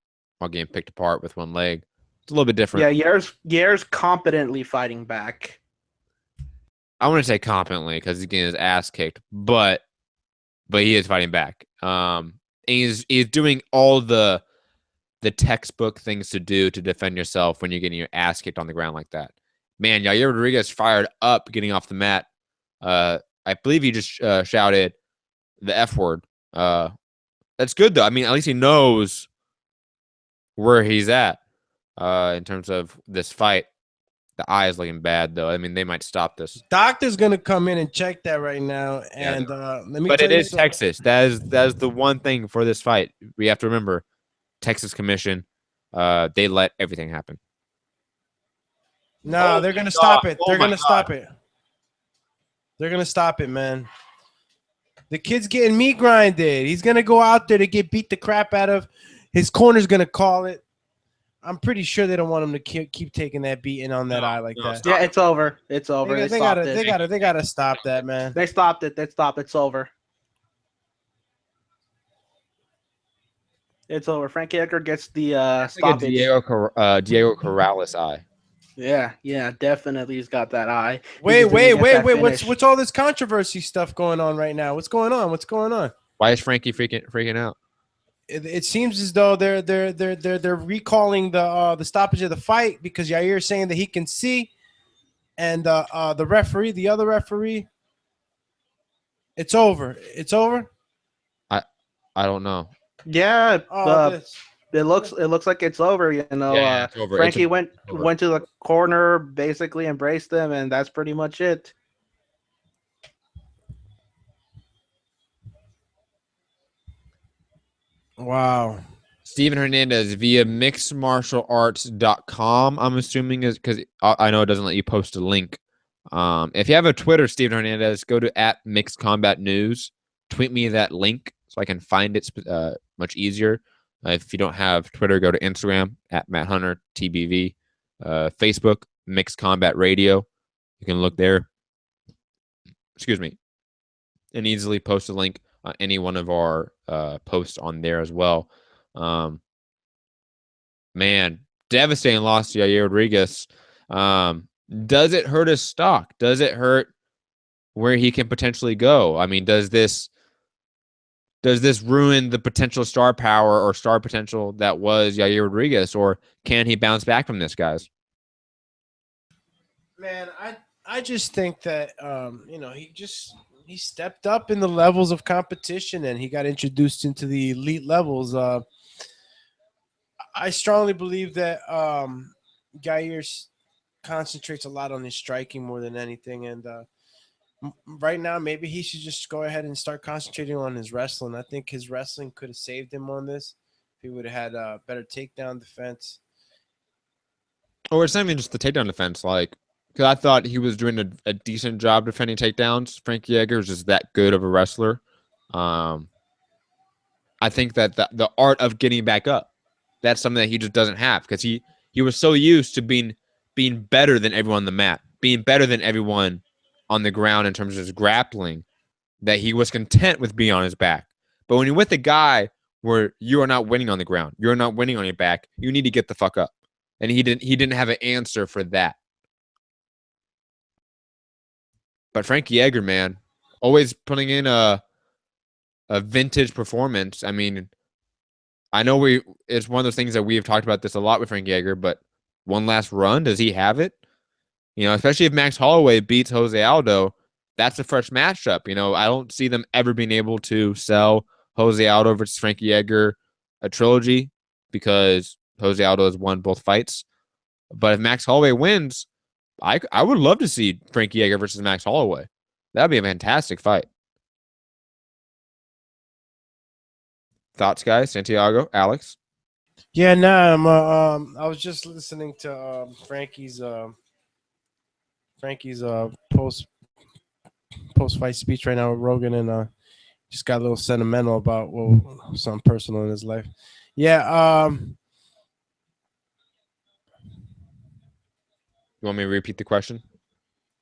getting picked apart with one leg. It's a little bit different. Yeah, Yair's competently fighting back. I want to say competently because he's getting his ass kicked, but he is fighting back. And he's doing all the textbook things to do to defend yourself when you're getting your ass kicked on the ground like that. Man, Yair Rodriguez fired up getting off the mat. I believe he just shouted the F word. That's good though. I mean, at least he knows where he's at in terms of this fight. The eye is looking bad though. I mean, they might stop this. Doctor's gonna come in and check that right now. And let me. But tell it you is Texas. That is the one thing for this fight. We have to remember, Texas Commission. They let everything happen. No, they're gonna stop it. They're gonna stop it. They're gonna stop it, man. The kid's getting meat grinded. He's gonna go out there to get beat the crap out of. His corner's gonna call it. I'm pretty sure they don't want him to keep taking that beating on that eye like that. Yeah, it's over. It's over. They gotta stop that, man. They stopped it. It's over. It's over. Frankie Edgar gets the stoppage. Diego Corrales eye. Yeah, definitely. He's got that eye. Wait. What's all this controversy stuff going on right now? What's going on? Why is Frankie freaking out? It seems as though they're recalling the stoppage of the fight because Yair is saying that he can see, and the other referee, it's over. It's over. I don't know. Yeah, it looks like it's over. You know, yeah, it's over. Frankie went to the corner, basically embraced them, and that's pretty much it. Wow. Steven Hernandez via mixedmartialarts.com. I'm assuming is because I know it doesn't let you post a link. If you have a Twitter, Steven Hernandez, go to @mixedcombatnews. Tweet me that link so I can find it much easier. If you don't have Twitter, go to Instagram @MattHunterTBV. Facebook, Mixed Combat Radio. You can look there. Excuse me. And easily post a link on any one of our posts on there as well. Man, devastating loss to Yair Rodriguez. Does it hurt his stock? Does it hurt where he can potentially go? I mean, does this ruin the potential star power or star potential that was Yair Rodriguez, or can he bounce back from this, guys? Man, I just think that he stepped up in the levels of competition and he got introduced into the elite levels. I strongly believe that Yair concentrates a lot on his striking more than anything, and right now maybe he should just go ahead and start concentrating on his wrestling. I think his wrestling could have saved him on this if he would have had a better takedown defense. Or it's not even just the takedown defense, like, because I thought he was doing a decent job defending takedowns. Frankie Edgar is just that good of a wrestler. I think that the art of getting back up, that's something that he just doesn't have because he was so used to being better than everyone on the mat, being better than everyone on the ground in terms of his grappling, that he was content with being on his back. But when you're with a guy where you are not winning on the ground, you're not winning on your back, you need to get the fuck up. And he didn't have an answer for that. But Frankie Edgar, man, always putting in a vintage performance. I mean, I know it's one of those things that we have talked about this a lot with Frankie Edgar, but one last run, does he have it? You know, especially if Max Holloway beats Jose Aldo, that's a fresh matchup. You know, I don't see them ever being able to sell Jose Aldo versus Frankie Edgar a trilogy because Jose Aldo has won both fights. But if Max Holloway wins, I would love to see Frankie Edgar versus Max Holloway. That'd be a fantastic fight. Thoughts, guys? Santiago, Alex? Yeah, nah. I was just listening to Frankie's post fight speech right now with Rogan, and just got a little sentimental about something personal in his life. Yeah. You want me to repeat the question?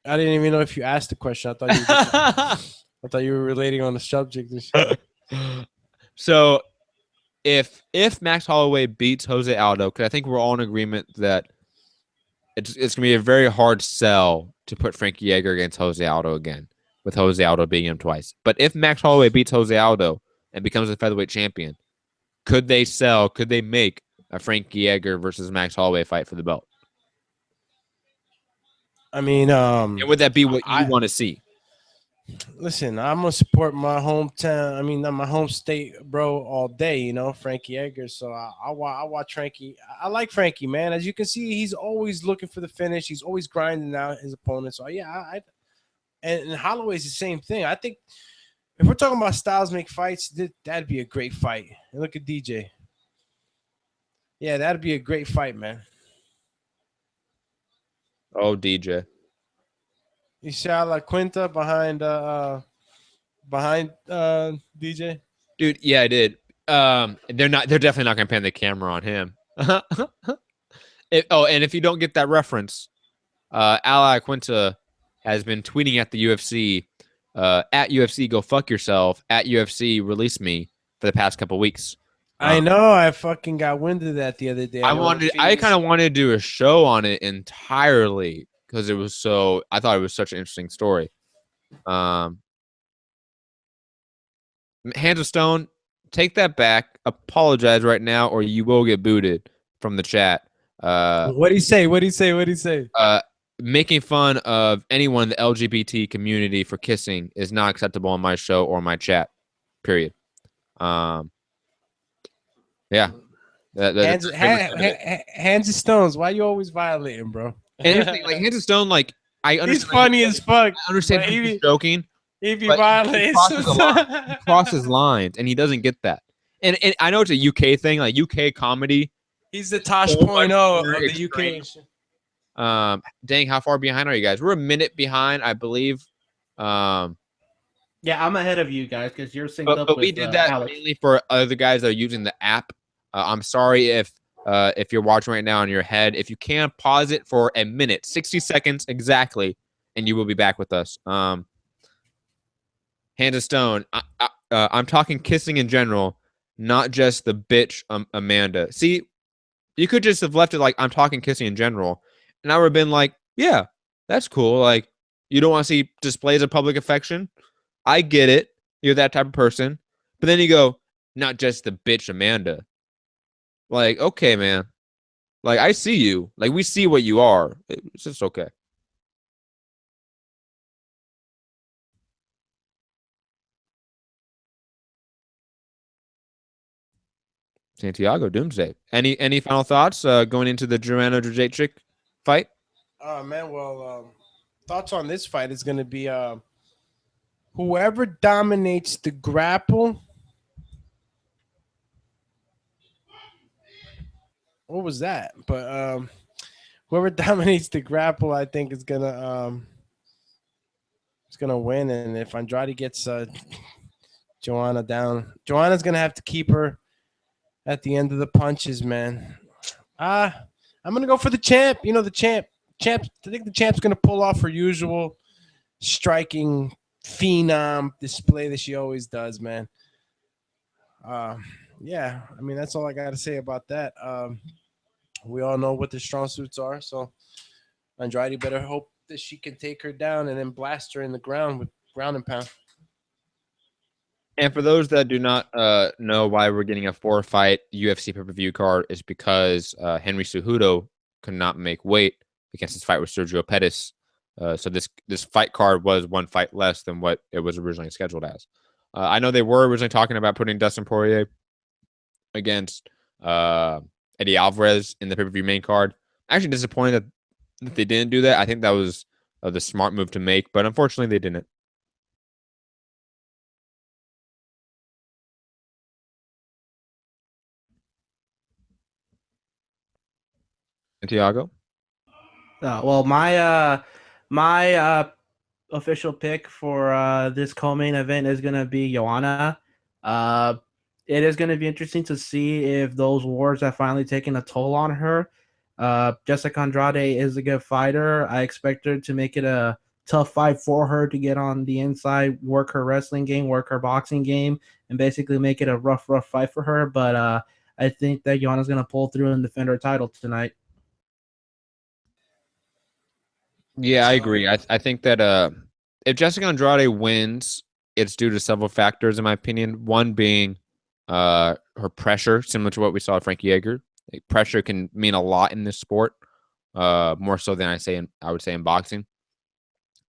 I didn't even know if you asked the question. I thought I thought you were relating on the subject and shit. So if Max Holloway beats Jose Aldo, because I think we're all in agreement that it's gonna be a very hard sell to put Frankie Edgar against Jose Aldo again, with Jose Aldo beating him twice. But if Max Holloway beats Jose Aldo and becomes a featherweight champion, could they make a Frankie Edgar versus Max Holloway fight for the belt? I mean, And would that be what you want to see? Listen, I'm gonna support my hometown. I mean, not my home state, bro, all day. You know, Frankie Edgar. So I watch Frankie. I like Frankie, man. As you can see, he's always looking for the finish. He's always grinding out his opponent. So yeah, and Holloway's the same thing. I think if we're talking about styles make fights, that'd be a great fight. And look at DJ. Yeah, that'd be a great fight, man. Oh, DJ. You saw La Quinta behind DJ? Dude, yeah, I did. They're definitely not gonna pan the camera on him. And if you don't get that reference, Ala Quinta has been tweeting at the UFC, at UFC go fuck yourself, at UFC release me for the past couple weeks. I know. I fucking got wind of that the other day. I kind of wanted to do a show on it entirely because I thought it was such an interesting story. Hands of Stone, take that back. Apologize right now, or you will get booted from the chat. What'd he say? Making fun of anyone in the LGBT community for kissing is not acceptable on my show or my chat. Period. Yeah. Hands of Stones. Why you always violating, bro? And like Hands of Stone, like I understand. He's funny as fuck. I understand he's joking. If he violates, he crosses lines, and he doesn't get that. And I know it's a UK thing, like UK comedy. He's the Tosh.0 of the UK. Dang, how far behind are you guys? We're a minute behind, I believe. Yeah, I'm ahead of you guys because you're synced up. But we did that mainly for other guys that are using the app. I'm sorry if you're watching right now in your head. If you can, pause it for a minute, 60 seconds exactly, and you will be back with us. Hands of Stone. I'm talking kissing in general, not just the bitch Amanda. See, you could just have left it like I'm talking kissing in general, and I would have been like, yeah, that's cool. Like, you don't want to see displays of public affection. I get it. You're that type of person. But then you go, not just the bitch Amanda. Like, okay, man. Like, I see you. Like, we see what you are. It's just okay. Santiago Doomsday. Any final thoughts going into the Joanna Jędrzejczyk fight? Oh man, well, thoughts on this fight is going to be whoever dominates the grapple. What was that? But whoever dominates the grapple, I think is gonna win. And if Andrade gets Joanna down, Joanna's gonna have to keep her at the end of the punches, man. I'm gonna go for the champ. You know, the champ. I think the champ's gonna pull off her usual striking phenom display that she always does, man. Yeah, I mean, that's all I got to say about that. We all know what the strong suits are, so Andrade better hope that she can take her down and then blast her in the ground with ground and pound. And for those that do not know why we're getting a 4-fight UFC pay-per-view card is because Henry Cejudo could not make weight against his fight with Sergio Pettis. So this fight card was one fight less than what it was originally scheduled as. I know they were originally talking about putting Dustin Poirier against Eddie Alvarez in the pay-per-view main card. I'm actually disappointed that they didn't do that. I think that was the smart move to make, but unfortunately they didn't. Santiago? Well, my official pick for this co-main event is going to be Joanna. It is going to be interesting to see if those wars have finally taken a toll on her. Jessica Andrade is a good fighter. I expect her to make it a tough fight for her to get on the inside, work her wrestling game, work her boxing game, and basically make it a rough fight for her. But I think that Joanna's going to pull through and defend her title tonight. Yeah, I agree. I think that if Jessica Andrade wins, it's due to several factors, in my opinion. One being her pressure, similar to what we saw with Frankie Edgar. Like, pressure can mean a lot in this sport, more so than I would say in boxing.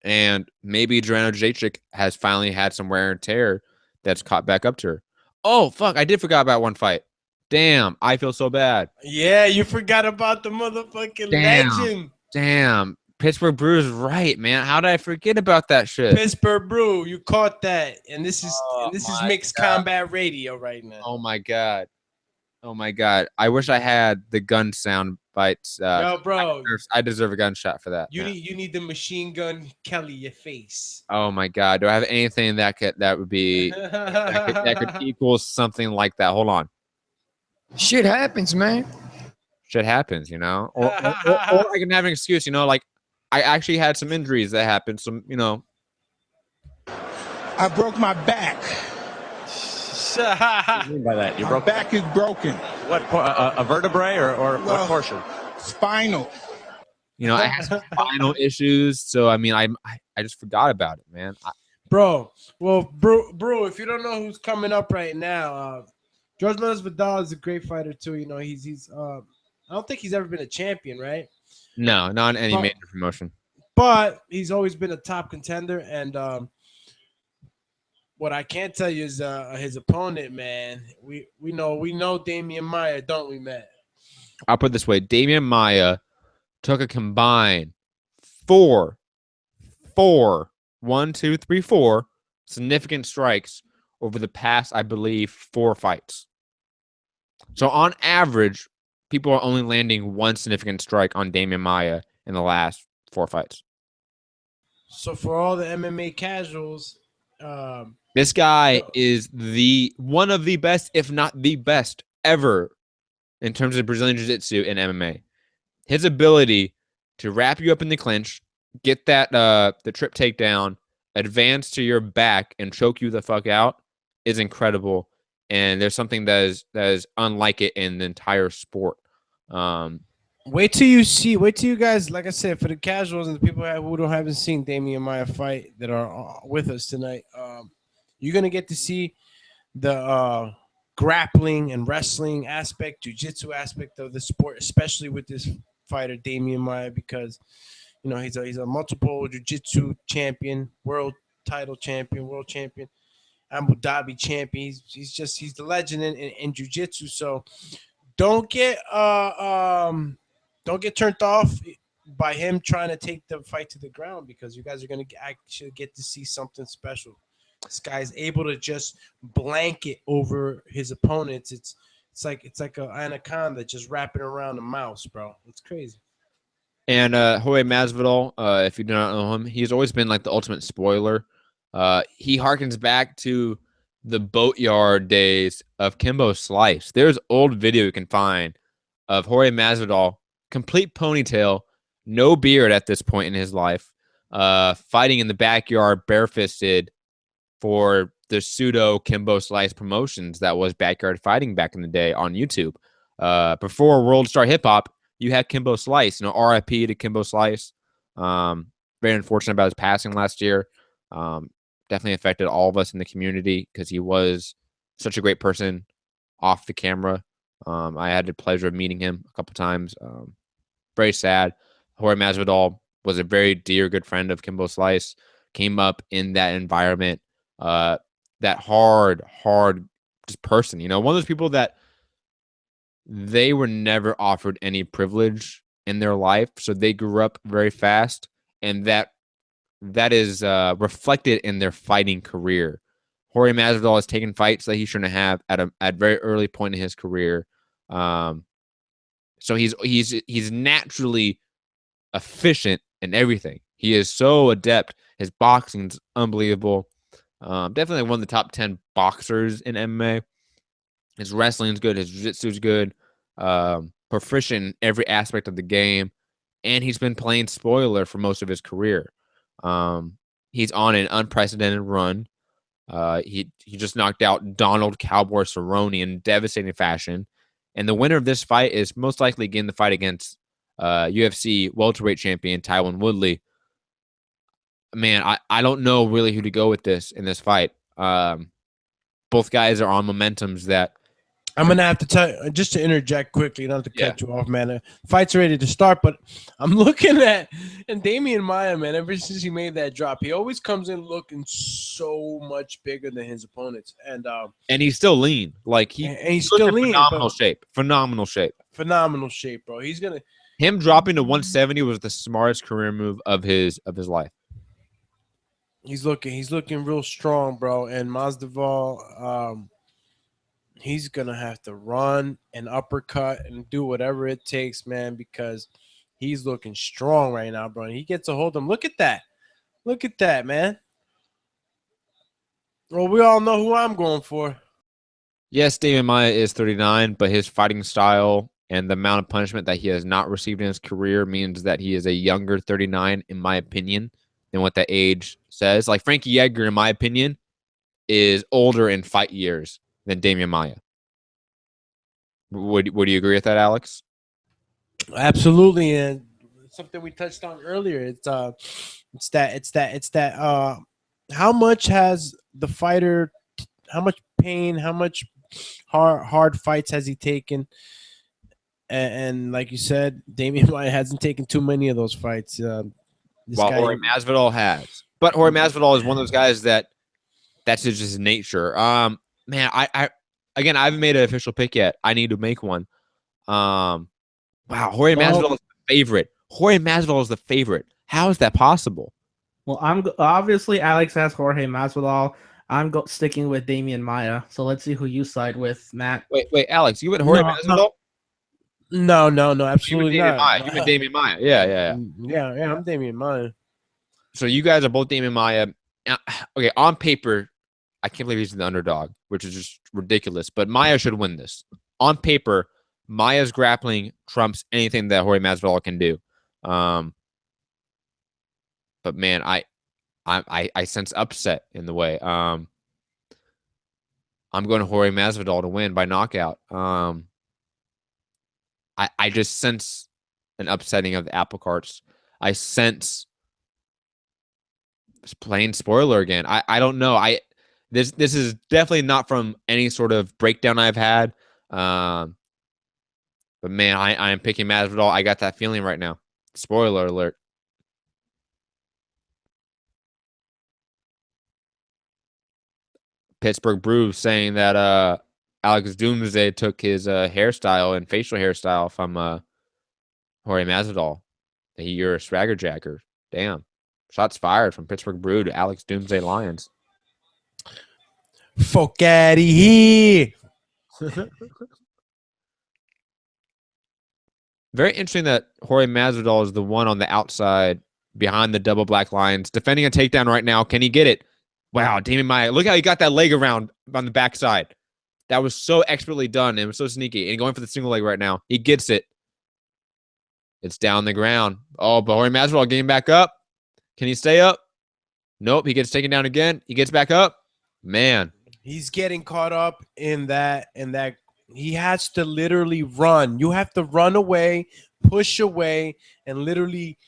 And maybe Joanna Jędrzejczyk has finally had some wear and tear that's caught back up to her. Oh, fuck, I did forget about one fight. Damn, I feel so bad. Yeah, you forgot about the motherfucking legend. Damn. Pittsburgh Brew's right, man. How did I forget about that shit? Pittsburgh Brew, you caught that. And this is mixed combat radio right now. Oh my god. Oh my god. I wish I had the gun sound bites. Yo, bro. I deserve a gunshot for that. You need the machine gun Kelly your face. Oh my god. Do I have anything that would be that could equal something like that? Hold on. Shit happens, man. Shit happens, you know? Or I can have an excuse, you know, like I actually had some injuries that happened. Some, you know. I broke my back. What do you mean by that? My back is broken. What, a vertebrae or what portion? Spinal. You know, I had some spinal issues, so I mean, I just forgot about it, man. Bro, if you don't know who's coming up right now, George Masvidal is a great fighter too. You know, he's I don't think he's ever been a champion, right? No, not in any major promotion. But he's always been a top contender, and what I can tell you is his opponent, man. We know Damian Maia, don't we, man? I'll put it this way: Damian Maia took a combined four significant strikes over the past, I believe, 4 fights. So on average, people are only landing 1 significant strike on Damian Maia in the last 4 fights. So for all the MMA casuals, this guy is one of the best, if not the best, ever in terms of Brazilian Jiu-Jitsu and MMA. His ability to wrap you up in the clinch, get that the trip takedown, advance to your back, and choke you the fuck out is incredible. And there's something that is unlike it in the entire sport. Wait till you guys, like I said, for the casuals and the people who haven't seen Damian Maia fight that are with us tonight, you're gonna get to see the grappling and wrestling aspect, jiu-jitsu aspect of the sport, especially with this fighter Damian Maia, because you know he's a multiple jiu-jitsu champion, world title champion, world champion, Abu Dhabi champion. He's the legend in jiu-jitsu. So don't get turned off by him trying to take the fight to the ground, because you guys are gonna actually get to see something special. This guy's able to just blanket over his opponents. It's like an anaconda just wrapping around a mouse, bro. It's crazy. And Jorge Masvidal, if you do not know him, he's always been like the ultimate spoiler. He harkens back to the Boatyard days of Kimbo Slice. There's old video you can find of Jorge Masvidal, complete ponytail, no beard at this point in his life, fighting in the backyard barefisted for the pseudo Kimbo Slice promotions that was backyard fighting back in the day on YouTube. Before World Star Hip Hop, you had Kimbo Slice, you know, RIP to Kimbo Slice. Very unfortunate about his passing last year. Definitely affected all of us in the community because he was such a great person off the camera. I had the pleasure of meeting him a couple times. Very sad. Jorge Masvidal was a very dear, good friend of Kimbo Slice. Came up in that environment. That hard just person, you know, one of those people that they were never offered any privilege in their life. So they grew up very fast, and that is reflected in their fighting career. Jorge Masvidal has taken fights that he shouldn't have at a very early point in his career. So he's naturally efficient in everything. He is so adept. His boxing's unbelievable. Definitely one of the top 10 boxers in MMA. His wrestling's good. His jiu-jitsu's good. Proficient in every aspect of the game. And he's been playing spoiler for most of his career. He's on an unprecedented run. He just knocked out Donald Cowboy Cerrone in devastating fashion. And the winner of this fight is most likely getting the fight against UFC welterweight champion Tyron Woodley. Man, I don't know really who to go with in this fight. Both guys are on momentums that I'm gonna have to tell just to interject quickly, not to cut you off, man. Fight's ready to start, but I'm looking at Damian Maia, man. Ever since he made that drop, he always comes in looking so much bigger than his opponents, and he's still lean, like he's still lean, phenomenal shape, bro. Him dropping to 170 was the smartest career move of his life. He's looking real strong, bro. And Masvidal, he's gonna have to run and uppercut and do whatever it takes, man, because he's looking strong right now, bro. And he gets a hold of him. Look at that, man. Well, we all know who I'm going for. Yes, Damian Maia is 39, but his fighting style and the amount of punishment that he has not received in his career means that he is a younger 39, in my opinion, than what the age says. Like Frankie Edgar, in my opinion, is older in fight years than Damian Maia. Would you agree with that, Alex? Absolutely, and something we touched on earlier. It's that. How much has the fighter? How much pain? How much hard fights has he taken? And like you said, Damian Maia hasn't taken too many of those fights. Jorge Masvidal has, but Jorge Masvidal is one of those guys that's just his nature. Man, I haven't made an official pick yet. I need to make one. Wow, Jorge Masvidal is the favorite. Jorge Masvidal is the favorite. How is that possible? Well, obviously Alex has Jorge Masvidal. I'm sticking with Damian Maia. So let's see who you side with, Matt. Wait, Alex, you went Jorge Masvidal? No, absolutely not. You went Damian Maia. Yeah. I'm Damian Maia. So you guys are both Damian Maia. Okay, on paper, I can't believe he's the underdog, which is just ridiculous. But Maia should win this. On paper, Maia's grappling trumps anything that Jorge Masvidal can do. But man, I sense upset in the way. I'm going to Jorge Masvidal to win by knockout. I just sense an upsetting of the apple carts. I sense plain spoiler again. I don't know. This is definitely not from any sort of breakdown I've had. But man, I am picking Masvidal. I got that feeling right now. Spoiler alert. Pittsburgh Brew saying that Alex Doomsday took his hairstyle and facial hairstyle from Jorge Masvidal. You're a swagger jacker. Damn. Shots fired from Pittsburgh Brew to Alex Doomsday Lions. Fuck out of here. Very interesting that Jorge Masvidal is the one on the outside behind the double black lines, defending a takedown right now. Can he get it? Wow, Damian Maia. Look how he got that leg around on the backside. That was so expertly done. It was so sneaky. And going for the single leg right now. He gets it. It's down the ground. Oh, but Jorge Masvidal getting back up. Can he stay up? Nope. He gets taken down again. He gets back up. Man. He's getting caught up in that. He has to literally run. You have to run away, push away, and literally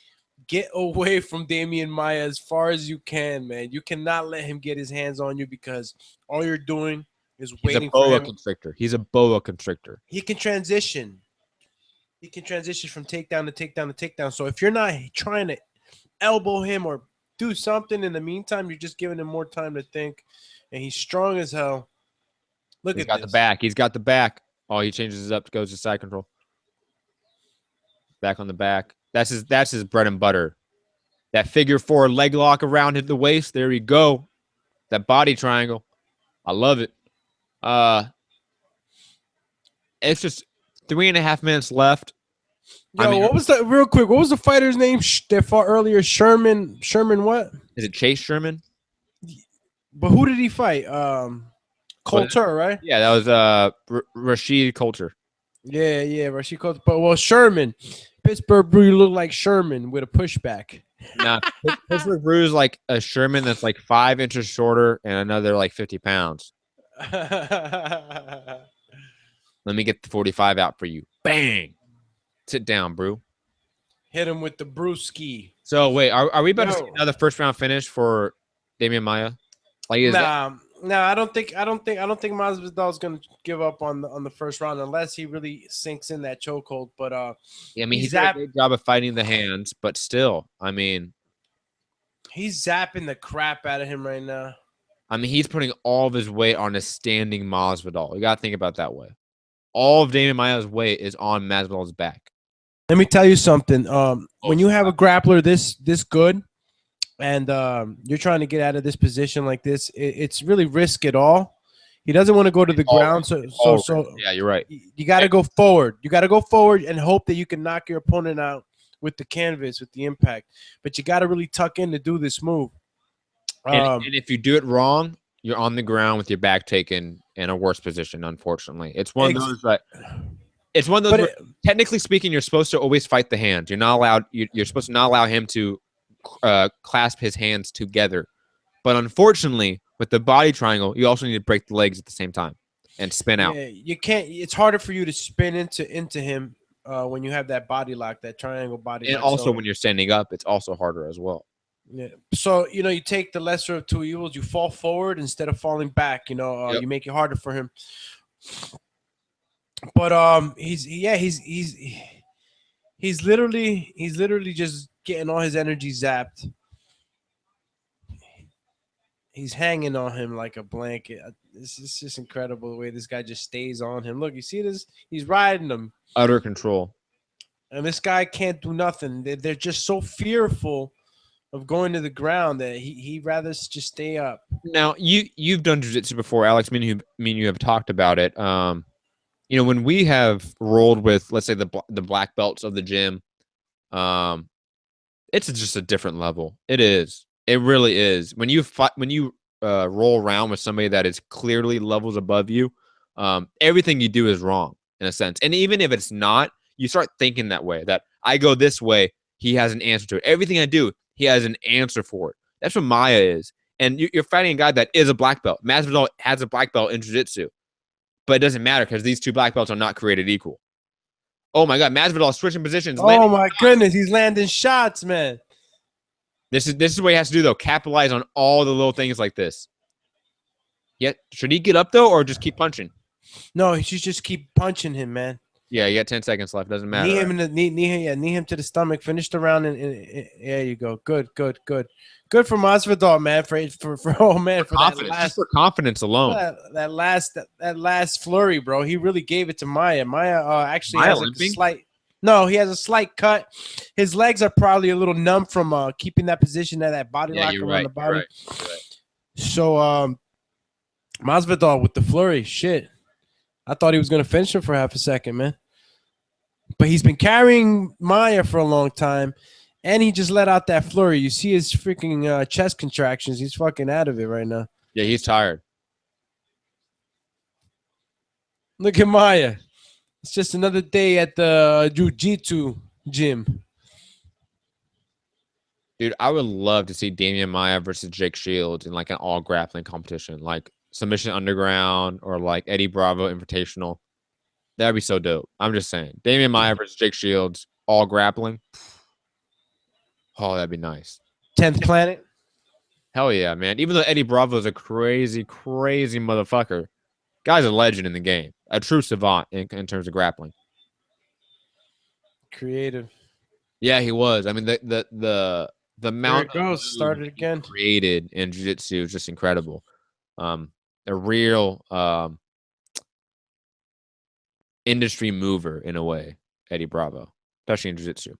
get away from Damian Maia as far as you can, man. You cannot let him get his hands on you because all you're doing is waiting for him. He's a boa constrictor. He can transition. He can transition from takedown to takedown to takedown. So if you're not trying to elbow him or do something in the meantime, you're just giving him more time to think. And he's strong as hell. He's got the back. He's got the back. Oh, he changes it up, goes to side control. Back on the back. That's his bread and butter. That figure four leg lock around the waist. There we go. That body triangle. I love it. It's just 3.5 minutes left. What was that? Real quick, what was the fighter's name that fought earlier? Sherman what? Is it Chase Sherman? But who did he fight? Coulter, right? Yeah, that was Rashid Coulter. Yeah, Rashid Coulter. But Sherman, Pittsburgh Brew looked like Sherman with a pushback. Nah, Pittsburgh Brew is like a Sherman that's like 5 inches shorter and another like 50 pounds. Let me get the 45 out for you. Bang. Sit down, Brew. Hit him with the brewski. So wait, are we about to see Yo. another first round finish for Damian Maia? Like, is that Nah, I don't think Masvidal's gonna give up on the first round unless he really sinks in that chokehold. But yeah, I mean, he's done a great job of fighting the hands, but still, I mean, he's zapping the crap out of him right now. I mean, he's putting all of his weight on a standing Masvidal. You gotta think about it that way. All of Damian Maia's weight is on Masvidal's back. Let me tell you something. When you have a grappler this good, and you're trying to get out of this position like this, it's really risk it all. He doesn't want to go to the ground, so yeah, you're right. You got to go forward. You got to go forward and hope that you can knock your opponent out with the canvas, with the impact. But you got to really tuck in to do this move. And if you do it wrong, you're on the ground with your back taken in a worse position. Unfortunately, it's one of those that. It's one of those. Technically speaking, you're supposed to always fight the hand. You're not allowed. You're supposed to not allow him to clasp his hands together. But unfortunately, with the body triangle, you also need to break the legs at the same time and spin out. Yeah, you can't. It's harder for you to spin into him when you have that body lock, that triangle body lock. And also, when you're standing up, it's also harder as well. Yeah. So you take the lesser of two evils. You fall forward instead of falling back. You make it harder for him. But he's literally just getting all his energy zapped. He's hanging on him like a blanket. It's just incredible the way this guy just stays on him. Look, you see this? He's riding him. Utter control. And this guy can't do nothing. They're just so fearful of going to the ground that he'd rather just stay up. Now, you've done jiu-jitsu before, Alex. Me and you have talked about it. When we have rolled with, let's say, the black belts of the gym, it's just a different level. It is. It really is. When you roll around with somebody that is clearly levels above you, everything you do is wrong in a sense. And even if it's not, you start thinking that way. That I go this way, he has an answer to it. Everything I do, he has an answer for it. That's what Maia is. And you're fighting a guy that is a black belt. Masvidal has a black belt in jiu-jitsu. But it doesn't matter because these two black belts are not created equal. Oh, my God. Masvidal switching positions. Oh, my goodness. He's landing shots, man. This is what he has to do, though. Capitalize on all the little things like this. Yeah. Should he get up, though, or just keep punching? No, he should just keep punching him, man. Yeah, you got 10 seconds left. Doesn't matter. Knee him to the stomach. Finish the round. And there you go. Good for Masvidal, man. For confidence. For confidence alone. That last flurry, bro. He really gave it to Maia. Maia actually has a slight. No, he has a slight cut. His legs are probably a little numb from keeping that position at that body lock around the body. You're right. So Masvidal with the flurry, shit. I thought he was gonna finish him for half a second, man. But he's been carrying Maia for a long time, and he just let out that flurry. You see his freaking chest contractions. He's fucking out of it right now. Yeah, he's tired. Look at Maia. It's just another day at the jiu-jitsu gym. Dude, I would love to see Damian Maia versus Jake Shields in like an all grappling competition, like Submission Underground or like Eddie Bravo Invitational. That'd be so dope. I'm just saying. Damian Maia versus Jake Shields, all grappling. Oh, that'd be nice. 10th Planet? Hell yeah, man. Even though Eddie Bravo is a crazy, crazy motherfucker, guy's a legend in the game. A true savant in terms of grappling. Creative. Yeah, he was. I mean, the amount there it goes. Started again. Created in jiu-jitsu is just incredible. A real industry mover in a way, Eddie Bravo, especially in jiu-jitsu.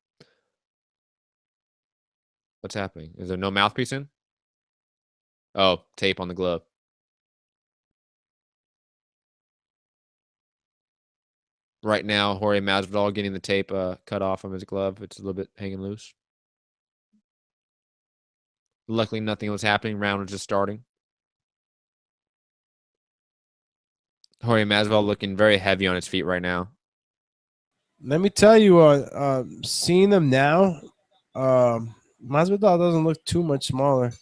What's happening? Is there no mouthpiece in? Oh, tape on the glove. Right now, Jorge Masvidal getting the tape cut off from his glove. It's a little bit hanging loose. Luckily, nothing was happening. Round was just starting. Jorge Masvidal looking very heavy on his feet right now. Let me tell you, seeing them now, Masvidal doesn't look too much smaller.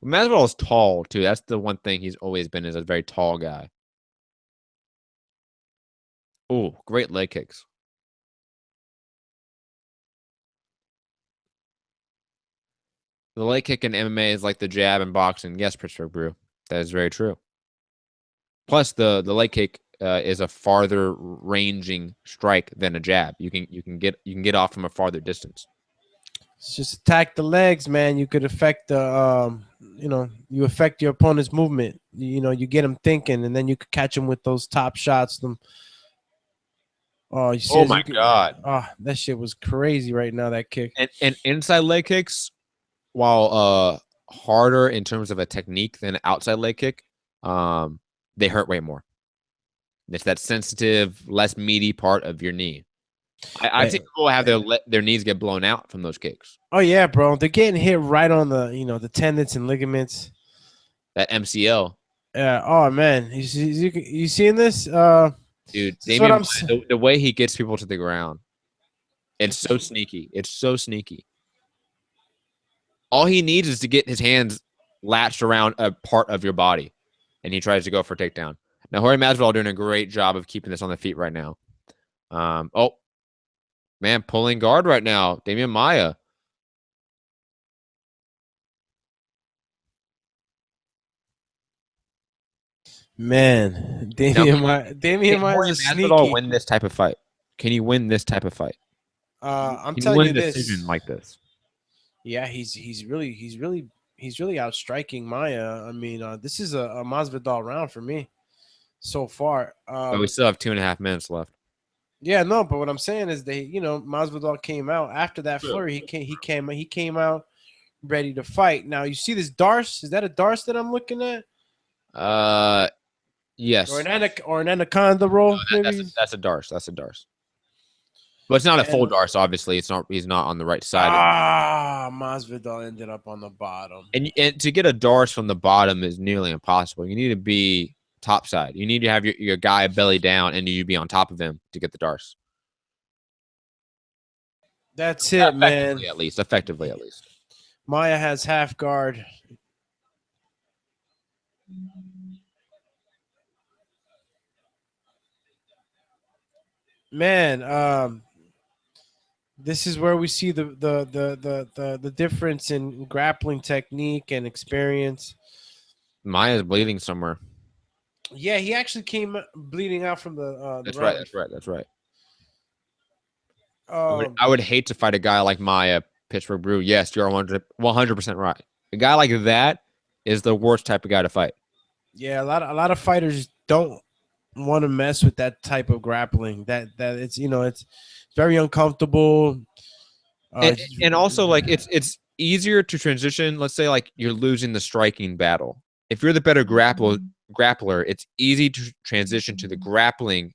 Masvidal is tall too. That's the one thing he's always been, is a very tall guy. Oh, great leg kicks. The leg kick in MMA is like the jab in boxing. Yes, Pittsburgh Brew. That is very true. Plus, the leg kick is a farther ranging strike than a jab. You can get off from a farther distance. It's just attack the legs, man. You could affect the you affect your opponent's movement. You get them thinking, and then you could catch them with those top shots. Oh, My God! Oh, that shit was crazy right now. That kick and inside leg kicks, while harder in terms of a technique than an outside leg kick, they hurt way more. It's that sensitive, less meaty part of your knee. I think people have their knees get blown out from those kicks. Oh yeah, bro. They're getting hit right on the tendons and ligaments. That MCL. Yeah. Oh man, you seeing this? Dude, Damian, the way he gets people to the ground, it's so sneaky. It's so sneaky. All he needs is to get his hands latched around a part of your body, and he tries to go for a takedown. Now, Jorge Masvidal doing a great job of keeping this on the feet right now. Oh, man, pulling guard right now. Damian Maia. Man, Damian Maia is sneaky. Win this type of fight? Can he win this type of fight? I'm telling you this. Decision like this. Yeah, he's really outstriking Maia. I mean, this is a Masvidal round for me so far. But we still have 2.5 minutes left. Yeah, no, but what I'm saying is Masvidal came out after that flurry. He came out ready to fight. Now you see this Darce. Is that a Darce that I'm looking at? Yes. Or an anaconda roll. No, that's a Darce. That's a Darce. But it's not a full Darce, obviously. It's not. He's not on the right side. Masvidal ended up on the bottom. And to get a Darce from the bottom is nearly impossible. You need to be top side. You need to have your guy belly down, and you be on top of him to get the Darce. That's it, man. Effectively, at least. Maia has half guard. Man, this is where we see the difference in grappling technique and experience. Maia's bleeding somewhere. Yeah, he actually came bleeding out from the. That's right. I would hate to fight a guy like Maia, Pittsburgh Brew. Yes, you're 100% right. A guy like that is the worst type of guy to fight. Yeah, a lot of fighters don't want to mess with that type of grappling. That it's it's very uncomfortable. And also, like, it's easier to transition. Let's say like you're losing the striking battle. If you're the better grappler, it's easy to transition to the grappling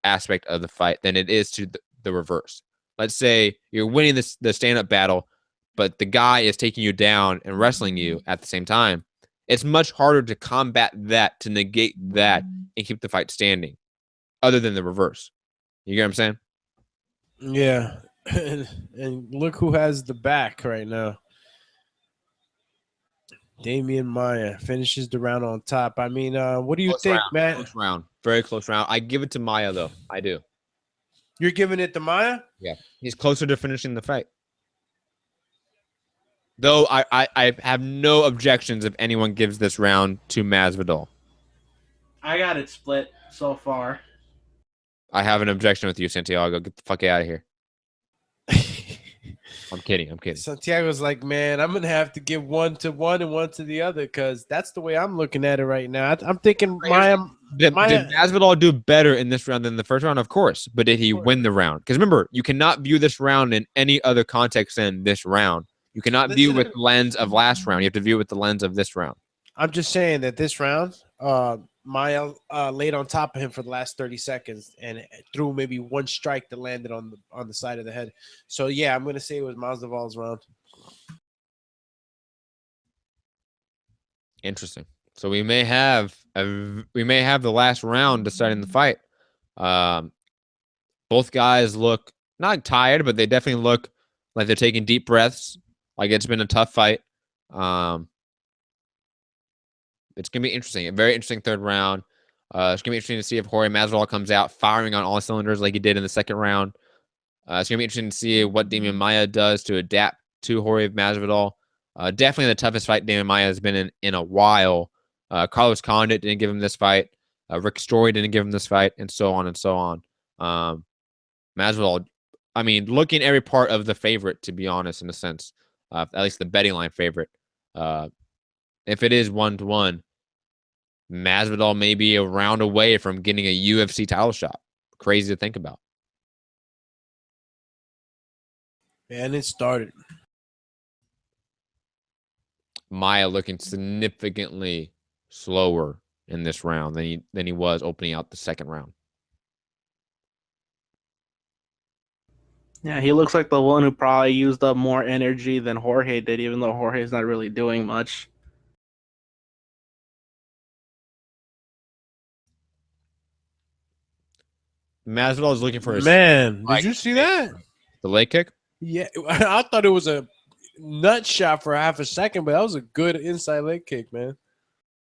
aspect of the fight than it is to the reverse. Let's say you're winning the stand-up battle, but the guy is taking you down and wrestling you at the same time. It's much harder to combat that, to negate that, and keep the fight standing, other than the reverse. You get what I'm saying? Yeah. And look who has the back right now. Damian Maia finishes the round on top. I mean, what do you think, man? Close round. Very close round. I give it to Maia, though. I do. You're giving it to Maia? Yeah. He's closer to finishing the fight. Though I have no objections if anyone gives this round to Masvidal. I got it split so far. I have an objection with you, Santiago. Get the fuck out of here. I'm kidding. Santiago's like, man, I'm gonna have to give one to one and one to the other, because that's the way I'm looking at it right now. I'm thinking Did Masvidal do better in this round than the first round? Of course. But did he win the round? Because remember, you cannot view this round in any other context than this round. You cannot view with the lens of last round. You have to view with the lens of this round. I'm just saying that this round, Maia laid on top of him for the last 30 seconds and threw maybe one strike that landed on the side of the head. So yeah, I'm gonna say it was Masvidal's round. Interesting. So we may have the last round deciding the fight. Both guys look not tired, but they definitely look like they're taking deep breaths. Like it's been a tough fight. It's gonna be interesting. A very interesting third round. It's gonna be interesting to see if Jorge Masvidal comes out firing on all cylinders like he did in the second round. It's gonna be interesting to see what Damian Maia does to adapt to Jorge Masvidal. Definitely the toughest fight Damian Maia has been in a while. Carlos Condit didn't give him this fight. Rick Story didn't give him this fight, and so on and so on. Masvidal, I mean, looking every part of the favorite, to be honest, in a sense, at least the betting line favorite. If it is 1-1, Masvidal may be a round away from getting a UFC title shot. Crazy to think about. And it started. Maia looking significantly slower in this round than he was opening out the second round. Yeah, he looks like the one who probably used up more energy than Jorge did, even though Jorge's not really doing much. Masvidal is looking for his Man, did you see that? The leg kick? Yeah, I thought it was a nut shot for half a second, but that was a good inside leg kick, man.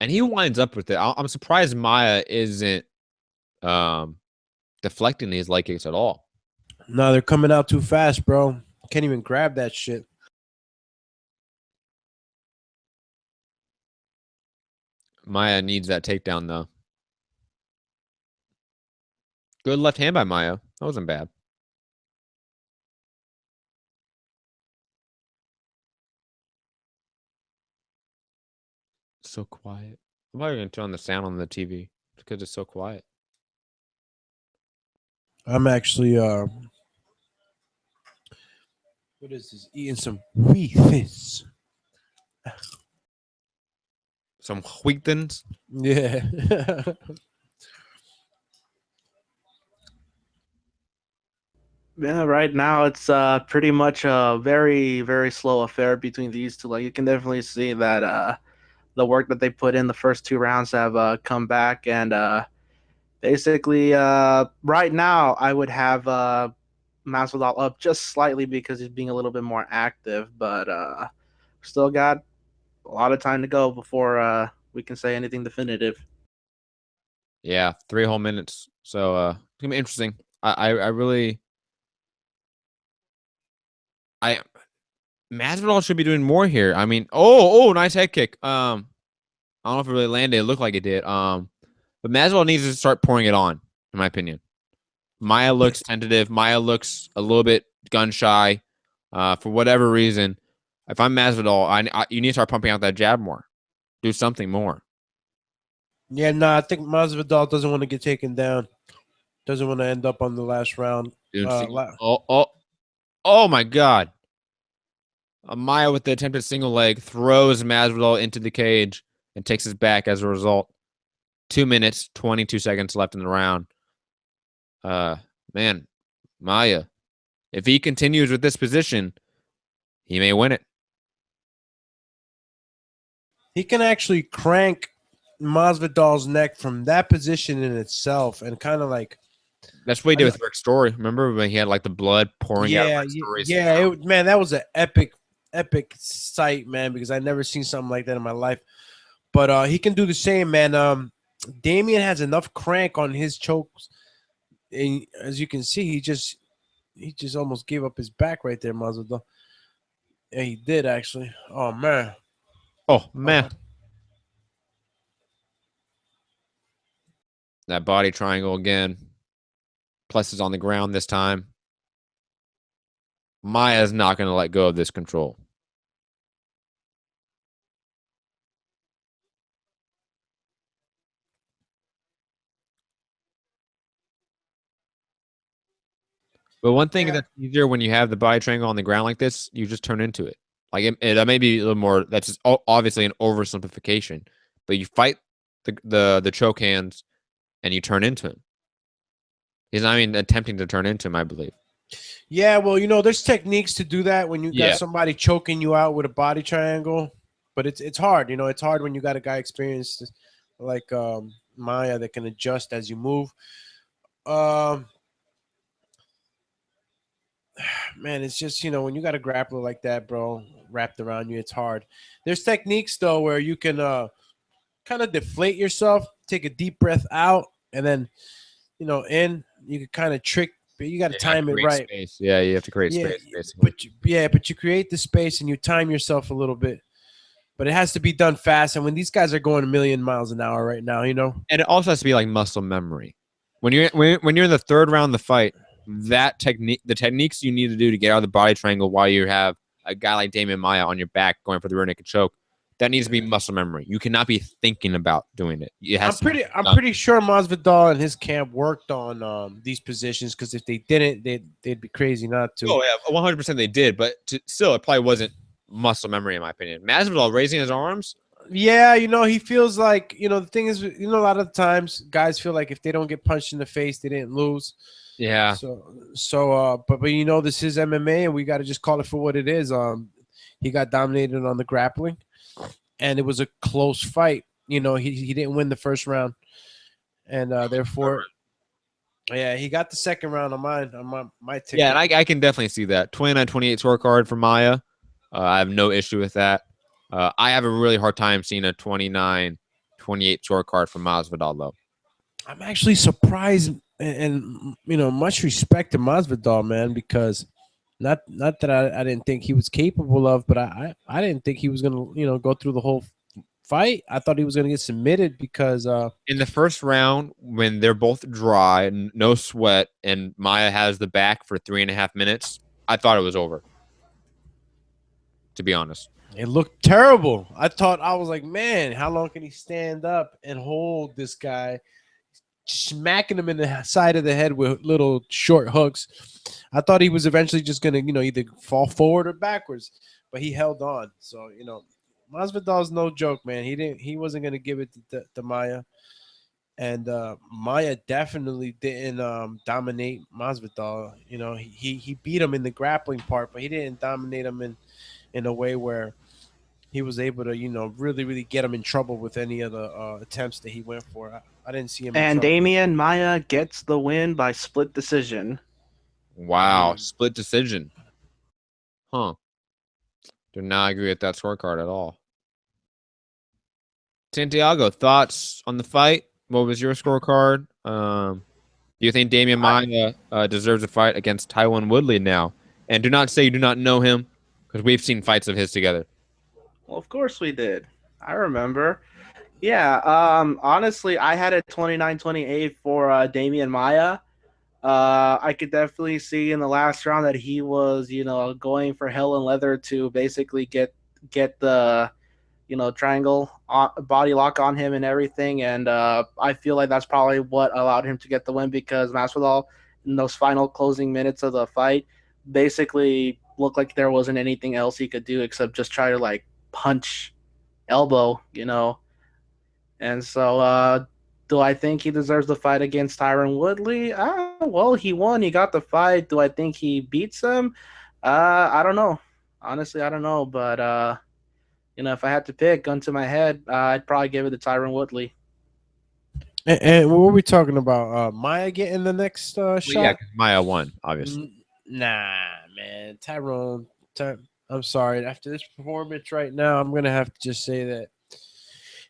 And he winds up with it. I'm surprised Maia isn't deflecting these leg kicks at all. No, they're coming out too fast, bro. Can't even grab that shit. Maia needs that takedown, though. Good left hand by Maia. That wasn't bad. So quiet. I'm probably going to turn on the sound on the TV because it's so quiet. I'm actually what is this? Eating some wheaties. Some wheatins. Yeah. Yeah, right now it's pretty much a very, very slow affair between these two. Like you can definitely see that the work that they put in the first two rounds have come back, and basically right now I would have Masvidal up just slightly because he's being a little bit more active, but still got a lot of time to go before we can say anything definitive. Yeah, 3 whole minutes. So it's gonna be interesting. I really Masvidal should be doing more here. I mean, nice head kick. I don't know if it really landed. It looked like it did. But Masvidal needs to start pouring it on, in my opinion. Maia looks tentative. Maia looks a little bit gun shy. For whatever reason, if I'm Masvidal, you need to start pumping out that jab more. Do something more. Yeah, no, I think Masvidal doesn't want to get taken down. Doesn't want to end up on the last round. Oh my God. Maia with the attempted single leg throws Masvidal into the cage and takes his back as a result. 2 minutes, 22 seconds left in the round. Man, Maia, if he continues with this position, he may win it. He can actually crank Masvidal's neck from that position in itself and kind of like. That's what he did with Rick Story. Remember when he had like the blood pouring out of Rick Story's mouth? Man, that was an epic sight, man, because I never seen something like that in my life. But he can do the same, man. Damian has enough crank on his chokes. And as you can see, he just almost gave up his back right there, Masvidal. Yeah, he did actually. Oh man. That body triangle again. Plus is on the ground this time. Maia's not going to let go of this control. But one thing that's easier when you have the body triangle on the ground like this, you just turn into it. Like that may be a little more. That's just obviously an oversimplification. But you fight the choke hands, and you turn into him. He's not even attempting to turn into him, I believe. Yeah, well, there's techniques to do that when you got somebody choking you out with a body triangle, but it's hard. It's hard when you got a guy experienced like Maia that can adjust as you move. man, it's just, when you got a grappler like that, bro, wrapped around you, it's hard. There's techniques though where you can kind of deflate yourself, take a deep breath out, and then in. You can kind of trick, but you got to time it right. Space. Yeah, you have to create Yeah, space, basically. but you create the space and you time yourself a little bit. But it has to be done fast. And when these guys are going a million miles an hour right now, and it also has to be like muscle memory. When you're in the third round of the fight, that technique, the techniques you need to do to get out of the body triangle while you have a guy like Damian Maia on your back going for the rear naked choke, that needs to be muscle memory. You cannot be thinking about doing it. I'm pretty sure Masvidal and his camp worked on these positions, because if they didn't, they'd be crazy not to. Oh yeah, 100% they did, but still, it probably wasn't muscle memory in my opinion. Masvidal raising his arms. Yeah, he feels like, the thing is, a lot of times guys feel like if they don't get punched in the face, they didn't lose. Yeah. But this is MMA, and we got to just call it for what it is. He got dominated on the grappling, and it was a close fight. He didn't win the first round, and therefore, yeah, he got the second round on my ticket. Yeah, and I can definitely see that 29-28 scorecard for Maia. I have no issue with that. I have a really hard time seeing a 29-28 scorecard from Masvidal, though. I'm actually surprised, and much respect to Masvidal, man, because not that I didn't think he was capable of, but I didn't think he was gonna go through the whole fight. I thought he was gonna get submitted because in the first round, when they're both dry, no sweat, and Maia has the back for 3.5 minutes, I thought it was over. To be honest. It looked terrible. I was like, man, how long can he stand up and hold this guy, smacking him in the side of the head with little short hooks? I thought he was eventually just gonna, either fall forward or backwards, but he held on. So, Masvidal's no joke, man. He wasn't gonna give it to Maia, and Maia definitely didn't dominate Masvidal. He beat him in the grappling part, but he didn't dominate him in a way where he was able to, really, really get him in trouble with any of the attempts that he went for. I didn't see him. And Damian Maia gets the win by split decision. Wow, split decision. Huh. Do not agree with that scorecard at all. Santiago, thoughts on the fight? What was your scorecard? Do you think Damian Maia deserves a fight against Tyron Woodley now? And do not say you do not know him, because we've seen fights of his together. Well, of course we did. I remember. Yeah, honestly, I had a 29-28 for Damian Maia. I could definitely see in the last round that he was, going for hell and leather to basically get the, triangle body lock on him and everything. And I feel like that's probably what allowed him to get the win, because Masvidal, in those final closing minutes of the fight, basically looked like there wasn't anything else he could do except just try to punch, elbow, And so do I think he deserves the fight against Tyron Woodley? Well, he won. He got the fight. Do I think he beats him? I don't know. Honestly, I don't know. But, if I had to pick, gun to my head, I'd probably give it to Tyron Woodley. And what were we talking about? Maia getting the next shot? Yeah, Maia won, obviously. Nah, man. Tyron. I'm sorry. After this performance right now, I'm going to have to just say that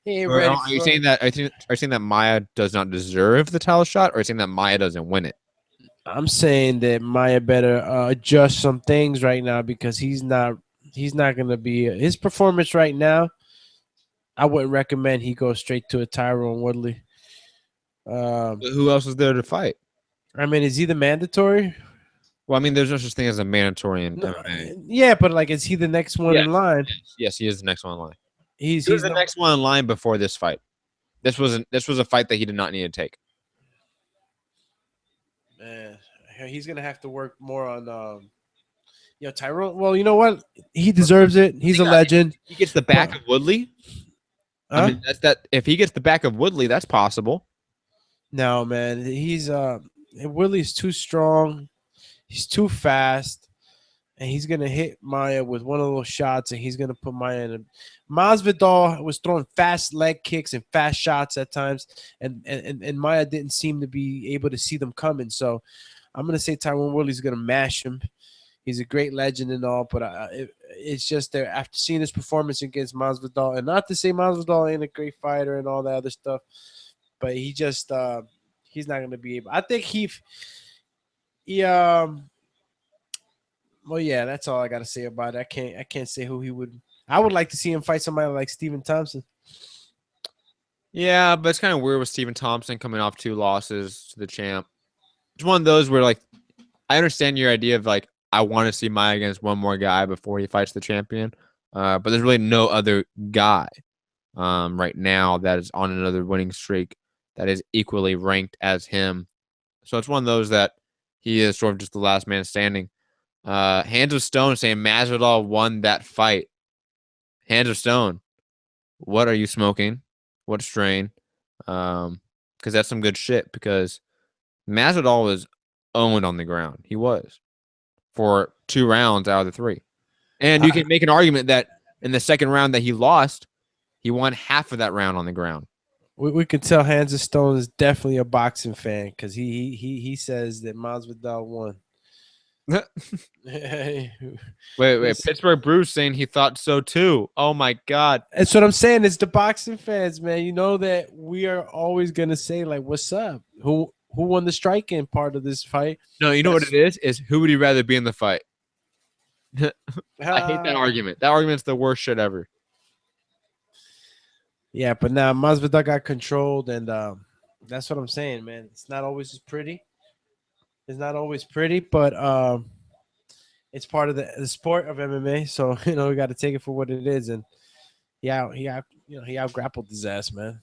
he ain't ready. Are you saying that? Are you saying that Maia does not deserve the title shot, or are you saying that Maia doesn't win it? I'm saying that Maia better adjust some things right now, because he's not going to be his performance right now. I wouldn't recommend he go straight to a Tyron Woodley. Who else is there to fight? I mean, is he the mandatory? Well, I mean, there's no such thing as a mandatory in MMA. Yeah, but is he the next one in line? Yes, he is the next one in line. He's the next one in line before this fight. This was a fight that he did not need to take. Man, he's gonna have to work more on Tyron. Well, you know what? He deserves it. He's a legend. He gets the back of Woodley. I mean, if he gets the back of Woodley, that's possible. No, man. Woodley's too strong. He's too fast, and he's gonna hit Maia with one of those shots, and he's gonna put Maia in a. Masvidal was throwing fast leg kicks and fast shots at times, and Maia didn't seem to be able to see them coming. So I'm gonna say Tyron Woodley's gonna mash him, He's a great legend and all, but it's just that after seeing his performance against Masvidal, and not to say Masvidal ain't a great fighter and all that other stuff, but he just he's not going to be able. I think he well, yeah, that's all I got to say about it. I can't say who he would. I would like to see him fight somebody like Stephen Thompson. Yeah, but it's kind of weird with Stephen Thompson coming off 2 losses to the champ. It's one of those where, like, I understand your idea of, like, I want to see Maia against one more guy before he fights the champion. But there's really no other guy right now that is on another winning streak that is equally ranked as him. So it's one of those that he is sort of just the last man standing. Hands of Stone saying Masvidal won that fight. Hands of Stone, what are you smoking? What strain? Because that's some good shit. Because Masvidal was owned on the ground. He was for 2 rounds out of the 3, and you can make an argument that in the second round that he lost, he won half of that round on the ground. We can tell Hands of Stone is definitely a boxing fan because he says that Masvidal won. Wait. Pittsburgh Bruce saying he thought so too. Oh my God. That's what I'm saying. It's the boxing fans, man. You know that we are always gonna say, like, what's up? Who won the striking part of this fight? No, you know what it is? Is who would you rather be in the fight? I hate that argument. That argument's the worst shit ever. Yeah, but now Masvidal got controlled, and that's what I'm saying, man. It's not always pretty. It's not always pretty, but it's part of the sport of MMA. So we got to take it for what it is. And he out grappled his ass, man.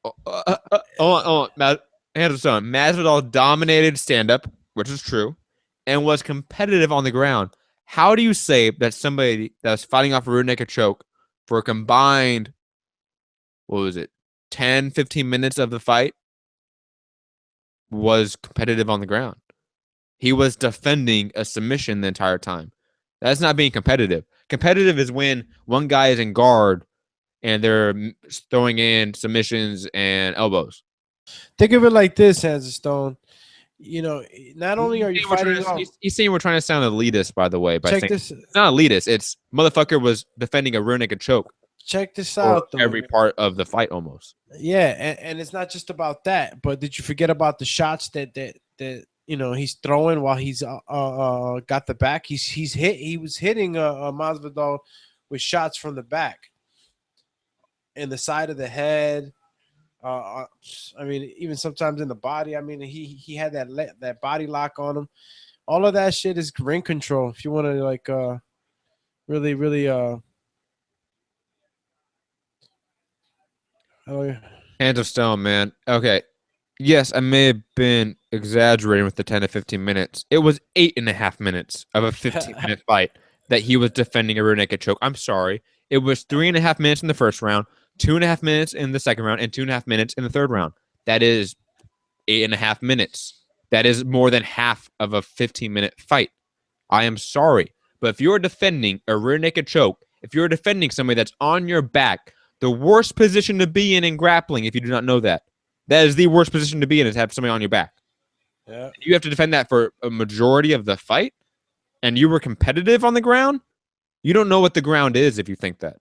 Hold on. Masvidal dominated stand up, which is true, and was competitive on the ground. How do you say that somebody that was fighting off a rear naked choke for a combined, 10, 15 minutes of the fight was competitive on the ground? He was defending a submission the entire time. That's not being competitive. Competitive is when one guy is in guard and they're throwing in submissions and elbows. Think of it like this, Hands of Stone. Not only are you fighting he's saying we're trying to sound elitist, by the way. Check this. It's not elitist. It's motherfucker was defending a rear naked choke. Check this out, though. Every part of the fight, almost. Yeah, and it's not just about that. But did you forget about the shots that he's throwing while he's got the back? He was hitting Masvidal with shots from the back, in the side of the head. I mean, even sometimes in the body. I mean, he had that body lock on him. All of that shit is ring control. If you want to really. Hands of Stone, man. Okay. Yes, I may have been exaggerating with the 10 to 15 minutes. It was 8.5 minutes of a 15-minute fight that he was defending a rear naked choke. I'm sorry. It was 3.5 minutes in the first round, 2.5 minutes in the second round, and 2.5 minutes in the third round. That is 8.5 minutes. That is more than half of a 15-minute fight. I am sorry. But if you're defending a rear naked choke, if you're defending somebody that's on your back, the worst position to be in grappling, if you do not know that, that is the worst position to be in, is to have somebody on your back. Yeah. You have to defend that for a majority of the fight, and you were competitive on the ground. You don't know what the ground is if you think that.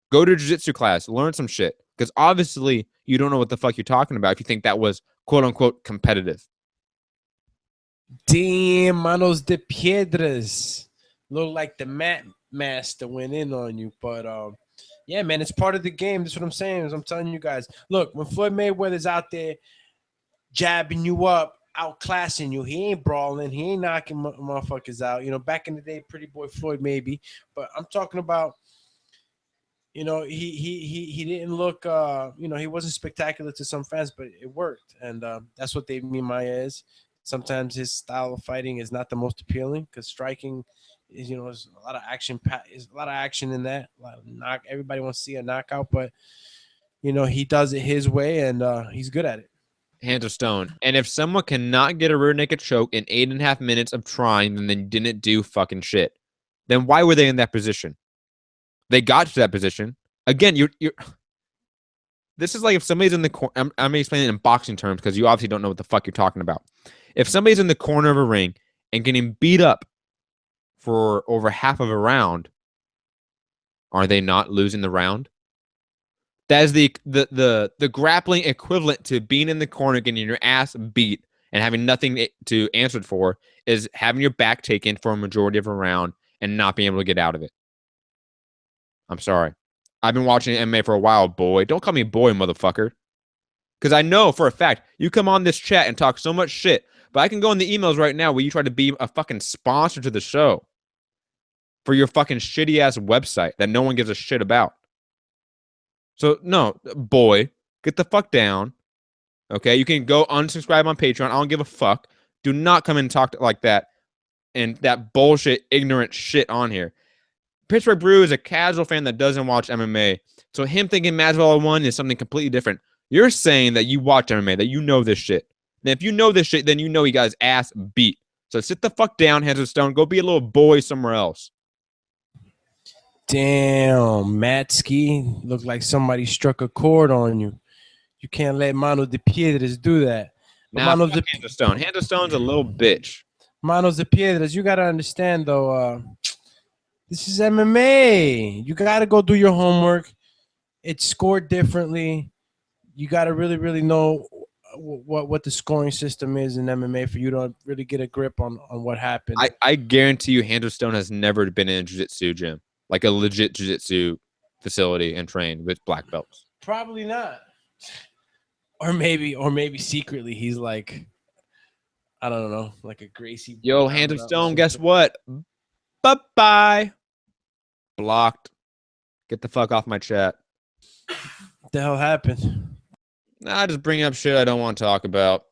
Go to a jiu-jitsu class, learn some shit, because obviously you don't know what the fuck you're talking about if you think that was quote-unquote competitive. Damn, Manos de Piedras. Look like the mat master went in on you, but yeah, man, it's part of the game. That's what I'm saying. As I'm telling you guys, look, when Floyd Mayweather's out there jabbing you up, outclassing you, he ain't brawling, he ain't knocking motherfuckers out. Back in the day, Pretty Boy Floyd maybe, but I'm talking about, he didn't look, he wasn't spectacular to some fans, but it worked, and that's what Dave Maia is. Sometimes his style of fighting is not the most appealing because striking is, there's a lot of action. There's a lot of action in that. A lot of everybody wants to see a knockout, but he does it his way, and he's good at it. Hands of Stone. And if someone cannot get a rear naked choke in 8.5 minutes of trying, then they didn't do fucking shit. Then why were they in that position? They got to that position. Again, you're. This is like if somebody's in the corner. I'm explaining it in boxing terms because you obviously don't know what the fuck you're talking about. If somebody's in the corner of a ring and getting beat up for over half of a round, are they not losing the round? That is the grappling equivalent to being in the corner, getting your ass beat, and having nothing to answer for, is having your back taken for a majority of a round and not being able to get out of it. I'm sorry. I've been watching MMA for a while, boy. Don't call me boy, motherfucker. Because I know for a fact you come on this chat and talk so much shit, but I can go in the emails right now where you try to be a fucking sponsor to the show for your fucking shitty ass website that no one gives a shit about. So, no, boy, get the fuck down. Okay, you can go unsubscribe on Patreon. I don't give a fuck. Do not come and talk like that and that bullshit, ignorant shit on here. Pittsburgh Brew is a casual fan that doesn't watch MMA. So him thinking Masvidal won is something completely different. You're saying that you watch MMA, that you know this shit. And if you know this shit, then you know he got his ass beat. So sit the fuck down, hands of stone. Go be a little boy somewhere else. Damn, Matsky, looked like somebody struck a chord on you. You can't let Manos de Piedras do that. Nah, Hands of Stone. Hands of Stone's a little bitch. Manos de Piedras, you got to understand, though, this is MMA. You got to go do your homework. It's scored differently. You got to really, really know what the scoring system is in MMA for you to really get a grip on what happened. I guarantee you Hands of Stone has never been in a jiu-jitsu gym, like a legit jiu-jitsu facility and trained with black belts. Probably not. Or maybe secretly he's like, I don't know, like a Gracie. Yo, Hands of Stone, guess what? Bye-bye. Blocked. Get the fuck off my chat. What the hell happened? Nah, just bring up shit I don't want to talk about.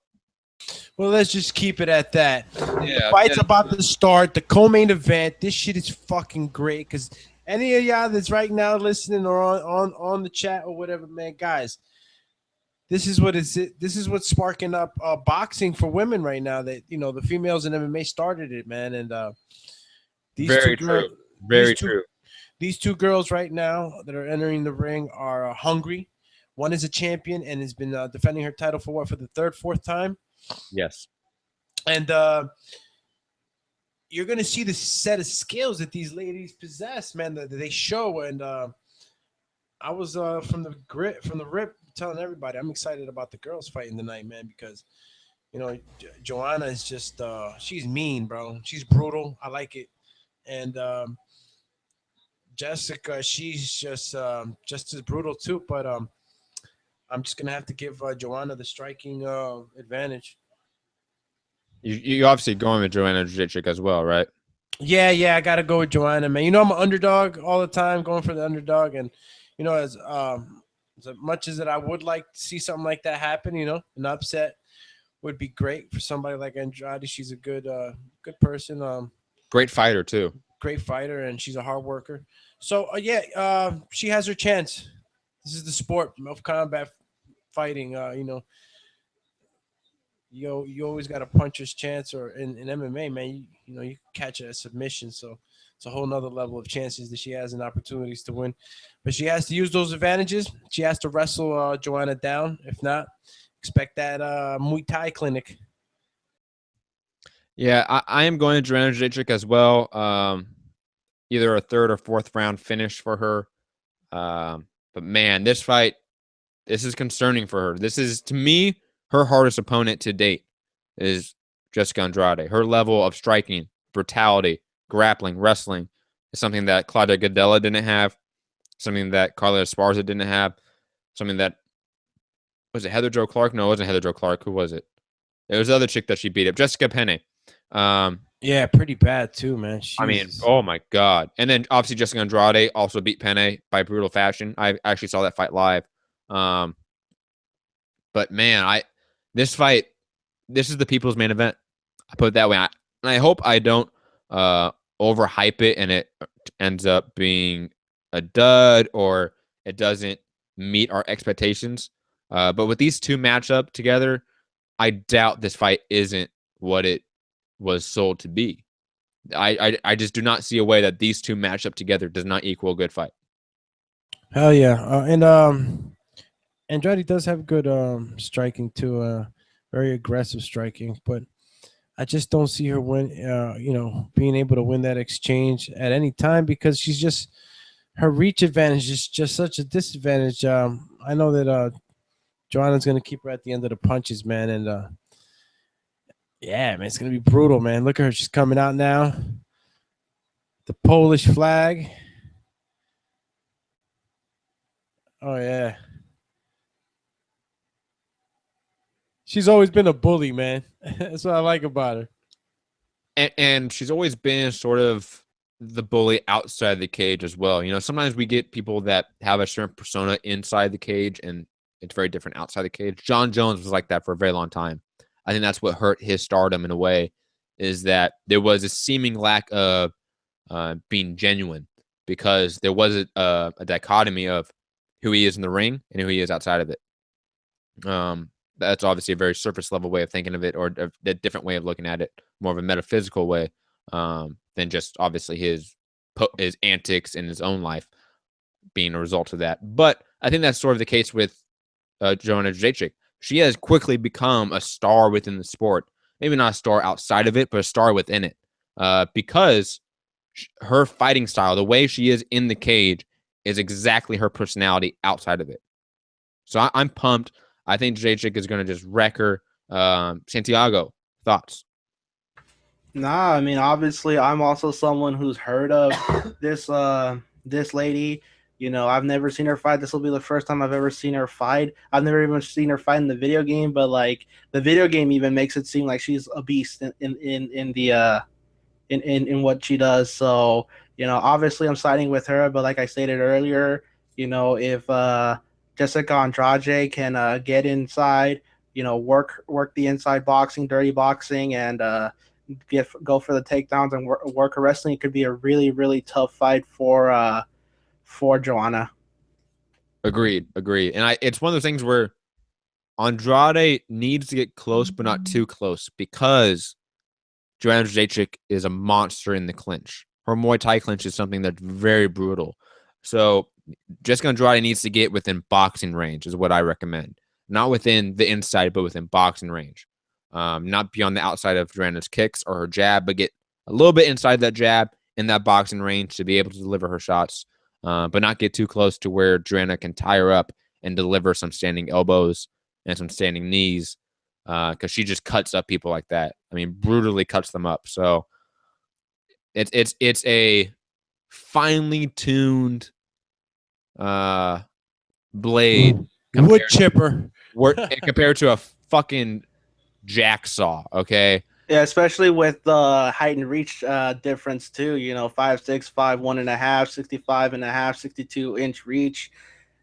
Well, let's just keep it at that. Yeah, the fight's about to start. The co-main event. This shit is fucking great because any of y'all that's right now listening or on the chat or whatever, man, guys, this is what's sparking up boxing for women right now. That the females in MMA started it, man, and Very true. These two girls right now that are entering the ring are hungry. One is a champion and has been defending her title for the third, fourth time. Yes. And you're going to see the set of skills that these ladies possess, man, that they show. And I was from the rip telling everybody I'm excited about the girls fighting tonight, man, because, Joanna is just she's mean, bro. She's brutal. I like it. And Jessica, she's just as brutal too. But I'm just going to have to give Joanna the striking advantage. You obviously going with Joanna Jędrzejczyk as well, right? Yeah, I got to go with Joanna, man. I'm an underdog all the time, going for the underdog. And, as much as that I would like to see something like that happen, an upset would be great for somebody like Andrade. She's a good person. Great fighter, too. Great fighter, and she's a hard worker. So, she has her chance. This is the sport of combat fighting. You always got a puncher's chance, or in MMA, man, you catch a submission. So it's a whole nother level of chances that she has and opportunities to win. But she has to use those advantages. She has to wrestle Joanna down. If not, expect that Muay Thai clinic. Yeah, I am going to Joanna Jędrzejczyk as well. Either a third or fourth round finish for her. But man, this fight, this is concerning for her. This is, to me, her hardest opponent to date is Jessica Andrade. Her level of striking, brutality, grappling, wrestling is something that Claudia Gadelha didn't have, something that Carla Esparza didn't have, something that, was it Heather Jo Clark? No, it wasn't Heather Jo Clark. Who was it? It was the other chick that she beat up, Jessica Penne. Yeah, pretty bad too, man. I mean, oh my God. And then obviously Jessica Andrade also beat Penne by brutal fashion. I actually saw that fight live. But man, this fight, this is the people's main event. I put it that way. And I hope I don't overhype it and it ends up being a dud or it doesn't meet our expectations. But with these two match up together, I doubt this fight isn't what it was sold to be. I just do not see a way that these two match up together does not equal a good fight. Hell yeah. And Andrade does have good striking too, very aggressive striking, but I just don't see her being able to win that exchange at any time because her reach advantage is just such a disadvantage. I know that Joanna's gonna keep her at the end of the punches, man, and yeah, man, it's gonna be brutal, man. Look at her, she's coming out now. The Polish flag. Oh yeah. She's always been a bully, man. That's what I like about her. And she's always been sort of the bully outside the cage as well. You know, sometimes we get people that have a certain persona inside the cage and it's very different outside the cage. John Jones was like that for a very long time. I think that's what hurt his stardom in a way, is that there was a seeming lack of being genuine because there was a dichotomy of who he is in the ring and who he is outside of it. That's obviously a very surface level way of thinking of it, or a different way of looking at it, more of a metaphysical way than just obviously his antics in his own life being a result of that. But I think that's sort of the case with Joanna Jędrzejczyk. She has quickly become a star within the sport. Maybe not a star outside of it, but a star within it because her fighting style, the way she is in the cage, is exactly her personality outside of it. So I'm pumped. I think Jędrzejczyk is going to just wreck her. Santiago, thoughts? Nah, I mean, obviously, I'm also someone who's heard of this lady. You know, I've never seen her fight. This will be the first time I've ever seen her fight. I've never even seen her fight in the video game, but like the video game even makes it seem like she's a beast in what she does. So, you know, obviously I'm siding with her, but like I stated earlier, you know, if Jessica Andrade can get inside, you know, work the inside boxing, dirty boxing, and go for the takedowns and work her wrestling, it could be a really, really tough fight for Joanna. Agreed. And it's one of those things where Andrade needs to get close, but not too close, because Joanna Jędrzejczyk is a monster in the clinch. Her Muay Thai clinch is something that's very brutal. So Jessica Andrade needs to get within boxing range is what I recommend. Not within the inside, but within boxing range. Not beyond the outside of Joanna's kicks or her jab, but get a little bit inside that jab in that boxing range to be able to deliver her shots, but not get too close to where Joanna can tie her up and deliver some standing elbows and some standing knees, because she just cuts up people like that. I mean, brutally cuts them up. So it's a finely tuned blade, wood chipper, compared to a fucking jacksaw. Okay. Yeah, especially with the height and reach difference too. You know, 5'6", 5'1.5", 65.5", 62-inch reach.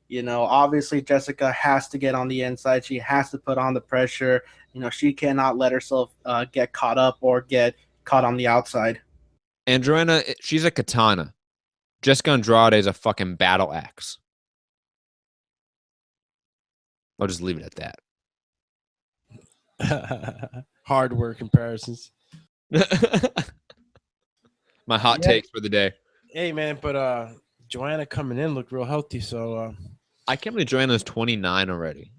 You know, obviously Jessica has to get on the inside. She has to put on the pressure. You know, she cannot let herself get caught up or get caught on the outside. And Joanna, she's a katana. Jessica Andrade is a fucking battle axe. I'll just leave it at that. Hardware comparisons. My hot takes for the day. Hey man, but Joanna coming in looked real healthy, so I can't believe Joanna's 29 already.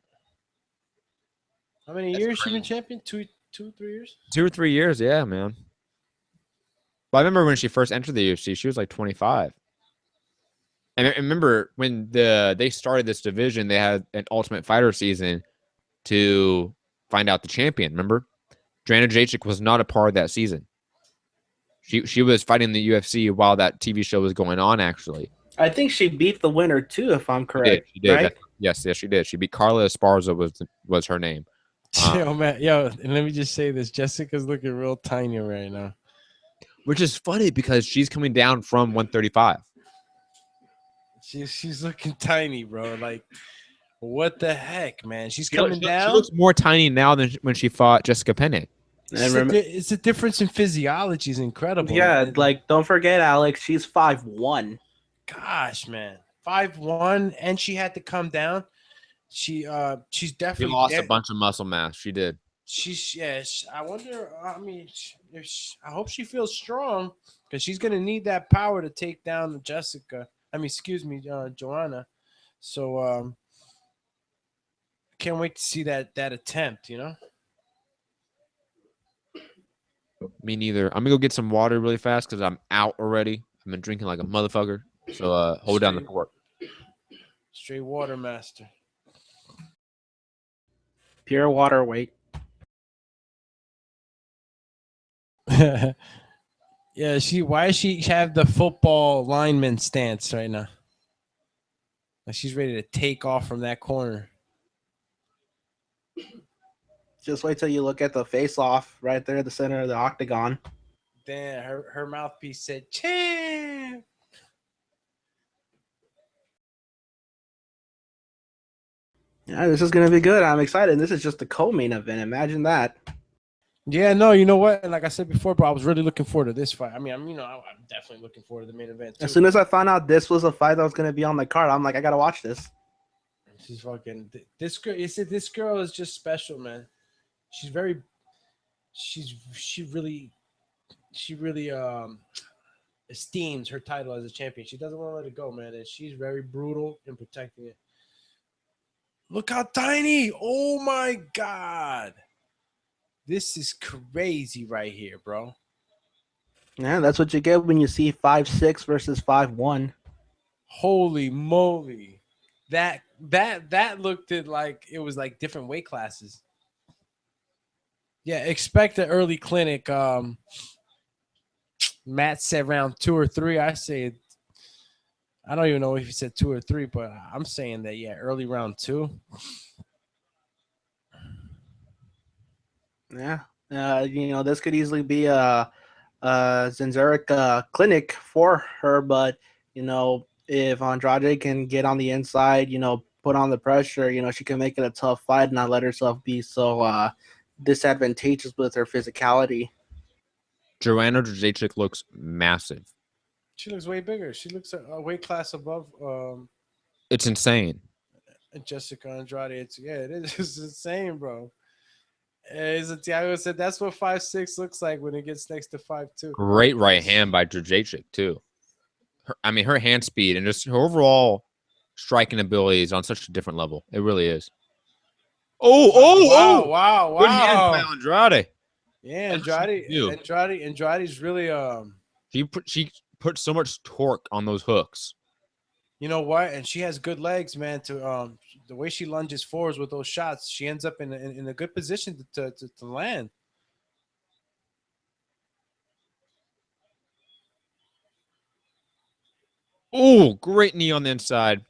How many years she been champion? 3 years? 2 or 3 years, yeah, man. But I remember when she first entered the UFC, she was like 25. And I remember when they started this division, they had an Ultimate Fighter season to find out the champion. Remember, Joanna Jędrzejczyk was not a part of that season. She was fighting the UFC while that TV show was going on. Actually, I think she beat the winner too, if I'm correct. She did. Right? Yes, she did. She beat Carla Esparza was her name. Yo, man, and let me just say this: Jessica's looking real tiny right now, which is funny because she's coming down from 135. She's looking tiny, bro. Like, what the heck, man? She's coming down. She looks more tiny now than when she fought Jessica Penne. It's a difference in physiology is incredible. Yeah, man. Like, don't forget, Alex, she's 5'1". Gosh, man, 5'1", and she had to come down. She's definitely lost a bunch of muscle mass. She did. I wonder. I mean, I hope she feels strong because she's gonna need that power to take down Jessica. Joanna. So can't wait to see that attempt. You know. Me neither. I'm gonna go get some water really fast because I'm out already. I've been drinking like a motherfucker. So hold down the fort. Straight water master. Pure water weight. Yeah, why does she have the football lineman stance right now? Like she's ready to take off from that corner. Just wait till you look at the face off right there at the center of the octagon. Damn, her mouthpiece said champ. Yeah, this is gonna be good. I'm excited. This is just the co-main event. Imagine that. Yeah, no, you know what? And like I said before, bro, I was really looking forward to this fight. I mean, I'm definitely looking forward to the main event too. As soon as I found out this was a fight that was gonna be on the card, I'm like, I gotta watch this. She's fucking this girl. You see, this girl is just special, man. She really esteems her title as a champion. She doesn't want to let it go, man, and she's very brutal in protecting it. Look how tiny! Oh my god, this is crazy right here, bro. Yeah, that's what you get when you see 5'6" versus 5'1". Holy moly, that looked like it was like different weight classes. Yeah, expect an early clinic. Matt said round 2 or 3. I say, I don't even know if he said 2 or 3, but I'm saying that, yeah, early round 2. Yeah, this could easily be a Zenzeric clinic for her, but if Andrade can get on the inside, put on the pressure, she can make it a tough fight and not let herself be so disadvantageous with her physicality. Joanna Jędrzejczyk looks massive. She looks way bigger. She looks a weight class above. It's insane. Jessica Andrade. It is. It's insane, bro. As Thiago said, that's what 5'6" looks like when it gets next to 5'2". Great right hand by Jędrzejczyk too. Her hand speed and just her overall striking ability is on such a different level. It really is. Wow. Good hands by Andrade. Yeah, Andrade's really She put so much torque on those hooks. You know what? And she has good legs, man. To the way she lunges forwards with those shots, she ends up in a good position to land. Oh, great knee on the inside.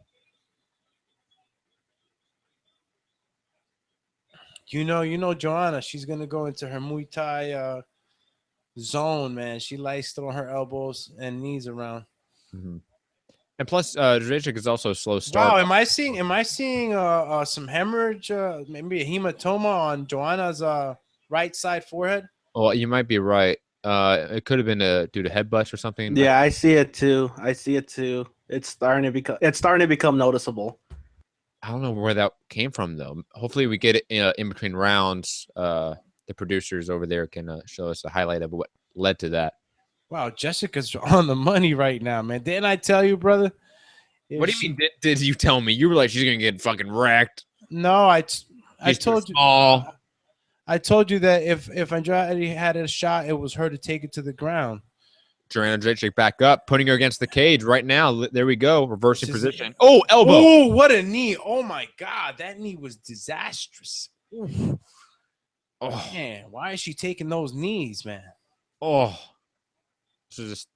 You know, Joanna, she's gonna go into her Muay Thai zone, man. She likes throwing her elbows and knees around. Mm-hmm. And plus, Jędrzejczyk is also a slow start. Wow, am I seeing some hemorrhage, maybe a hematoma on Joanna's right side forehead? Well, you might be right. It could have been due to headbutts or something. Yeah, I see it too. It's starting to become noticeable. I don't know where that came from though. Hopefully, we get it in between rounds. The producers over there can show us a highlight of what led to that. Wow, Jessica's on the money right now, man. Didn't I tell you, brother? What do you mean? Did you tell me? You were like, she's gonna get fucking wrecked. No, I told you. Small. I told you that if Andrade had a shot, it was her to take it to the ground. Joanna Jędrzejczyk back up, putting her against the cage right now. There we go, reversing position. Oh, elbow! Oh, what a knee! Oh my God, that knee was disastrous. Oof. Oh man, why is she taking those knees, man? Oh. This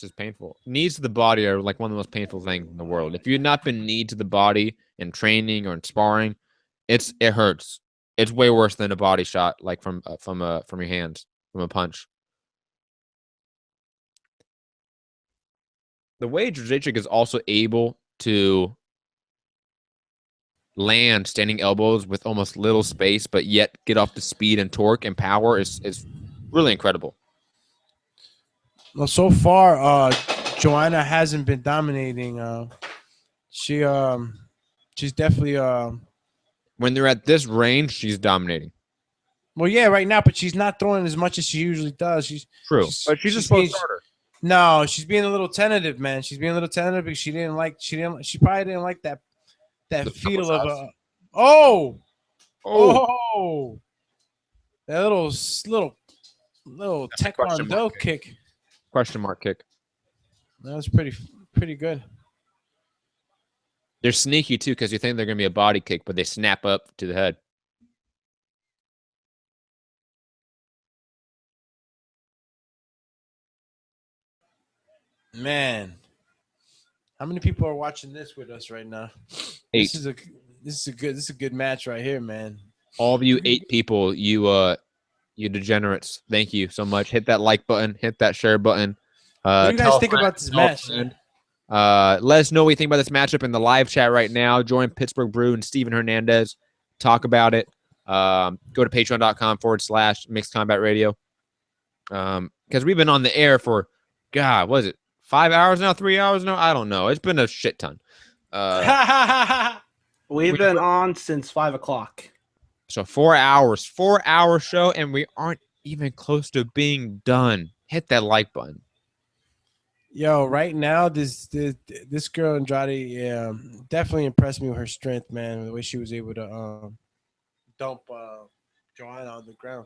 is painful. Knees to the body are like one of the most painful things in the world. If you've not been knee to the body in training or in sparring, it hurts. It's way worse than a body shot, like from your hands, from a punch. The way Jędrzejczyk is also able to land standing elbows with almost little space, but yet get off the speed and torque and power is really incredible. Well, so far, Joanna hasn't been dominating. She's definitely when they're at this range, she's dominating. Well, yeah, right now, but she's not throwing as much as she usually does. True, but she's a slow starter. No, she's being a little tentative, man. She's being a little tentative because she probably didn't like that feel of a that little Little question taekwondo mark kick. Question mark kick. That was pretty good. They're sneaky too because you think they're gonna be a body kick, but they snap up to the head. Man, how many people are watching this with us right now? 8. This is a good match right here, man. All of you 8 people, you degenerates. Thank you so much. Hit that like button. Hit that share button. What do you guys think about this match? Let us know what you think about this matchup in the live chat right now. Join Pittsburgh Brew and Steven Hernandez. Talk about it. Go to patreon.com/Mixed Combat Radio. Because we've been on the air for, God, what is it? 5 hours now? 3 hours now? I don't know. It's been a shit ton. We've been on since 5 o'clock. So 4 hours, 4-hour show, and we aren't even close to being done. Hit that like button. Yo, right now, this girl Andrade definitely impressed me with her strength, man. The way she was able to dump Joanna on the ground.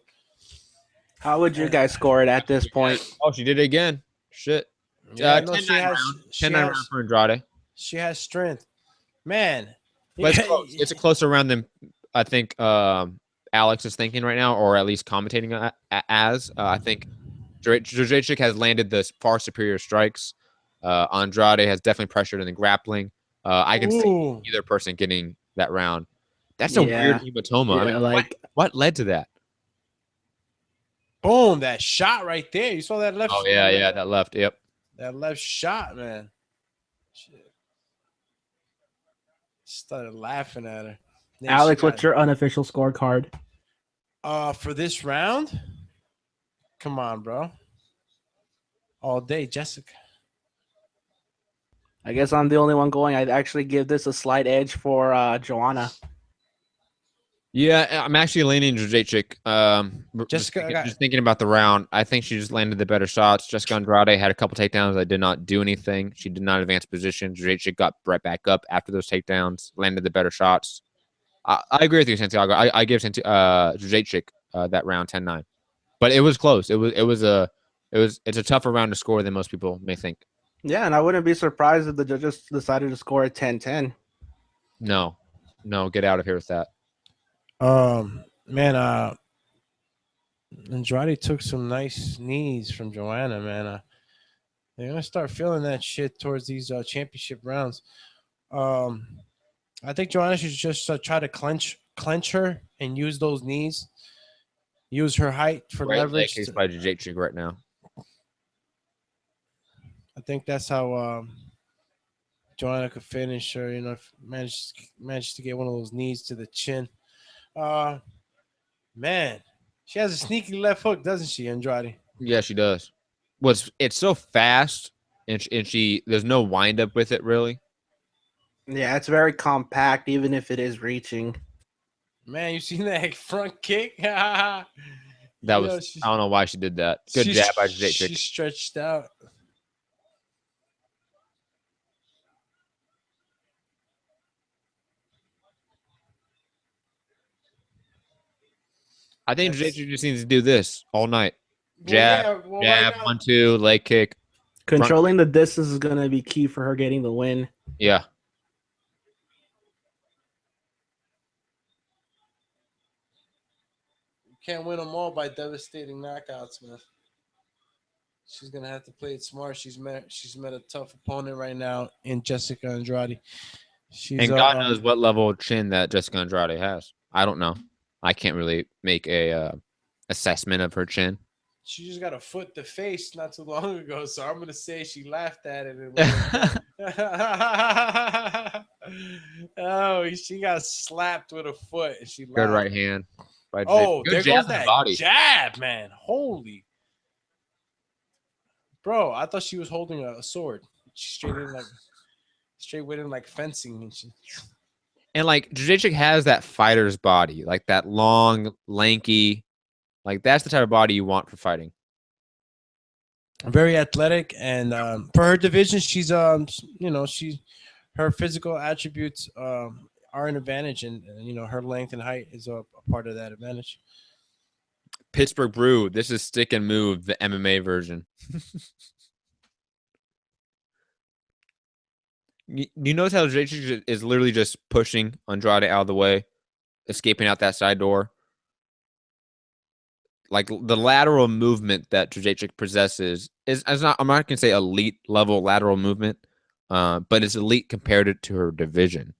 How would you guys score it at this point? Oh, she did it again. Shit. Yeah, 10-9 round for Andrade. She has strength, man. But it's close. It's a closer round than I think Alex is thinking right now, or at least commentating as. I think Jacek has landed the far superior strikes. Andrade has definitely pressured in the grappling. I can see either person getting that round. That's a weird hematoma. I mean, what led to that? Boom! That shot right there. You saw that left. Oh yeah, that left. Yep. That left shot, man. Shit. Started laughing at her. Then Alex, what's your unofficial scorecard? For this round? Come on, bro. All day, Jessica. I guess I'm the only one going. I'd actually give this a slight edge for Joanna. Yeah, I'm actually leaning Jacek. Jessica, just thinking about the round, I think she just landed the better shots. Jessica Andrade had a couple takedowns that did not do anything. She did not advance position. Jacek got right back up after those takedowns, landed the better shots. I agree with you, Santiago. I give Jacek that round 10-9, but it was close. It's a tougher round to score than most people may think. Yeah, and I wouldn't be surprised if the judges decided to score at 10-10. No, get out of here with that. Man, Andrade took some nice knees from Joanna, man. They're gonna start feeling that shit towards these championship rounds. I think Joanna should just try to clench her and use those knees. Use her height for leverage. Case by Jacek right now. I think that's how Joanna could finish her. You know, managed to get one of those knees to the chin. Man, she has a sneaky left hook, doesn't she, Andrade? Yeah, she does. It's so fast, and she there's no wind up with it really. Yeah, it's very compact, even if it is reaching. Man, you seen that front kick? I don't know why she did that. Good jab by Jacek. She stretched out. I think Jacek just needs to do this all night. Jab, 1-2, leg kick. Controlling the distance is going to be key for her getting the win. Yeah. You can't win them all by devastating knockouts, man. She's gonna have to play it smart. She's met a tough opponent right now in Jessica Andrade. And God knows what level of chin that Jessica Andrade has. I don't know. I can't really make a assessment of her chin. She just got a foot to face not too long ago, so I'm gonna say she laughed at it. Oh, she got slapped with a foot, and she laughed. Good right hand. There goes that jab, man! Holy, bro! I thought she was holding a sword. She straight with him like fencing and shit. And like Jacek has that fighter's body, like that long, lanky. Like, that's the type of body you want for fighting. Very athletic, and for her division, she's her physical attributes are an advantage, and her length and height is a part of that advantage. Pittsburgh Brew. This is Stick and Move, the MMA version. You notice how Jacek is literally just pushing Andrade out of the way, escaping out that side door. Like the lateral movement that Jacek possesses is not. I'm not gonna say elite level lateral movement, but it's elite compared to her division.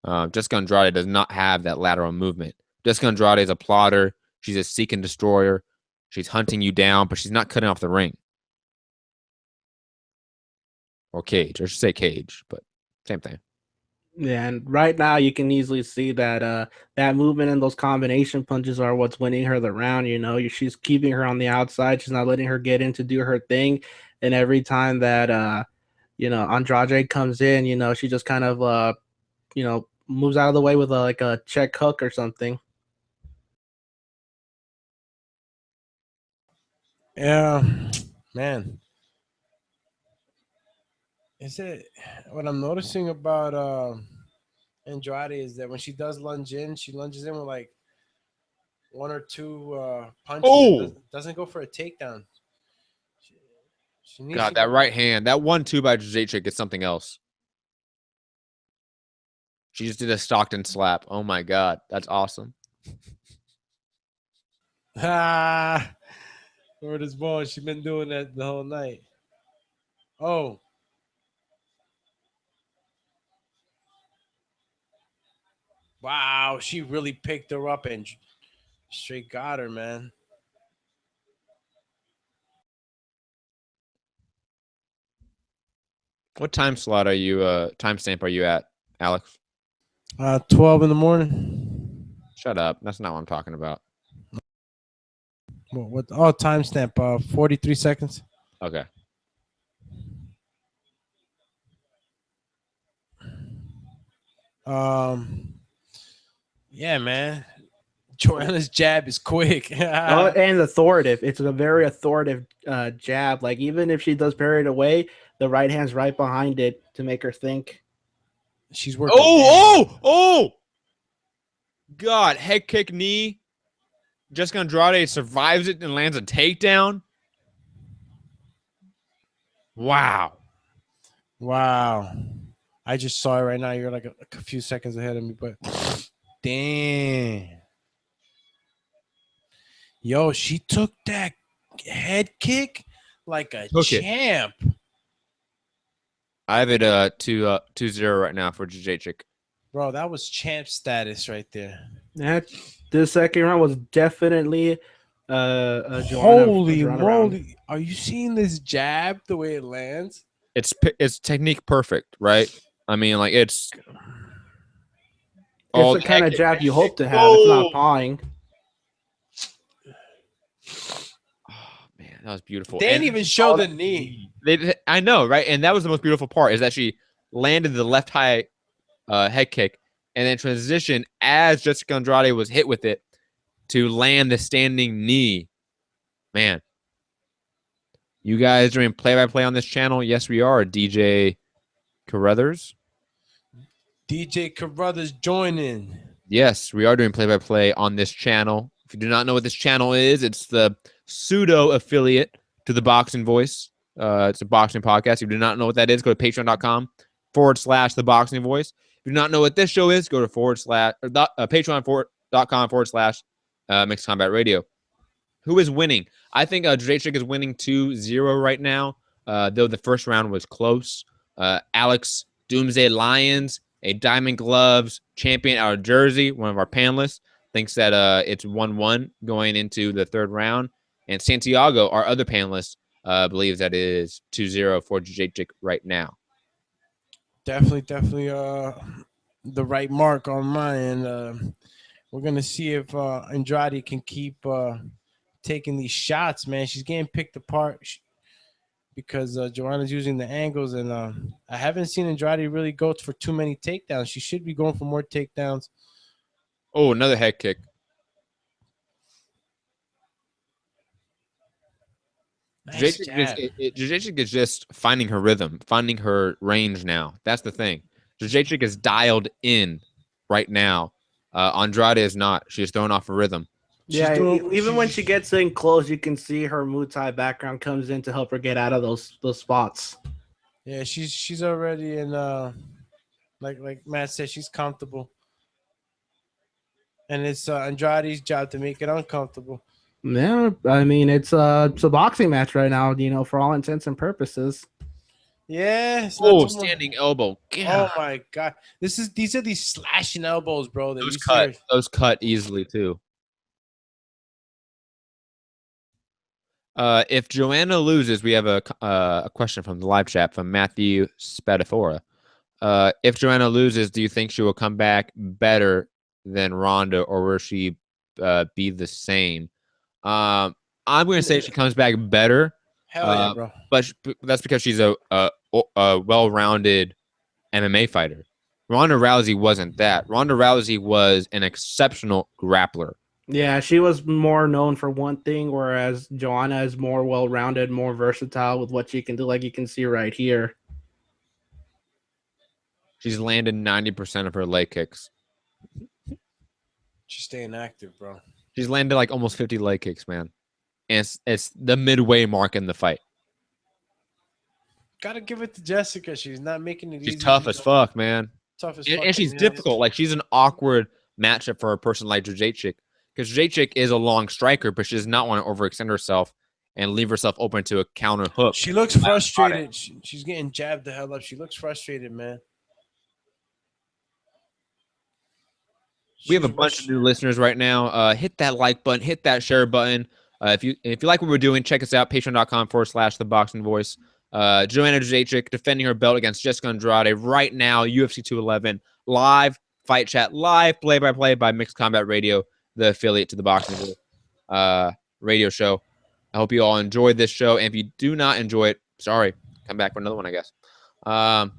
Jessica Andrade does not have that lateral movement. Jessica Andrade is a plotter. She's a seek and destroyer. She's hunting you down, but she's not cutting off the ring. Or cage. I should say cage, but same thing. Yeah, and right now you can easily see that that movement and those combination punches are what's winning her the round. You know, she's keeping her on the outside. She's not letting her get in to do her thing. And every time that Andrade comes in, she just kind of moves out of the way with a check hook or something. Yeah, man. Is it what I'm noticing about Andrade is that when she does lunge in, she lunges in with like one or two punches. Oh! Doesn't go for a takedown. She needs God, that right hand, that 1-2 by Jacek is something else. She just did a Stockton slap. Oh my God, that's awesome. Word is born. She's been doing that the whole night. Oh. Wow, she really picked her up and straight got her, man. What time slot are you, timestamp are you at, Alex? 12 in the morning. Shut up. That's not what I'm talking about. What? Oh, timestamp. 43 seconds. Okay. Yeah, man. Joanna's jab is quick. And authoritative. It's a very authoritative jab. Like, even if she does parry it away, the right hand's right behind it to make her think. She's working. Oh! God, head kick knee. Jessica Andrade survives it and lands a takedown. Wow. I just saw it right now. You're like a few seconds ahead of me, but damn. Yo, she took that head kick like a champ. I have it 2-0 right now for Jacek. Bro, that was champ status right there. This second round was definitely Joanna. Holy Joanna moly. round. Are you seeing this jab, the way it lands? It's technique perfect, right? I mean, like it's the kind of jab you hope to have. It's not pawing. Oh man, that was beautiful. They didn't even show the knee. I know, right? And that was the most beautiful part is that she landed the left high head kick and then transitioned as Jessica Andrade was hit with it to land the standing knee. Man, you guys doing play-by-play on this channel? Yes, we are. DJ Carruthers. DJ Carruthers joining. Yes, we are doing play-by-play on this channel. If you do not know what this channel is, it's the pseudo affiliate to the Boxing Voice. It's a boxing podcast. If you do not know what that is, go to patreon.com/the Boxing Voice. If you do not know what this show is, go to patreon.com/Mixed Combat Radio. Who is winning? I think Jacek is winning 2-0 right now, though the first round was close. Alex Doomsday Lyons, a Diamond Gloves champion out of Jersey, one of our panelists, thinks that it's 1-1 going into the third round. And Santiago, our other panelist, believes that it is 2-0 for Jacek right now. Definitely the right mark on mine. We're going to see if Andrade can keep taking these shots, man. She's getting picked apart because Joanna's using the angles, and I haven't seen Andrade really go for too many takedowns. She should be going for more takedowns. Oh, another head kick. Nice Jacek is just finding her rhythm, finding her range now. That's the thing. Jacek is dialed in right now. Andrade is not. She's thrown off a rhythm. Even when she gets in close, you can see her Muay Thai background comes in to help her get out of those spots. Yeah, she's already in. Like Matt said, she's comfortable, and it's Andrade's job to make it uncomfortable. Yeah, I mean it's a boxing match right now, for all intents and purposes. Yeah, it's not standing elbow. Oh my god, these are these slashing elbows, bro. Those cut easily too. If Joanna loses, we have a question from the live chat from Matthew Spadafora. If Joanna loses, do you think she will come back better than Ronda, or will she be the same? I'm going to say she comes back better. Hell yeah, bro. But that's because she's a well-rounded MMA fighter. Ronda Rousey wasn't that. Ronda Rousey was an exceptional grappler. Yeah, she was more known for one thing, whereas Joanna is more well-rounded, more versatile with what she can do, like you can see right here. She's landed 90% of her leg kicks. She's staying active, bro. She's landed like almost 50 leg kicks, man. And it's the midway mark in the fight. Gotta give it to Jessica. She's not making it easy. She's tough as fuck, man. Tough as fuck. And she's difficult. Like, she's an awkward matchup for a person like Jacek. Because Jacek is a long striker, but she does not want to overextend herself and leave herself open to a counter hook. She looks frustrated. She's getting jabbed the hell up. She looks frustrated, man. We have a bunch of new listeners right now. Hit that like button. Hit that share button. If you like what we're doing, check us out. Patreon.com/Thaboxingvoice. Joanna Jacek defending her belt against Jessica Andrade right now. UFC 211 live fight chat, live play-by-play by Mixed Combat Radio, the affiliate to the Boxing radio show. I hope you all enjoyed this show. And if you do not enjoy it, sorry, come back for another one, I guess. Man,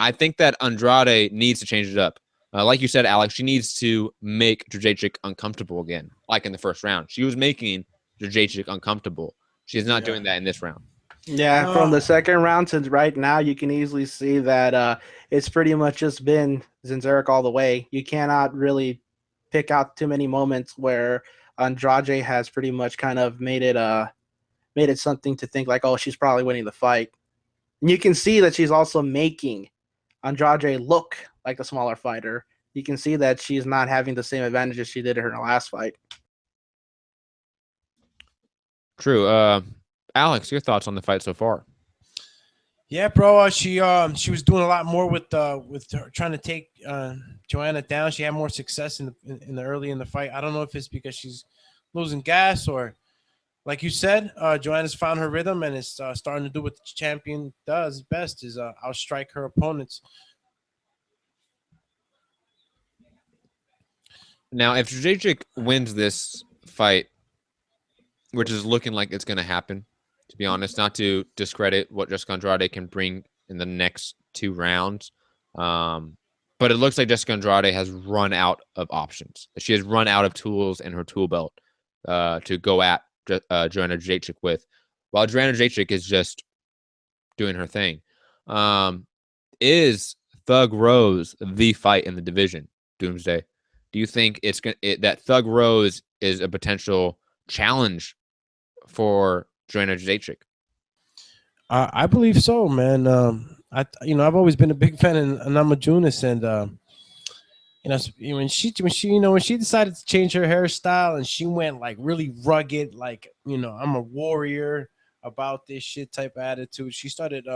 I think that Andrade needs to change it up. Like you said, Alex, she needs to make Jacek uncomfortable again, like in the first round. She was making Jacek uncomfortable. She is not doing that in this round. Yeah, from the second round to right now, you can easily see that it's pretty much just been Zinzerek all the way. You cannot really pick out too many moments where Andrade has pretty much kind of made it something to think like, oh, she's probably winning the fight. And you can see that she's also making Andrade look like the smaller fighter. You can see that she's not having the same advantages she did in her last fight. True. Alex, your thoughts on the fight so far? Yeah, bro. She was doing a lot more with her trying to take Joanna down. She had more success in the early in the fight. I don't know if it's because she's losing gas or, like you said, Joanna's found her rhythm and is starting to do what the champion does best, is outstrike her opponents. Now, if Jacek wins this fight, which is looking like it's going to happen, to be honest, not to discredit what Jessica Andrade can bring in the next 2 rounds, but it looks like Jessica Andrade has run out of options. She has run out of tools in her tool belt to go at Joanna Jacek with, while Joanna Jacek is just doing her thing. Is Thug Rose the fight in the division, Doomsday? Do you think that Thug Rose is a potential challenge for Joanna Jacek? I believe so, man. I've always been a big fan of Namajunas, and when she decided to change her hairstyle and she went like really rugged, like, I'm a warrior about this shit type of attitude. She started,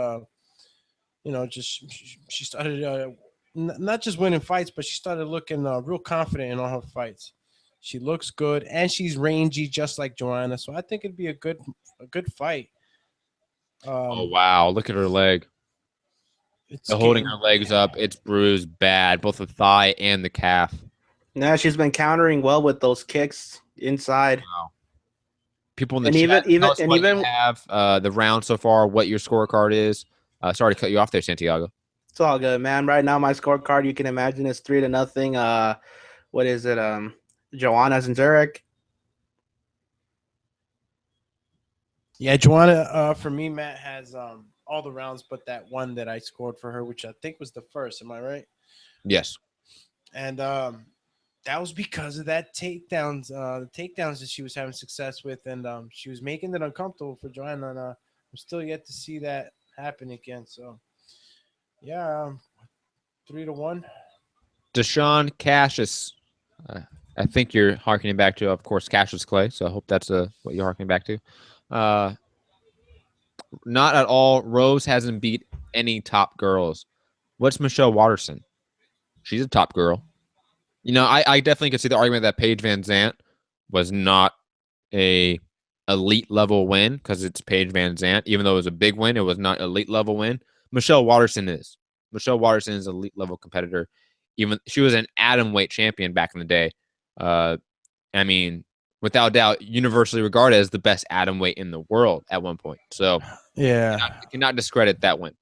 she started not just winning fights, but she started looking real confident in all her fights. She looks good, and she's rangy just like Joanna. So I think it'd be a good fight. Oh wow! Look at her leg. It's holding her legs up. It's bruised bad, both the thigh and the calf. Now she's been countering well with those kicks inside. Wow. People in the chat, even have the round so far. What your scorecard is? Sorry to cut you off there, Santiago. It's all good, man. Right now, my scorecard, you can imagine, is 3-0. What is it? Joanna Zinzerek. Yeah, Joanna, for me, Matt, has all the rounds but that one that I scored for her, which I think was the first. Am I right? Yes. And that was because of that takedowns, the takedowns that she was having success with, and she was making it uncomfortable for Joanna. And I'm still yet to see that happen again. So, yeah, 3-1. Deshaun Cassius. I think you're harkening back to, of course, Cassius Clay. So I hope that's what you're harkening back to. Not at all. Rose hasn't beat any top girls. What's Michelle Watterson? She's a top girl. I definitely could see the argument that Paige Van Zant was not a elite level win because it's Paige Van Zant. Even though it was a big win, it was not elite level win. Michelle Watterson is. Michelle Watterson is an elite level competitor. Even she was an atom weight champion back in the day. I mean, without doubt, universally regarded as the best atom weight in the world at one point. So yeah, cannot discredit that win.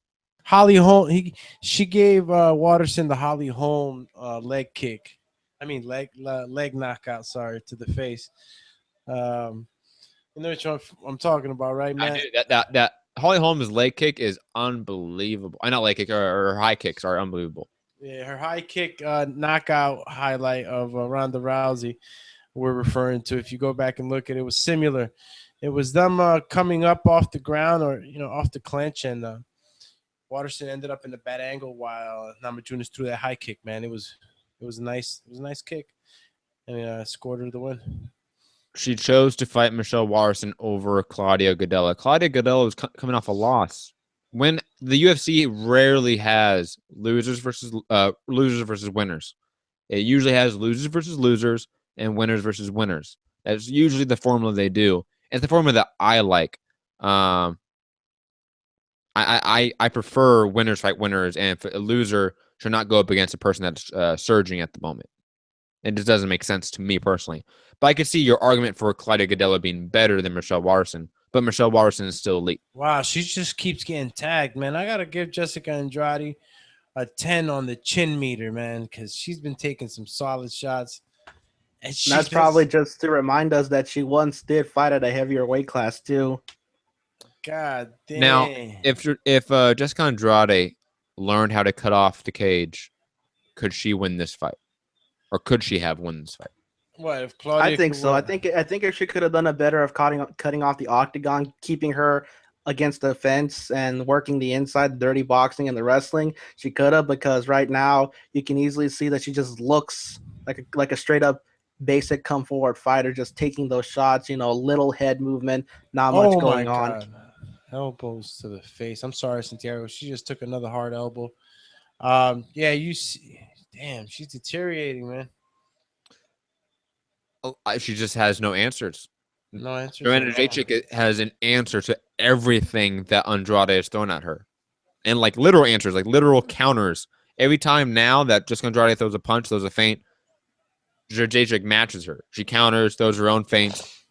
Holly Holm. She gave Watterson the Holly Holm leg kick. I mean leg knockout. Sorry, to the face. You know which one I'm talking about, right, man? I do. That Holly Holm's leg kick is unbelievable. I not leg kick, or her high kicks are unbelievable. Yeah, her high kick knockout highlight of Ronda Rousey we're referring to. If you go back and look at it, was similar. It was them coming up off the ground or off the clinch, and Watterson ended up in the bad angle while Namajunas threw that high kick. Man, it was a nice kick, and scored her the win. She chose to fight Michelle Watterson over Claudia Gadelha. Claudia Gadelha was coming off a loss. When the UFC rarely has losers versus winners, it usually has losers versus losers and winners versus winners. That's usually the formula they do. It's the formula that I like. I prefer winners fight winners, and if a loser should not go up against a person that's surging at the moment. It just doesn't make sense to me personally. But I could see your argument for Claudia Gadelha being better than Michelle Watterson, but Michelle Watterson is still elite. Wow, she just keeps getting tagged, man. I gotta give Jessica Andrade a 10 on the chin meter, man, because she's been taking some solid shots. And that's probably just to remind us that she once did fight at a heavier weight class too. God damn. Now, if Jessica Andrade learned how to cut off the cage, could she win this fight, or could she have won this fight? What if Claudia? I think so. I think if she could have done a better of cutting off the octagon, keeping her against the fence and working the inside, the dirty boxing and the wrestling, she could have, because right now you can easily see that she just looks like a straight up basic come forward fighter, just taking those shots, little head movement, not much going on. Elbows to the face. I'm sorry, Santiago. She just took another hard elbow. Yeah, you see, damn, she's deteriorating, man. She just has no answers. No answers. Joanna Jacek has an answer to everything that Andrade has thrown at her, and like literal answers, like literal counters. Every time now that Jessica Andrade throws a punch, throws a feint, Jacek matches her. She counters, throws her own feints.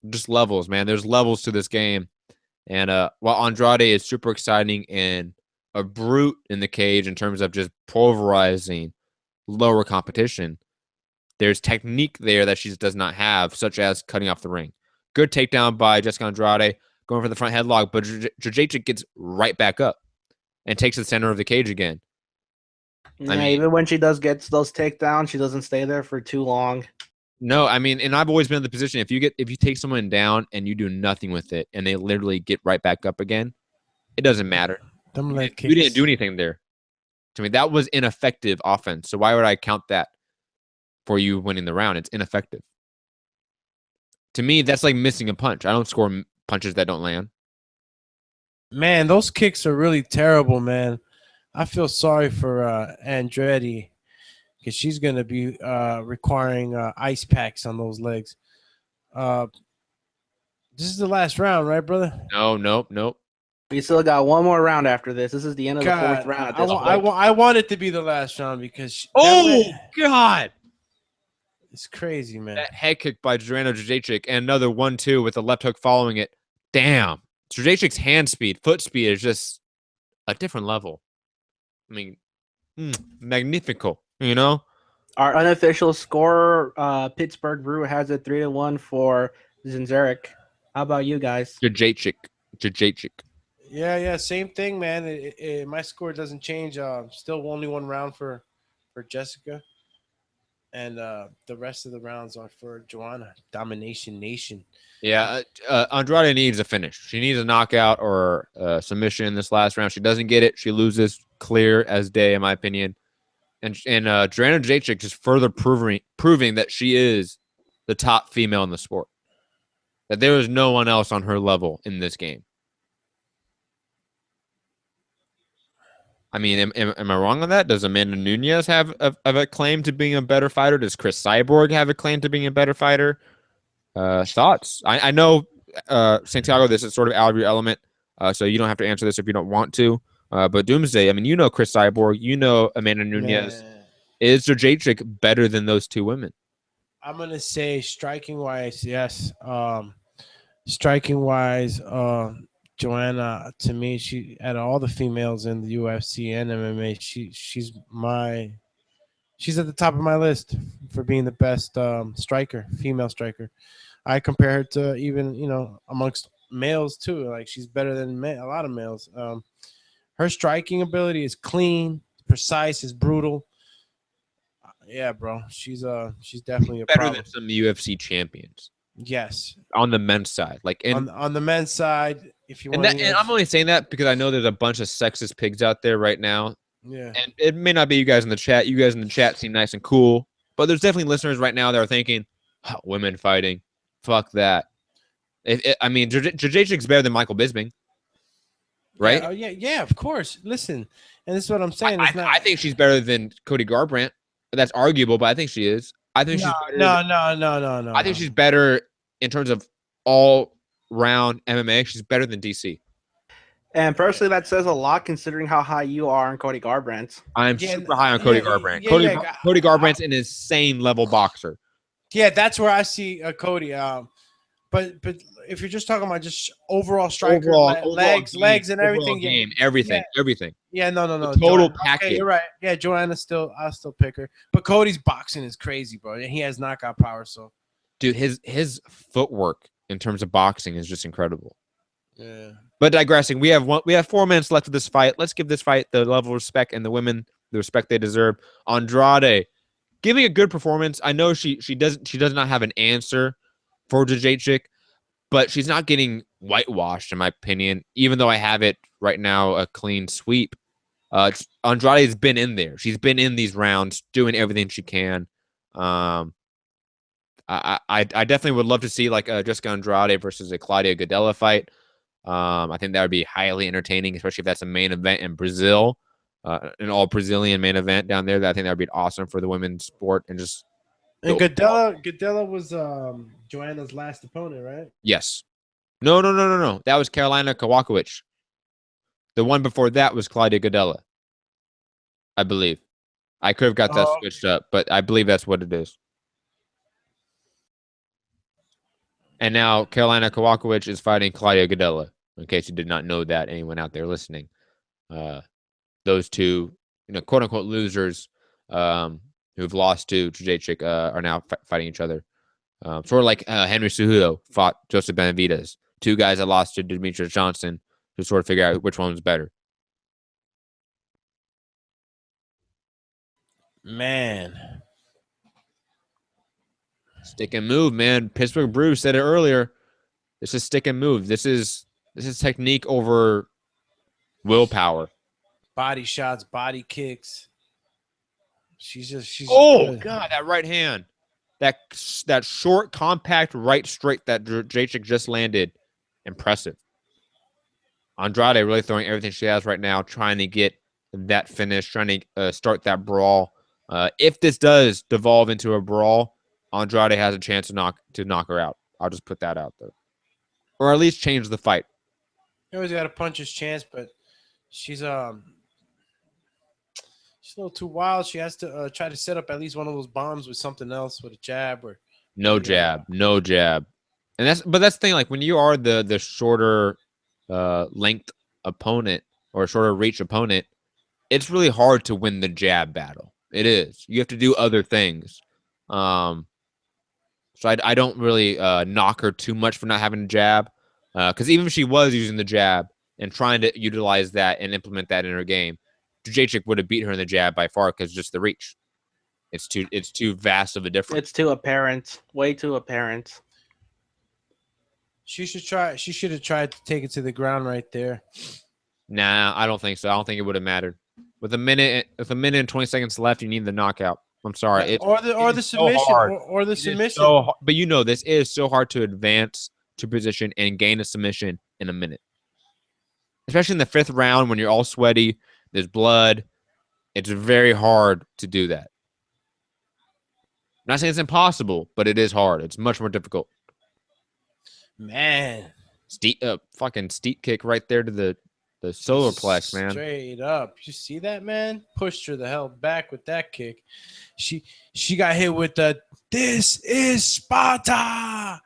Just levels, man. There's levels to this game, and while Andrade is super exciting and a brute in the cage in terms of just pulverizing lower competition, there's technique there that she does not have, such as cutting off the ring. Good takedown by Jessica Andrade, going for the front headlock, but Jacek gets right back up and takes the center of the cage again. Yeah, even when she does get those takedowns, she doesn't stay there for too long. No, I mean, and I've always been in the position, if you take someone down and you do nothing with it and they literally get right back up again, it doesn't matter. You didn't do anything there. To me, that was ineffective offense. So why would I count that for you winning the round? It's ineffective. To me, that's like missing a punch. I don't score punches that don't land. Man, those kicks are really terrible, man. I feel sorry for Andrade, because she's going to be requiring ice packs on those legs. This is the last round, right, brother? No, nope. We still got one more round after this. This is the end of the fourth round. I want it to be the last round because... God! It's crazy, man. That head kick by Joanna Jacek and another 1-2 with the left hook following it. Damn. Jacek's hand speed, foot speed is just a different level. I mean, magnifico, Our unofficial score, Pittsburgh Brew has it 3-1 for Zinzerek. How about you guys? Jacek. Yeah, same thing, man. My score doesn't change. Still only one round for Jessica. and the rest of the rounds are for Joanna. Domination Nation. Yeah, Andrade needs a finish. She needs a knockout or a submission in this last round. She doesn't get it. She loses clear as day, in my opinion. And Joanna Jędrzejczyk just further proving that she is the top female in the sport. That there is no one else on her level in this game. I mean, am I wrong on that? Does Amanda Nunes have a claim to being a better fighter? Does Chris Cyborg have a claim to being a better fighter? Thoughts? I know, Santiago, this is sort of out of your element, so you don't have to answer this if you don't want to. But Doomsday, I mean, you know Chris Cyborg, you know Amanda Nunes. Man. Is Jędrzejczyk better than those two women? I'm gonna say striking wise, yes. Striking wise, Joanna, to me, she out of all the females in the UFC and MMA, she's at the top of my list for being the best striker, female striker. I compare her to even amongst males too. Like she's better than a lot of males. Her striking ability is clean, precise, is brutal. Yeah, bro, she's definitely a better problem. than some UFC champions. Yes, on the men's side, like on the men's side, if you want. And I'm only saying that because I know there's a bunch of sexist pigs out there right now. Yeah, and it may not be you guys in the chat. You guys in the chat seem nice and cool, but there's definitely listeners right now that are thinking, oh, women fighting, fuck that. I mean, Jędrzejczyk's better than Michael Bisping, right? Yeah, of course. Listen, and this is what I'm saying. I think she's better than Cody Garbrandt. That's arguable, but I think she is. I think she's better. No. I think she's better in terms of all round MMA. She's better than DC. And personally, that says a lot considering how high you are on Cody Garbrandt. I'm super high on Cody Garbrandt. Cody Garbrandt's an insane level boxer. Yeah, that's where I see Cody. But if you're just talking about just overall striker, legs, and everything, everything. Yeah, no. Total package. Okay, you're right. Yeah, Joanna I'll still pick her. But Cody's boxing is crazy, bro. And he has knockout power. So, dude, his footwork in terms of boxing is just incredible. Yeah. But digressing, we have 4 minutes left of this fight. Let's give this fight the level of respect and the women the respect they deserve. Andrade giving a good performance. I know she does not have an answer for Jędrzejczyk, but she's not getting whitewashed, in my opinion, even though I have it right now a clean sweep. Andrade's been in there. She's been in these rounds doing everything she can. I definitely would love to see like a Jessica Andrade versus a Claudia Gadelha fight. I think that would be highly entertaining, especially if that's a main event in Brazil, an all Brazilian main event down there. I think that would be awesome for the women's sport and just. And Gadelha was Joanna's last opponent, right? Yes. No. That was Carolina Kowalkiewicz. The one before that was Claudia Gadelha, I believe. I could have got that switched up, but I believe that's what it is. And now Carolina Kowalkiewicz is fighting Claudia Gadelha, in case you did not know that, anyone out there listening. Those two, quote unquote losers, who've lost to Jędrzejczyk are now fighting each other. Sort of like Henry Cejudo fought Joseph Benavidez. 2 guys that lost to Demetrius Johnson to sort of figure out which one was better. Man. Stick and move, man. Pittsburgh Brew said it earlier. This is stick and move. This is technique over willpower. Body shots, body kicks. She's God, that right hand. That short, compact right straight that Jędrzejczyk just landed. Impressive. Andrade really throwing everything she has right now, trying to get that finish, trying to start that brawl. If this does devolve into a brawl, Andrade has a chance to knock her out. I'll just put that out there. Or at least change the fight. He always got a puncher's chance, but she's a little too wild. She has to try to set up at least one of those bombs with something else, with a jab or no jab. And that's the thing. Like when you are the shorter length opponent or shorter reach opponent, it's really hard to win the jab battle. It is. You have to do other things. So I don't really knock her too much for not having a jab, because even if she was using the jab and trying to utilize that and implement that in her game, Jędrzejczyk would have beat her in the jab by far because just the reach. It's too vast of a difference. It's too apparent. Way too apparent. She should have tried to take it to the ground right there. Nah, I don't think so. I don't think it would have mattered. With a minute and 20 seconds left, you need the knockout. I'm sorry. Or the submission. Or the submission. But this is so hard to advance to position and gain a submission in a minute. Especially in the 5th round when you're all sweaty, there's blood. It's very hard to do that. I'm not saying it's impossible, but it is hard. It's much more difficult. Man. Fucking steep kick right there to the solar plex, man. Straight up. You see that, man? Pushed her the hell back with that kick. She got hit with the "This is Sparta."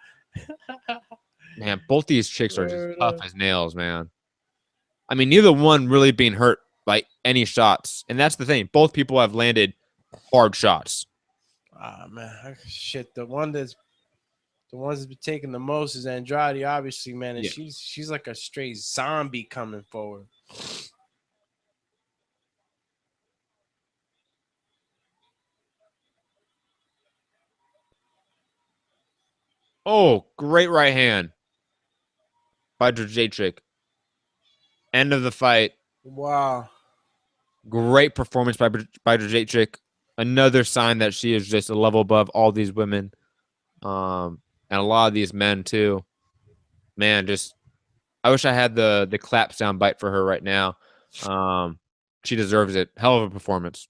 Man, both these chicks are just tough as nails, man. I mean, neither one really being hurt by any shots. And that's the thing. Both people have landed hard shots. Ah, man. Shit, the ones that's been taking the most is Andrade, obviously, man. And she's like a straight zombie coming forward. Oh, great right hand by Jacek. End of the fight. Wow. Great performance by Jacek. Another sign that she is just a level above all these women. And a lot of these men too. Man, I wish I had the clap sound bite for her right now. She deserves it. Hell of a performance.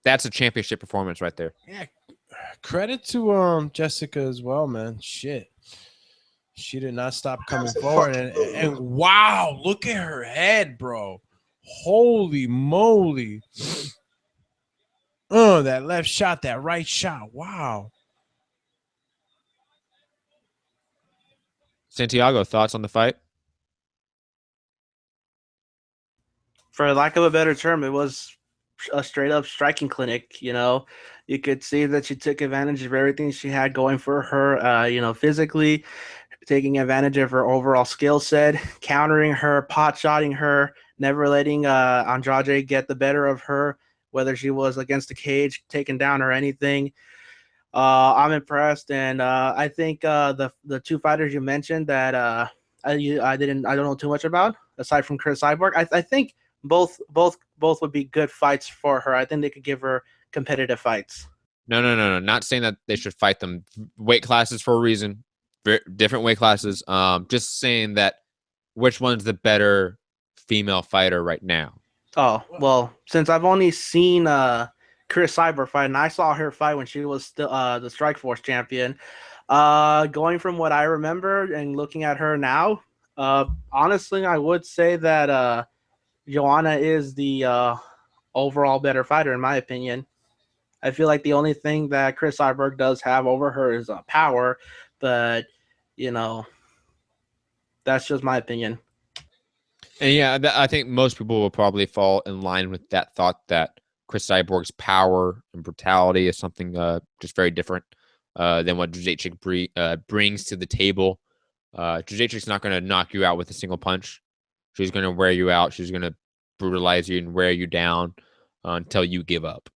That's a championship performance right there. Yeah. Credit to Jessica as well, man. Shit. She did not stop coming forward. And wow, look at her head, bro. Holy moly. Oh, that left shot, that right shot. Wow. Santiago, thoughts on the fight? For lack of a better term, it was a straight up striking clinic. You could see that she took advantage of everything she had going for her, physically, taking advantage of her overall skill set, countering her, pot-shotting her, never letting Andrade get the better of her, whether she was against the cage, taken down, or anything. I'm impressed, and I think the 2 fighters you mentioned that I don't know too much about, aside from Chris Cyborg, I think both would be good fights for her. I think they could give her competitive fights. No. Not saying that they should fight them. Weight classes for a reason. Different weight classes. Just saying that which one's the better female fighter right now. Oh, well, since I've only seen Chris Cyborg fight, and I saw her fight when she was still the Strikeforce champion. Going from what I remember and looking at her now, honestly, I would say that Joanna is the overall better fighter, in my opinion. I feel like the only thing that Chris Cyborg does have over her is power, but that's just my opinion. And yeah, I think most people will probably fall in line with that thought that Chris Cyborg's power and brutality is something just very different than what Jacek brings to the table. Jacek's not going to knock you out with a single punch. She's going to wear you out. She's going to brutalize you and wear you down until you give up.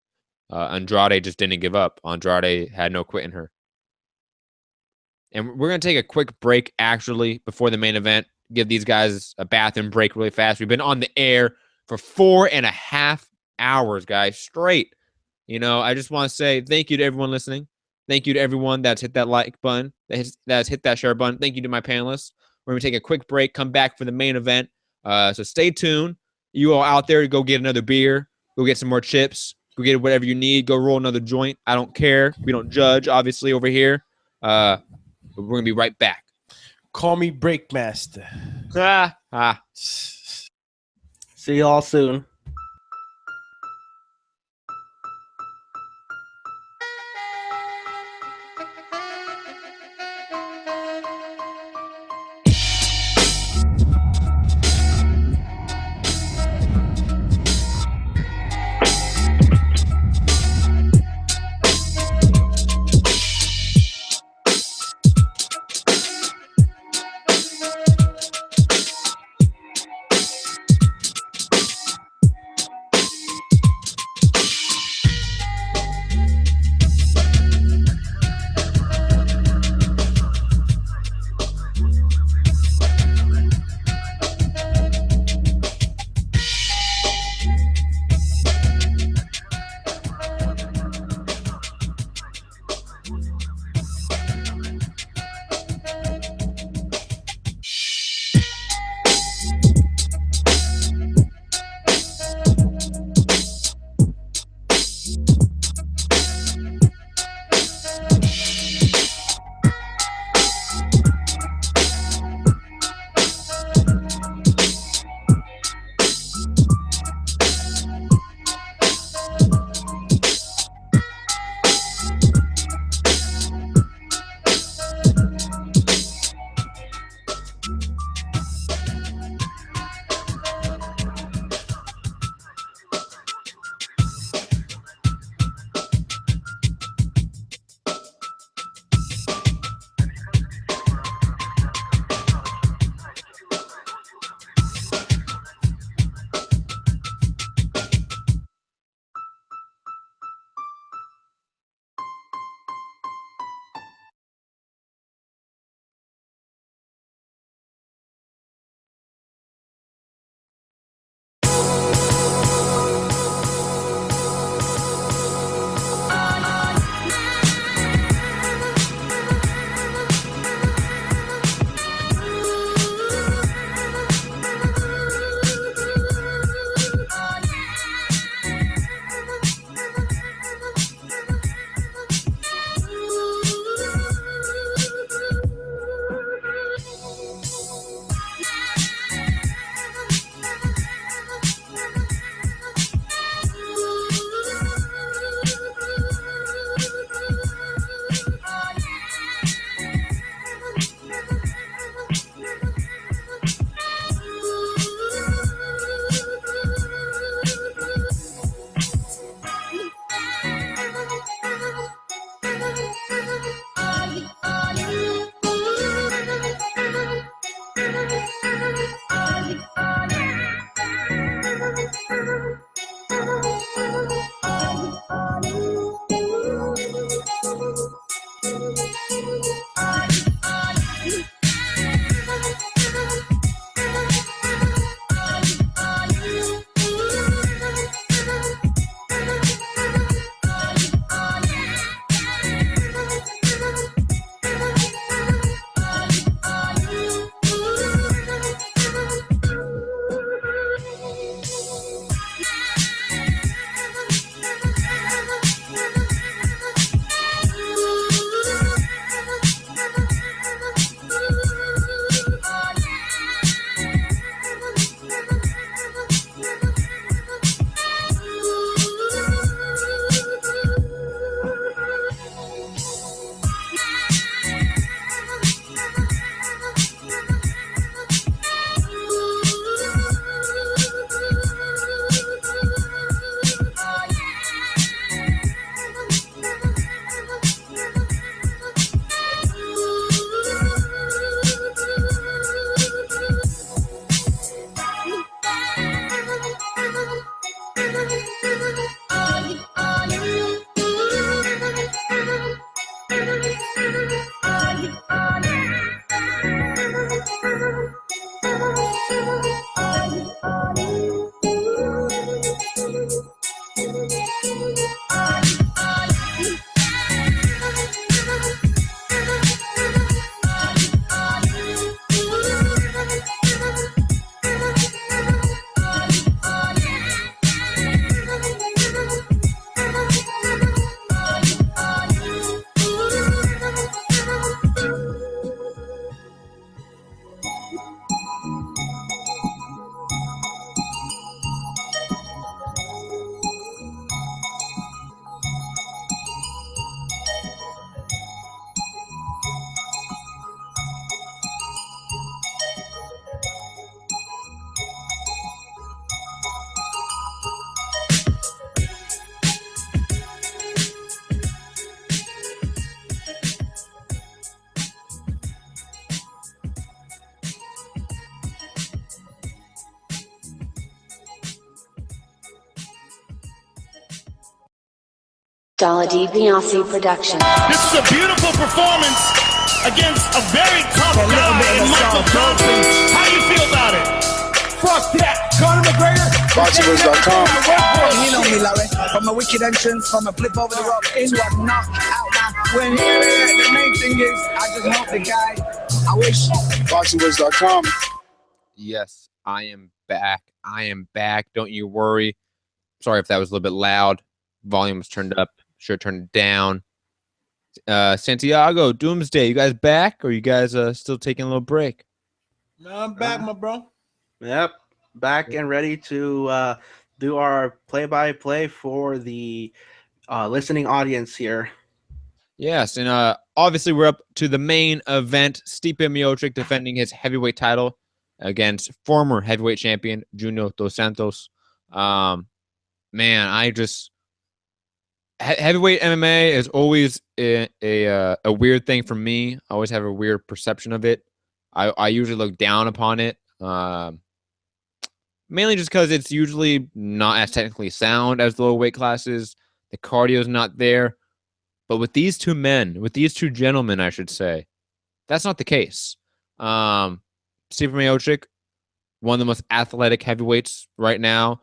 Andrade just didn't give up. Andrade had no quit in her. And we're going to take a quick break, actually, before the main event. Give these guys a bathroom break really fast. We've been on the air for 4.5 hours, guys, straight. I just want to say thank you to everyone listening. Thank you to everyone that's hit that like button, that's hit that share button. Thank you to my panelists. We're going to take a quick break, come back for the main event. So stay tuned. You all out there, go get another beer, go get some more chips, go get whatever you need, go roll another joint. I don't care. We don't judge, obviously, over here. But we're going to be right back. Call me Breakmaster. See y'all soon. Thaboxingvoice production. This is a beautiful performance against a very tough guy, Michael Johnson. How do you feel about it? Fuck that. Conor McGregor. Boxingvoice.com. You know me, Larry. From a wicked entrance, from a flip over the rock into a knock out now. When the main thing is, I just help the guy. I wish. Boxingvoice.com. Yes, I am back. I am back. Don't you worry. Sorry if that was a little bit loud. Volume was turned up. Should have turned it down. Santiago, Doomsday, you guys back? Or you guys still taking a little break? No, I'm back, my bro. Yep, back and ready to do our play-by-play for the listening audience here. Yes, and obviously we're up to the main event. Stipe Miocic defending his heavyweight title against former heavyweight champion Junior Dos Santos. Man, I just heavyweight MMA is always a weird thing for me. I always have a weird perception of it. I usually look down upon it, mainly just because it's usually not as technically sound as the lower weight classes. The cardio is not there. But with these two men, with these two gentlemen, I should say, that's not the case. Stipe Miocic, one of the most athletic heavyweights right now,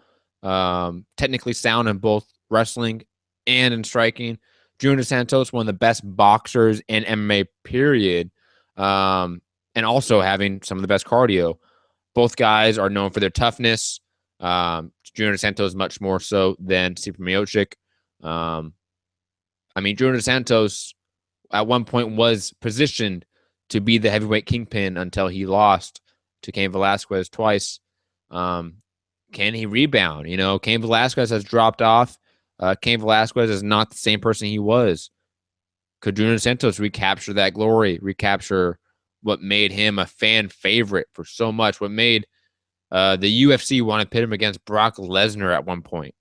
technically sound in both wrestling and in striking. Junior Dos Santos, one of the best boxers in MMA, period, and also having some of the best cardio. Both guys are known for their toughness. Junior Dos Santos much more so than Stipe Miocic. I mean, Junior Dos Santos at one point was positioned to be the heavyweight kingpin until he lost to Cain Velasquez twice. Can he rebound? You know, Cain Velasquez has dropped off. Cain Velasquez is not the same person he was. Could Junior Dos Santos recapture that glory, recapture what made him a fan favorite for so much, what made the UFC want to pit him against Brock Lesnar at one point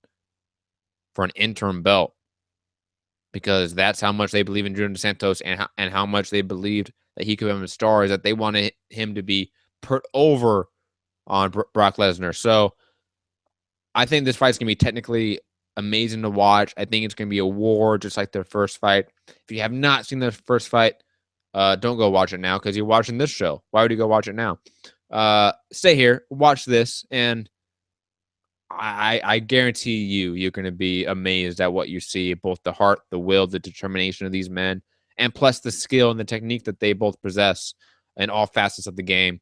for an interim belt? Because that's how much they believe in Junior Dos Santos and how much they believed that he could become a star, is that they wanted him to be put over on Brock Lesnar. So I think this fight's going to be technically amazing to watch. I think it's going to be a war, just like their first fight. If you have not seen their first fight, don't go watch it now because you're watching this show. Why would you go watch it now? Stay here, watch this, and I guarantee you're going to be amazed at what you see, both the heart, the will, the determination of these men, and plus the skill and the technique that they both possess in all facets of the game.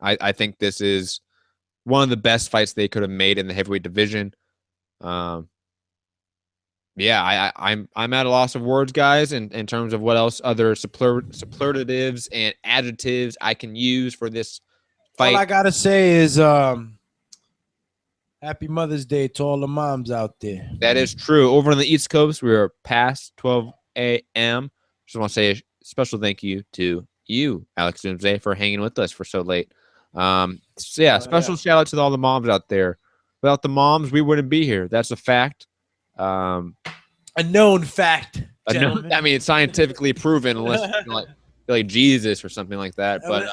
I think this is one of the best fights they could have made in the heavyweight division. I'm at a loss of words, guys, in terms of what else other superlatives and adjectives I can use for this fight. All I gotta say is Happy Mother's Day to all the moms out there. That is true. Over on the East Coast, we are past 12 a.m. Just want to say a special thank you to you, Alex Doomsday, for hanging with us for so late. Special shout out to all the moms out there. Without the moms, we wouldn't be here. That's a fact. A known fact. I mean, it's scientifically proven, unless you're like Jesus or something like that. But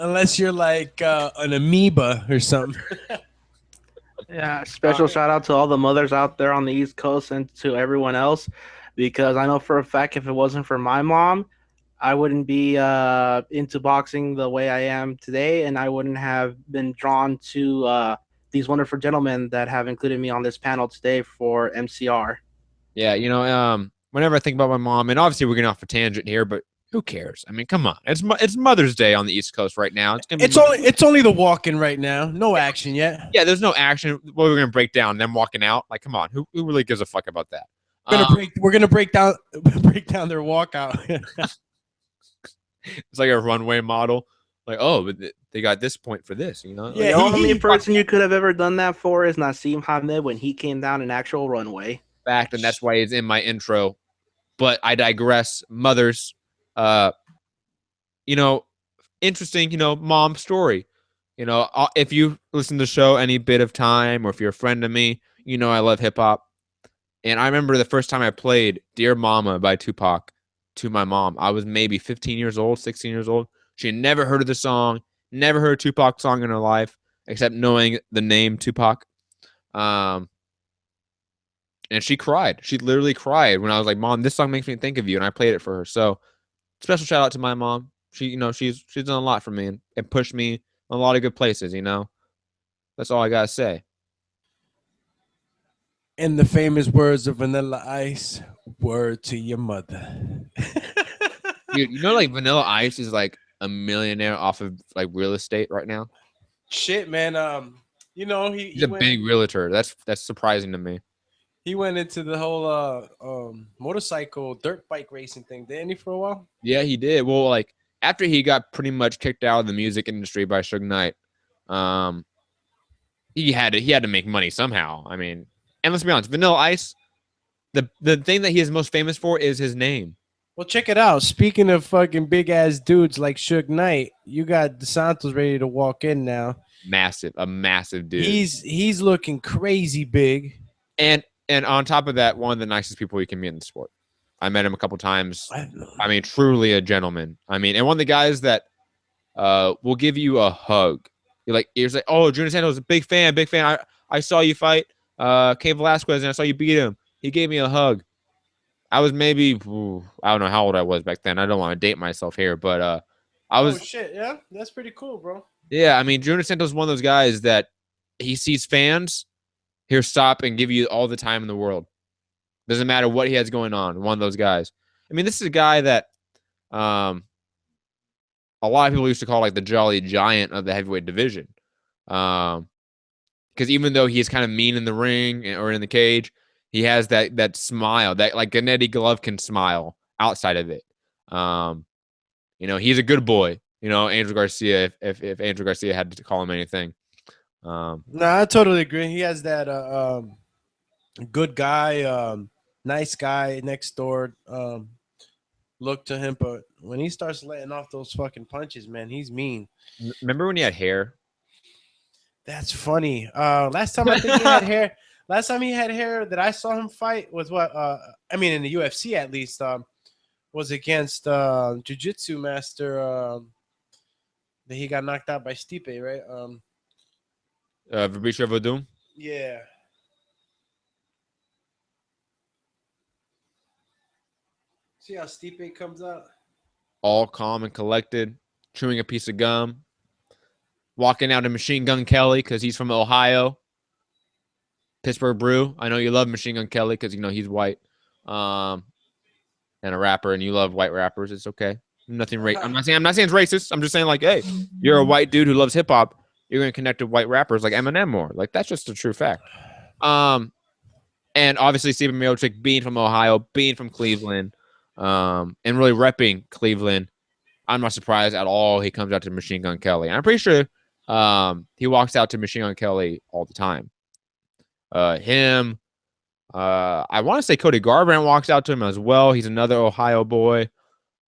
unless you're like an amoeba or something. Yeah, special shout out to all the mothers out there on the East Coast and to everyone else, because I know for a fact if it wasn't for my mom, I wouldn't be into boxing the way I am today, and I wouldn't have been drawn to these wonderful gentlemen that have included me on this panel today for MCR. Yeah, whenever I think about my mom, and obviously we're getting off a tangent here, but who cares? I mean, come on. It's Mother's Day on the East Coast right now. It's only the walking right now. No action yet. Yeah, there's no action. Well, we're gonna break down them walking out. Like, come on, who really gives a fuck about that? We're gonna break down their walkout. It's like a runway model. Like, oh, but they got this point for this, Yeah, the only person you could have ever done that for is Naseem Hamed when he came down an actual runway. Fact, and that's why it's in my intro. But I digress. Mothers. Interesting, mom story. If you listen to the show any bit of time, or if you're a friend of me, I love hip hop. And I remember the first time I played Dear Mama by Tupac to my mom. I was maybe 15 years old, 16 years old. She had never heard of the song, never heard a Tupac song in her life, except knowing the name Tupac. And she cried. She literally cried when I was like, "Mom, this song makes me think of you," and I played it for her. So special shout out to my mom. She's done a lot for me and pushed me in a lot of good places. That's all I gotta say. In the famous words of Vanilla Ice, word to your mother. Dude, like Vanilla Ice is like a millionaire off of like real estate right now. Shit, man. He's a big realtor. That's surprising to me. He went into the whole motorcycle dirt bike racing thing, didn't he, for a while? Yeah, he did. Well, like after he got pretty much kicked out of the music industry by Suge Knight, he had to make money somehow. I mean, and let's be honest, Vanilla Ice, the thing that he is most famous for is his name. Well, check it out. Speaking of fucking big ass dudes like Suge Knight, you got DeSantos ready to walk in now. A massive dude. He's looking crazy big. And on top of that, one of the nicest people you can meet in the sport. I met him a couple times. I mean, truly a gentleman. I mean, and one of the guys that will give you a hug. You're like, oh, Junior Santos, a big fan. I saw you fight Cain Velasquez, and I saw you beat him. He gave me a hug. I was maybe, I don't know how old I was back then. I don't want to date myself here, but I was. Oh, shit. Yeah, that's pretty cool, bro. Yeah, I mean, Junior Santos is one of those guys that he sees fans, he'll stop and give you all the time in the world. Doesn't matter what he has going on. One of those guys. I mean, this is a guy that a lot of people used to call like the Jolly Giant of the heavyweight division. Because even though he's kind of mean in the ring or in the cage, he has that smile, that like Gennady Golovkin smile outside of it. He's a good boy. Andrew Garcia, if Andrew Garcia had to call him anything. No, I totally agree. He has that good guy, nice guy next door look to him, but when he starts letting off those fucking punches, man, he's mean. Remember when he had hair? That's funny. Last time I think he had hair. Last time he had hair that I saw him fight was what? I mean, in the UFC at least, was against jiu-jitsu master that he got knocked out by Stipe, right? Fabricio Werdum? Yeah. See how Stipe comes out? All calm and collected, chewing a piece of gum, walking out to Machine Gun Kelly because he's from Ohio. Pittsburgh Brew. I know you love Machine Gun Kelly because he's white, and a rapper, and you love white rappers. It's okay. I'm not saying it's racist. I'm just saying like, hey, you're a white dude who loves hip hop. You're gonna connect with white rappers like Eminem more. Like that's just a true fact. And obviously Stephen Miocic being from Ohio, being from Cleveland, and really repping Cleveland. I'm not surprised at all. He comes out to Machine Gun Kelly. And I'm pretty sure he walks out to Machine Gun Kelly all the time. I want to say Cody Garbrandt walks out to him as well. He's another Ohio boy.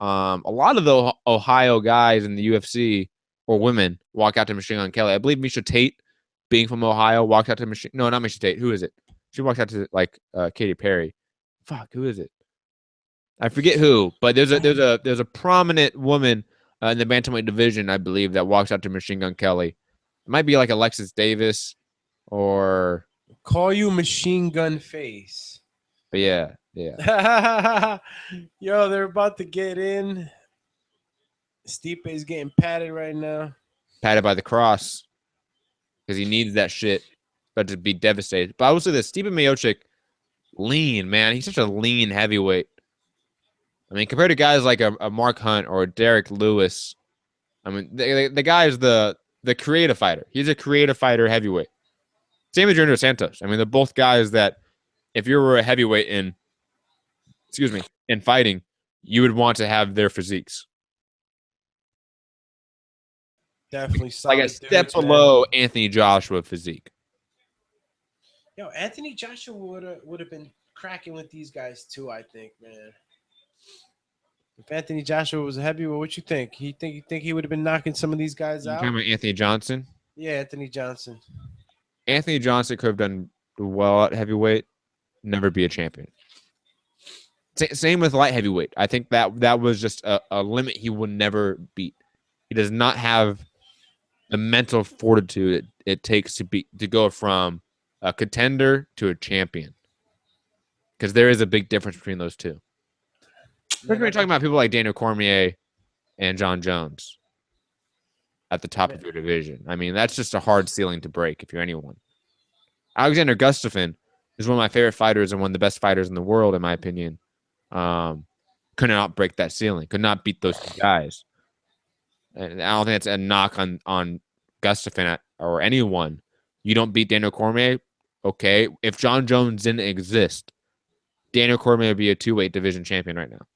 A lot of the Ohio guys in the UFC or women walk out to Machine Gun Kelly. I believe Misha Tate, being from Ohio, walked out to Machine. No, not Misha Tate. Who is it? She walked out to like Katy Perry. Fuck, who is it? I forget who, but there's a prominent woman in the bantamweight division, I believe, that walks out to Machine Gun Kelly. It might be like Alexis Davis or call you Machine Gun Face. But yeah. Yo, they're about to get in. Stipe is getting patted right now. Patted by the cross because he needs that shit, but to be devastated. But I will say this: Stipe Miocic, lean man. He's such a lean heavyweight. I mean, compared to guys like a Mark Hunt or a Derek Lewis, I mean, the guy is the creative fighter. He's a creative fighter heavyweight. Same as Junior Santos. I mean, they're both guys that if you were a heavyweight in fighting, you would want to have their physiques. Definitely like a step below Anthony Joshua physique. Yo, Anthony Joshua would have been cracking with these guys too, I think, man. If Anthony Joshua was a heavyweight, what you think? You think he would have been knocking some of these guys out? Talking about Anthony Johnson? Yeah, Anthony Johnson. Anthony Johnson could have done well at heavyweight, never be a champion. Same with light heavyweight. I think that was just a limit he would never beat. He does not have the mental fortitude it takes to go from a contender to a champion. because there is a big difference between those two. Especially when you're talking about people like Daniel Cormier and John Jones at the top of your division. I mean, that's just a hard ceiling to break if you're anyone. Alexander Gustafsson is one of my favorite fighters and one of the best fighters in the world, in my opinion. Could not break that ceiling. Could not beat those two guys. And I don't think that's a knock on Gustafsson or anyone. You don't beat Daniel Cormier, okay. If John Jones didn't exist, Daniel Cormier would be a 2-weight division champion right now.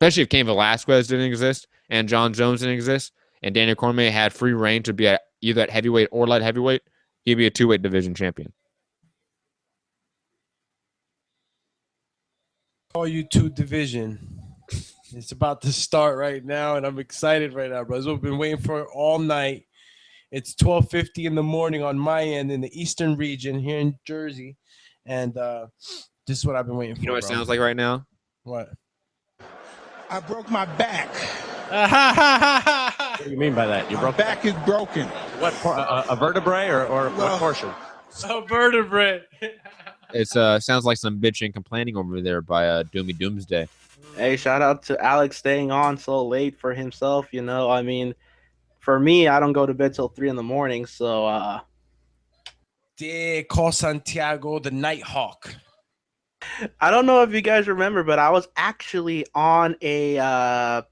Especially if Cain Velasquez didn't exist and John Jones didn't exist, and Daniel Cormier had free reign to be either at heavyweight or light heavyweight, he'd be a 2-weight division champion. Call you 2 division. It's about to start right now, and I'm excited right now, bro. We've been waiting for it all night. It's 12:50 in the morning on my end in the Eastern region here in Jersey, and this is what I've been waiting for. You know what bro. it sounds like right now? What? I broke my back. What do you mean by that? My back is broken. What, a vertebrae or what portion? A vertebrae. It sounds like some bitching complaining over there by Doomy Doomsday. Hey, shout out to Alex staying on so late for himself. You know, I mean, for me, I don't go to bed till 3 in the morning. So, Call Santiago the Nighthawk. I don't know if you guys remember, but I was actually on a a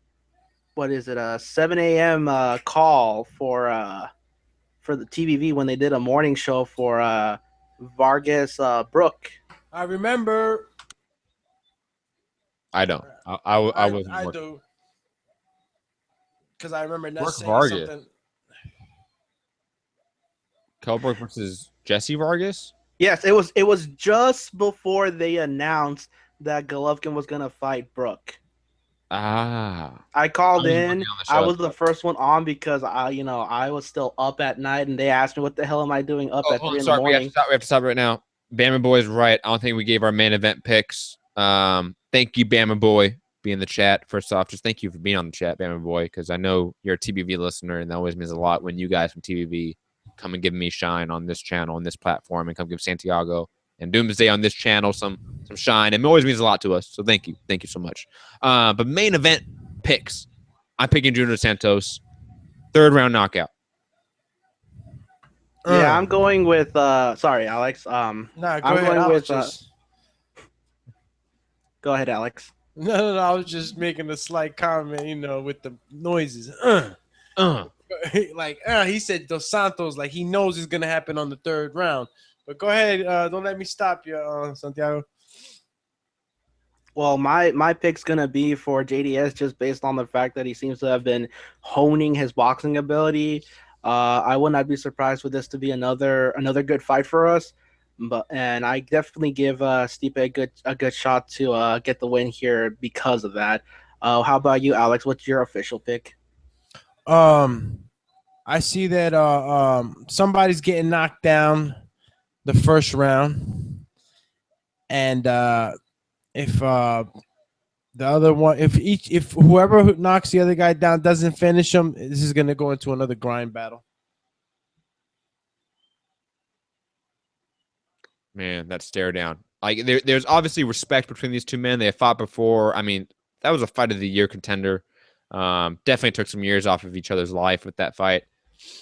7 a.m. Call for the TVV when they did a morning show for Vargas Brook. I remember. I don't. I wasn't. I do. Because I remember not saying Vargas. something. Kelbrook versus Jesse Vargas? Yes, it was just before they announced that Golovkin was gonna fight Brook. Ah. I called I was in. working on the show. I was the first one on because I was still up at night, and they asked me, "What the hell am I doing up at 3 in the morning?" We have to stop right now. Bama Boy's right. I don't think we gave our main event picks. Thank you, Bama Boy, be in the chat. First off, just thank you for being on the chat, Bama Boy, because I know you're a TBV listener, and that always means a lot when you guys from TBV come and give me shine on this channel, on this platform, and come give Santiago and Doomsday on this channel some shine. It always means a lot to us. So thank you. Thank you so much. But main event picks. I'm picking Junior Santos. 3rd round knockout. Yeah, I'm going with sorry, Alex. Go I'm ahead, going with just... Go ahead, Alex. No, I was just making a slight comment, with the noises. He said Dos Santos, like he knows it's gonna happen on the 3rd round. But go ahead, don't let me stop you, Santiago. Well, my pick's gonna be for JDS just based on the fact that he seems to have been honing his boxing ability. I would not be surprised for this to be another good fight for us. And I definitely give Stipe a good shot to get the win here because of that. How about you, Alex? What's your official pick? I see that somebody's getting knocked down the 1st round, and if the other one, if whoever knocks the other guy down doesn't finish him, this is gonna go into another grind battle. Man, that stare down. Like there's obviously respect between these two men. They have fought before. I mean, that was a fight of the year contender. Definitely took some years off of each other's life with that fight.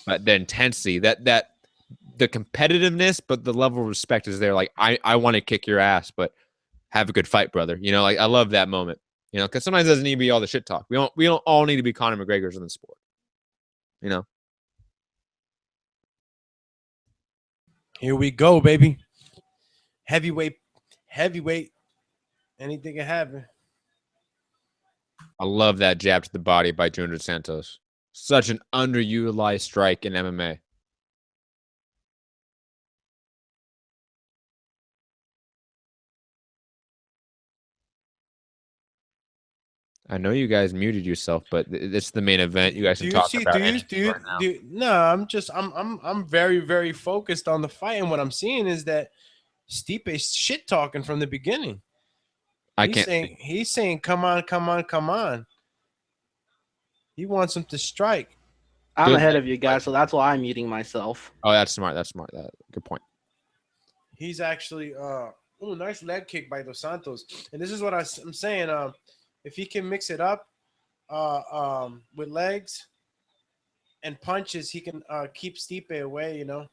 But the intensity, that the competitiveness, but the level of respect is there. Like I want to kick your ass, but have a good fight, brother. Like I love that moment. Because sometimes it doesn't need to be all the shit talk. We don't all need to be Conor McGregor's in the sport. Here we go, baby. Heavyweight. Anything can happen. I love that jab to the body by Junior Santos. Such an underutilized strike in MMA. I know you guys muted yourself, but it's the main event. You guys can talk about it. No, I'm very, very focused on the fight, and what I'm seeing is that Stipe's shit talking from the beginning. He's saying, come on. He wants him to strike. I'm ahead of you guys, so that's why I'm muting myself. Oh, that's smart. Good point. He's actually Ooh, nice leg kick by Dos Santos. And this is what I'm saying. If he can mix it up with legs and punches, he can keep Stipe away, you know.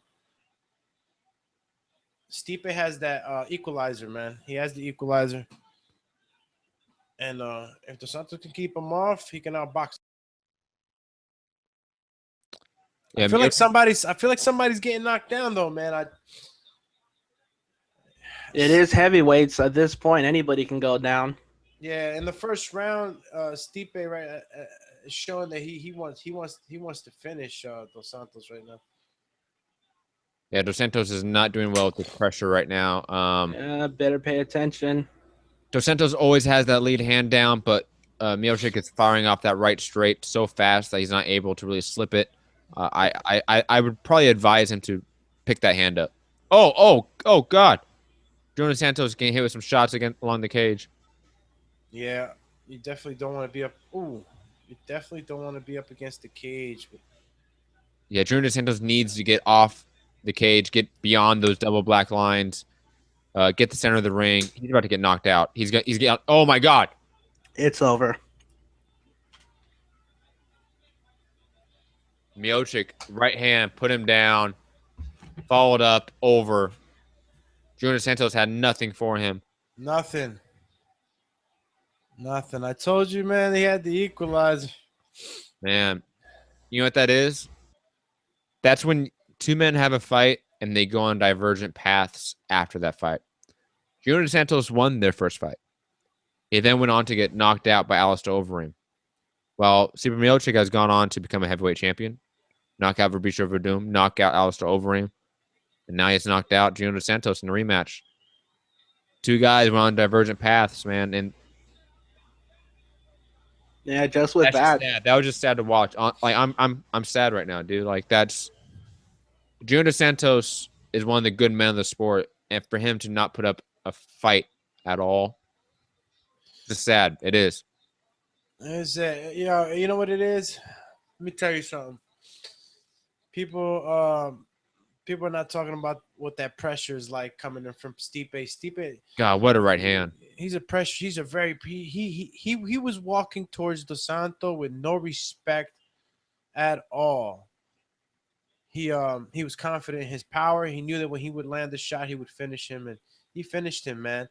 Stipe has that equalizer, man. He has the equalizer. And if Dos Santos can keep him off, he can outbox. Yeah, I feel like somebody's getting knocked down though, man. It is heavyweights at this point. Anybody can go down. Yeah, in the first round, Stipe is showing that he wants to finish Dos Santos right now. Yeah, Dos Santos is not doing well with the pressure right now. Better pay attention. Dos Santos always has that lead hand down, but Miocic is firing off that right straight so fast that he's not able to really slip it. I would probably advise him to pick that hand up. Oh, God. Jonas Santos getting hit with some shots again along the cage. Yeah, you definitely don't want to be up. Ooh, you definitely don't want to be up against the cage. Yeah, Jonas Santos needs to get off the cage, get beyond those double black lines, get the center of the ring. He's about to get knocked out. He's getting. Oh my God! It's over. Miocic, right hand, put him down, followed up, over. Jonas Santos had nothing for him. Nothing. I told you, man. He had the equalizer. Man, you know what that is? That's when two men have a fight and they go on divergent paths after that fight. Jonas Santos won their first fight. He then went on to get knocked out by Alistair Overeem. Well, Stipe Miocic has gone on to become a heavyweight champion, knock out Fabricio Verdum, knock out Alistair Overeem, and now he's knocked out Jonas Santos in a rematch. Two guys went on divergent paths, man, and yeah, just with that. Sad. That was just sad to watch. Like I'm sad right now, dude. Like Jonas Santos is one of the good men of the sport, and for him to not put up a fight at all, it's sad. It is. You know what it is? Let me tell you something. People are not talking about what that pressure is like coming in from Stipe. Stipe, God, what a right hand. He's a pressure. He's a very he was walking towards Dos Santos with no respect at all. He was confident in his power. He knew that when he would land the shot, he would finish him, and he finished him, man.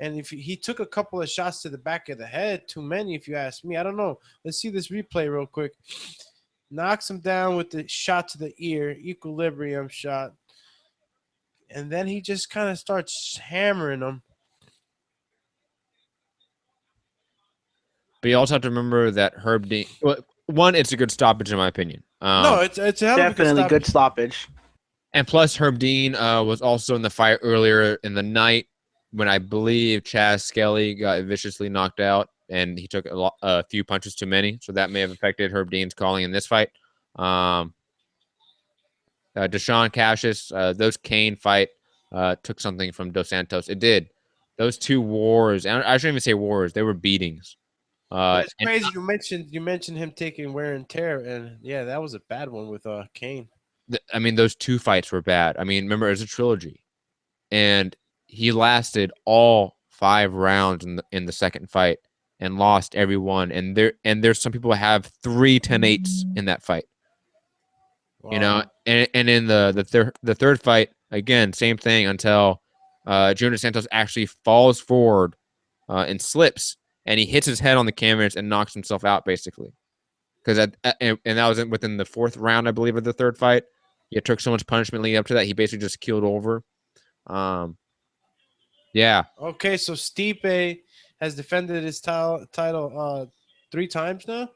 And if he took a couple of shots to the back of the head, too many, if you ask me. I don't know. Let's see this replay real quick. Knocks him down with the shot to the ear, equilibrium shot. And then he just kind of starts hammering him. But you also have to remember that Herb Dean. Well, one, it's a good stoppage in my opinion. No, it's a definitely good stoppage. And plus, Herb Dean was also in the fight earlier in the night when I believe Chaz Skelly got viciously knocked out, and he took a few punches too many, so that may have affected Herb Dean's calling in this fight. Deshaun Cassius, those Kane fight took something from Dos Santos. It did. Those two wars, and I shouldn't even say wars; they were beatings. It's crazy you mentioned him taking wear and tear, and yeah, that was a bad one with Kane. I mean, those two fights were bad. I mean, remember, it was a trilogy, and he lasted all 5 rounds in the second fight and lost every one. And there's some people who have 3 10-8s in that fight. Wow. You know, and in the third fight, again, same thing until Jonas Santos actually falls forward and slips, and he hits his head on the canvas and knocks himself out, basically. Because and that was within the 4th round, I believe, of the third fight. He took so much punishment leading up to that, he basically just keeled over. Yeah. Okay, so Stipe has defended his title 3 times now.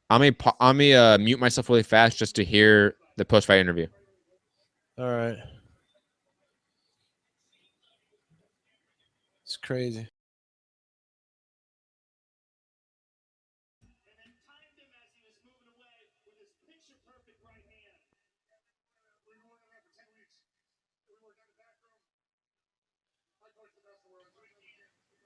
I'm gonna mute myself really fast just to hear the post-fight interview. All right. It's crazy.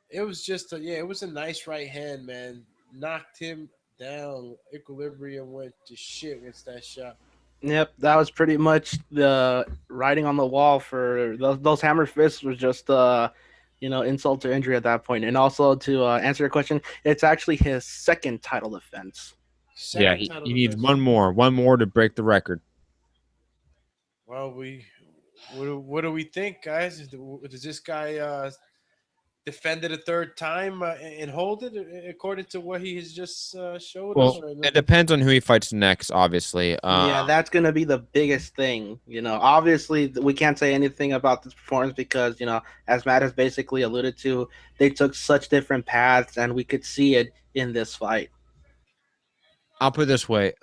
It was just it was a nice right hand, man. Knocked him down. Equilibrium went to shit with that shot. Yep, that was pretty much the writing on the wall for those hammer fists was just insult to injury at that point. And also to answer your question, it's actually his second title defense. Yeah, Second title he needs defense. one more to break the record. Well, what do we think, guys? Does this guy defend it a third time and hold it according to what he has just showed us? Well, it depends on who he fights next, obviously. Yeah, that's gonna be the biggest thing. Obviously we can't say anything about this performance because as Matt has basically alluded to, they took such different paths, and we could see it in this fight. I'll put it this way: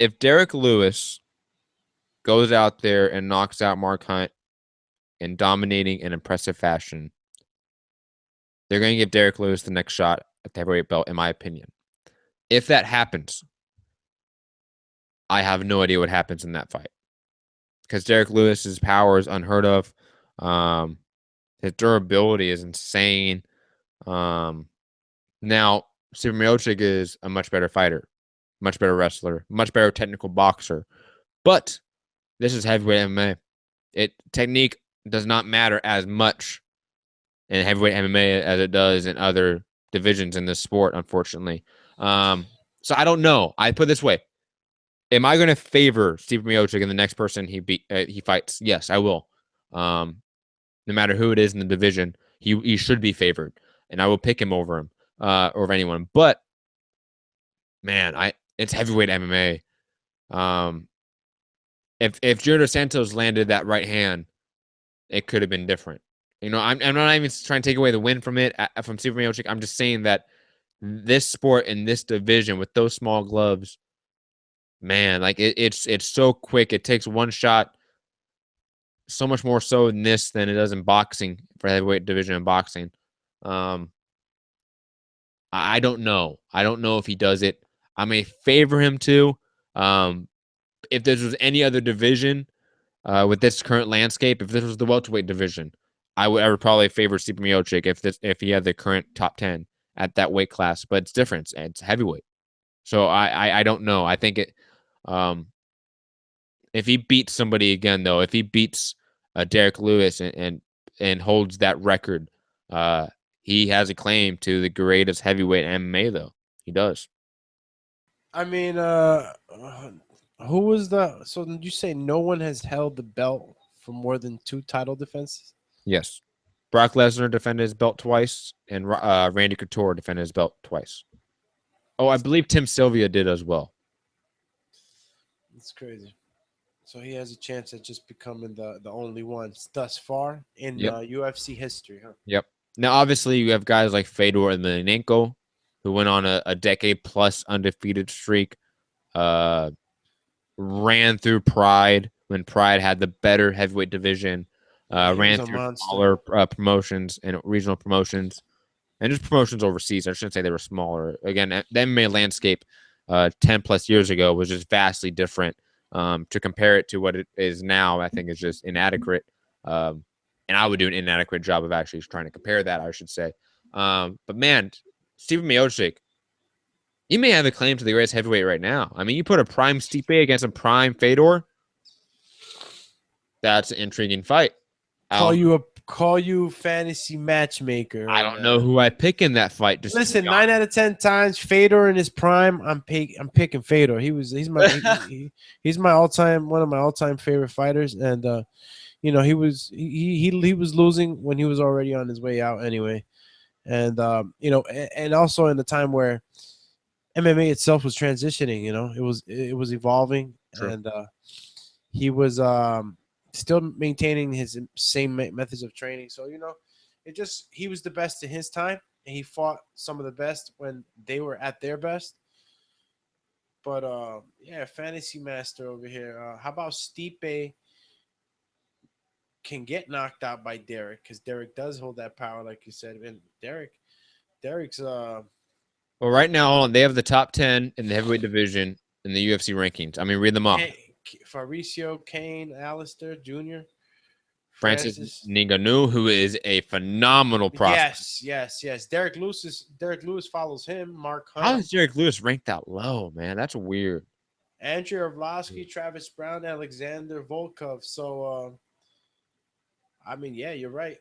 if Derek Lewis goes out there and knocks out Mark Hunt in dominating and impressive fashion, they're going to give Derek Lewis the next shot at the heavyweight belt, in my opinion. If that happens, I have no idea what happens in that fight because Derek Lewis's power is unheard of. His durability is insane. Now, Super Miocic is a much better fighter, much better wrestler, much better technical boxer. But this is heavyweight MMA. Technique does not matter as much in heavyweight MMA as it does in other divisions in this sport, unfortunately. So I don't know. I put it this way. Am I going to favor Steve Miocic in the next person he fights? Yes, I will. No matter who it is in the division, he should be favored, and I will pick him over him, over anyone. But man, it's heavyweight MMA. If Junior Dos Santos landed that right hand, it could have been different. I'm not even trying to take away the win from Steve Miocic. I'm just saying that this sport in this division with those small gloves, man, like it's so quick. It takes one shot, so much more so in this than it does in boxing for heavyweight division in boxing. I don't know. I don't know if he does it. I may favor him to. If this was any other division with this current landscape, if this was the welterweight division, I would probably favor Stipe Miocic if he had the current top 10 at that weight class. But it's different. It's heavyweight. So I don't know. I think if he beats somebody again, though, if he beats Derek Lewis and holds that record, he has a claim to the greatest heavyweight MMA, though. He does. I mean, who was so did you say no one has held the belt for more than 2 title defenses? Yes. Brock Lesnar defended his belt twice, and Randy Couture defended his belt twice. Oh, I believe Tim Sylvia did as well. It's crazy. So he has a chance at just becoming the only one thus far in UFC history, huh? Yep. Now, obviously, you have guys like Fedor Emelianenko, who went on a decade-plus undefeated streak, ran through Pride when Pride had the better heavyweight division, ran through smaller promotions and regional promotions, and just promotions overseas. I shouldn't say they were smaller. Again, the MMA landscape 10-plus years ago was just vastly different. To compare it to what it is now, I think is just inadequate. And I would do an inadequate job of actually trying to compare that, I should say. But man, Steve Miocic, he may have a claim to the greatest heavyweight right now. I mean, you put a prime Stipe against a prime Fedor, that's an intriguing fight. Call you fantasy matchmaker. I don't know who I pick in that fight. Just listen, 9 out of 10 times Fedor in his prime, I'm picking Fedor. He's my all-time, one of my all-time favorite fighters, and he was losing when he was already on his way out anyway, and and also in the time where MMA itself was transitioning, it was evolving. True. And he was still maintaining his same methods of training. So, he was the best in his time, and he fought some of the best when they were at their best. But, fantasy master over here. How about Stipe can get knocked out by Derek? Because Derek does hold that power, like you said. And Derek's... Well, right now, they have the top 10 in the heavyweight division in the UFC rankings. I mean, read them off. Fabricio, Kane, Alistair Jr., Francis Ngannou, who is a phenomenal prospect. Yes. Derek Lewis follows him. Mark Hunt. How is Derek Lewis ranked that low, man? That's weird. Andrew Arlovsky, Travis Brown, Alexander Volkov. So, I mean, yeah, you're right.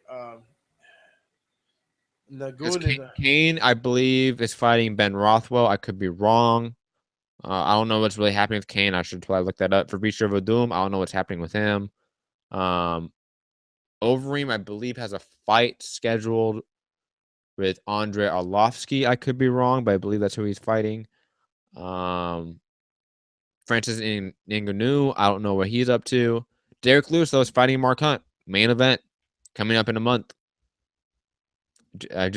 Kane, I believe, is fighting Ben Rothwell. I could be wrong. I don't know what's really happening with Kane. I should probably look that up. For Visher Vadum, I don't know what's happening with him. Overeem, I believe, has a fight scheduled with Andre Arlovsky. I could be wrong, but I believe that's who he's fighting. Francis Ngannou, I don't know what he's up to. Derek Lewis, though, is fighting Mark Hunt. Main event coming up in a month. I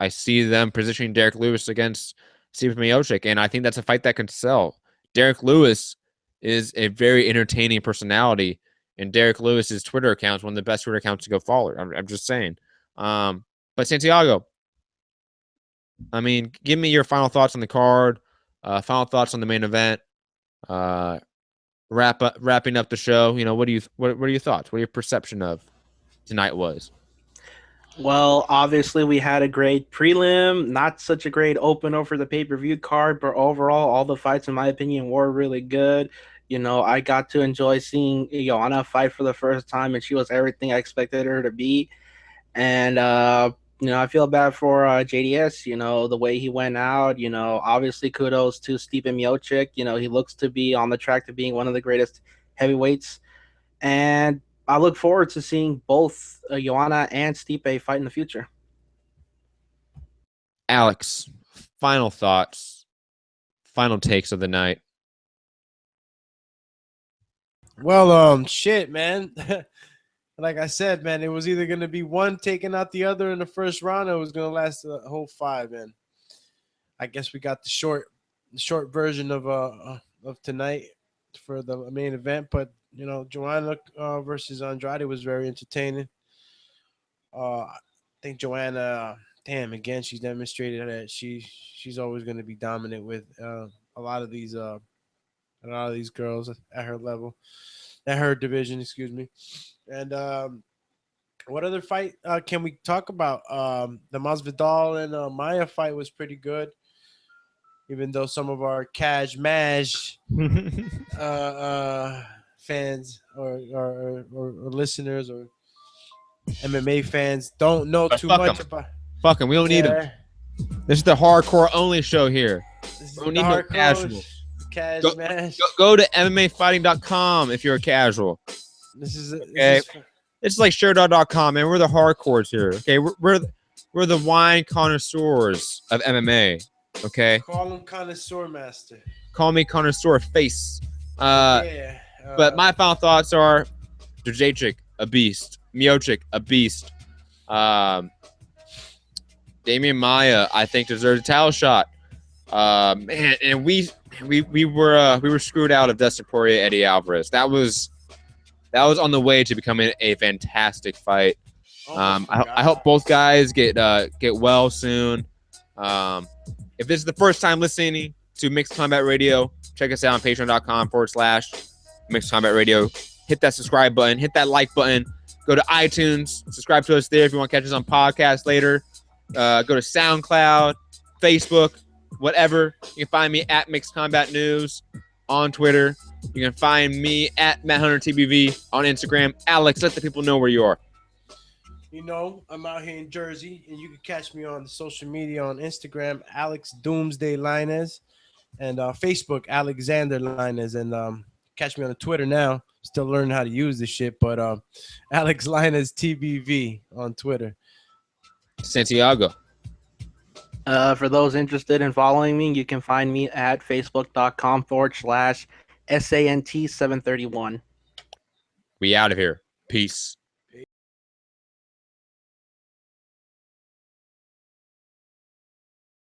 see them positioning Derek Lewis against Stipe Miocic, and I think that's a fight that can sell. Derek Lewis is a very entertaining personality, and Derek Lewis's Twitter account is one of the best Twitter accounts to go follow. I'm just saying. But Santiago, I mean, give me your final thoughts on the card, final thoughts on the main event, wrapping up the show. You know, what are your thoughts? What are your perception of tonight was? Well, obviously we had a great prelim, not such a great opener for the pay-per-view card, but overall all the fights in my opinion were really good. You know, I got to enjoy seeing Joanna fight for the first time, and she was everything I expected her to be. And you know, I feel bad for JDS, you know, the way he went out. You know, obviously kudos to Stipe Miocic. You know, he looks to be on the track to being one of the greatest heavyweights. And I look forward to seeing both Joanna and Stipe fight in the future. Alex, final thoughts, final takes of the night. Well, shit, man. Like I said, man, it was either going to be one taking out the other in the first round, or it was going to last the whole 5. And I guess we got the short version of tonight for the main event. But you know, Joanna versus Andrade was very entertaining. I think Joanna, again, she's demonstrated that she's always going to be dominant with a lot of these girls at her level, at her division, excuse me. And what other fight can we talk about? The Masvidal and Maya fight was pretty good, even though some of our Cash Mash fans or listeners or MMA fans don't know too much about. Fuck them. We don't need them. This is the hardcore only show here. We don't need no casual. Cash Mash. Go to MMAfighting.com if you're a casual. It's like ShareDog.com, man. We're the hardcores here. Okay, we're the wine connoisseurs of MMA. Okay. Call him Connoisseur Master. Call me Connoisseur Face. But my final thoughts are: Djacik, a beast. Miocic, a beast. Damian Maia, I think, deserves a title shot. Man, and we were screwed out of Dustin Poirier, Eddie Alvarez. That was on the way to becoming a fantastic fight. I hope both guys get well soon. If this is the first time listening to Mixed Combat Radio, check us out on patreon.com/Mixed Combat Radio. Hit that subscribe button. Hit that like button. Go to iTunes. Subscribe to us there if you want to catch us on podcast later. Go to SoundCloud, Facebook, whatever. You can find me at Mixed Combat News on Twitter. You can find me at MattHunterTBV on Instagram. Alex, let the people know where you are. You know, I'm out here in Jersey, and you can catch me on the social media on Instagram, Alex Doomsday Linez, and Facebook, Alexander Linez, and catch me on Twitter now. Still learning how to use this shit, but Alex Linez TBV on Twitter. Santiago. For those interested in following me, you can find me at facebook.com/SANT731. We out of here. Peace.